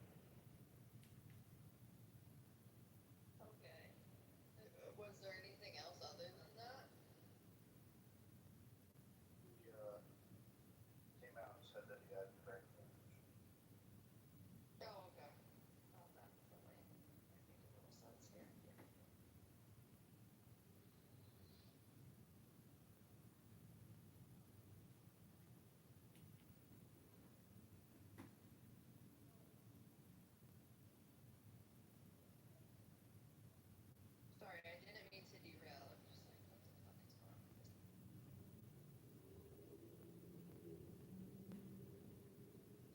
Okay. Was there anything else other than that? He came out and said that he had very Oh, okay. Oh, that definitely making a little sense here. Sorry, I didn't mean to derail. I'm just like, what the fuck is going on?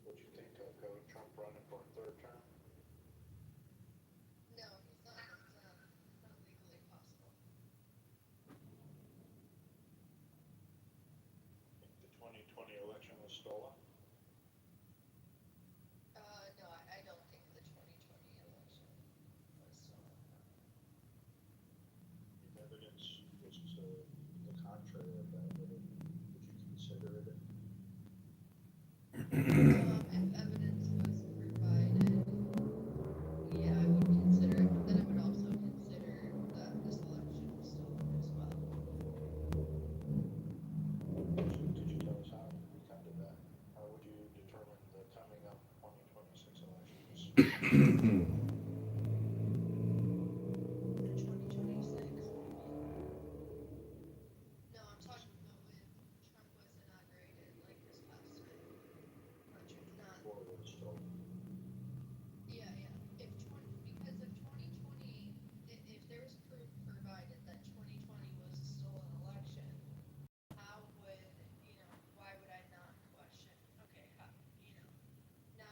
What you think of Trump running for a 3rd term? No, he's not. It's not legally possible. The 2020 election was stolen. No, I don't think the 2020 election was stolen. If evidence was to the contrary of that, would you consider it? If evidence was provided, yeah, I would consider it, but then I would also consider that this election was stolen as well. Could you tell us how we come to that? How would you determine the coming up 2026 elections? 2026? No, I'm talking about when Trump was inaugurated, like this past time. Not, Before it was stolen. yeah, yeah. Because if 2020, if there was proof provided that 2020 was a stolen election, how would, why would I not question, okay, how, now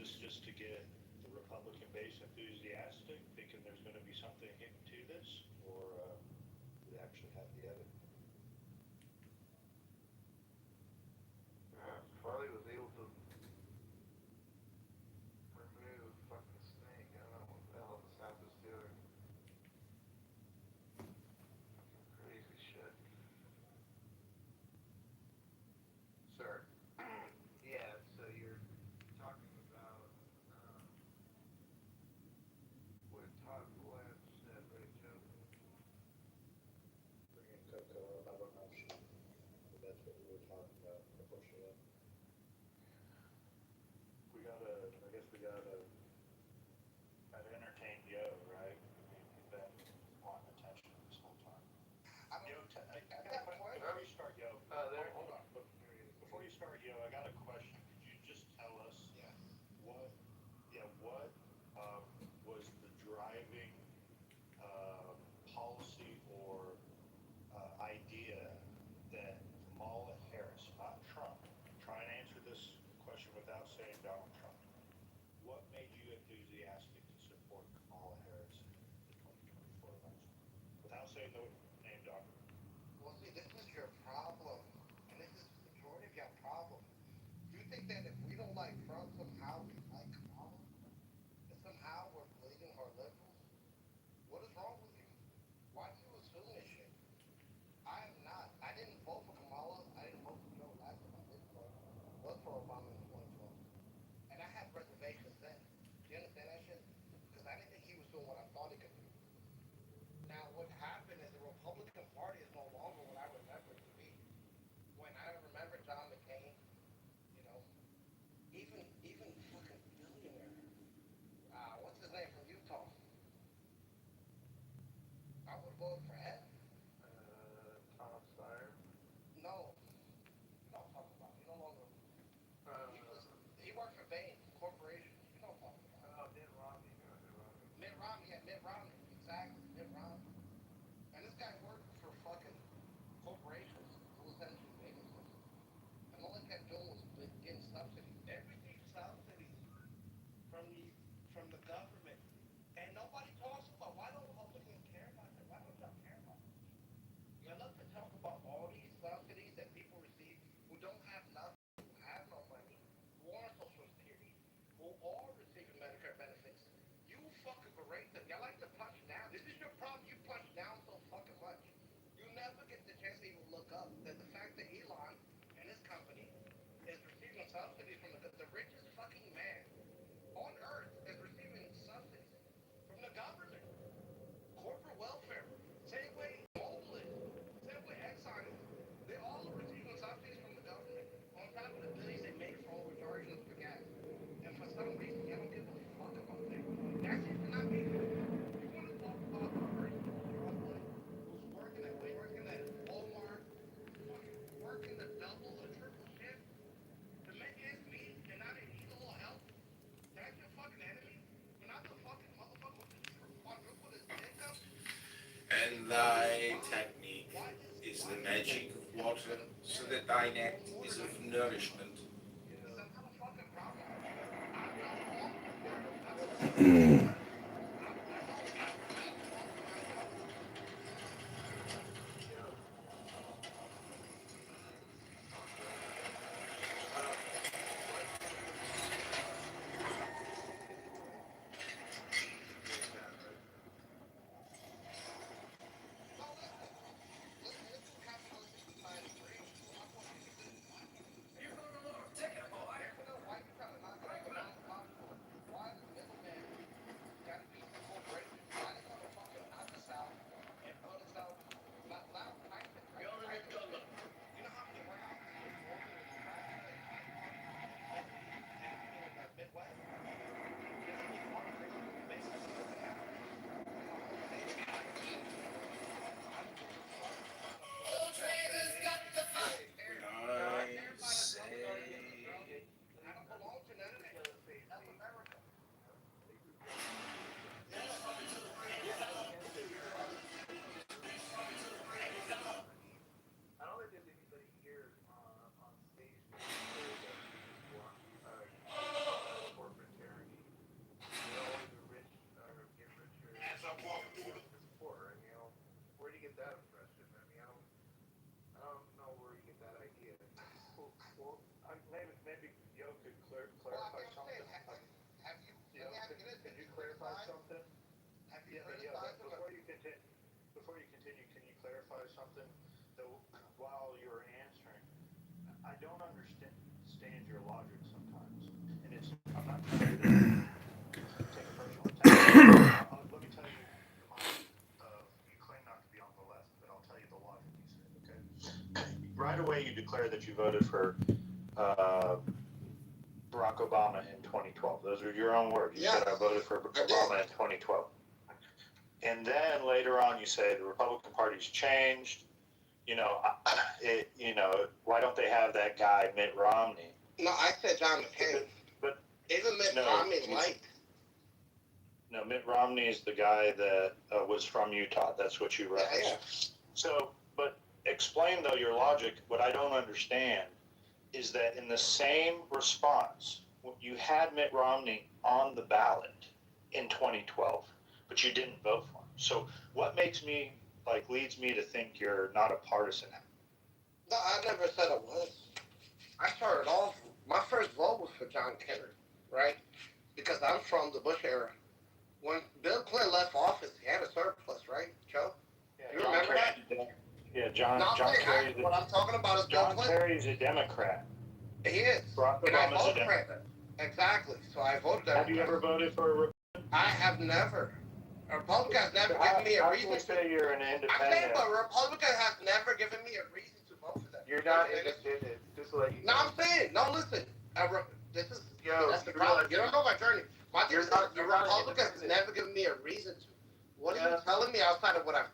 this just to get the Republican base enthusiastic, thinking there's going to be something hidden to this, or do they actually have the evidence? Farley was able to remove fucking snake. I don't know what the hell the South is doing. Crazy shit. Sir. Yeah, so you're talking about what Todd Blanche said, right, Joe? Bringing Coco up, I don't know if that's what we were talking about before she left. I guess we gotta entertain Yo, right? I mean, he's been wanting attention this whole time. Yo, I got a question. Before you start, Yo. Hold on. Before you start, Yo, I got a question. Could you just tell us what was the driving policy or idea that Kamala Harris, not Trump, try and answer this question without saying Donald Trump. What made you enthusiastic to support Kamala Harris in the 2024 election? Without saying the name Donald. Well, see, this is your problem, and this is the majority of your problem. You think that if we don't like Trump, somehow we like Kamala? That somehow we're bleeding our liberals? What is wrong with you? Why do you assume this shit? I am not. I didn't vote for Kamala. I didn't vote for Joe last time. I did vote for Obama in 2012. And I had reservations then. Do you understand that shit? Because I didn't think he was doing what I thought he could do. Now, what happened is the Republican Party is no longer what I remember it to be. When I remember John McCain, you know, even fucking billionaire. What's his name from Utah? I would vote for him. Tom Steyer. No. You know what I'm talking about. He no longer. He worked for Bain Corporation. You know what I'm talking about. Mitt Romney. Mitt Romney, yeah, Mitt Romney. Exactly, Mitt Romney. And this guy worked for fucking corporations who was sending to Bain and stuff. And all he kept doing was getting subsidies. Everything subsidies from the government. And nobody talks about why don't Republicans care about that? Why don't y'all care about that? You love to talk about all these subsidies that people receive who don't have nothing, who have no money, who are on Social Security, who are receiving Medicare benefits. You fucking berate them. Y'all like to punch down. This is your problem. You punch down so fucking much. You never get the chance to even look up that the fact that Elon and his company is receiving subsidies from the richest fucking man on earth is receiving subsidies from the government. Corporate welfare. Same way Mobil is. Same way Exxon is. They all are receiving subsidies from the government on top of the billions they make for overcharging us for gas. And for some reason, y'all don't give a fuck about that. That shit should not be there. You want to talk about a person who's working at Walmart, fucking working the double or triple shift to make ends meet and not to eat a little help? That's your fucking enemy? You're not the fucking motherfucker who quadruple his income? And thy technique is the magic water, so that thy neck is of nourishment. Well, maybe Yo could clarify something. Have you? Yo, could you clarify something? Have you Yeah, but before you continue, can you clarify something? That while you're answering, I don't understand your logic sometimes, and it's I'm not trying to take a personal attack. Let me tell you, you claim not to be on the left, but I'll tell you the logic you said. Okay. Right away, you declare that you voted for Barack Obama in 2012. Those are your own words. You said I voted for Obama in 2012. And then later on, you say the Republican Party's changed. Why don't they have that guy Mitt Romney? No, I said John McCain. But even Mitt Romney liked. No, Mitt Romney is the guy that was from Utah. That's what you referenced. Yeah. So, but explain though your logic. What I don't understand is that in the same response, you had Mitt Romney on the ballot in 2012, but you didn't vote for him. So what leads me to think you're not a partisan? No, I never said it was. I started off, my first vote was for John Kerry, right? Because I'm from the Bush era. When Bill Clinton left office, he had a surplus, right, Joe? Yeah, you remember that? Yeah, John Kerry. What I'm talking about is Bill Clinton. John Kerry's a Democrat. He is. Barack And I Obama's a voted for Democrat. him. Exactly. So I voted Democrat. Have you ever voted for a Republican? I have never. A Republican has never given me a reason. How can you say you're an independent? I'm saying, but a Republican has never given me a reason to vote for them. You're not independent. Just to let you No, know. I'm saying, no, listen. This is that's the you problem. realize You don't know my journey. My thing is, not- the you're not Republican has independent. never given me a reason to. What are you telling me outside of what I've?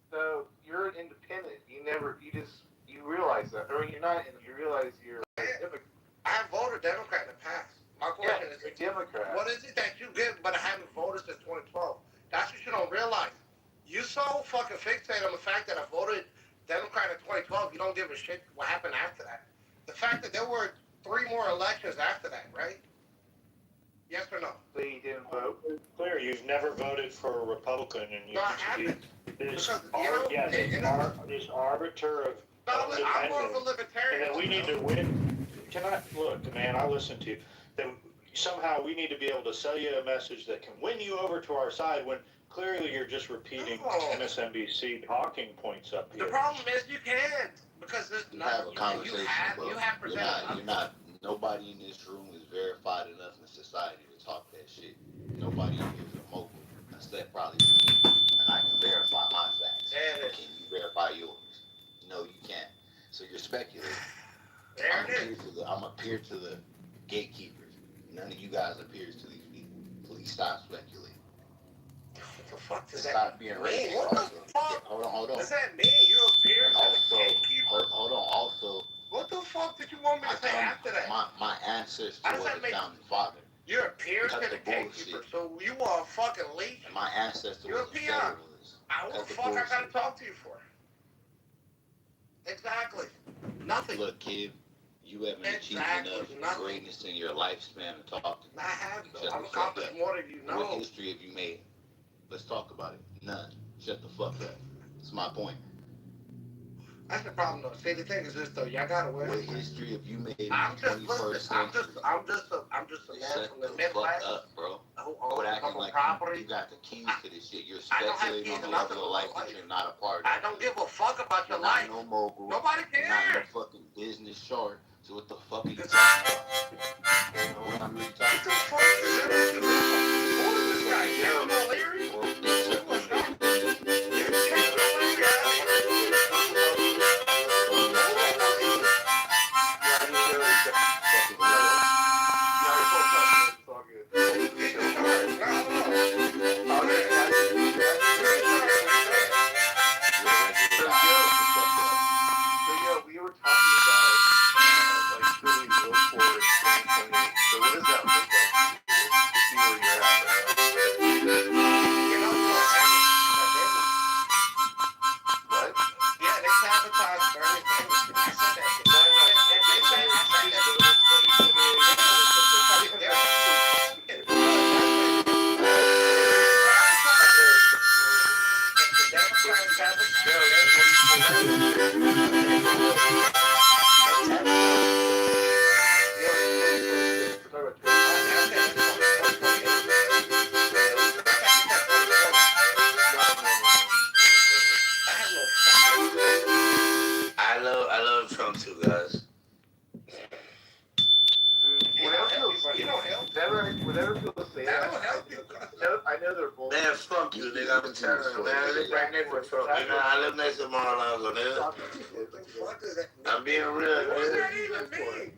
So you're an independent. You realize that, or you're not. You realize you're a Democrat. I have voted Democrat in the past. My question is, you're a Democrat. what is it that you give, but I haven't voted since 2012? That's what you don't realize. You so fucking fixated on the fact that I voted Democrat in 2012, you don't give a shit what happened after that. The fact that there were 3 more elections after that, right? Yes or no? So you didn't vote? Clear, you've never voted for a Republican, and you No, I haven't. this arbiter of I'm more of a libertarian. and that we need to win. Look, man, I listen to you. That somehow we need to be able to sell you a message that can win you over to our side when clearly you're just repeating MSNBC talking points up here. The problem is you can't because there's have a conversation, you have you're not. Nobody in this room is verified enough in society to talk that shit. Nobody in here is a mogul. Except probably me. And I can verify my facts. But can you verify yours? No, you can't. So you're speculating. I'm a peer to the gatekeepers. None of you guys are peers to these people. Please stop speculating. What the fuck does that Stop being mean? racist. What the fuck? Hold on. Does that mean you're a peer And to the also, gatekeeper? hold on. Also, what the fuck did you want me to say after that? My ancestor How does was that a make- founding father. You're a peer Cut to the the gatekeeper, bullshit. so you are a fucking leech. And my ancestor You're was a a peon. federalist. What the fuck I gotta talk to you for? Exactly. Nothing. Look, kid, you haven't achieved enough greatness in your lifespan to talk to me. I have, though. Shut I've the fuck accomplished up. more than you know. What history have you made? Let's talk about it. None. Shut the fuck up. That's my point. That's the problem, though. See, the thing is this, though. Y'all gotta win. What history have you made in I'm the just, 21st listen, I'm century? just a man Shut from the the Midwest. fuck up, bro. Who Quit owns a acting couple like properties. you got the keys to this shit. You're I don't have speculating keys on to the nothing level of in life my that life. you're not a part of. I don't give a fuck about your You're not life. no mogul. Nobody You're not no cares. fucking business shark. So what the fuck are you talking about? What I'm really talking about? What is this guy? Kevin O'Leary? We were talking about like who we vote for in 2028. So what does that look like to you? To see where you're at What? Yeah, they sabotage Bernie Sanders. I said that shit. You nigga, I'm telling you, man. Look right next to Trump. Nigga, I live next to Mar-a-Lago, nigga. I'm being real, What does nigga. that even mean?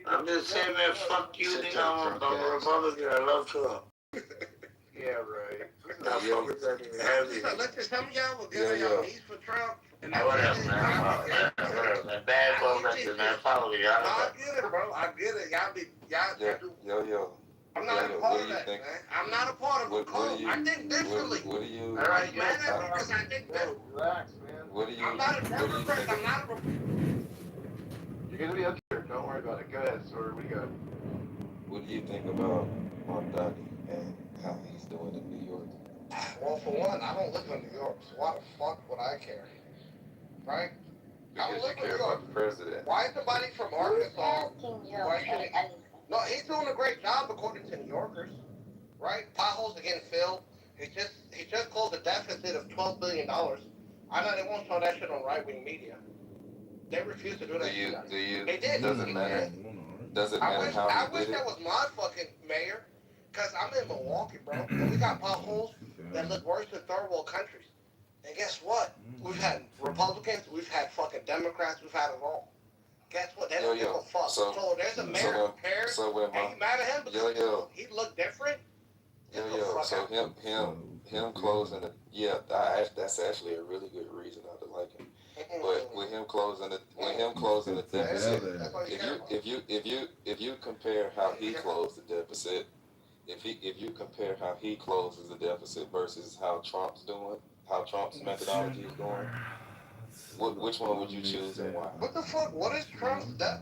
I'm just saying, man, fuck you, nigga. I'm a Republican. I love Trump. Yeah, right. I fuck with that nigga heavy. Listen, some of y'all will get on your knees for Trump. And Whatever, man. Whatever. Bad folks, man. Follow me. No, I get it, bro. I get it. Y'all. I'm not a part of that, man. I'm not a part of the cult. I think differently. What do you? All right, man. Because I think differently. Relax, man. What do you? I'm not a Democrat. I'm not a. You're gonna be up here. Don't worry about it. Go ahead, Sawyer. What do you got? What do you think about Donnie and how he's doing in New York? Well, for one, I don't live in New York, so why the fuck would I care? Right? I don't Because you live in care New York. about the president. Why is somebody from Arkansas Asking you questioning? anything. No, he's doing a great job according to New Yorkers. Right? Potholes are getting filled. He just closed a deficit of $12 billion. I know they won't show that shit on right-wing media. They refuse to do that. They did. Doesn't matter. Doesn't I matter wish, how I he wish did that it. was my fucking mayor, because I'm in Milwaukee, bro, and we got potholes that look worse than third world countries. And guess what? We've had Republicans, we've had fucking Democrats, we've had it all. Guess what? They don't give a fuck. So there's a mayor prepared, and you mad at him because he looked different? So him closing the that's actually a really good reason not to like him. But with him closing the deficit, if you compare how he closed the deficit, if you compare how he closes the deficit versus how Trump's methodology is going, which one would you choose and why? What the fuck? What is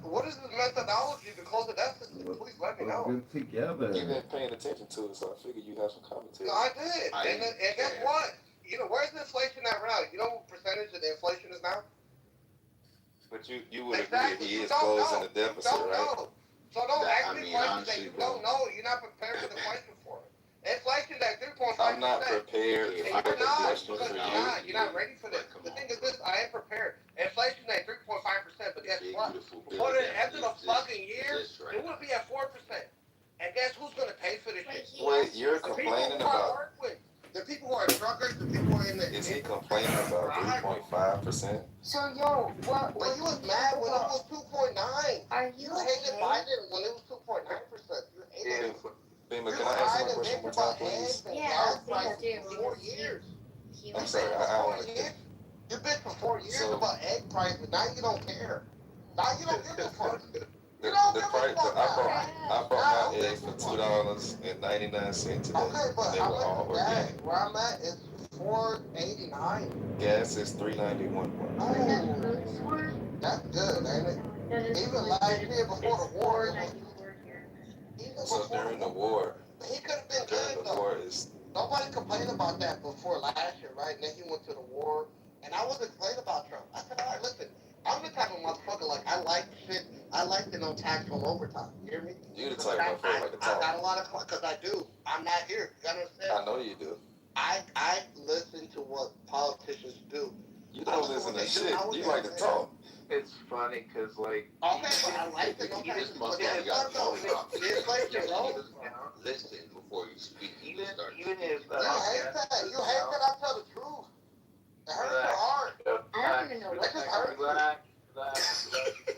what is the methodology to close the deficit? Please let me know. Together. You've been paying attention to it, so I figured you have some commentary. No, I did. And guess what? You know, where's the inflation at right now? You know what percentage of the inflation is now? But you would agree he is closing the deficit, right? Know. So don't ask me questions that you don't know. You're not prepared for the question for it. Inflation at 3.5%. I'm not prepared for the question for you. You're not ready for this. The thing is this, I am prepared. Inflation at 3.5%, but guess what? Before the end of the fucking year, it would be at 4%. And guess who's gonna pay for this shit? Wait, you're complaining about? The people who are truckers, the people who are in the. Is he complaining about 3.5%? So yo, what? But you was mad when it was 2.9. Are you hated okay? Biden when it was 2.9%. You hated it. Bima, can I ask you a question one more time, please? Yeah, I do. For 4 years. I'm sorry, I want to. You've been for 4 years about egg prices. Now you don't care. Now you don't give a fuck. The price, I bought my eggs for $2.99 today. Okay, but they were all organic. Where I'm at is $4.89. Gas is $3.91. Oh, that's good, ain't it? Even last year before the war, so during the war, he could have been during good the though. war is. Nobody complained about that before last year, right? And then he went to the war, and I wasn't complaining about Trump. I said, all right, listen, I'm the type of motherfucker, like, I like shit. I like to know tax from overtime. You hear me? You the type of motherfucker like to talk. I got a lot of, because I do. I'm not here. You understand? I know you do. I listen to what politicians do. You don't listen to shit. You like to talk. It's funny because, like, okay, but I like to know tax. But that's not though. The inflation low. Listen before you speak. even if You hate that. You hate that I tell the truth. It hurts your heart. I don't even know what That just hurts.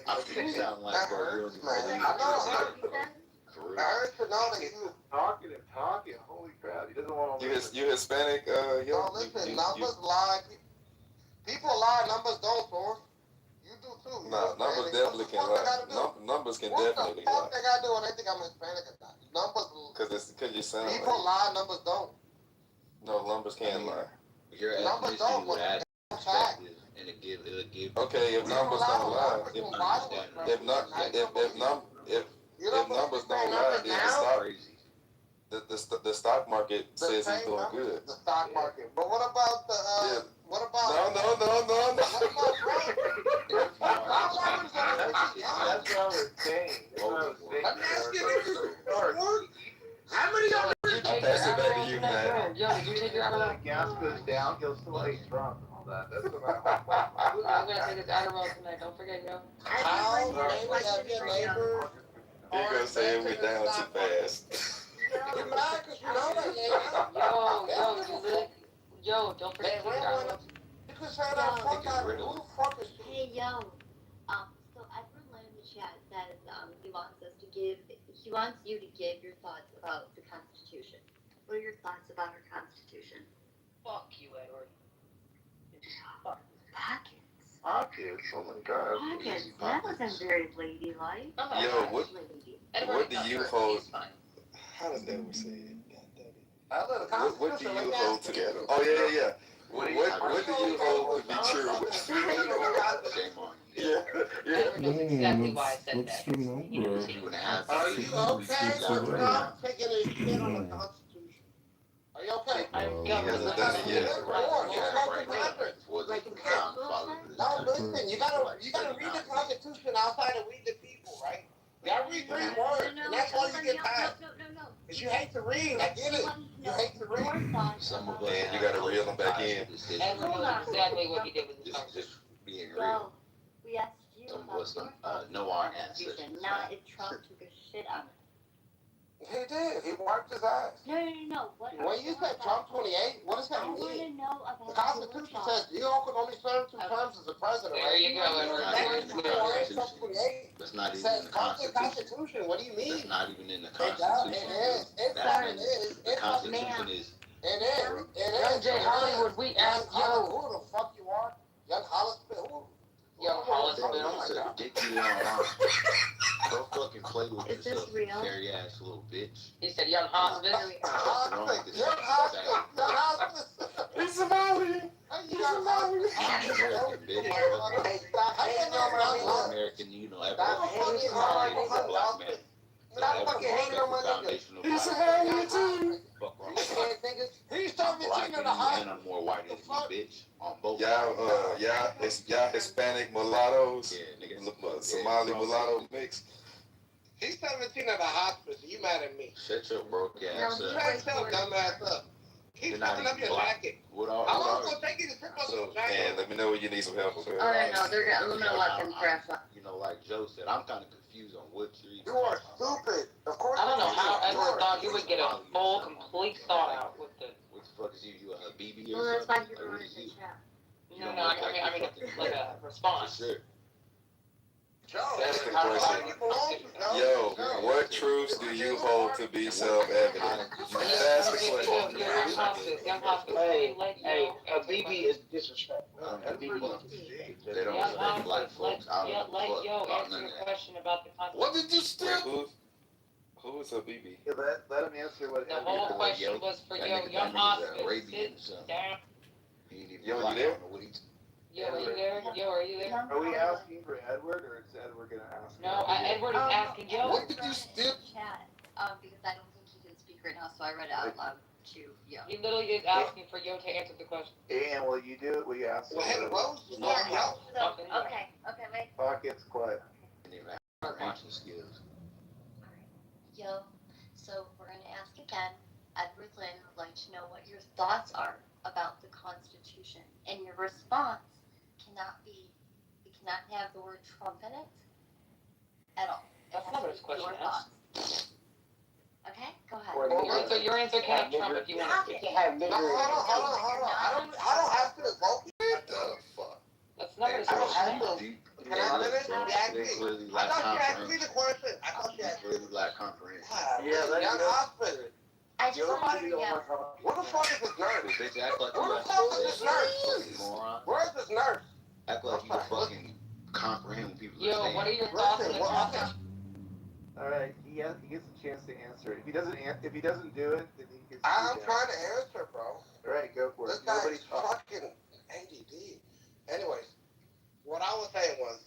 I think it sound like bro, you don't man. even I know it know. hurts. It hurts to know that you. talking and talking. Holy crap! He doesn't want to. You Hispanic? No, listen, numbers lie. People lie, numbers don't, source. You do too. Nah, numbers definitely can lie. Numbers can definitely lie. What the fuck they gotta do when they think I'm Hispanic or not? Numbers. Because you sound People like. lie, numbers don't. No, numbers can lie. Your Numbers ethnicity don't. would add Fact. perspective, and it'll give. Okay, if numbers don't lie, if numbers don't lie, then the stock market says he's doing good. The stock market. But what about the what about No. That's what I was saying. Let me ask you this. How many of I pass it back to you, man. Yo, did you take your Adderall? When the gas goes down, he'll still stay strong and all that. That's what I'm gonna take this Adderall tonight. Don't forget, yo. how many of your neighbors He gonna say we down too fast. You're mad because you know that, Don't They forget ran one. You can say that fuck out of who the fuck is she? Hey, yo. So Edward Lynn in the chat says he wants you to give your thoughts about the Constitution. What are your thoughts about our Constitution? Fuck you, Edward. Pockets. Pockets. Oh my God. Pockets. That wasn't very ladylike. Yo, what do you hold? How does Edward say it? What do you hold together? Oh yeah. What do you hold to be true? Yeah. That's exactly why I said what's that. the number? Are you okay with Trump taking his shit on the Constitution? Are you okay? He hasn't done it yet. No, listen, you gotta read the Constitution outside of we the people, right? You gotta read 3 words, and that's all you get past. No. Because you hate to read, I get it. You hate to read. Some of us, And you gotta reel them back in. Edward knows exactly what he did with the Just Constitution. being Yo, real. we asked you Some of about us your thoughts know on our the Constitution, ancestors. not if Trump took a shit on it. He did. He wiped his ass. No. What When you say Trump 28, what does that I want to mean? know about The Constitution says you can only serve 2 terms as a president, There right? you go, Edward. That's Trump 28. That's not It even in says the fuck the Constitution. Constitution. What do you mean? That's not even in the It does. Constitution. It is. It That's is. the Constitution is. It is. Young J. Hollywood, we asked Who the fuck you are? Young Hollis. Who? Young Hollis, Bro, oh my you God. dick you online. Go fucking play with Is this yourself, you real? fairy ass little bitch. He said young hospice. Young Hospice. He's Somali. American, you know, every black man. Stop fucking hating on my nigga. He's Somali too. Fuck wrong. He's I'm 17 black and a and half. I'm more white than you, bitch. On both. Y'all Hispanic mulattoes, Yeah, nigga. Somali mulatto mix. He's 17 at a hospice. You mad at me? Shut your broke ass up. Shut your dumb ass up. Keep You're not fucking up even your black. jacket. What How are long will it take you to trip up So, your jacket? and let me know when you need some help. Okay? No, they're gonna, I'm gonna let them crash up. You know, like Joe said, I'm kind of confused on what you're even You are talking about. stupid. Of course. I don't know how you Edward are. thought he would get a full, complete thought out with the. What the fuck is you a Habibi or Well, that's why something? you're Like, what running is you? the chat. You No, don't look I mean, like a For response. sure. Joe, That's the how question. you belong to, Joe? Yo, Joe. what truths do you hold to be self-evident? That's the question. Young hospice. Hey, Let hey, Yo answer the Habibi question. is disrespectful. Habibi. They don't Young respect black hospice. folks. I don't Let give a fuck Yo about answer none your of that. question about the Constitution. What did you Wait, steal? who is Habibi? Yeah, let him answer what. The whole Boy, question yo, was for that Yo. nigga- Young that nigga's hospice. Arabian or Sit something. down. He ain't even Yo, you black. I there? don't know what he Yo, are you there? Yo, are you there? Are we asking for Edward, or is Edward gonna ask? No, Edward is asking Yo. What did you steal? Chat, because I don't think he can speak right now, so I read it out loud to Yo. He literally is asking for Yo to answer the question. And will you do it? Will you ask? What was the No. So, okay, wait. Pockets quiet. didn't even have comprehension skills. Yo, so we're gonna ask again. Edward Lynn would like to know what your thoughts are about the Constitution, and your response cannot be. You cannot have the word Trump in it at all. That's not what his question Your is. thoughts. Okay, go ahead. Your answer can have Trump if you want. You can have No, nigger. hold on. I don't have to vote. What the fuck? That's not what his I don't question have is. to. Can I finish? You asked They me. clearly I lack thought you asked me comprehension. the question. I thought you They asked me. clearly lack comprehension. Young hospital. I just want Somebody to know. What the fuck is this nurse? Bitch, act like Who you the got fuck is some this shit. nurse? Moron. Where's this nurse? Act like you can fucking comprehend what people are Yo, saying. what are your thoughts on the Listen, Constitution? All right, he gets a chance to answer it. If he doesn't do it, then he gets. I'm trying to answer, bro. All right, go for This it. guy's Nobody's talking. fucking ADD. Anyways, what I was saying was,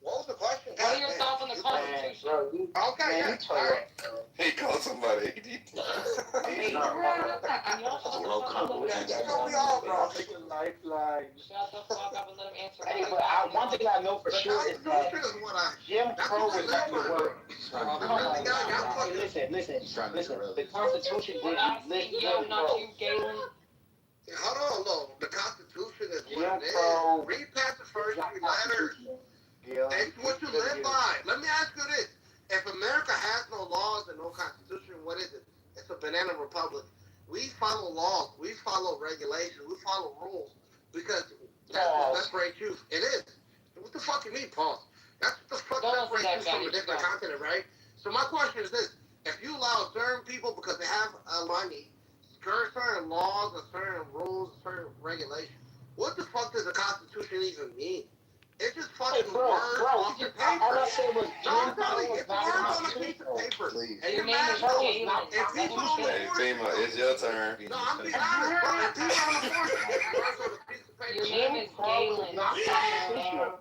what was the question? What are your thoughts on the Constitution? Bro, you, Okay, man, yeah, you tell all you right. what, He called somebody ADD. Can y'all shut the Low fuck up and let him Yeah, answer you know we the all, question? bro. Take a lifeline. Shut the fuck up and let him answer Hey, the but one thing I know for The sure is that Constitution is what I. Jim That's Crow what was I at said, the work. He's trying to Come get on, rid of now. it. Hey, listen. trying to get rid of The it. Constitution We're didn't list asking Yo, Jim not Crow. you, Galen. Hold on, no. The Constitution is Jim what it Crow. is. Read past the first 3 letters. Galen, It's what you live by. Let me ask you this. If America has no laws and no constitution, what is it? It's a banana republic. We follow laws, we follow regulations, we follow rules because that's what separates you. It is. What the fuck you mean, pause? That's what the fuck separates you from a different continent, right? So my question is this: if you allow certain people because they have money, certain laws, or certain rules, or certain regulations, what the fuck does the Constitution even mean? It's just fucking words off the paper. All I said was No, I'm telling you, it's words on a piece of paper. And you're mad at me. If people don't Hey, enforce it, Tima, it's your turn. no, I'm being honest, bro. If people don't enforce it, it's words on a piece of paper. Your name is Galen. Not constitutional.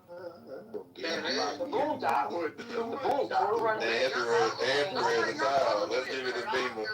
Man, The boondoggle. The boondoggle. Andrew in the crowd. Let's give it to Beamer.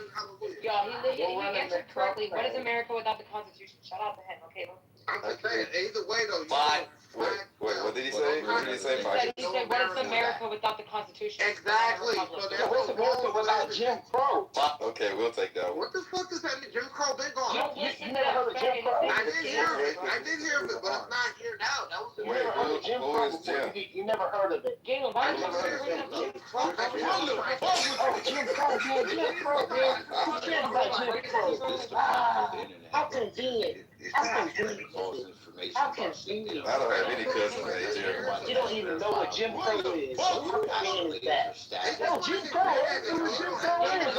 Yo, he answered correctly. What is America without the Constitution? Shout out to him, okay? I'm just saying, either way though, you Wait, what did he say? What did he say, Mike? He said, what is America without the Constitution? Exactly. So What's America without Jim Crow? Okay, we'll take that one. What the fuck does that mean? Jim Crow been gone. You never heard of Jim Crow? I did hear of it. I did hear of it, but it's not here now. That was the Wait, who is Jim? You never heard of it. Galen, why did you bring up Jim Crow? Oh, Jim Crow, man. Jim Crow, man. Who cares about Jim Crow? How convenient. How convenient. How convenient. I don't have any cousins named Jim. You don't even know what Jim Crow is. How convenient is that? No, Jim Crow. That's who Jim Crow is.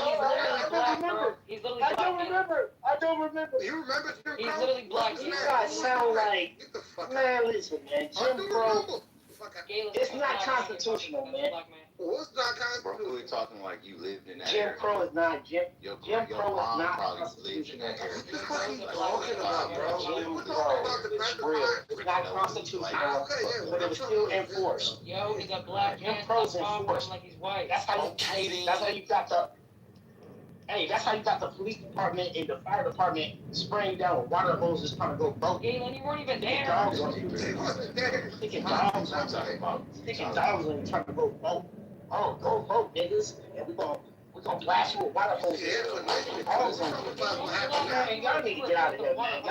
I don't remember. I don't remember. You remember Jim Crow? He's literally black. You guys sound like, man, listen, man. Jim Crow. It's not constitutional, man. What's not Bro, constitutional? we're talking like you lived in that Jim area. Crow is not Jim. Your Jim Crow is mom not probably lived in constitutional. that area. What the fuck are you talking about, bro? Jim We're talking Crow about the is present real. time. It's not constitutional, but it was still enforced. Yo, he's a black Jim man. Crow's Stop enforced. like he's white. That's how you got the. Hey, that's how you got the police department and the fire department spraying down with water hoses trying to go boat. Galen, you weren't even there. Dogs on you. Sticking dogs on you. Sticking dogs on you trying to go boat. Oh, go boat, niggas. And we're gonna blast you with water hoses. Dogs on you. Man, y'all need to get out of here, man.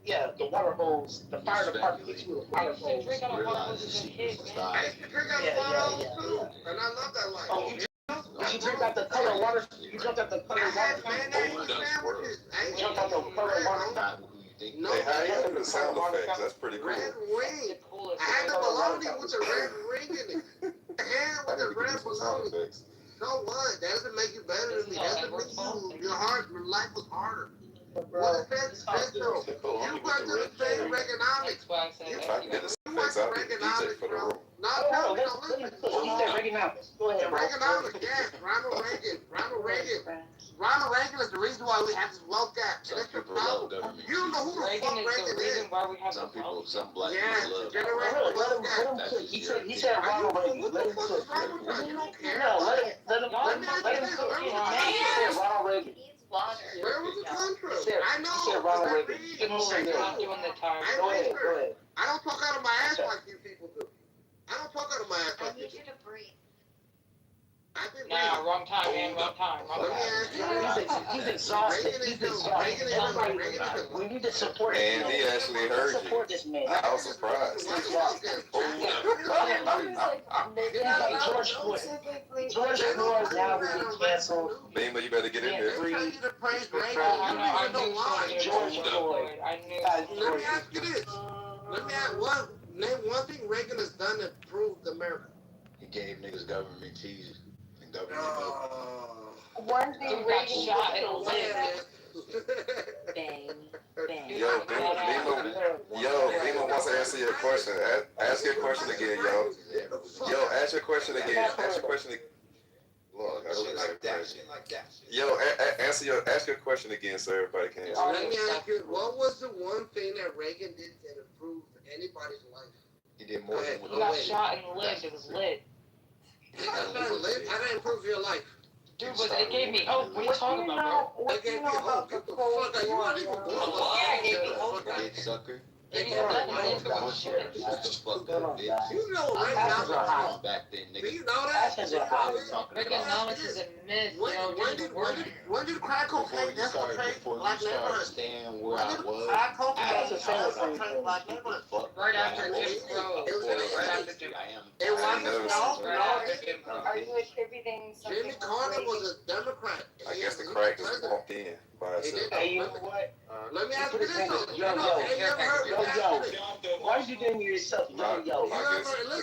Yeah, the water hose. The fire department gets you with water hose. Drink out of water hoses as a kid, man. I used to drink out of water too, and I love that life. Oh, you drink out the color water. You drink out the color I had water. mayonnaise sandwiches. I ain't Jump out the color water. No, Hey, how you do the sound effects? That's pretty cool. red wing. I had the bologna with the red ring in it. The hand with the red Sound bologna. effects. So what? That doesn't make you better than me. That doesn't make you your life was harder. What is that though? You went to the same Reaganomics. If I can get the sound effects, I'll be the DJ for the room. No, Oh, no, listen. listen. He said Reaganomics. Go ahead, bro. Reaganomics, yes. Ronald Reagan. Ronald Reagan. Ronald Reagan is the reason why we have this wealth gap. And that's your problem. You don't know who the Reagan fuck is Reagan the reason is. why we have Some the people, wealth. some black Yes, people love generational wealth gap. That's just He said Ronald Reagan. What Let the him fuck cook. is wrong with you? You don't care. No, let him cook. He said Ronald Reagan. Needs water. Where was the contract? He said- I know. he said Ronald I Reagan. read. Give him some I milk. know. Doing the time. I Go ahead, research. go ahead. I don't talk out of my ass like you people do. I don't talk out of my ass I like you need do. you to breathe. I didn't Nah, read. wrong time, man. Wrong time. Wrong Let me time. ask you. He's exhausted. Reagan is He's exhausted. the We need to support And him. he actually heard you. Support this man. I was surprised. He's like George Floyd. George Floyd now will be canceled. Beamer, you better get in here. They tell you to praise Reagan. I You know, I don't even know knew why. George Floyd. I knew. Let me ask you this. Let me ask name one thing Reagan has done to prove America. He gave niggas government cheese and government milk. One thing Dude got Reagan shot did in to the leg. live. Bang. Bang. Yo, Beamer wants to answer your question. Ask your question again, yo. Yo, ask your question again. Ask your question again. Lord, I Shit really like that, surprised. shit like that. Yo, ask your question again so everybody can answer. Let me ask you, what was the one thing that Reagan did that improved anybody's life? He did more than what He got shot and lived. It was lit. I didn't improve your life. Dude, but it gave me hope. What are you talking about, bro? It gave me hope. Get the fuck out. You weren't even born. Yeah, it gave me hope. Dick sucker. It gave me hope. Shut the fuck up, bitch. You know That's a hot. Reaganomics. Back then, Do nigga. you know that? That's a hot. Reaganomics is a myth. When did crack cocaine infiltrate black neighborhoods? Staying where When I did was. crack cocaine That's the same thing. infiltrate black neighborhoods? Fuck Right after that. Jim Crow. It was Right after Jim I am. It was Are you attributing something? Jimmy Carter was a Democrat. I guess the crack just walked in by itself. Hey, you know what? Let me ask you this though. Yo, why you doing yourself? Yo. You ever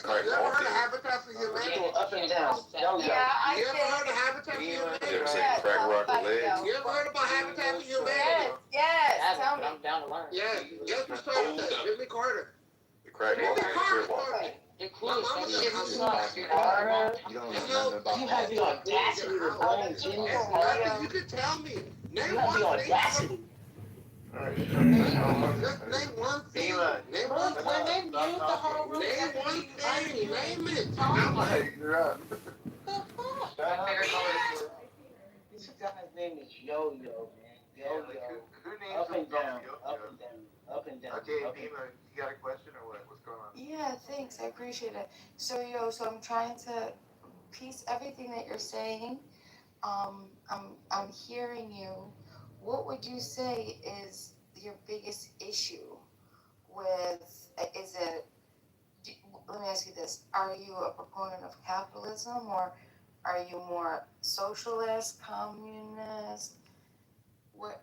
heard of Habitat for Humanity? Up and down. Yo. Yeah, I You ever heard of Habitat for You Humanity? ever seen crack rock with legs? You ever heard about Habitat for Humanity? Yes, tell me. I'm down to learn. Yeah, guess who started that? Jimmy Carter. The crack rock Jimmy Carter walk. started it. The My mama coolest said, thing "I'm is sorry." You don't know nothing about You have the audacity to blame Jimmy Carter. You can tell me. You Name have the one thing. audacity. Just name one thing. Name one thing. When they mute the whole room, Name one thing. Name it. This guy's name is Yo-Yo, man. Yo-Yo. Up and down. Up and down. Up and down. Okay, Nima, you got a question or what? What's going on? Yeah, thanks. I appreciate it. So I'm trying to piece everything that you're saying. I'm hearing you. What would you say is your biggest issue with? Let me ask you this: are you a proponent of capitalism, or are you more socialist, communist?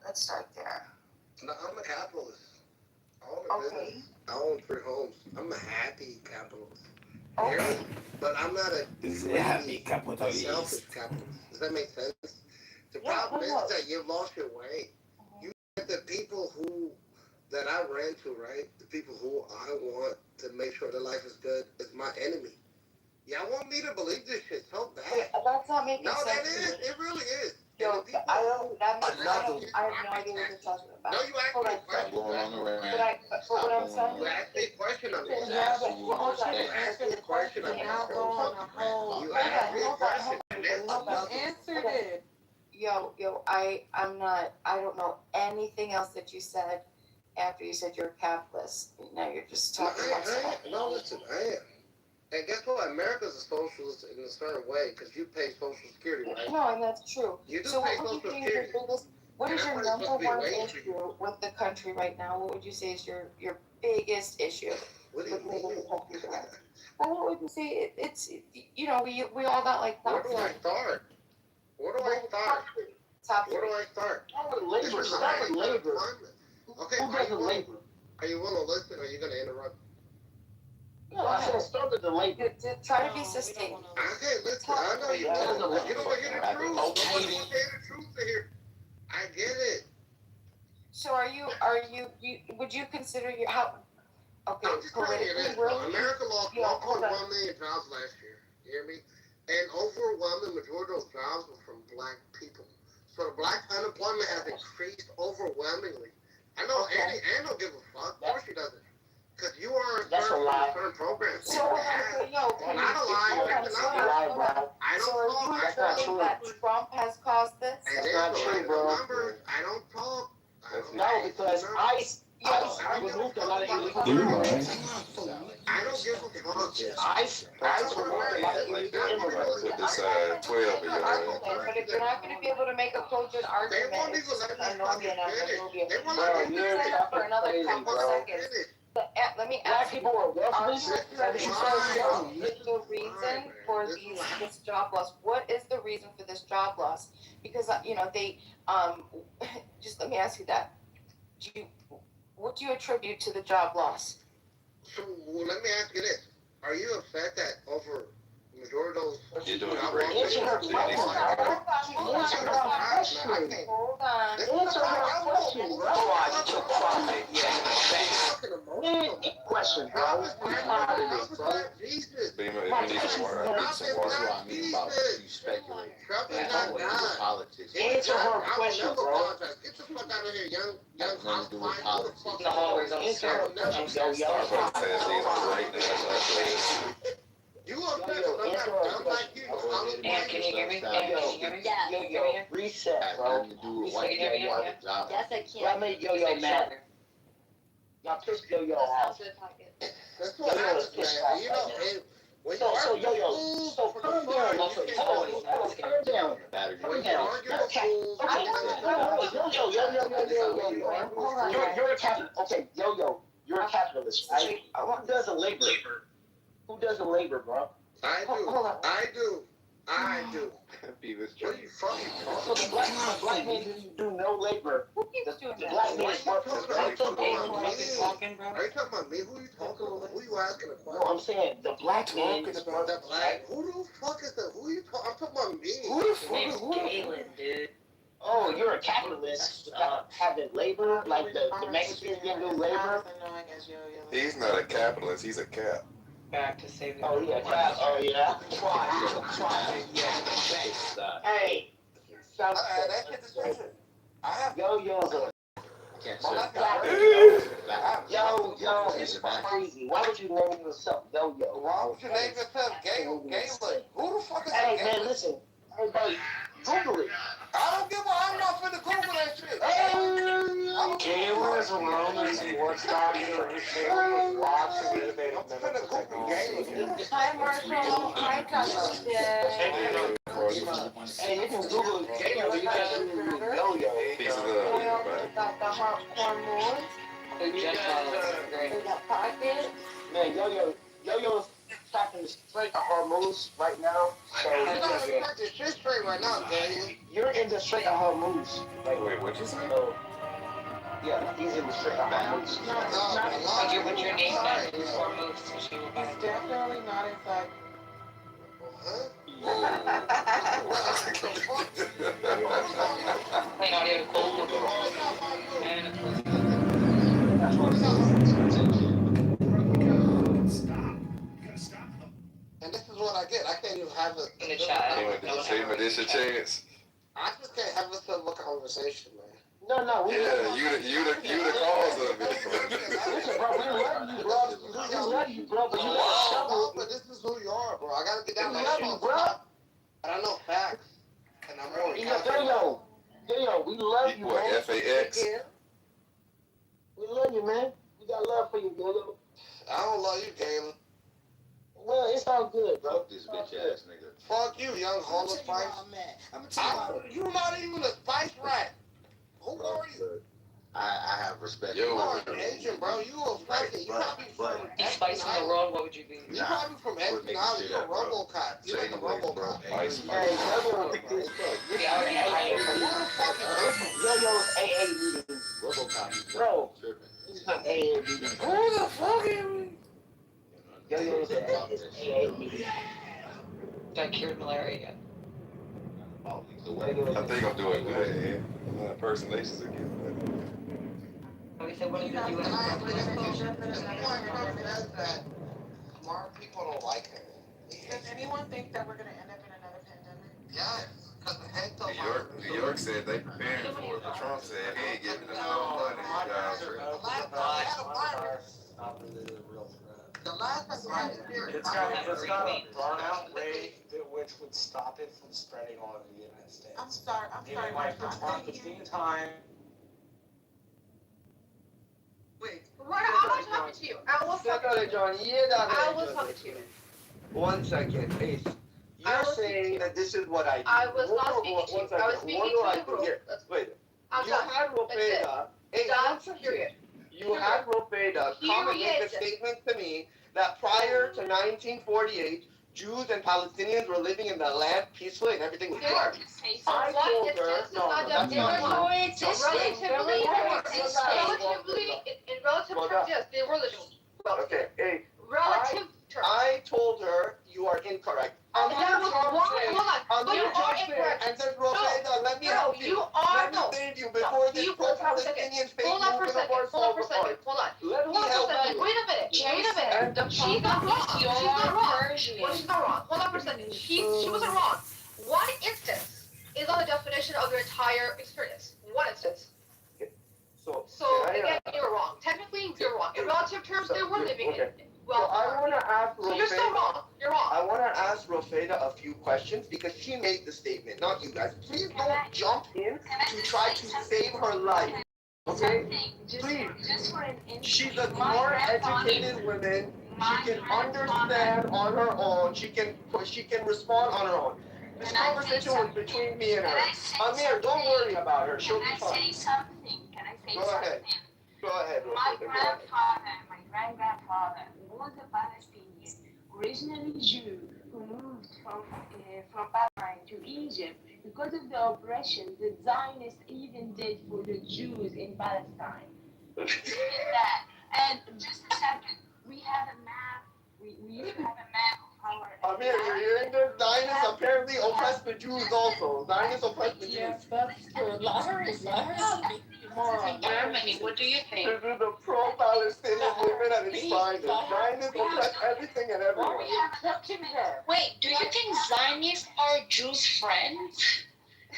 Let's start there. No, I'm a capitalist. I own a business. I own 3 homes. I'm a happy capitalist. Okay. But I'm not a selfish capitalist. Does that make sense? The problem is that you've lost your way. You the people that I ran to, right? The people who I want to make sure their life is good is my enemy. Y'all want me to believe this shit so bad. That's not making No, sense. that is. It really is. Yo, I have no idea what you're talking about. No, you asked me a question. But what I'm saying. You asked me a question on this. Yeah, but hold on. You asked me a question on Now this. go on a whole. You asked me a question. Answered it. Yo, I don't know anything else that you said after you said you're a capitalist. Now you're just talking about stuff. No, listen, I am. And guess what? America's a socialist in a certain way because you pay Social Security, right? No, and that's true. You do So pay what would you Social think is Security. your biggest? What is your Everybody's number supposed to be one waiting for issue with the country right now? What would you say is your biggest issue? What do you mean? Well, what would you say? It's we all got like Where do I start? Where do I start? Top Where do I start? Start with labor. Start with labor. Okay, Who doesn't labor? Are you willing to listen or are you going to interrupt? No, I said start with the labor. Try to be sustained. Okay, listen. I know you want to. You don't want to hear the truth. Nobody wants to hear the truth here. I get it. So would you consider your how? Okay, I'm just telling you this, bro. America lost 1.1 million jobs last year. You hear me? And overwhelming majority of those jobs were from black people. So the black unemployment has increased overwhelmingly. I know Annie don't give a fuck. Of course she doesn't. Because you are certain programs. So not a lie. That's not a lie, bro. I don't talk. That's not true. That Trump has caused this. That's not true, bro. Numbers. I don't talk. No, because ICE removed a lot of illegal immigrants. I don't give a fuck. ICE removed a lot of illegal immigrants. Put this 12 in your But if you're not going to be able to make a cogent argument, it's just annoying and Bro, you're for another crazy, couple bro. seconds. Let me Black ask you. people are worthless. The reason for this job loss. What is the reason for this job loss? Because they just let me ask you that. What do you attribute to the job loss? So let me ask you this: are you upset that over majority of those? You're doing job great. losses- Hold on. Answer her question, bro. Watch your profit, Man, question, bro. I'm tired of this, bro. Beamer, if you need some water, I need some water. That's what I mean about you speculate. Trump is That's not what God. politics. Answer her question, bro. Get the fuck out of here, young Has nothing to do with politics. Answer her question, yo. Starbucks has these great names. You upset because I'm not dumb like you. And can you hear me? Yo, reset, Has bro. nothing to do with white people or the job. Yes, I Y'all can. made Yo-Yo mad. Y'all pissed Yo-Yo off. That's what happens, man. You know, and when you So argue Yo-Yo, with so fools, calm down. Calm down. Battery. when you argue with fools, You're a capitalist. Okay, Yo-Yo, you're a capitalist, right? Who does the labor? Who does the labor, bro? I do. Hold on. I do. I do. Beavis What are you Jones. fucking So the black man didn't do no labor. The black man worked until Are Galen wasn't talking, bro. you talking about me? Who are you talking about? Who are you asking a No, question? I'm saying the black man is The worked. black. Who the fuck is that? Who are you talking? I'm talking about me. Who the fuck? Galen, dude. Oh, you're a capitalist without having labor, like the Mexicans didn't do labor. He's not a capitalist. He's a cap. Back to saving. Oh yeah, oh yeah. Try. Hey, sounds That shit is different. I have. Yo-yos are Can't Well, say that's that. not yo, it's crazy. Why would you name yourself Yo-yo? Why would you name yourself Galen? Who the fuck is Hey that? man, listen. Everybody, Google it. I don't give a. I'm not finna Google that shit. Galen is a Roman in Woodstock for his family with lots of innovative medical technology. Hi, Marshall. Hi, Cosmo. Hey, you can Google Yo-yo. You can Google Yo-yo. Peace of love, We everybody. also got the hot corn moons. We got pockets. Man, Yo-yo's tracking the straight of Hormuz right now. So You're not even got this shit straight right now, Galen. you're in the straight of Hormuz. Wait, what'd you say? So, yeah, he's in the straight of Hormuz. But your name that is Hormuz. He's definitely not in fact. Playing audio cold. And this is what I get. I can't even have a. In the chat. Say my dish a chance. I just can't have a civil conversation, man. No, we Yeah, you the cause of it. listen, bro, we love you, bro. We love you, bro, but you gotta shovel. But this is who you are, bro. I gotta get down We that love shit. you, bro. And I know facts. And I'm more Yo, we love you, What, man. FAX? We love you, man. We got love for you, Yo. I don't love you, Galen. Well, it's all good, bro. Fuck this bitch ass nigga. Fuck you, young homeless spice. You're not even a spice rat. Who are you? I have respect. You are an Asian, bro. You a fucking. You probably from. Be spice in the world, what would you be? You probably from Espionage. You're a RoboCop. You're like a RoboCop. Hey, Yo, We already had Who the fuck is Yo-yo's AA meeting. RoboCop. Bro, this is not AA meeting. Who the fuck is you? Yo-yo's at AA meeting. That cured malaria yet? I think I'm doing good. My impersonations are getting better. We said, what are you doing? Smart people don't like it. Does anyone think that we're gonna end up in another pandemic? Yes, because the head to New York said they preparing for it, but Trump said he ain't giving them no money. The last time It's got a burnout rate which would stop it from spreading all over the United States. I'm sorry, Like the same time. Wait. Right, I was talking to you. I was talking to you. I was talking to you. 1 second, please. You're saying that this is what I do. I was not speaking to you. I was speaking to the group. Wait. I'm You done. had Ropeda. Hey, Done, period. You had Ropeda come and make a statement to me that prior to 1948, Jews and Palestinians were living in the land peacefully and everything was good. I told her, Relatively, in relative terms, yes, they were living. Okay, hey, Relative terms. I told her you are incorrect. That was wrong. But you are incorrect. And then Ropeda, let me help you. You are Let me save you before this pro-Palestinian fake Hold on for a movement second. of Hold on for a second. Hold on. Let me Hold on help for a second. you. Wait a minute. Wait a minute. She's not wrong. She's not wrong. Well, she's not wrong. Hold on for a second. She wasn't wrong. One instance is on the definition of your entire experience. One instance. So again, you're wrong. Technically, you're wrong. In relative terms, they were living in. Well, I want to ask so you're still wrong. You're wrong. I want to ask Rofeda a few questions because she made the statement, not you guys. Please don't jump in to try to save her life. Okay? Please. She's a smart, educated woman. She can understand on her own. She can respond on her own. This conversation was between me and her. Amir, don't worry about her. She'll be fine. Go ahead. Go ahead, My Rofeda. great-grandfather was a Palestinian, originally Jew, people moved from Palestine to Egypt because of the oppression the Zionists even did for the Jews in Palestine. Even that. And just a second, we have a map. We used to have a map of our. Amir, you're hearing this? Zionists apparently oppressed the Jews also. Zionists oppressed the Jews. Yeah, that's true. Liars. Germany, what do you think? This is the pro-Palestinian movement at its finest. Zionists oppress everything and everyone. Wait, do you think Zionists are Jews' friends?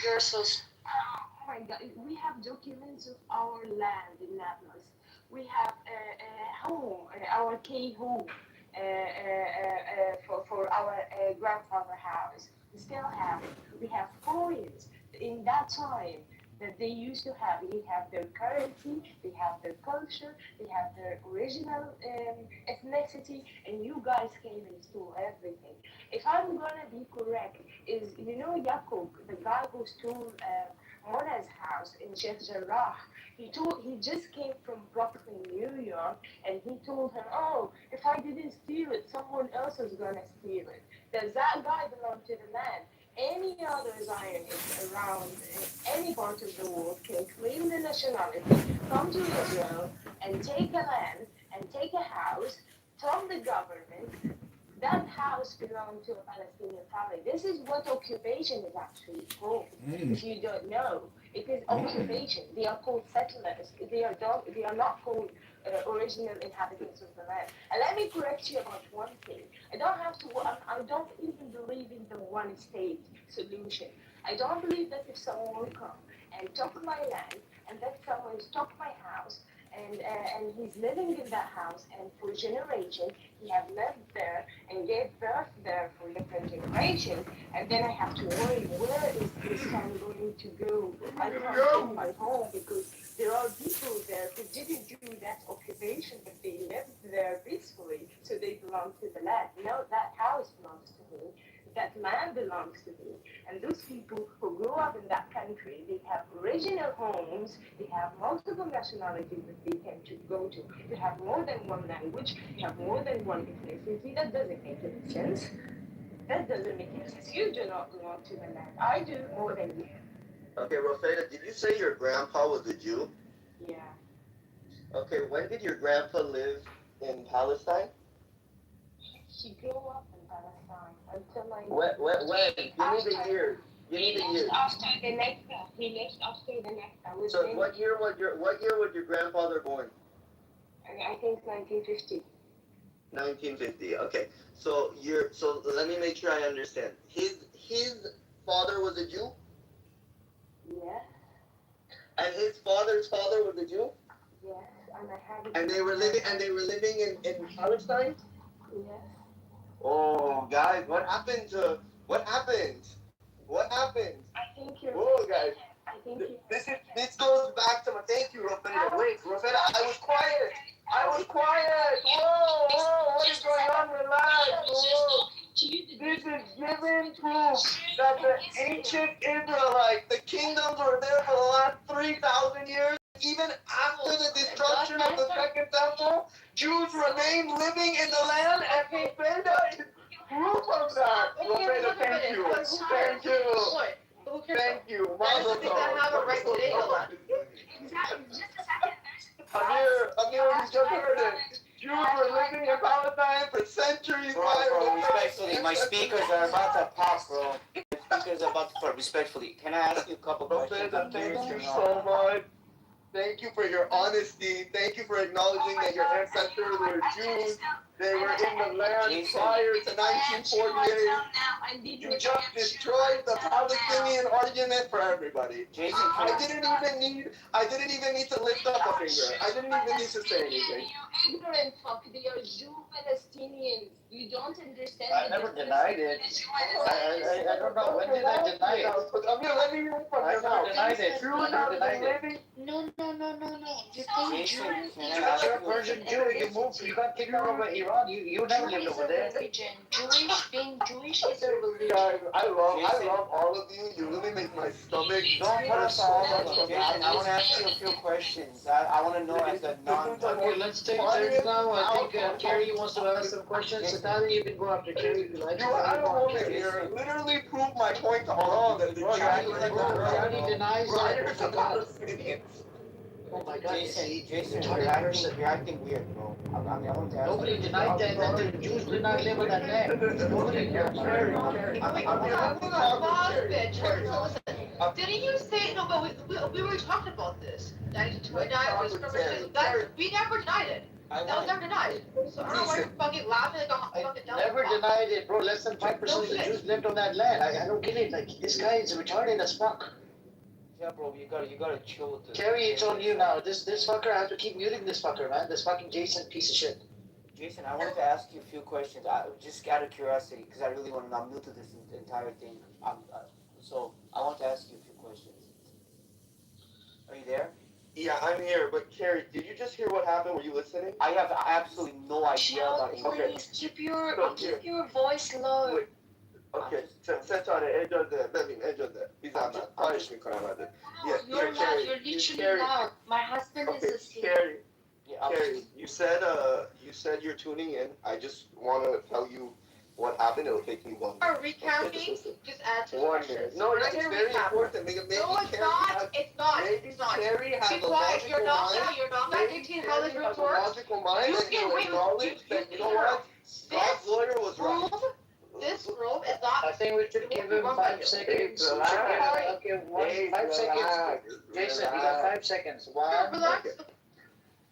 You're so. Oh my God, we have documents of our land in Nablus. We have a home, our K home, for our grandfather house. We still have it. We have coins in that time that they used to have. They have their currency, they have their culture, they have their original ethnicity, and you guys came and stole everything. If I'm gonna be correct, is Yaqub, the guy who stole Mona's house in Sheikh Jarrah. He just came from Brooklyn, New York, and he told him, "Oh, if I didn't steal it, someone else is gonna steal it." Does that guy belong to the land? Any other Zionist around any part of the world can claim the nationality, come to Israel, and take a land and take a house from the government. That house belonged to a Palestinian family. This is what occupation is actually called. If you don't know, it is occupation. They are called settlers. They are not called original inhabitants of the land. And let me correct you about one thing. I don't even believe in the one state solution. I don't believe that if someone will come and took my land and that someone took my house and he's living in that house and for generations he have lived there and gave birth there for different generations, and then I have to worry where is this son going to go? I can't take my home because there are people there who didn't do that occupation, but they lived there peacefully, so they belong to the land. No, that house belongs to me. That land belongs to me. And those people who grew up in that country, they have original homes, they have multiple nationalities that they can go to. They have more than one language, they have more than one ethnicity. That doesn't make any sense. That doesn't make any sense. You do not belong to the land. I do more than you. Okay, Rosetta, did you say your grandpa was a Jew? Yeah. Okay, when did your grandpa live in Palestine? She grew up in Palestine until like. When? Give me the years. Give me the years. After the Nakba. He left after the Nakba. So what year was your grandfather born? I think 1950. 1950. Okay. So let me make sure I understand. His father was a Jew? Yeah. And his father's father was a Jew? Yes. And they were living in Palestine? Yes. Oh, guys, what happened? What happened? I think you're. Whoa, guys. I think This goes back to my thank you, Rosetta. Wait, Rosetta, I was quiet. Whoa, what is going on? Relax. Whoa. This is given proof that the ancient Israelites, the kingdoms were there for the last 3,000 years. Even after the destruction of the Second Temple, Jews remained living in the land, and Rosetta is proof of that. Rosetta, thank you. Thank you. Mazel tov. Amir, you just heard it. Jews were living in Palestine for centuries. Bro, respectfully, my speakers are about to pop, bro. My speakers are about to pop. Respectfully, can I ask you a couple questions? Thank you so much. Thank you for your honesty. Thank you for acknowledging that your ancestors were Jews. They were in the land prior to 1948. You just destroyed the Palestinian argument for everybody. I didn't even need to lift up a finger. I didn't even need to say anything. You ignorant fuck. They are Jew Palestinians. You don't understand. I never denied it. I don't know. When did I deny it? Amir, let me hear from your mouth. I never denied it. Jews have been living. No. You're Jason, can I Jewish. ask You're you a Persian Jew. You moved. You got kicked out of Iran. You never lived over there. Religion. Being Jewish is a believe. Guys, I Jason. love all of you. You really make my stomach. Don't put us all much on. from Jason, I want to ask you a few questions. I want to know as a non. Okay, let's take turns now. I think Carrie wants to ask some questions. So now you can go after Carrie if you like. You had a woman here literally prove my point to all of you that the Chinese Already denies writers that. of Palestinians. Oh my God, Jason, you're acting weird, bro. I mean, I want to ask Nobody denied that the Jews did not live on that land. Nobody. Didn't you say no? But we were talking about this. 1929 was skirmishes. We never denied it. That was never denied. So I don't know why you're fucking laughing like a fucking dumb. Never denied it, bro. Less than 5% of the Jews lived on that land. I don't get it. Like this guy is retarded as fuck. Yeah, bro, you gotta chill with this. Carrie, it's on you now. This fucker, I have to keep muting this fucker, man. This fucking Jason piece of shit. Jason, I wanted to ask you a few questions. Just out of curiosity, because I really want to know. I'm new to this entire thing. So I want to ask you a few questions. Are you there? Yeah, I'm here, but Carrie, did you just hear what happened? Were you listening? I have absolutely no idea about it. Please keep your voice low. Wait. Okay, let me. He's not punishment karamadı. Yeah, You're loud. You're literally loud. My husband is asleep. Carrie, you said you're tuning in. I just want to tell you what happened. It'll take me 1 minute. Recapping, just add to the 1 questions. minute. No, it's very important. Maybe No, it's not. It's not. It's not. Carrie has Be a quiet. logical You're not. mind. You're not dictating how this room works. Logical mind. You And can you wait. acknowledge that you know what? Scott's lawyer was right. This room is not. I think we should give him 5 seconds. Okay, 5 seconds. Jason, you got 5 seconds. 1,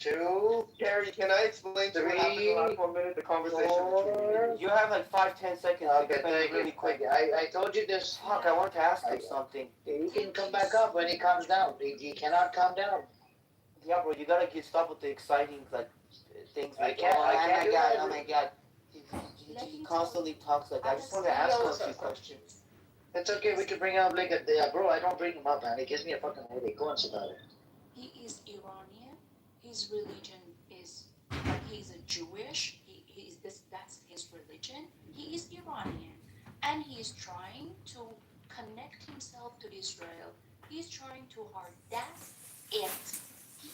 2. Carrie, can I explain to you what happened in the last 1 minute? The conversation. 4. You have like 5-10 seconds. Okay, thank you. Really quick. I told you this. Fuck, I wanted to ask you something. He can come back up when he calms down. He cannot calm down. Yeah, bro, you gotta stop with the exciting things. I can't. Oh my god. He constantly talks like that. I just wanted to ask him a few questions. It's okay. We can bring him up like bro. I don't bring him up, man. It gives me a fucking headache. Go on, Sabata. He is Iranian. His religion is he's a Jewish. That's his religion. He is Iranian, and he is trying to connect himself to Israel. He's trying too hard. That's it.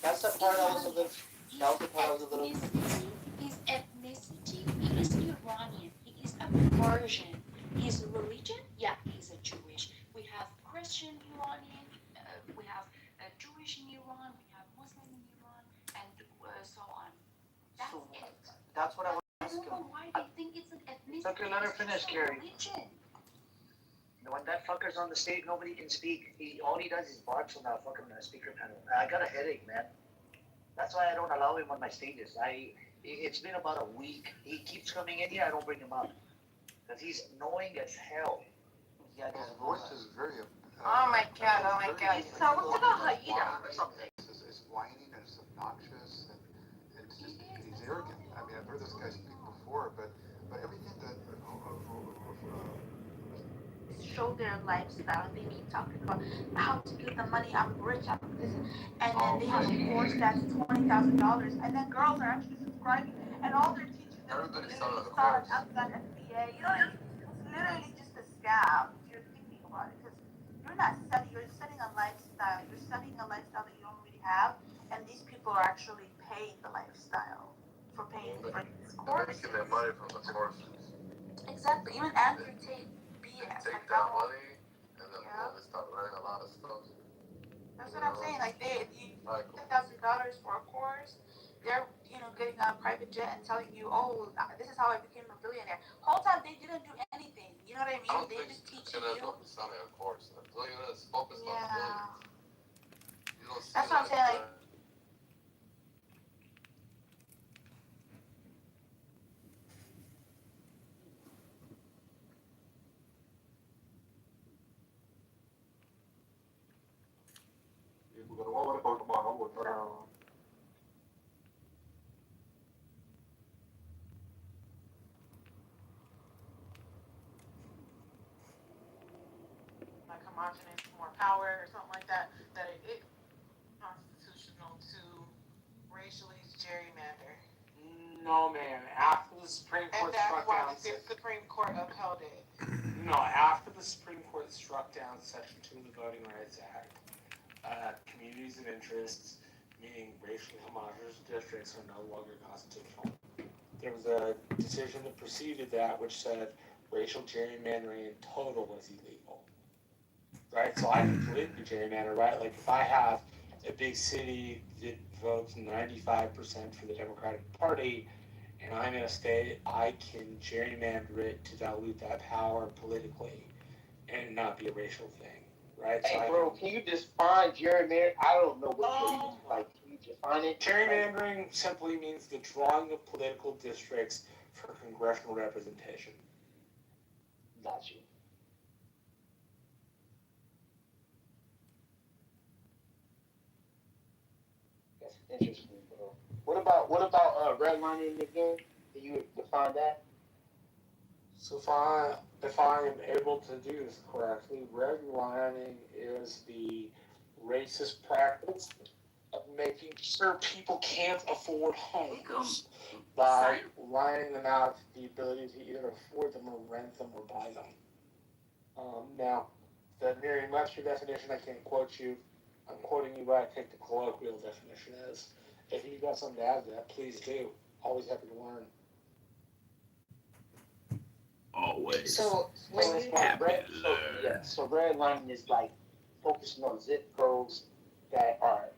That's the part I was a little. That was the part I was a little. His ethnicity, he is Iranian. He is a Persian. His religion, yeah, he's a Jewish. We have Christian Iranian. We have Jewish in Iran. We have Muslim in Iran, and so on. That's it. That's what I want to ask I don't know him. why they think it's an ethnicity. Okay, let her finish, Carrie. Religion. When that fucker's on the stage, nobody can speak. All he does is barks on that fucking speaker panel. I got a headache, man. That's why I don't allow him on my stages. It's been about a week. He keeps coming in here. I don't bring him up because he's annoying as hell. Yeah, his voice is very. Oh my god. So what's like a hyena or something? It's whining and it's obnoxious and it's just he's arrogant. I mean, I've heard this guy speak before, but everything that. Show their lifestyle. They keep talking about how to get the money. I'm rich. I'm this, and then they have a course that's $20,000, and then girls are actually subscribing, and all they're teaching them is start outside FBA. You know, it's literally just a scam. If you're thinking about it, because you're not selling. You're selling a lifestyle. You're selling a lifestyle that you don't really have, and these people are actually paying the lifestyle for paying for these courses. They're making their money from the courses. Exactly. Even Andrew Tate. Take that money and then they start writing a lot of stuff. That's what I'm saying. Like $10,000 for a course, they're getting on a private jet and telling you, oh, this is how I became a billionaire. Whole time they didn't do anything. You know what I mean? They just teach you. Selling a course. A billionaire is focused on billions. You don't see that's what I'm saying. Like, like homogenous, more power or something like that, that it constitutional to racially gerrymander. No, man. After the Supreme Court And that's struck why down, the Supreme Court upheld it. no, after the Supreme Court struck down Section 2 of the Voting Rights Act, communities of interest, meaning racially homogeneous districts, are no longer constitutional. There was a decision that preceded that which said racial gerrymandering in total was illegal. Right? So I can politically gerrymander, right? Like if I have a big city that votes 95% for the Democratic Party, and I'm in a state, I can gerrymander it to dilute that power politically and not be a racial thing, right? Hey, bro, can you define gerrymander? I don't know what it means. Like, can you define it? Gerrymandering simply means the drawing of political districts for congressional representation. Got you. That's interesting, bro. What about redlining again? Can you define that? So if I am able to do this correctly, redlining is the racist practice of making sure people can't afford homes by lining them out the ability to either afford them or rent them or buy them. Now, the Merriam-Webster definition, I can't quote you. I'm quoting you what I think the colloquial definition is. If you've got something to add to that, please do. Always happy to learn. Always. So redlining is like focusing on zip codes that are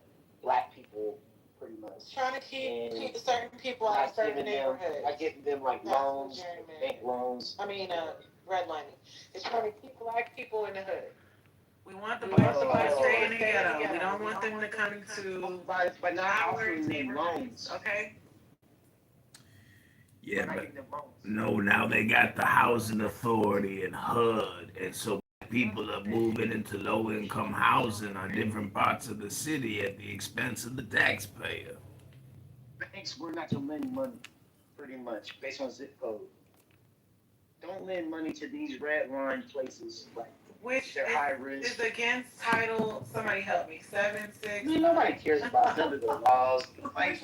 black people, pretty much. Trying to keep certain people out of certain neighborhoods. By giving them like loans, bank loans. Redlining. It's trying to keep black people in the hood. We want the black people to stay in the ghetto. We don't want them to come to but not offering them neighborhoods. loans. Okay? Yeah, but no, now they got the housing authority and HUD, and so people are moving into low-income housing on different parts of the city at the expense of the taxpayer. Banks were not to lend money, pretty much, based on zip code. Don't lend money to these red line places, like Which they're high risk. is against Title, somebody help me, 7-6. Nobody cares about none of the laws. Like,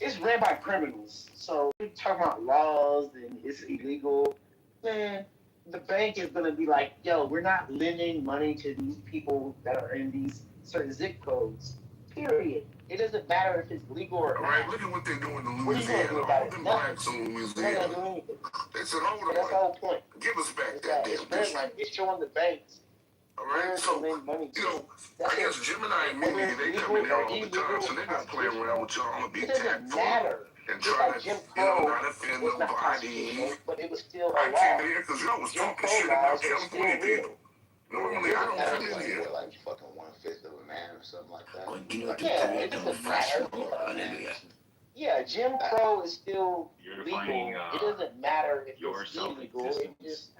it's ran by criminals. So we're talking about laws and it's illegal. Man, the bank is gonna be like, yo, we're not lending money to these people that are in these certain zip codes. Period. It doesn't matter if it's legal or not. All right, look at what they're doing in What are you gonna do Louisiana. about All it? them Nothing. blacks in You're not Louisiana. gonna do anything. They said, hold on. That's the whole point. Give us back It's that it's damn red district. line. It's showing the banks. All right, so, I guess Gemini and Mimi, they come in there all the time, so they're not playing around with y'all and be tactful and trying to, not offend nobody. But it was still a I law. came in here because y'all was talking shit about California people. Normally, I don't come in here. Like fucking 1/5 of a man or something like that. Yeah, it doesn't matter. Yeah, Jim Crow is still legal. It doesn't matter if it's illegal. It just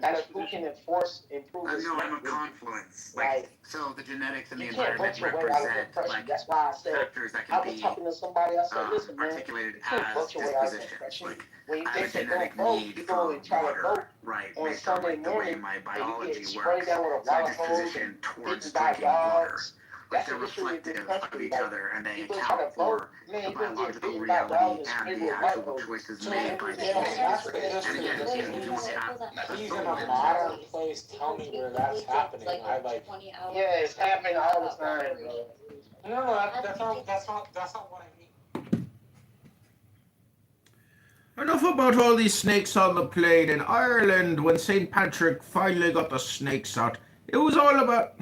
matters who can improve I his know I'm a language. confluence. Like, so the genetics and the You can't environment vote your way out of represent oppression. like That's why I said, factors that I can was be talking to somebody, I said, listen, man, articulated you can't as vote your way out of disposition. oppression. Like, When you I have a think they genetic don't vote, need you go and for try to water, vote right, on based on Sunday like the way morning, my and you biology get sprayed works. down with a So I water hose disposition and towards bitten by drinking water. dogs. Like That's they're the issue with this reflective of country. each Like, other, and they people try to account vote, for man, the you're gonna get biological bitten by dogs reality and and sprayed the with water actual hose. choices So made by the yeah, that's species. the issue. And again, if you want to Please, in a modern place, tell me where that's happening. Yeah, it's happening all the time, bro. No, that's not what I mean. Enough about all these snakes on the plane. In Ireland, when St. Patrick finally got the snakes out, it was all about...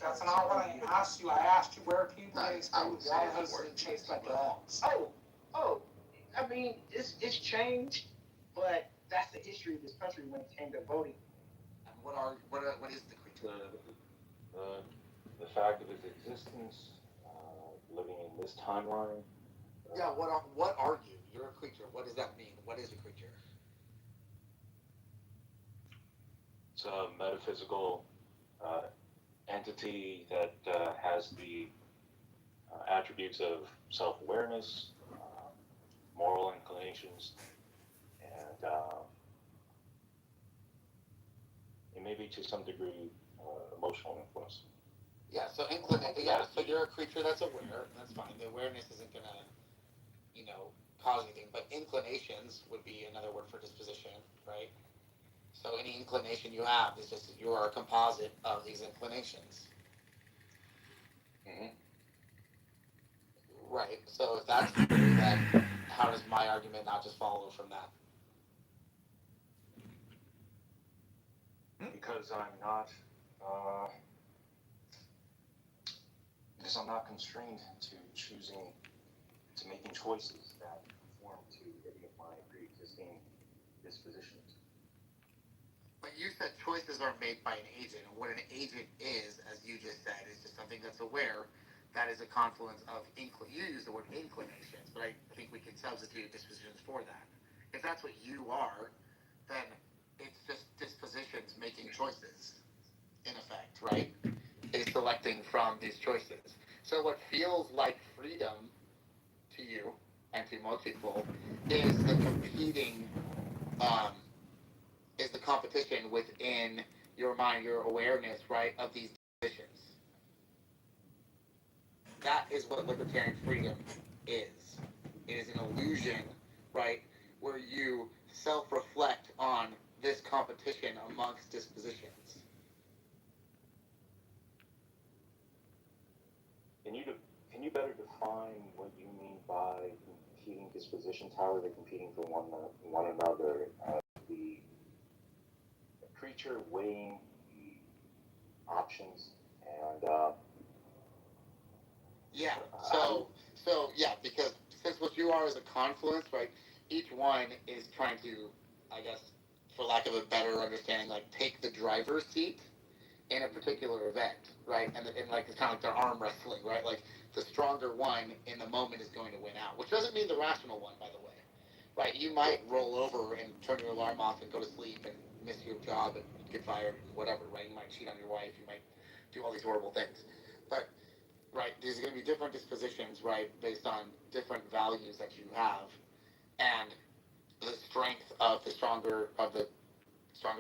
That's not what I asked you. I asked you where people getting sprayed with water hoses and chased by dogs. I mean, it's changed, but that's the history of this country when it came to voting. And what is the creature? The fact of its existence, living in this timeline. Yeah, what are you? You're a creature. What does that mean? What is a creature? It's a metaphysical entity that has the attributes of self-awareness, moral inclinations, and it may be to some degree emotional influence. Yeah, so so you're a creature that's aware. That's fine. The awareness isn't gonna, cause anything. But inclinations would be another word for disposition, right? So any inclination you have is just you are a composite of these inclinations. Mm-hmm. Right. So if that's true, then how does my argument not just follow from that? Because I'm not, constrained to making choices that conform to any of my pre-existing dispositions. But you said choices are made by an agent, and what an agent is, as you just said, is just something that's aware. That is a confluence of you use the word inclinations, but I think we can substitute dispositions for that. If that's what you are, then it's just dispositions making choices, in effect, right? It's selecting from these choices. So what feels like freedom to you and to most people is the competing, is the competition within your mind, your awareness, right, of these decisions. That is what libertarian freedom is. It is an illusion, right, where you self-reflect on this competition amongst dispositions. Can you better define what you mean by competing dispositions? How are they competing for one another? The creature weighing the options and yeah. Because since what you are is a confluence, right? Each one is trying to, I guess, for lack of a better understanding, like take the driver's seat in a particular event, right? And like it's kind of like they're arm wrestling, right? Like the stronger one in the moment is going to win out, which doesn't mean the rational one, by the way, right? You might roll over and turn your alarm off and go to sleep and miss your job and get fired and whatever, right? You might cheat on your wife, you might do all these horrible things, but right, there's going to be different dispositions, right, based on different values that you have, and the strength of the stronger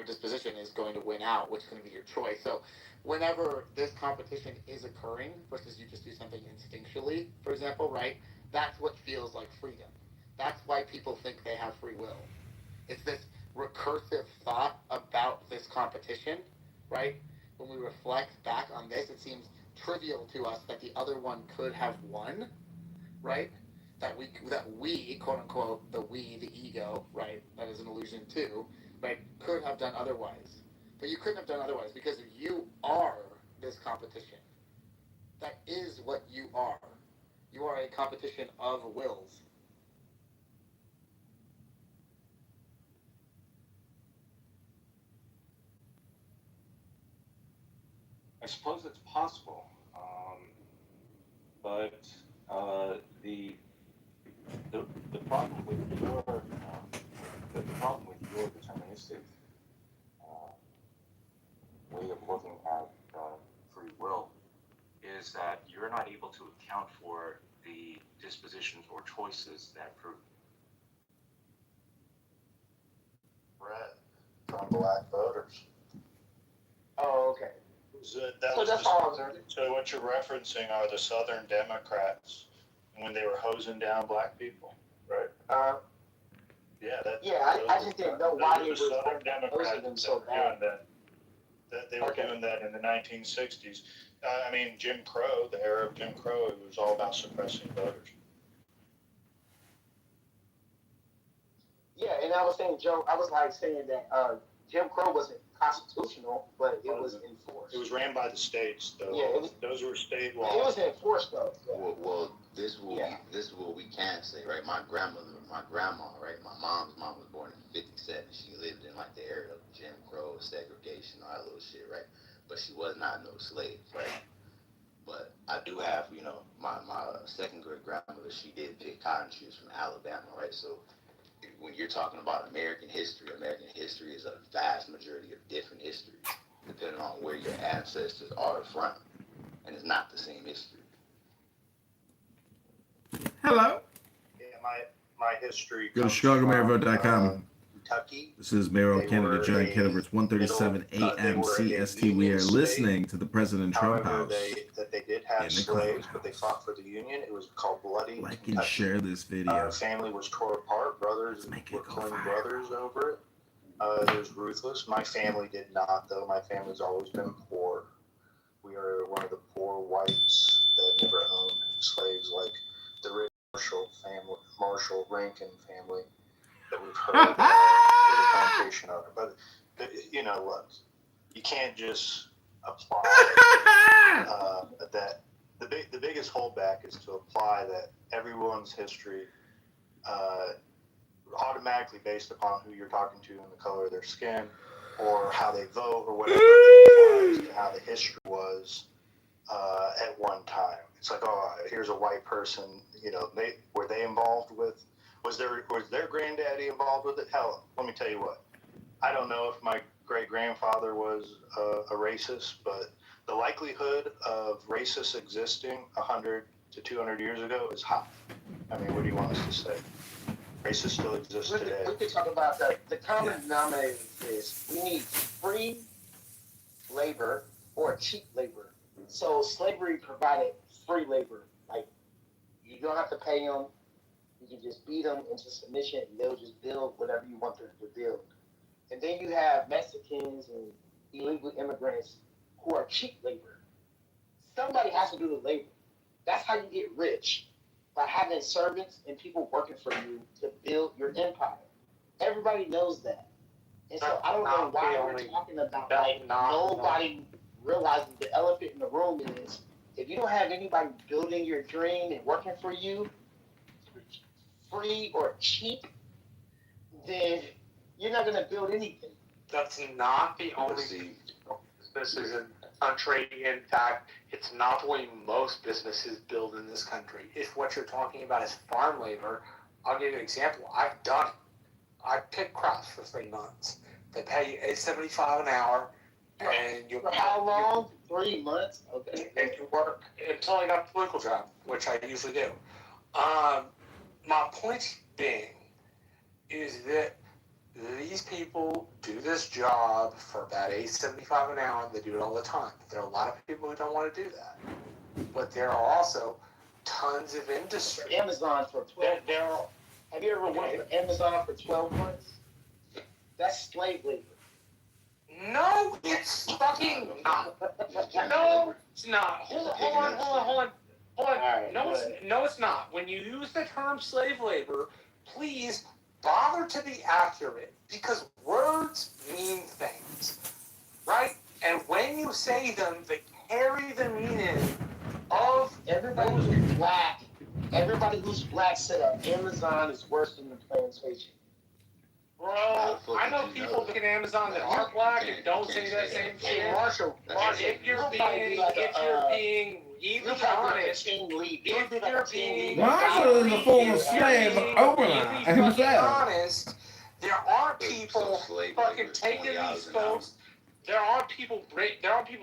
disposition is going to win out, which is going to be your choice. So whenever this competition is occurring versus you just do something instinctually, for example, right, that's what feels like freedom. That's why people think they have free will. It's this recursive thought about this competition, right? When we reflect back on this, it seems trivial to us that the other one could have won, right? That we, quote unquote, the ego, right? That is an illusion too, right? Could have done otherwise. But you couldn't have done otherwise because you are this competition. That is what you are. You are a competition of wills. I suppose it's possible, but the problem with your deterministic way of looking at free will is that you're not able to account for the dispositions or choices that prove. Red from black voters. Oh, okay. So what you're referencing are the Southern Democrats when they were hosing down black people, right? I just didn't know why they were Southern Democrats them so bad. That they were doing that in the 1960s. Jim Crow, the era of Jim Crow, it was all about suppressing voters. Yeah, and I was saying, Joe, I was saying that Jim Crow wasn't constitutional, but it was enforced. It was ran by the states, though. Yeah, those were state laws. It was enforced, though. Yeah. Well, this is what we can say, right? My grandma, right? My mom's mom was born in '57. She lived in like the era of Jim Crow, segregation, all that little shit, right? But she was not no slave, right? But I do have, my second great grandmother. She did pick cotton. She was from Alabama, right? So when you're talking about American history is a vast majority of different histories, depending on where your ancestors are from, and it's not the same history. Hello. Yeah, my history. Go to StrugGleMarriott.com. Kentucky. This is Mayor They Canada, were John a Kitover. It's 1:37 they a.m. were a CST. We Union are state. listening to the President Trump However, House. they did have in the Clown slaves, but they House. fought for the Union. It was called Bloody Like and Kentucky. share this video. Family was tore apart. Brothers were killing brothers over it. It was ruthless. My family did not, though. My family's always been poor. We are one of the poor whites that never owned slaves, like the rich Marshall Rankin family that we've heard was a plantation owner. But you know what? You can't just apply that. The biggest holdback is to apply that everyone's history automatically based upon who you're talking to and the color of their skin or how they vote or whatever applies to how the history was at one time. It's like, oh, here's a white person, you know, were they involved with, was their granddaddy involved with it? Hell, let me tell you what, I don't know if my great-grandfather was a racist, but the likelihood of racists existing 100 to 200 years ago is high. I mean, what do you want us to say? Racists still exist today. We could talk about that. The common denominator is we need free labor or cheap labor. So slavery provided free labor. Like, you don't have to pay them. You can just beat them into submission and they'll just build whatever you want them to build. And then you have Mexicans and illegal immigrants who are cheap labor. Somebody has to do the labor. That's how you get rich, by having servants and people working for you to build your empire. Everybody knows that. And so I don't know why we're talking about like nobody realizing the elephant in the room is if you don't have anybody building your dream and working for you, free or cheap, then you're not going to build anything. That's not the only businesses in the country. In fact, it's not the way most businesses build in this country. If what you're talking about is farm labor, I'll give you an example. I've done it. I picked crops for 3 months. They pay you $8.75 an hour, and you. For how long? 3 months? Okay. And you work until I got a political job, which I usually do. My point being is that these people do this job for about $8.75 an hour. They do it all the time. There are a lot of people who don't want to do that, but there are also tons of industry. Amazon for 12 months. Have you ever worked for Amazon for 12 months? That's slave labor. No, it's fucking not. No, it's not. Hold on. Right, no, it's not. When you use the term slave labor, please bother to be accurate, because words mean things, right? And when you say them, they carry the meaning of everybody who's black. Everybody who's black said Amazon is worse than the plantation. Bro, I know people at Amazon that are black and don't say that same shit. Marshall, if you're being really honest, Marshall is a former slave owner himself. Honest, there are people fucking taking these folks. There are people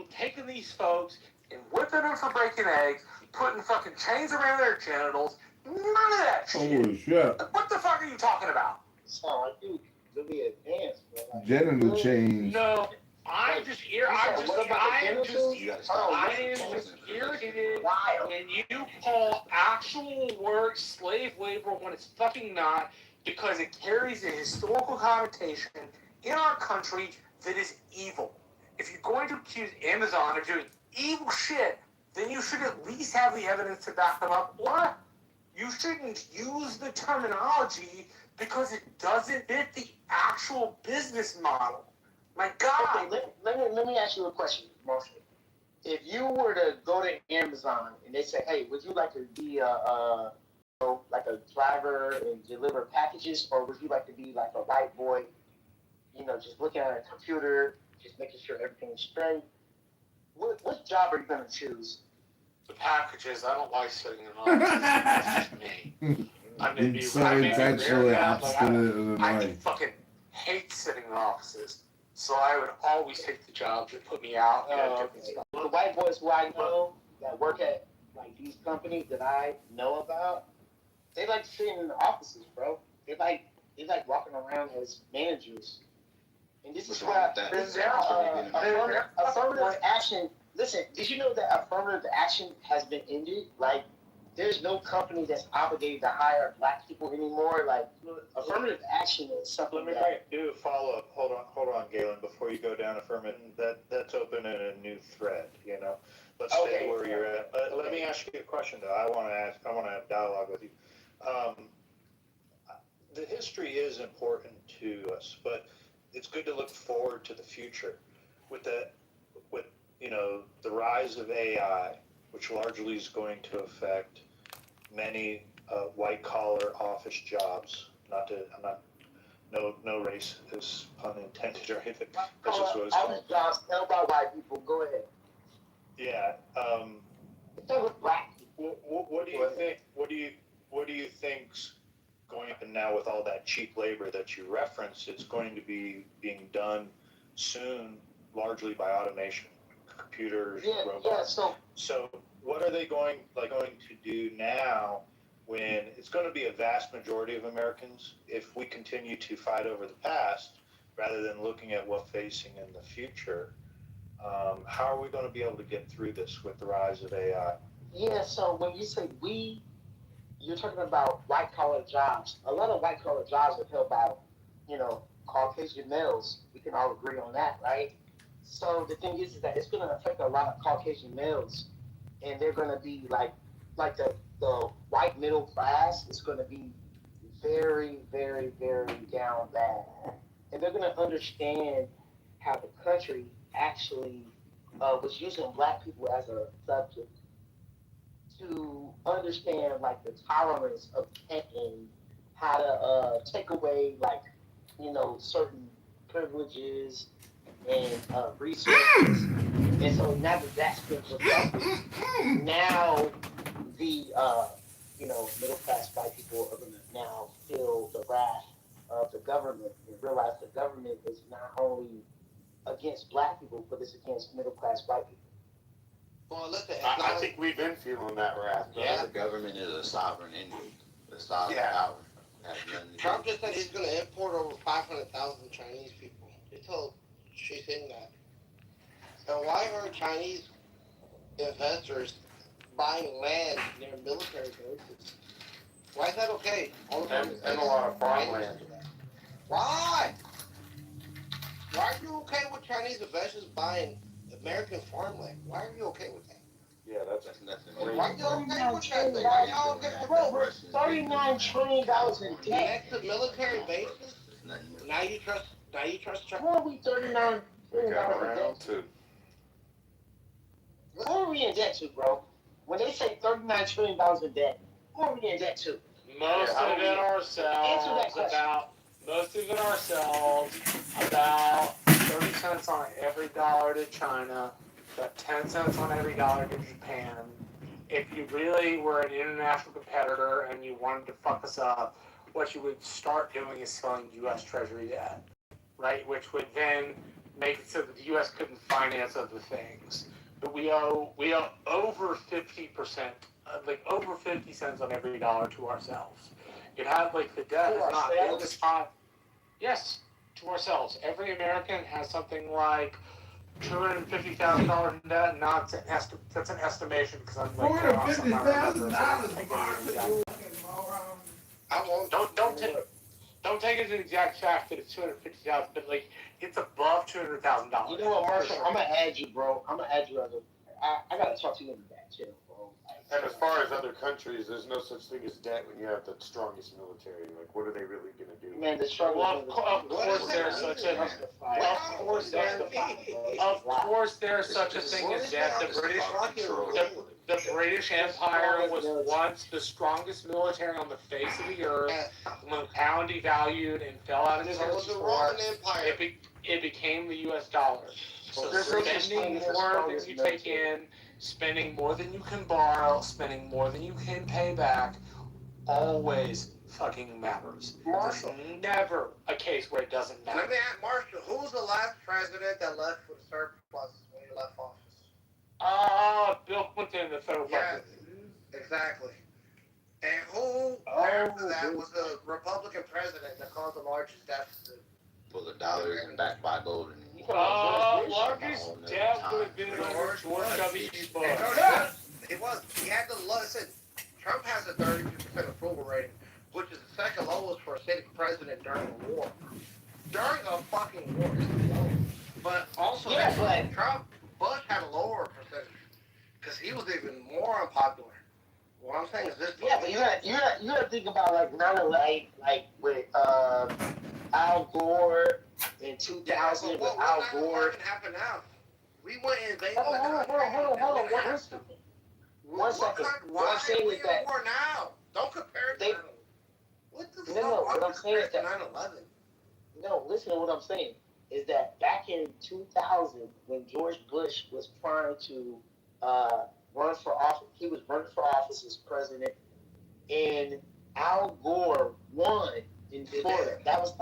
taking these folks and whipping them for breaking eggs, putting fucking chains around their genitals. None of that shit. Holy shit. What the fuck are you talking about? So I do really advanced, bro. Genital change. No, I'm just irritated when you call actual work slave labor when it's fucking not, because it carries a historical connotation in our country that is evil. If you're going to accuse Amazon of doing evil shit, then you should at least have the evidence to back them up, or you shouldn't use the terminology because it doesn't fit the actual business model. My God. Okay, let me ask you a question, Marshall. If you were to go to Amazon and they say, hey, would you like to be like a driver and deliver packages, or would you like to be like a white boy, you know, just looking at a computer, just making sure everything's straight? What job are you going to choose? The packages. I don't like sitting in offices. That's just me. It's so intentionally obstinate I fucking hate sitting in offices. So I would always take the jobs that put me out. The white boys who I know that work at like these companies that I know about, they like sitting in the offices, bro. They like walking around. around as managers. And this is What's wrong why with that? affirmative action. Listen, did you know that affirmative action has been ended? Like, there's no company that's obligated to hire black people anymore. Like, affirmative action is something Let me do a follow-up. Hold on, Galen, before you go down affirmative. That's opening a new thread, you know. Let's stay where you're at. Let me ask you a question, though. I want to have dialogue with you. The history is important to us, but it's good to look forward to the future with the rise of AI, which largely is going to affect many white collar office jobs. No race is pun intended or anything. That's just what it's called. Jobs held by white people. Go ahead. Yeah. Black people. What do you think? What do you think's going to happen now with all that cheap labor that you referenced? It's going to be being done soon, largely by automation, computers, robots. Yeah, so what are they going to do now when it's going to be a vast majority of Americans if we continue to fight over the past rather than looking at what's facing in the future? How are we going to be able to get through this with the rise of AI? Yeah, so when you say we, you're talking about white collar jobs. A lot of white collar jobs are held by, Caucasian males. We can all agree on that, right? So the thing is that it's going to affect a lot of Caucasian males, and they're going to be like the white middle class is going to be very, very, very down bad, and they're going to understand how the country actually was using black people as a subject to understand like the tolerance of and how to take away certain privileges and resources. And so now that that's been reflected, now the middle class white people are going to now feel the wrath of the government and realize the government is not only against black people, but it's against middle class white people. Well, listen, I think we've been feeling that wrath. Yeah, the government is a sovereign entity. The sovereign power. Trump just said he's going to import over 500,000 Chinese people. He told Xi Jinping that. And why are Chinese investors buying land near military bases? Why is that okay? And a lot of farmland. Why? Why are you okay with Chinese investors buying American farmland? Why are you okay with that? Yeah, that's nothing. Why are you okay with that? Why are y'all okay with Bro, we're $39 trillion in debt. Next to military bases? Now you trust China? Who are we $39 trillion in debt to? Who are we in debt to, bro? When they say $39 trillion in debt, who are we in debt to? Most of it ourselves, about 30 cents on every dollar to China, about 10 cents on every dollar to Japan. If you really were an international competitor and you wanted to fuck us up, what you would start doing is selling U.S. Treasury debt, right? Which would then make it so that the U.S. couldn't finance other things. But we owe over 50%, over 50 cents on every dollar to ourselves. It had the debt has not been this high. Yes, to ourselves. Every American has something like $250,000 in debt. Not that's an estimation because I'm $250,000. Don't take it as an exact fact that it's $250,000, but it's above $200,000. You know what, Marshall? I'm gonna add you, bro. I'm gonna add you as I gotta talk to you in the back channel, bro. And as far as other countries, there's no such thing as debt when you have the strongest military. What are they really going to do? Man, the strongest of course there's such a thing as debt. The British Empire was once the strongest military on the face of the earth. When the pound devalued and fell out of support, it became the U.S. dollar. So spending more than you take in, spending more than you can borrow, spending more than you can pay back, always fucking matters. Marshall. There's never a case where it doesn't matter. Let me ask Marshall, who was the last president that left with a surplus when he left office? Bill Clinton, the federal president. Yes, exactly. And who after that was a Republican president that caused the largest deficit? Full of dollars and backed by gold. Largest debt would have been under George W. Bush. It was. He had to listen. Trump has a 32% approval rating, which is the second lowest for a sitting president during a war. During a fucking war. But also, Bush had a lower percentage because he was even more unpopular. What I'm saying is this. Yeah, but you gotta think about like 9/11, like with Al Gore in 2000 with Al Gore. What happened now? We went and invaded. Hold on. One second. What I'm saying is that war now. Don't compare it to 9/11. What the fuck? No. What I'm saying is that 9/11. No, listen to what I'm saying. Is that back in 2000 when George Bush was trying to run for office, he was running for office as president, and Al Gore won in Florida. That was,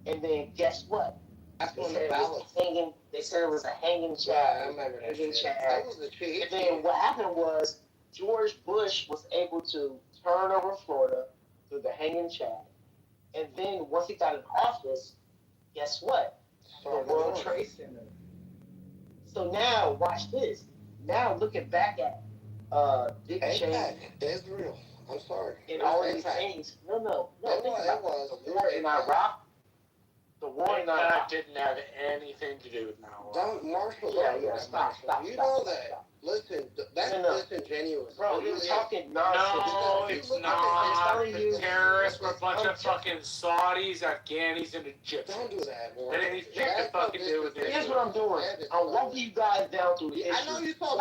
and then guess what? That's when they was hanging. They said it was a hanging chad. Yeah, I remember that shit. That was the cheat. And then what happened was George Bush was able to turn over Florida through the hanging chad, and then once he got in office, guess what? The World Trade Center. So now, watch this. Now looking back at Dick Cheney, Israel. I'm sorry. And all of these things. No. Think about the war in Iraq. The war in Iraq didn't have anything to do with now. Don't Marshall. Yeah. Stop. You know that. Listen, that's disingenuous. Bro, you're talking nonsense. No, it's not. The terrorists were a bunch of fucking Saudis, Afghanis, and Egyptians. Don't do that, man. That ain't shit to fucking do with it. Here's what I'm doing. I'm walking you guys down through the history. I know you saw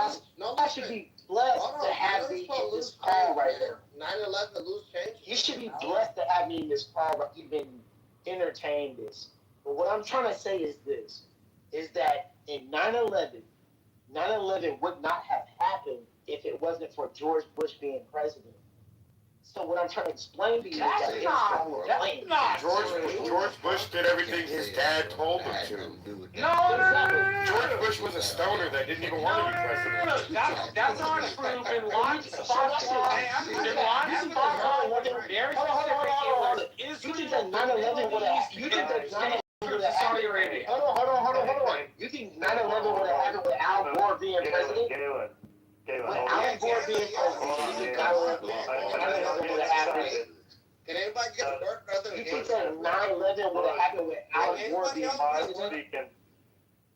I should be blessed to have me in this call right there. 9/11, the loose change. You should be blessed to have me in this call to even entertain this. But what I'm trying to say is this, is that in 9/11 would not have happened if it wasn't for George Bush being president. So what I'm trying to explain to you is that George Bush did everything his dad told him to. No. George Bush was a stoner that didn't even want to be president. That's not true. Bin Laden's You think that 9/11 would have happened? You think that 9/11 would have happened? Hold on. You think 9/11 would have happened with Al Gore being president? Galen, With Al Gore being president, you think 9/11 would have happened? Can anybody get to work other than You think that 9/11 would have happened with Al Gore being president? speaking.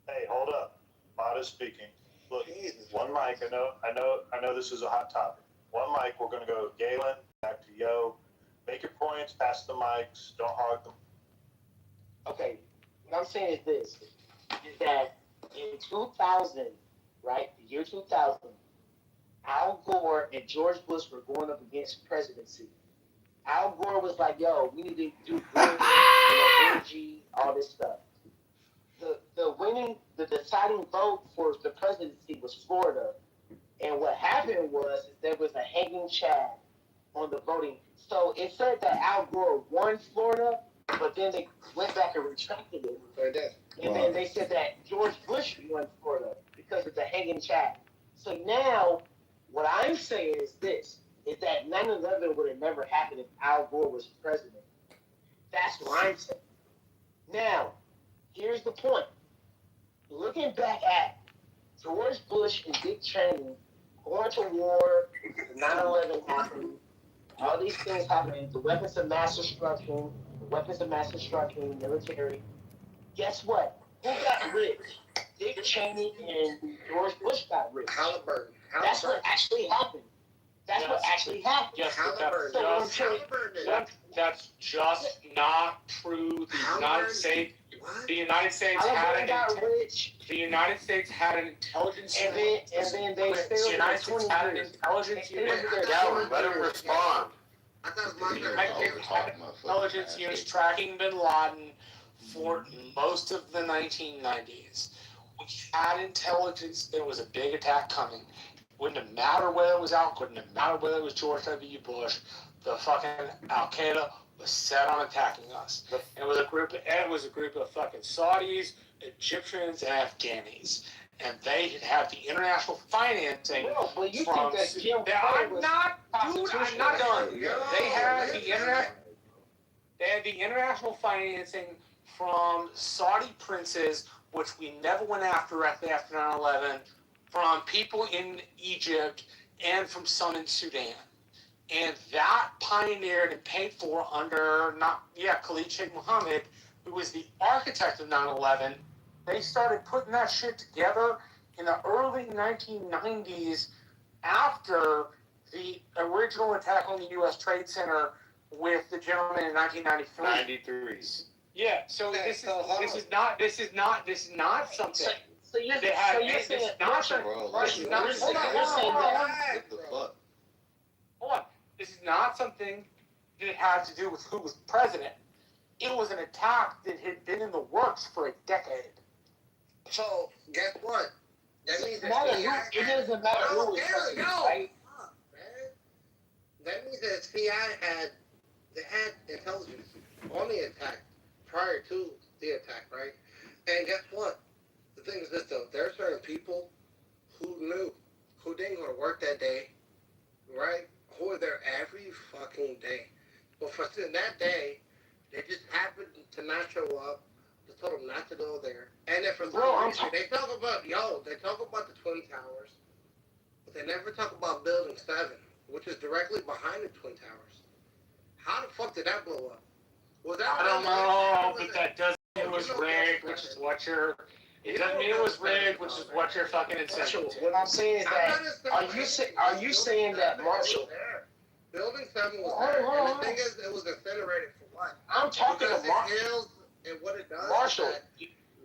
Hey, hold up. Mod is speaking. Look, one mic. I know this is a hot topic. One mic. We're gonna go Galen, back to Yo. Make your points. Pass the mics. Don't hog them. Okay, what I'm saying is this, is that in 2000, right, the year 2000, Al Gore and George Bush were going up against presidency. Al Gore was like, yo, we need to do green, energy, all this stuff. The deciding vote for the presidency was Florida. And what happened was there was a hanging chad on the voting. So it said that Al Gore won Florida, but then they went back and retracted it. And then they said that George Bush won Florida because of the hanging chad. So now, what I'm saying is this, is that 9/11 would have never happened if Al Gore was president. That's what I'm saying. Now, here's the point. Looking back at George Bush and Dick Cheney going to war, 9/11 happened, all these things happening, the weapons of mass destruction, military. Guess what? Who got rich? Dick Cheney and George Bush got rich. Halliburton. That's what actually happened. What actually happened. Yes, that's just not true. The United States had an intelligence unit. And then they failed. The United States had an intelligence unit. Let him respond. Intelligence units tracking Bin Laden for most of the 1990s. We had intelligence. There was a big attack coming. Wouldn't have mattered whether it was Al, wouldn't have mattered whether it was George W. Bush. The fucking Al Qaeda was set on attacking us. And it was a group of fucking Saudis, Egyptians, and Afghanis. and they had the international financing No, but you from. think that Jim Crow I'm was not, dude. I'm not done. They had the international financing from Saudi princes, which we never went after directly after 9/11, from people in Egypt, and from some in Sudan. And that pioneered and paid for under, Khalid Sheikh Mohammed, who was the architect of 9/11. They started putting that shit together in the early 1990s after the original attack on the U.S. Trade Center with the gentleman in 1993. 93. Yeah, so this is not something. So you're saying, Marshall, hold on. This is not something that had to do with who was president. It was an attack that had been in the works for a decade. So, guess what? That means it doesn't matter who was president, right? That means that CIA had intelligence on the attack prior to the attack, right? And guess what? The thing is this though, there are certain people who knew, who didn't go to work that day, right? Who were there every fucking day. But for that day, they just happened to not show up. They told them not to go there. And then for some reason, they talk about the Twin Towers, but they never talk about Building 7, which is directly behind the Twin Towers. How the fuck did that blow up? I don't know, but that doesn't mean it was rigged, which is what you're. It doesn't mean it was rigged, which is what you're fucking insinuating. What I'm saying is that are you saying that Marshall? Building 7 was there, and the thing is, it was incinerated for what? I'm talking about hills and what it does. Marshall.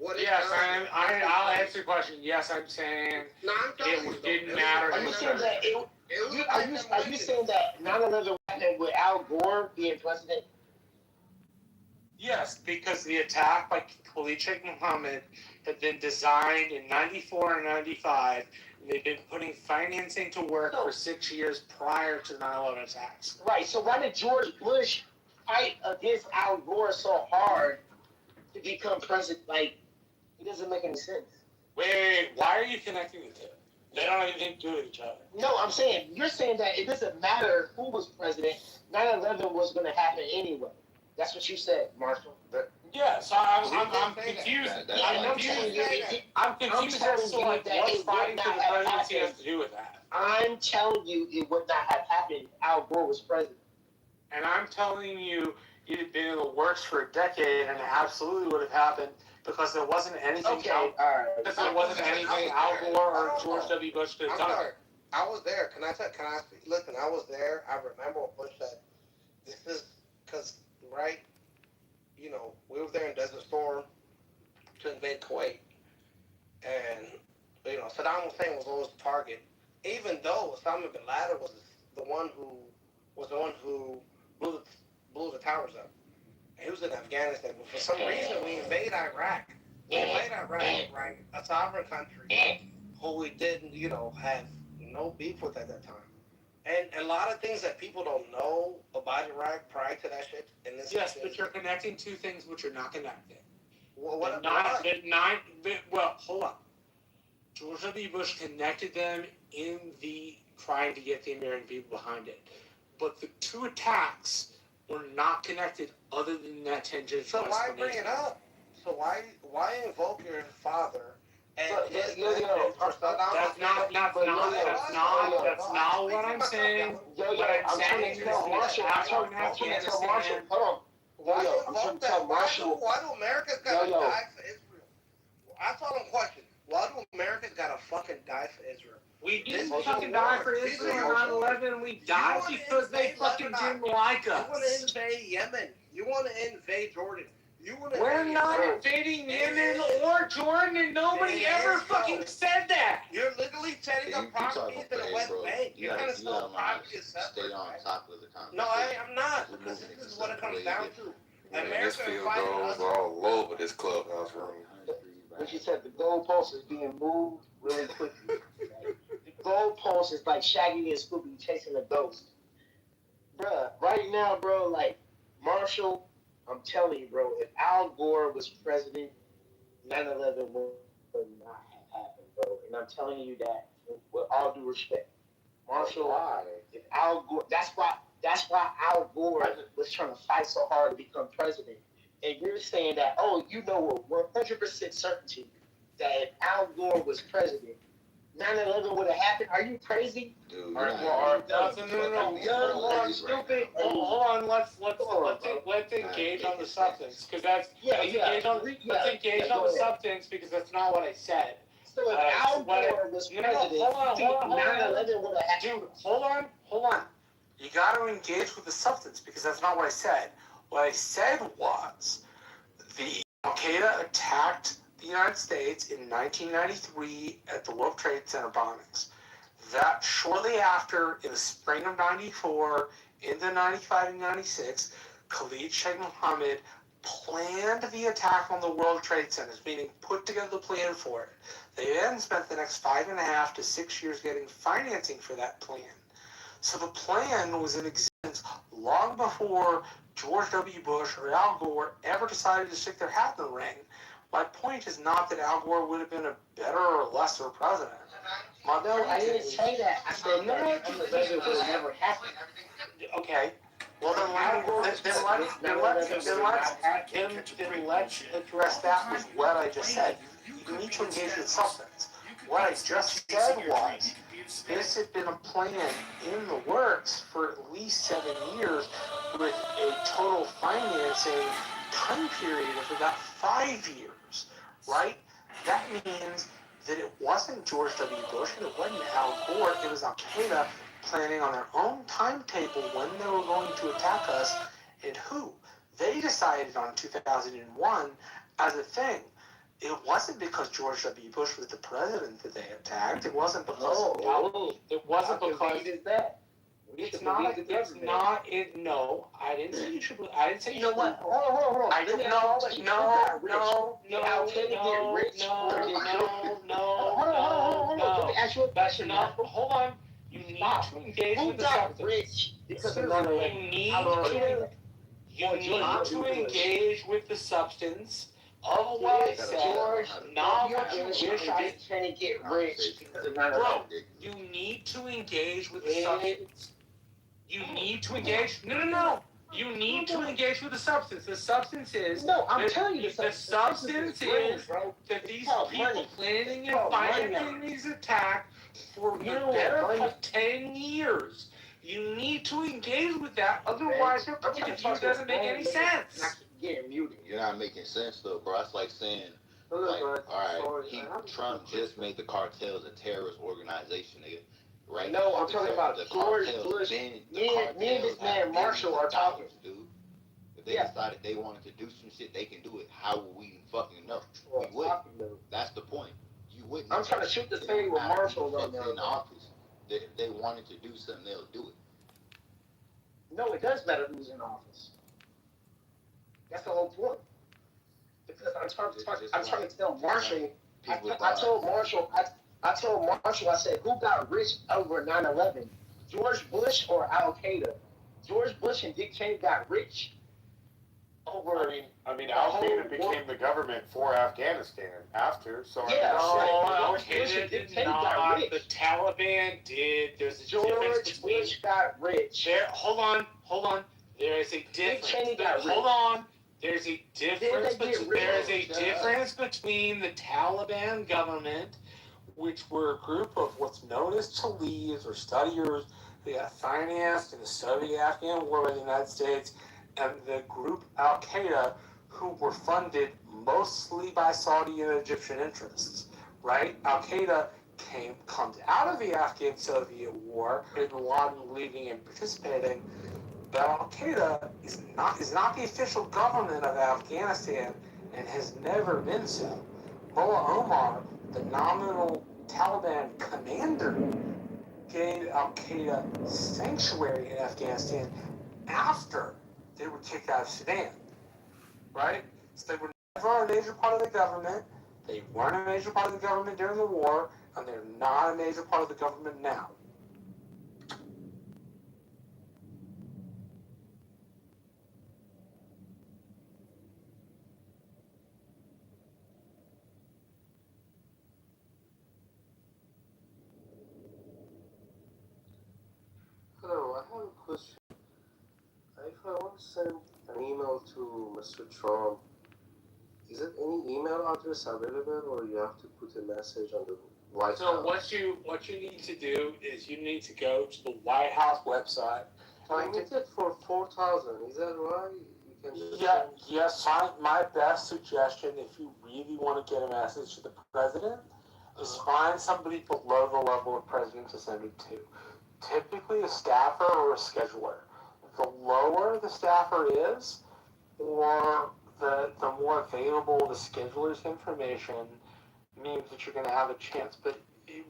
I'll answer your question. Yes, I'm saying it didn't matter. Are you saying that are you saying that 9/11 happened with Al Gore being president? Yes, because the attack by Khalid Sheikh Mohammed had been designed in 94 and 95. And they'd been putting financing to work for 6 years prior to the 9/11 attacks. Right, so why did George Bush fight against Al Gore so hard to become president? Like, it doesn't make any sense. Wait, why are you connecting the two? They don't have anything to do with each other. No, I'm saying, you're saying that it doesn't matter who was president, 9/11 was going to happen anyway. That's what you said, Marshall. Yes, I'm confused. I'm confused as to like what's fighting for the presidency has to do with that. I'm telling you it would not have happened if Al Gore was president. And I'm telling you it had been in the works for a decade and it absolutely would have happened because there wasn't anything because there wasn't anything Al Gore or George W. Bush could have done. Sorry. I was there. Can I speak? Listen, I was there. I remember what Bush said. This is because, right? You know, we were there in Desert Storm to invade Kuwait. And, you know, Saddam Hussein was always the target. Even though Osama bin Laden was the one who blew the towers up. He was in Afghanistan. But for some reason, we invade Iraq. Right? A sovereign country who we didn't, have no beef with at that time. And a lot of things that people don't know about Iraq prior to that shit. Yes, but you're connecting two things which are not connected. Well, hold on. George W. Bush connected them in the trying to get the American people behind it. But the two attacks were not connected other than that tangential. So why bring it up? So why invoke your father? And that's not what I'm saying. I'm trying to tell Marshall. Hold on. Why do Americans gotta die for Israel? I told him a question. Why do Americans gotta fucking die for Israel? We didn't fucking die for Israel on 9/11. We died because they fucking didn't like us. You want to invade Yemen. You want to invade Jordan. We're not invading Yemen or Jordan, and nobody ever fucking said that. You're literally setting up properties in the West Bank. You're trying to sell property separate. Stay on top of the conversation. No, I'm not. Because this is what it comes down to. This field goes all over this clubhouse room. But you said the goalpost is being moved really quickly. The goalpost is like Shaggy and Scooby chasing a ghost. Bruh, right now, bro, like, Marshall, I'm telling you, bro, if Al Gore was president, 9/11 would not have happened. bro. And I'm telling you that with all due respect. Marshall, if Al Gore, that's why Al Gore was trying to fight so hard to become president. And you're saying that, oh, you know with 100% certainty that if Al Gore was president, 9/11 would have happened. Are you crazy? Dude, Or No. hold on, stupid. Hold on. Let's engage on the substance because that's let's engage on the substance because that's not what I said. So if Al Gore was president, 9/11 would have happened. Dude, hold on. You got to engage with the substance because that's not what I said. What I said was the Al Qaeda attacked the United States in 1993 at the World Trade Center bombings. That shortly after, in the spring of 94, into 95 and 96, Khalid Sheikh Mohammed planned the attack on the World Trade Centers, meaning put together the plan for it. They then spent the next 5.5 to 6 years getting financing for that plan. So the plan was in existence long before George W. Bush or Al Gore ever decided to stick their hat in the ring. My point is not that Al Gore would have been a better or lesser president. No, I didn't say that. I said No, that 9/11 would have never happened. Okay. Well, then let's address that with what I just said. You need to engage with substance. What I just said was, this had been a plan in the works for at least 7 years with a total financing time period of about 5 years, right? That means that it wasn't George W. Bush and it wasn't Al Gore, it was Al Qaeda planning on their own timetable when they were going to attack us and who. They decided on 2001 as a thing. It wasn't because George W. Bush was the president that they attacked. It wasn't because it wasn't because that. it's not. It's not. It no. I didn't say you should. I didn't say you know what? Hold on. I don't no. Let me ask you a question. Hold on. You need to engage with the substance. Rich because of You need to engage with the substance of what I said, not what you wish I can get rich because of 9/11. Bro, you need to engage with the substance. You need to engage. No. You need to engage with the substance. The substance is. No, I'm telling you the substance is that these people planning and financing these attacks for the better part of 10 years. You need to engage with that, otherwise your point of view doesn't make any sense. You're not making sense though, bro. It's like saying, Trump just made the cartels a terrorist organization, nigga. Right? No, I'm talking about George Bush. Me and this man Marshall are talking. Dude. If they decided they wanted to do some shit, they can do it. How would we fucking know? We wouldn't. That's the point. You wouldn't. I'm trying to shoot the thing with Marshall right now. In office. If they wanted to do something, they'll do it. No, it does matter who's in office. That's the whole point. Because I'm trying to tell Marshall. I told Marshall. I said, who got rich over 9/11? George Bush or Al Qaeda? George Bush and Dick Cheney got rich over. I mean, Al Qaeda became the government for Afghanistan after. So Al Qaeda did not. The Taliban did. There's a difference between. Bush got rich. Hold on. There is a difference. Dick Cheney got rich. Hold on. There's a difference. There is a difference between the Taliban government, which were a group of what's known as Taliban or studiers who got financed in the Soviet-Afghan War by the United States, and the group Al Qaeda, who were funded mostly by Saudi and Egyptian interests. Right? Al Qaeda comes out of the Afghan-Soviet War, Bin Laden leading and participating. But Al Qaeda is not the official government of Afghanistan and has never been so. Mullah Omar, the nominal Taliban commander, gave Al Qaeda sanctuary in Afghanistan after they were kicked out of Sudan. Right? So they were never a major part of the government. They weren't a major part of the government during the war, and they're not a major part of the government now. want to send an email to Mr. Trump, is it any email address available, or you have to put a message on the White So House? what you need to do is you need to go to the White House website. I get it for 4,000. Is that right? You can just Yes. My best suggestion, if you really want to get a message to the president, is find somebody below the level of president to send it to. Typically a staffer or a scheduler. The lower the staffer is, or the more available the scheduler's information, means that you're going to have a chance. But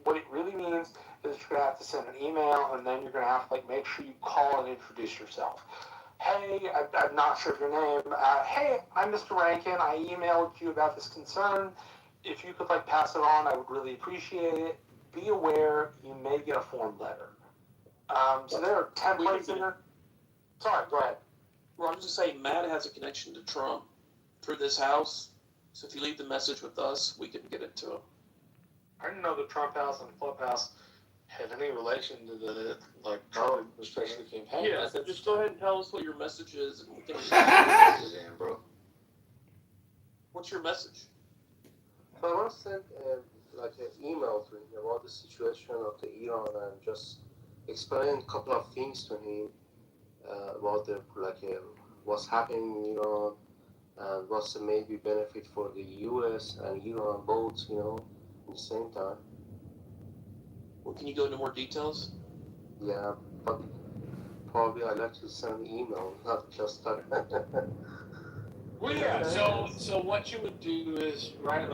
what it really means is you're going to have to send an email, and then you're going to have to make sure you call and introduce yourself. Hey, I'm not sure of your name. Hey, I'm Mr. Rankin. I emailed you about this concern. If you could pass it on, I would really appreciate it. Be aware you may get a form letter. So there are templates in there. Sorry, go ahead. Well, I'm just saying Matt has a connection to Trump through this house. So if you leave the message with us, we can get it to him. I didn't know the Trump House and the Clubhouse had any relation to the Trump administration campaign. Yeah, so just go ahead and tell us what your message is, and we can. Bro. What's your message? So I want to send an email to him about the situation of the Iran and just explain a couple of things to him about the what's happening in Iran and what's the maybe benefit for the U.S. and Iran both, at the same time. Well, can you go into more details? Yeah, but probably I like to send email, not just that. Well, yeah. So what you would do is write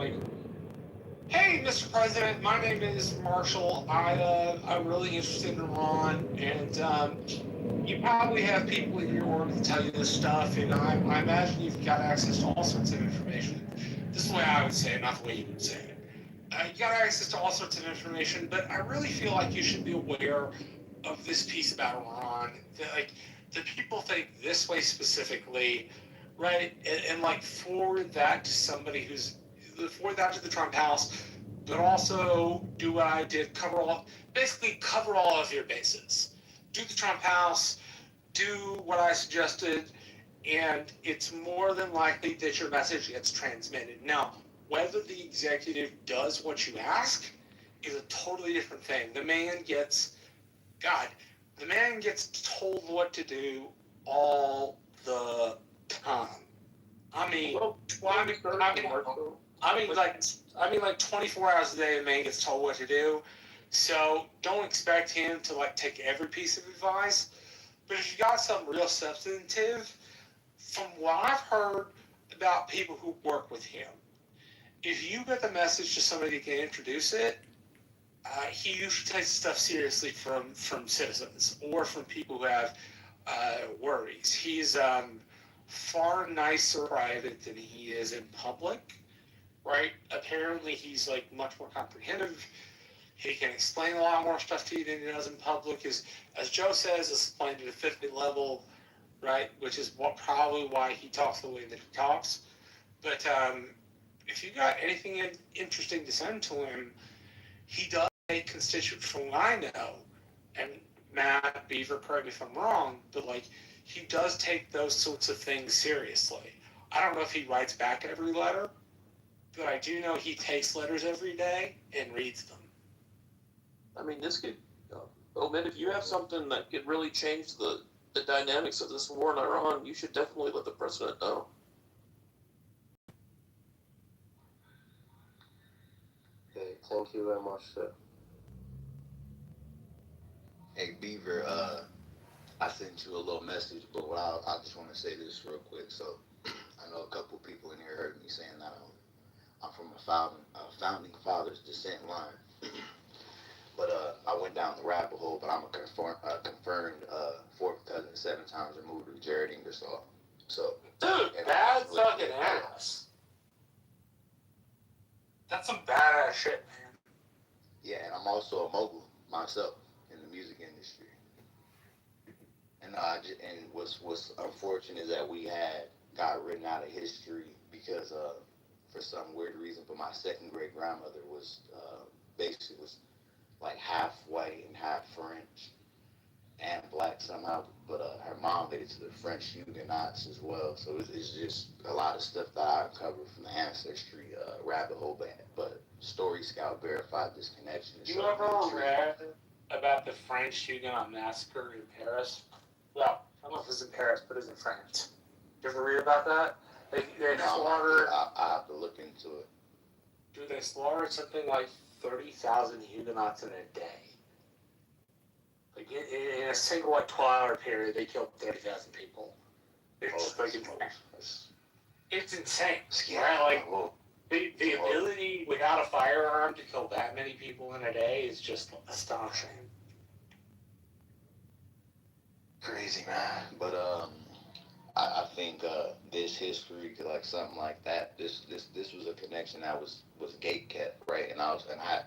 hey, Mr. President, my name is Marshall. I'm really interested in Iran, and you probably have people in your org to tell you this stuff, and I imagine you've got access to all sorts of information. This is the way I would say it, not the way you would say it. You got access to all sorts of information, but I really feel like you should be aware of this piece about Iran. That, the people think this way specifically, right? And forward that to somebody forward that to the Trump House, but also do what I did, cover all of your bases. Do the Trump House, do what I suggested, and it's more than likely that your message gets transmitted. Now, whether the executive does what you ask is a totally different thing. The man gets told what to do all the time. I mean, 24 hours a day, the man gets told what to do. So don't expect him to take every piece of advice. But if you got something real substantive, from what I've heard about people who work with him, if you get the message to somebody that can introduce it, he usually takes stuff seriously from citizens or from people who have worries. He's far nicer private than he is in public, right? Apparently he's much more comprehensive. He can explain a lot more stuff to you than he does in public. As Joe says, it's explained at a 50 level, right? Which is probably why he talks the way that he talks. But if you got anything interesting to send to him, he does take constituents, from what I know, and Matt Beaver, correct me if I'm wrong, but he does take those sorts of things seriously. I don't know if he writes back every letter, but I do know he takes letters every day and reads them. I mean, this could, Omid, if you have something that could really change the dynamics of this war in Iran, you should definitely let the president know. Okay, thank you very much, sir. Hey, Beaver, I sent you a little message, but I just want to say this real quick. So I know a couple people in here heard me saying that I'm from a founding fathers descent line. But I went down the rabbit hole, but I'm a confirmed fourth cousin, 7 times removed of Jared Ingersoll. So, dude, that's fucking ass. That's some badass shit, man. Yeah, and I'm also a mogul myself in the music industry. And what's unfortunate is that we got written out of history because for some weird reason, but my second great grandmother was basically half white and half French, and black somehow, but her mom related to the French Huguenots as well. So it's just a lot of stuff that I uncovered from the ancestry rabbit hole. But Story Scout verified this connection. You ever read about the French Huguenot massacre in Paris? Well, I don't know if it's in Paris, but it's in France. Did you ever read about that? They slaughtered. I have to look into it. Dude, they slaughtered something like 30,000 Huguenots in a day. Like in a single 12-hour period, they killed 30,000 people. It's it's insane. Right? Like the ability without a firearm to kill that many people in a day is just astonishing. Crazy, man. But I think this history, like something like that, this was a connection that was gate kept, right? And I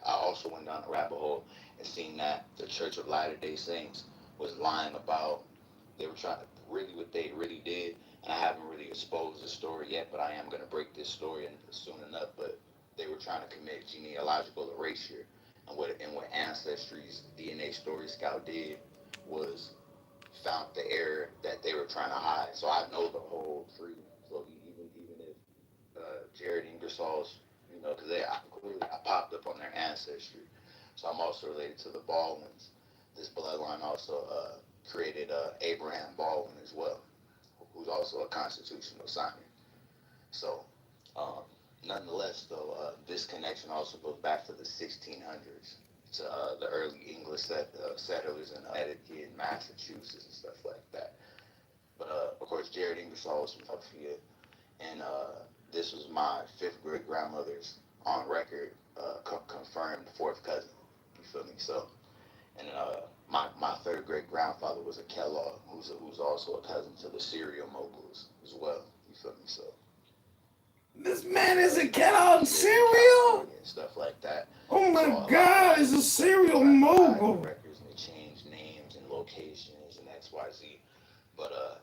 also went down the rabbit hole and seen that the Church of Latter-day Saints was lying about. They were trying to really what they really did, and I haven't really exposed the story yet, but I am gonna break this story in soon enough. But they were trying to commit genealogical erasure, and what Ancestry's DNA Story Scout did was found the error that they were trying to hide. So I know the whole tree. So even if Jared Ingersoll's, because I popped up on their ancestry. So I'm also related to the Baldwins. This bloodline also created Abraham Baldwin as well, who's also a constitutional signer. So nonetheless, though, this connection also goes back to the 1600s. To the early English settlers in Connecticut, Massachusetts, and stuff like that. But of course, Jared Ingersoll was from Philadelphia, and this was my fifth great grandmother's on record confirmed fourth cousin. You feel me? So, and my third great grandfather was a Kellogg, who's also a cousin to the cereal moguls as well. You feel me? So. This man is a Kellogg cereal? And stuff like that. Oh my God, he's a cereal mogul. Records and they changed names and locations and XYZ. But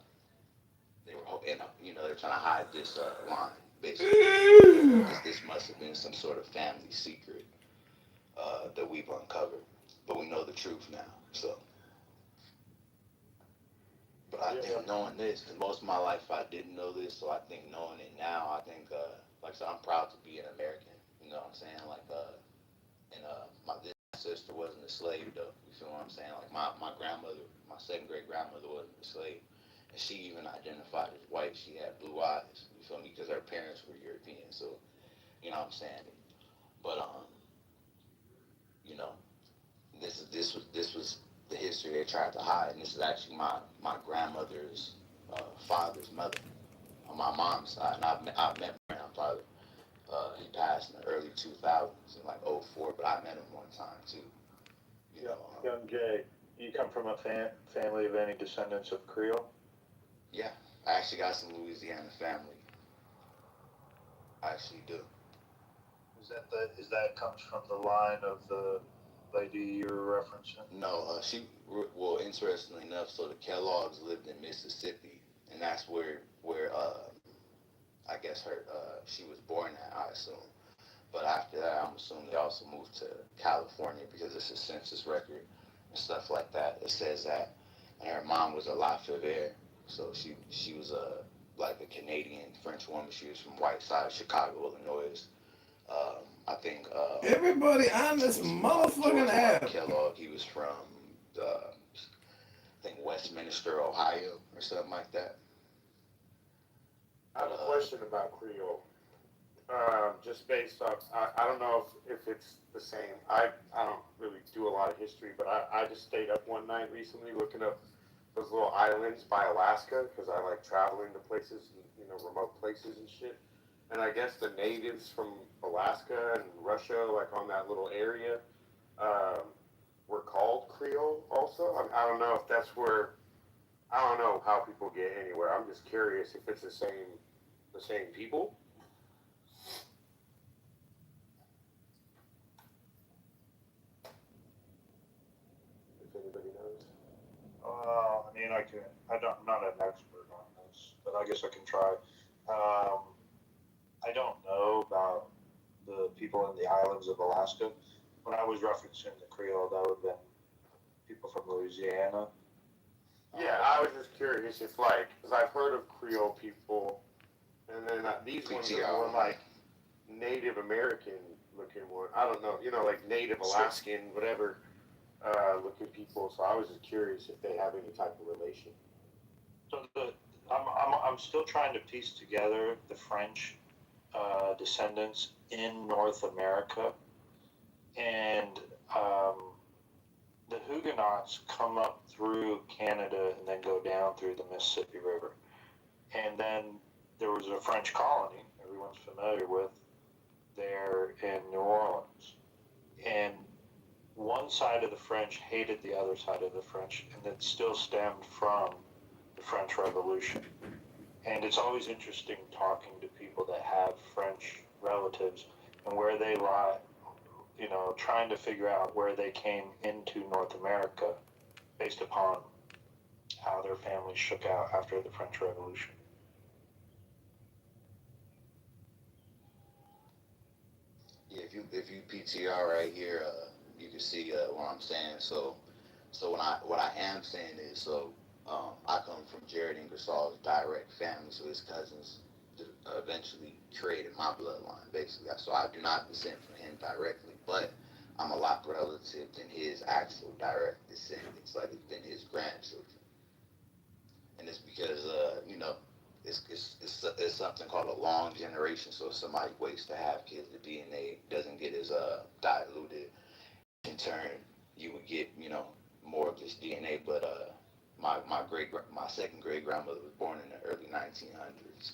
they were hoping, they're trying to hide this line, basically. This must have been some sort of family secret that we've uncovered. But we know the truth now, so. But I think knowing this, because most of my life I didn't know this, so I think knowing it now, I think, like I said, I'm proud to be an American. You know what I'm saying? Like, this sister wasn't a slave, though. You feel what I'm saying? Like, my grandmother, my second great grandmother wasn't a slave. And she even identified as white. She had blue eyes. You feel me? Because her parents were European, so, you know what I'm saying? But, this was the history they tried to hide, and this is actually my grandmother's father's mother on my mom's side. And I've met my grandfather. He passed in the early 2000s, in like '04, but I met him one time too. Young Jay, you come from a family of any descendants of Creole? Yeah, I actually got some Louisiana family. I actually do. Is that comes from the line of the lady you're referencing? No, well, interestingly enough, so the Kellogg's lived in Mississippi, and that's where I guess she was born at, I assume. But after that, I'm assuming they also moved to California because it's a census record and stuff like that. It says that, and her mom was a Lafayette, so she was like a Canadian French woman. She was from White Side, Chicago, Illinois. I think everybody on this motherfucking app. Kellogg, he was from I think Westminster, Ohio, or something like that. I have a question about Creole. Just based off, I don't know if it's the same. I don't really do a lot of history, but I just stayed up one night recently looking up those little islands by Alaska because I like traveling to places, remote places and shit. And I guess the natives from Alaska and Russia, like on that little area, were called Creole also. I don't know if that's where, I don't know how people get anywhere. I'm just curious if it's the same people. If anybody knows. I mean, I'm not an expert on this, but I guess I can try. I don't know about the people in the islands of Alaska. When I was referencing the Creole, that would have been people from Louisiana Yeah, I was just curious if, like, because I've heard of Creole people, and then these ones are more like Native American looking one. I don't know, like Native Alaskan, whatever, looking people. So I was just curious if they have any type of relation. So I'm still trying to piece together the French descendants in North America, and the Huguenots come up through Canada and then go down through the Mississippi River. And then there was a French colony, everyone's familiar with, there in New Orleans. And one side of the French hated the other side of the French, and it still stemmed from the French Revolution. And it's always interesting talking to people that have French relatives and where they lie, trying to figure out where they came into North America based upon how their families shook out after the French Revolution. Yeah, if you PTR right here, you can see what I'm saying. So what I am saying is, I come from Jared Ingersoll's direct family, so his cousins eventually created my bloodline, basically. So I do not descend from him directly, but I'm a lot relative than his actual direct descendants, like than his grandchildren. And it's because it's something called a long generation. So if somebody waits to have kids, the DNA doesn't get as diluted. In turn, you would get more of this DNA. But my second great grandmother was born in the early 1900s.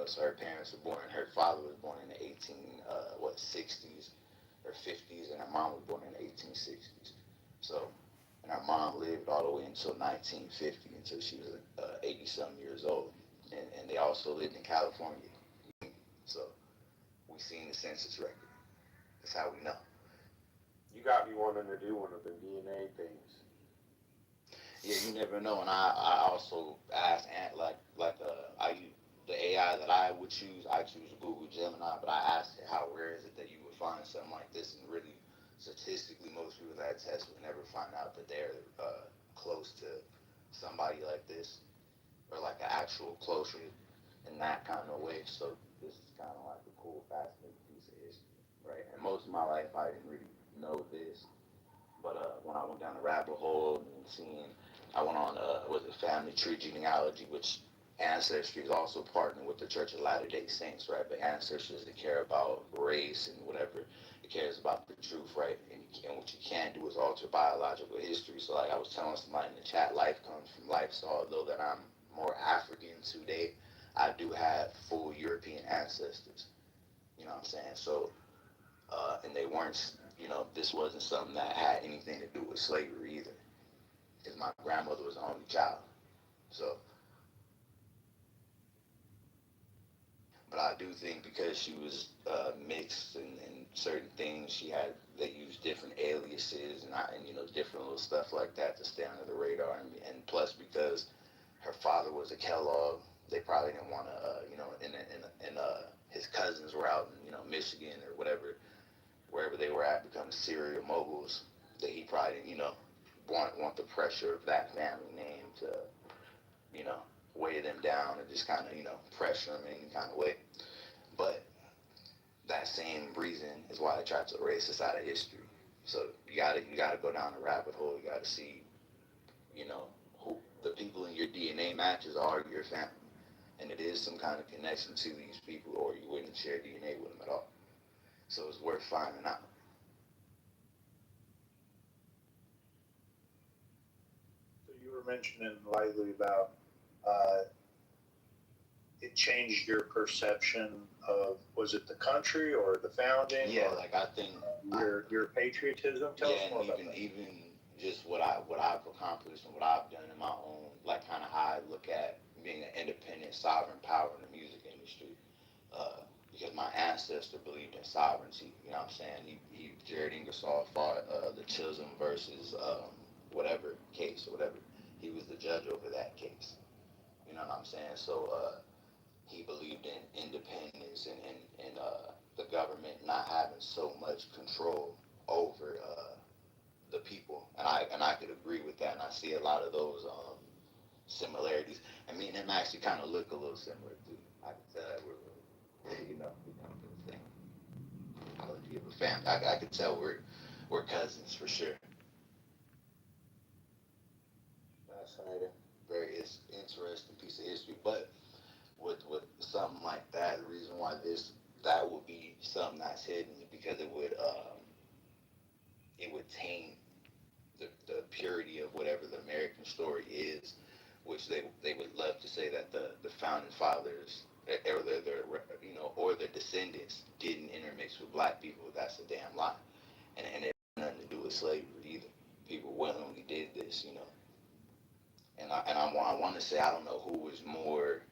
So her parents were born. Her father was born in the 60s or 50s, and her mom was born in the 1860s. So, and her mom lived all the way until 1950, until she was 80-some years old. And they also lived in California. So we seen the census record. That's how we know. You got me wanting to do one of the DNA things. Yeah, you never know. And I also asked I use the AI that I would choose. I choose Google Gemini, but I asked it how rare is it that you would find something like this, and really statistically most people that test would never find out that they're close to somebody like this, or like an actual closer in that kind of way. So this is kind of like a cool, fascinating piece of history, right? And most of my life I didn't really know this, but when I went down the rabbit hole and I went on was it Family Tree Genealogy, which Ancestry is also partnering with the Church of Latter-day Saints, right? But Ancestry doesn't care about race and whatever. It cares about the truth, right? And what you can do is alter biological history. So like I was telling somebody in the chat, life comes from life. So although that I'm more African today, I do have full European ancestors. You know what I'm saying? So, and they weren't, this wasn't something that had anything to do with slavery either. Because my grandmother was the only child. So, but I do think because she was mixed and certain things, they used different aliases and different little stuff like that to stay under the radar. And plus because her father was a Kellogg, they probably didn't want to, his cousins were out in, Michigan or whatever, wherever they were at, becoming cereal moguls, that he probably didn't, want the pressure of that family name to, weigh them down and just kind of, pressure them in any kind of way. But that same reason is why they tried to erase us out of history. So you gotta go down the rabbit hole. You gotta see, who the people in your DNA matches are your family, and it is some kind of connection to these people, or you wouldn't share DNA with them at all. So it's worth finding out. So you were mentioning lightly about it changed your perception of, was it the country or the founding? Yeah, like I think your patriotism. Tell us more about that. Even just what I've accomplished and what I've done in my own, like kind of how I look at being an independent, sovereign power in the music industry. Because my ancestor believed in sovereignty. You know what I'm saying? Jared Ingersoll fought the Chisholm versus whatever case or whatever. He was the judge over that case. You know what I'm saying? So he believed in independence and the government not having so much control over the people, and I could agree with that. And I see a lot of those similarities. And me and him actually kind of look a little similar too. I can tell that we're, we come from the same psychology of a family. I could tell we're cousins for sure. Fascinating, very interesting piece of history. But with something like that, the reason why that would be something that's hidden is because it would taint the purity of whatever the American story is, which they would love to say that the founding fathers or or their descendants didn't intermix with black people. That's a damn lie, and it had nothing to do with slavery either. People willingly did this, and I want to say I don't know who was more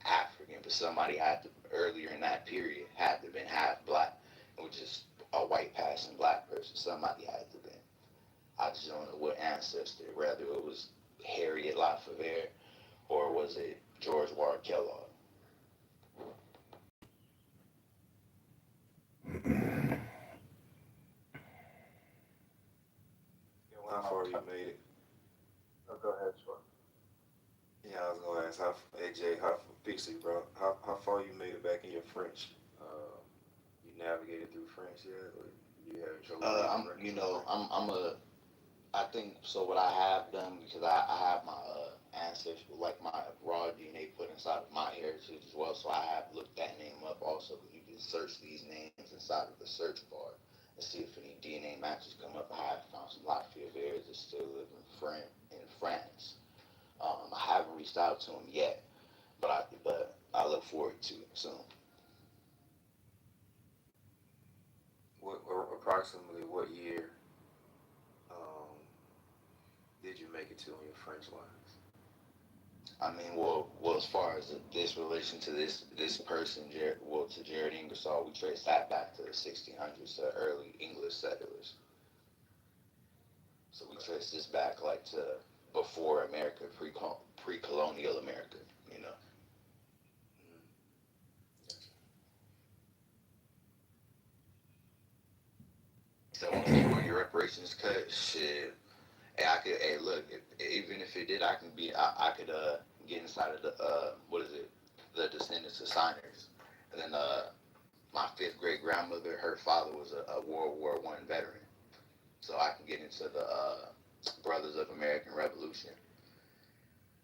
African, but somebody had to earlier in that period had to have been half black, which is a white passing black person. Somebody had to have been. I just don't know what ancestor, whether it was Harriet Lafayette or was it George Ward Kellogg. How far you made it? Oh, go ahead, sure. Yeah, I was gonna ask, AJ, Pixie, bro, how far you made it back in your French? You navigated through French yet, or you had trouble? I think so. What I have done, because I have my ancestry, like my raw DNA put inside of my heritage as well. So I have looked that name up also, because you can search these names inside of the search bar and see if any DNA matches come up. I have found some Lafayette that still live in France. I haven't reached out to him yet, but I look forward to it soon. Approximately what year did you make it to on your French lines? I mean, well, as far as this relation to this person, to Jared Ingersoll, we trace that back to the 1600s, to early English settlers. So we trace this back like to before America, pre-colonial America, So when your reparations cut, shit. Hey, look, even if it did, I could get inside of the descendants of signers. And then my fifth great grandmother, her father was a World War I veteran. So I can get into the Brothers of American Revolution.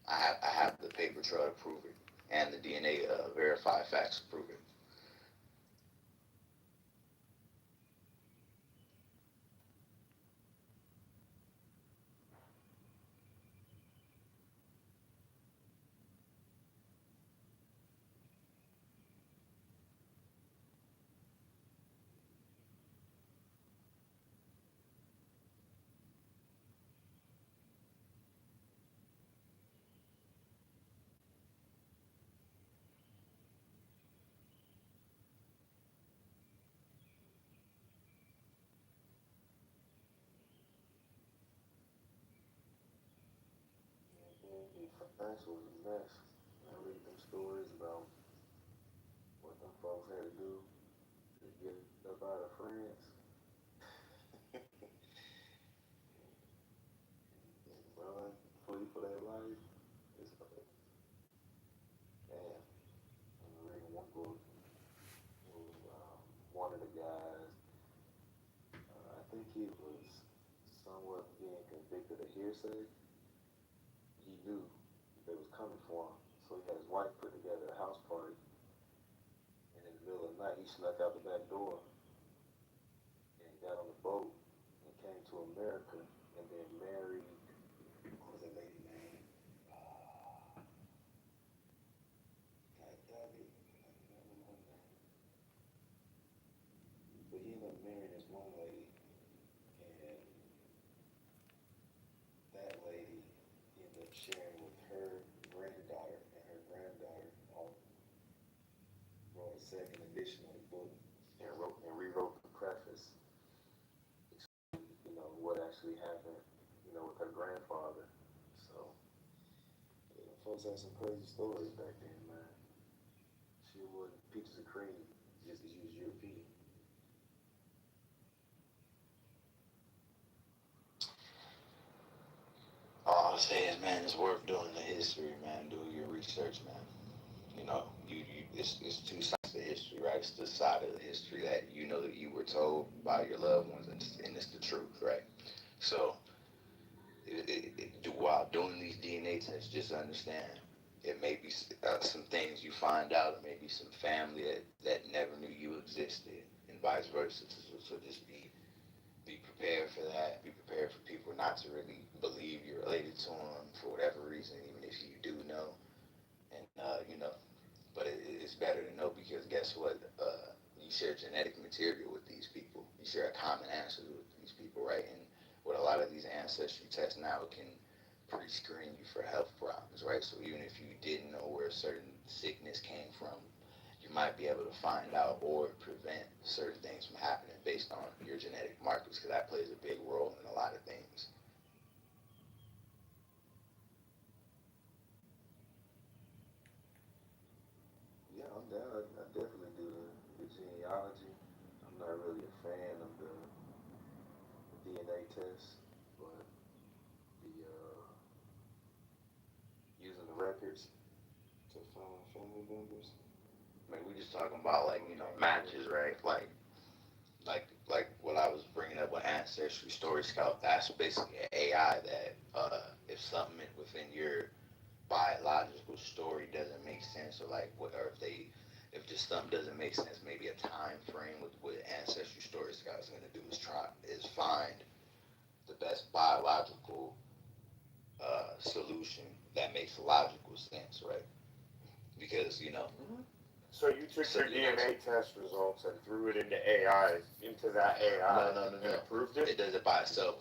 I have the paper trail to prove it, and the DNA verified facts to prove it. France was a mess. I read them stories about what them folks had to do to get up out of France. Run, flee for their life. It's damn. I'm reading one book. One of the guys, I think he was somewhat being convicted of hearsay. He knew they was coming for him, so he had his wife put together a house party, and in the middle of the night he snuck out the back door and got on the boat and came to America, and then married, what was that lady name? God damn it, I can't remember her name. But he ended up marrying this one lady, and that lady ended up sharing with her granddaughter, and her granddaughter all wrote a second edition of the book and rewrote the preface, what actually happened, with her grandfather. So, folks had some crazy stories back then, man. She wasn't peaches and cream just because you was European. say is, man, it's worth doing the history, man. Do your research, man. You know, it's two sides of history, right? It's the side of the history that you know that you were told by your loved ones, and it's the truth, right? So, while doing these DNA tests, just understand it may be some things you find out, or maybe some family that never knew you existed, and vice versa. So just be prepared for that. Be prepared for people not to really believe you're related to them for whatever reason, even if you do know. And you know, but it's better to know because guess what? You share genetic material with these people. You share a common ancestor with these people, right? And with a lot of these ancestry tests now, it can pre-screen you for health problems, right? So even if you didn't know where a certain sickness came from, you might be able to find out or prevent certain things from happening based on your genetic markers, because that plays a big role in a lot of things. Yeah, I'm down. I definitely do the genealogy. I'm not really a fan of the DNA test, but the using the records to find family members. I mean, we just talking about like, you know, matches, right? Like what I was bringing up with Ancestry Story Scout, that's basically an AI that if something within your biological story doesn't make sense, or like what, or if just something doesn't make sense, maybe a time frame with what Ancestry Story Scout is going to do is find the best biological solution that makes logical sense, right? Because you know. So you took your DNA test results and threw it into AI, into that AI, No. and approved it? It does it by itself.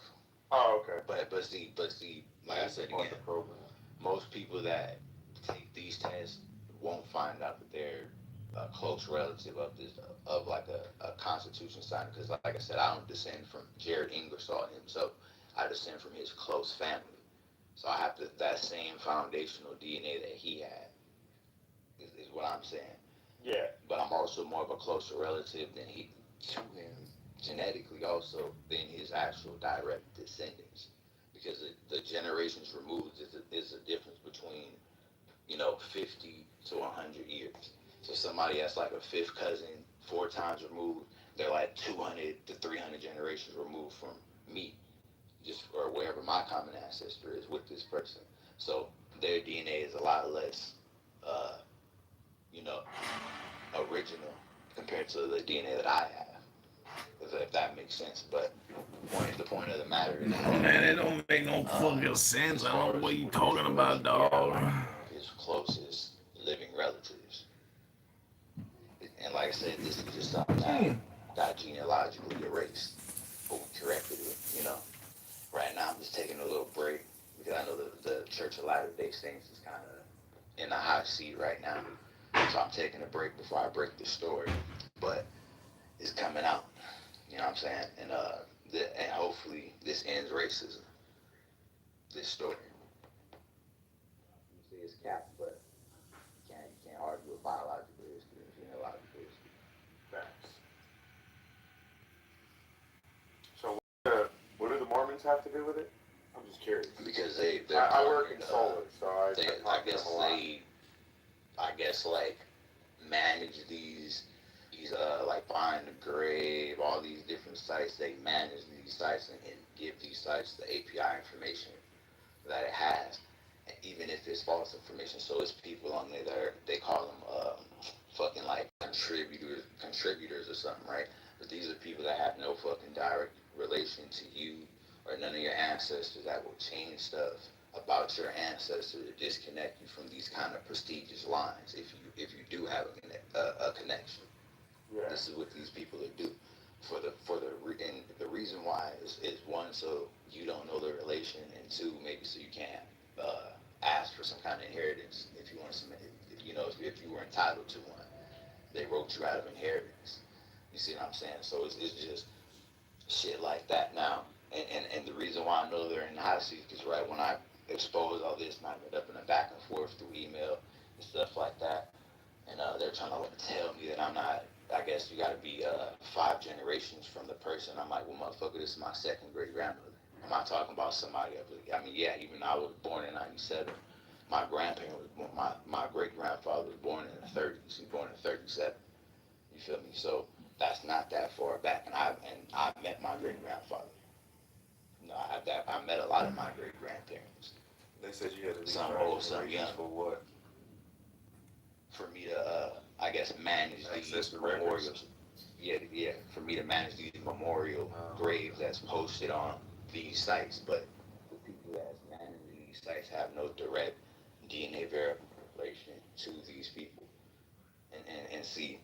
Oh, okay. But see, like I said again, most people that take these tests won't find out that they're a close relative of like a Constitution signer. Because like I said, I don't descend from Jared Ingersoll himself. I descend from his close family. So I have that same foundational DNA that he had. Is what I'm saying. Yeah. But I'm also more of a closer relative to him genetically also than his actual direct descendants. Because the generations removed is a difference between, you know, 50 to 100 years. So somebody that's like a fifth cousin, 4 times removed, they're like 200 to 300 generations removed from me, just or wherever my common ancestor is with this person. So their DNA is a lot less, you know, original compared to the DNA that I have, if that makes sense. But the point of the matter is, Man, it don't make no fucking sense. I don't know what you talking about, dog. his closest living relatives. And like I said, this is just something that got genealogically erased, but we corrected it, you know. Right now, I'm just taking a little break because I know the Church of Latter-day Saints is kind of in the hot seat right now. So I'm taking a break before I break the story. But it's coming out, you know what I'm saying? And hopefully this ends racism, this story. You say it's capped, but you can't argue with biological history and genealogical history. Facts. So what do the Mormons have to do with it? I'm just curious. Because I work in solar, so I guess like manage these like Find the Grave, all these different sites. They manage these sites and give these sites the API information that it has, and even if it's false information. So it's people on there that they call them fucking like contributors or something, right? But these are people that have no fucking direct relation to you or none of your ancestors, that will change stuff about your ancestors to disconnect you from these kind of prestigious lines if you do have a connection. Yeah. This is what these people do and the reason why is one, so you don't know the relation, and two, maybe so you can't ask for some kind of inheritance if you want to submit, if you were entitled to one. They wrote you out of inheritance. You see what I'm saying? So it's just shit like that now. And the reason why I know they're in the hot seat is right when I expose all this and I get up in a back and forth through email and stuff like that, and they're trying to tell me that I'm not. I guess you got to be 5 generations from the person. I'm like, well, motherfucker, this is my second great grandmother. I'm not talking about somebody else. I mean, yeah, even I was born in '97. My grandparent was born. My great grandfather was born in the '30s. He was born in '37. You feel me? So that's not that far back. And I met my great grandfather. No, I met a lot of my great grandparents. They said you had to leave Some five old, some generations young. for what? For me to, I guess, manage Access these the records. memorials. Yeah. For me to manage these memorial graves that's posted on these sites, but the people that's managing these sites have no direct DNA verification to these people. And see,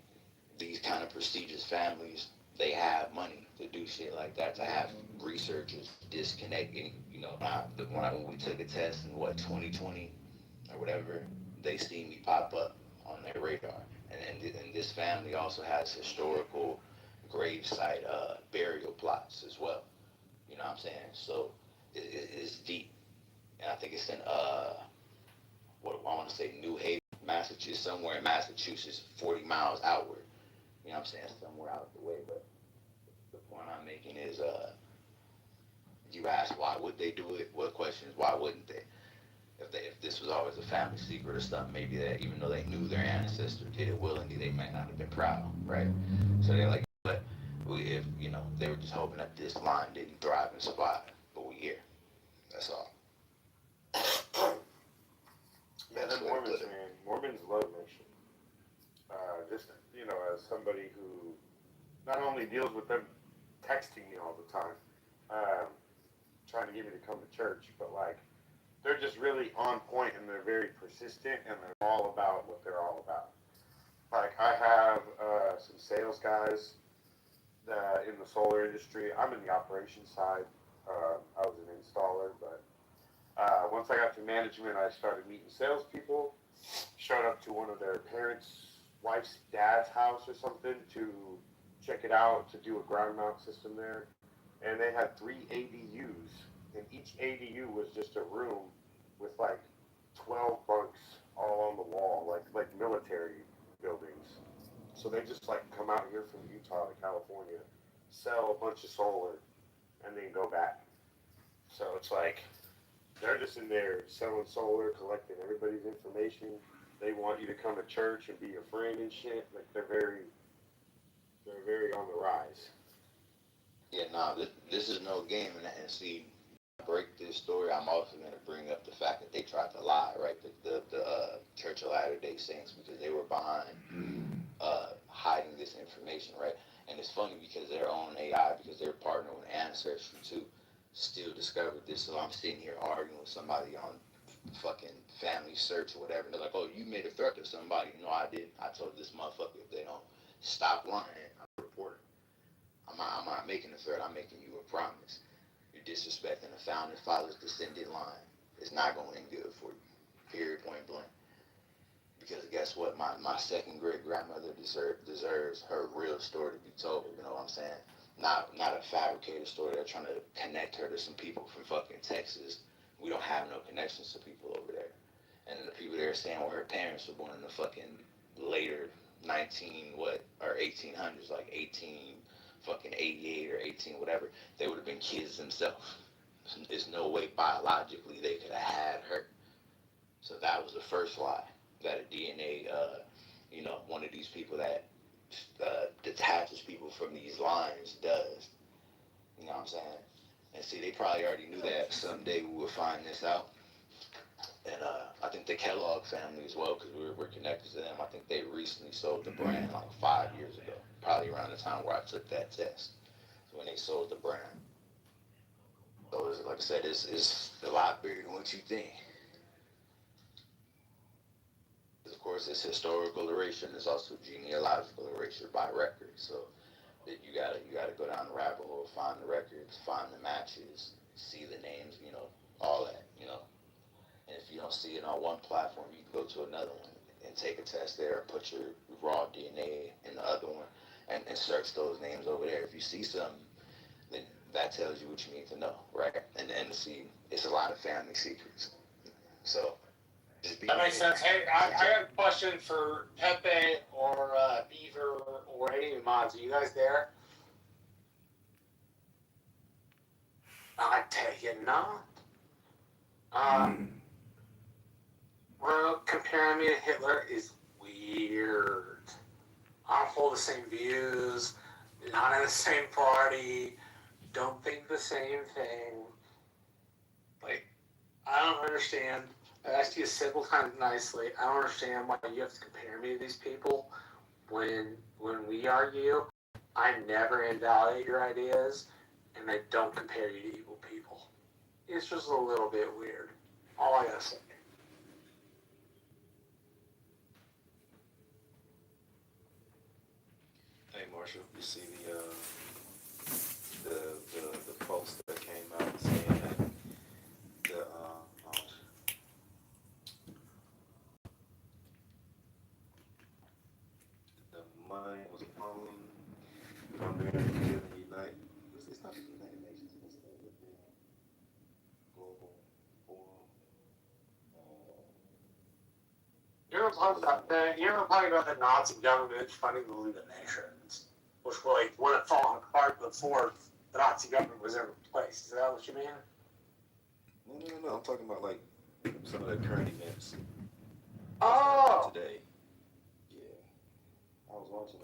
these kind of prestigious families, they have money to do shit like that, to have researchers disconnect any, when we took a test in 2020 or whatever, they see me pop up on their radar. And this family also has historical gravesite burial plots as well. You know what I'm saying? So it's deep. And I think it's in, what I want to say, New Haven, Massachusetts, somewhere in Massachusetts, 40 miles outward. You know what I'm saying? Somewhere out the way. But the point I'm making is, you ask why would they do it? What questions? Why wouldn't they? If this was always a family secret or something, maybe that even though they knew their ancestor did it willingly, they might not have been proud, right? So they're like, but if they were just hoping that this line didn't thrive and survive, but we here. That's all. Yeah, the Mormons, man. Mormons love nation. Just as somebody who not only deals with them texting me all the time, trying to get me to come to church, but like, they're just really on point and they're very persistent and they're all about what they're all about. Like, I have some sales guys in the solar industry. I'm in the operations side. I was an installer, but once I got to management, I started meeting salespeople. Showed up to one of their parents' wife's dad's house or something to check it out, to do a ground mount system there. And they had 3 ADUs, and each ADU was just a room with like 12 bunks all on the wall, like military buildings. So they just like come out here from Utah to California, sell a bunch of solar, and then go back. So it's like they're just in there selling solar, collecting everybody's information. They want you to come to church and be your friend and shit. Like they're very on the rise. Yeah, this is no game, and see, break this story. I'm also going to bring up the fact that they tried to lie, right? The Church of Latter-day Saints, because they were behind hiding this information, right? And it's funny because their own AI, because they're partnered with Ancestry too, still discovered this. So I'm sitting here arguing with somebody on fucking Family Search or whatever. And they're like, "Oh, you made a threat to somebody." No, I didn't. I told this motherfucker, if they don't stop lying, I'm a reporter. I'm not making a threat. I'm making you a promise. You're disrespecting the founding fathers' descendant line. It's not going to end good for you. Period, point blank. Because guess what? My second great grandmother deserves her real story to be told. You know what I'm saying? Not a fabricated story. They're trying to connect her to some people from fucking Texas. We don't have no connections to people over there. And the people there saying, well, her parents were born in the fucking later 1800s, like 88 or 18 whatever. They would have been kids themselves. There's no way biologically they could have had her. So that was the first lie that a DNA, one of these people that detaches people from these lines does. You know what I'm saying? And see, they probably already knew that someday we would find this out. And I think the Kellogg family as well, because we're connected to them. I think they recently sold the brand like 5 years ago, probably around the time where I took that test. So when they sold the brand. So like I said, it's a lot bigger than what you think. Of course, it's historical erasure, and it's also genealogical erasure by record. So that you gotta go down the rabbit hole, find the records, find the matches, see the names, all that, And if you don't see it on one platform, you can go to another one and take a test there, put your raw DNA in the other one, and search those names over there. If you see something, then that tells you what you need to know, right? And see, it's a lot of family secrets. So that makes sense. Hey, I got a question for Pepe or Beaver or any of the mods. Are you guys there? I tell you not. Well, comparing me to Hitler is weird. I don't hold the same views, not in the same party, don't think the same thing. Like, I don't understand. I asked you several times nicely. I don't understand why you have to compare me to these people when we argue. I never invalidate your ideas, and I don't compare you to evil people. It's just a little bit weird. All I gotta say. Hey Marshall, you see the post that came out saying that the money was falling from there to unite. It's not the United Nations. It's the global forum. You're talking about the Nazi government funding the League of Nations, which really wouldn't have fallen apart before the Nazi government was ever replaced. Is that what you mean? No. I'm talking about like some of the current events. Oh. Today. Yeah. I was watching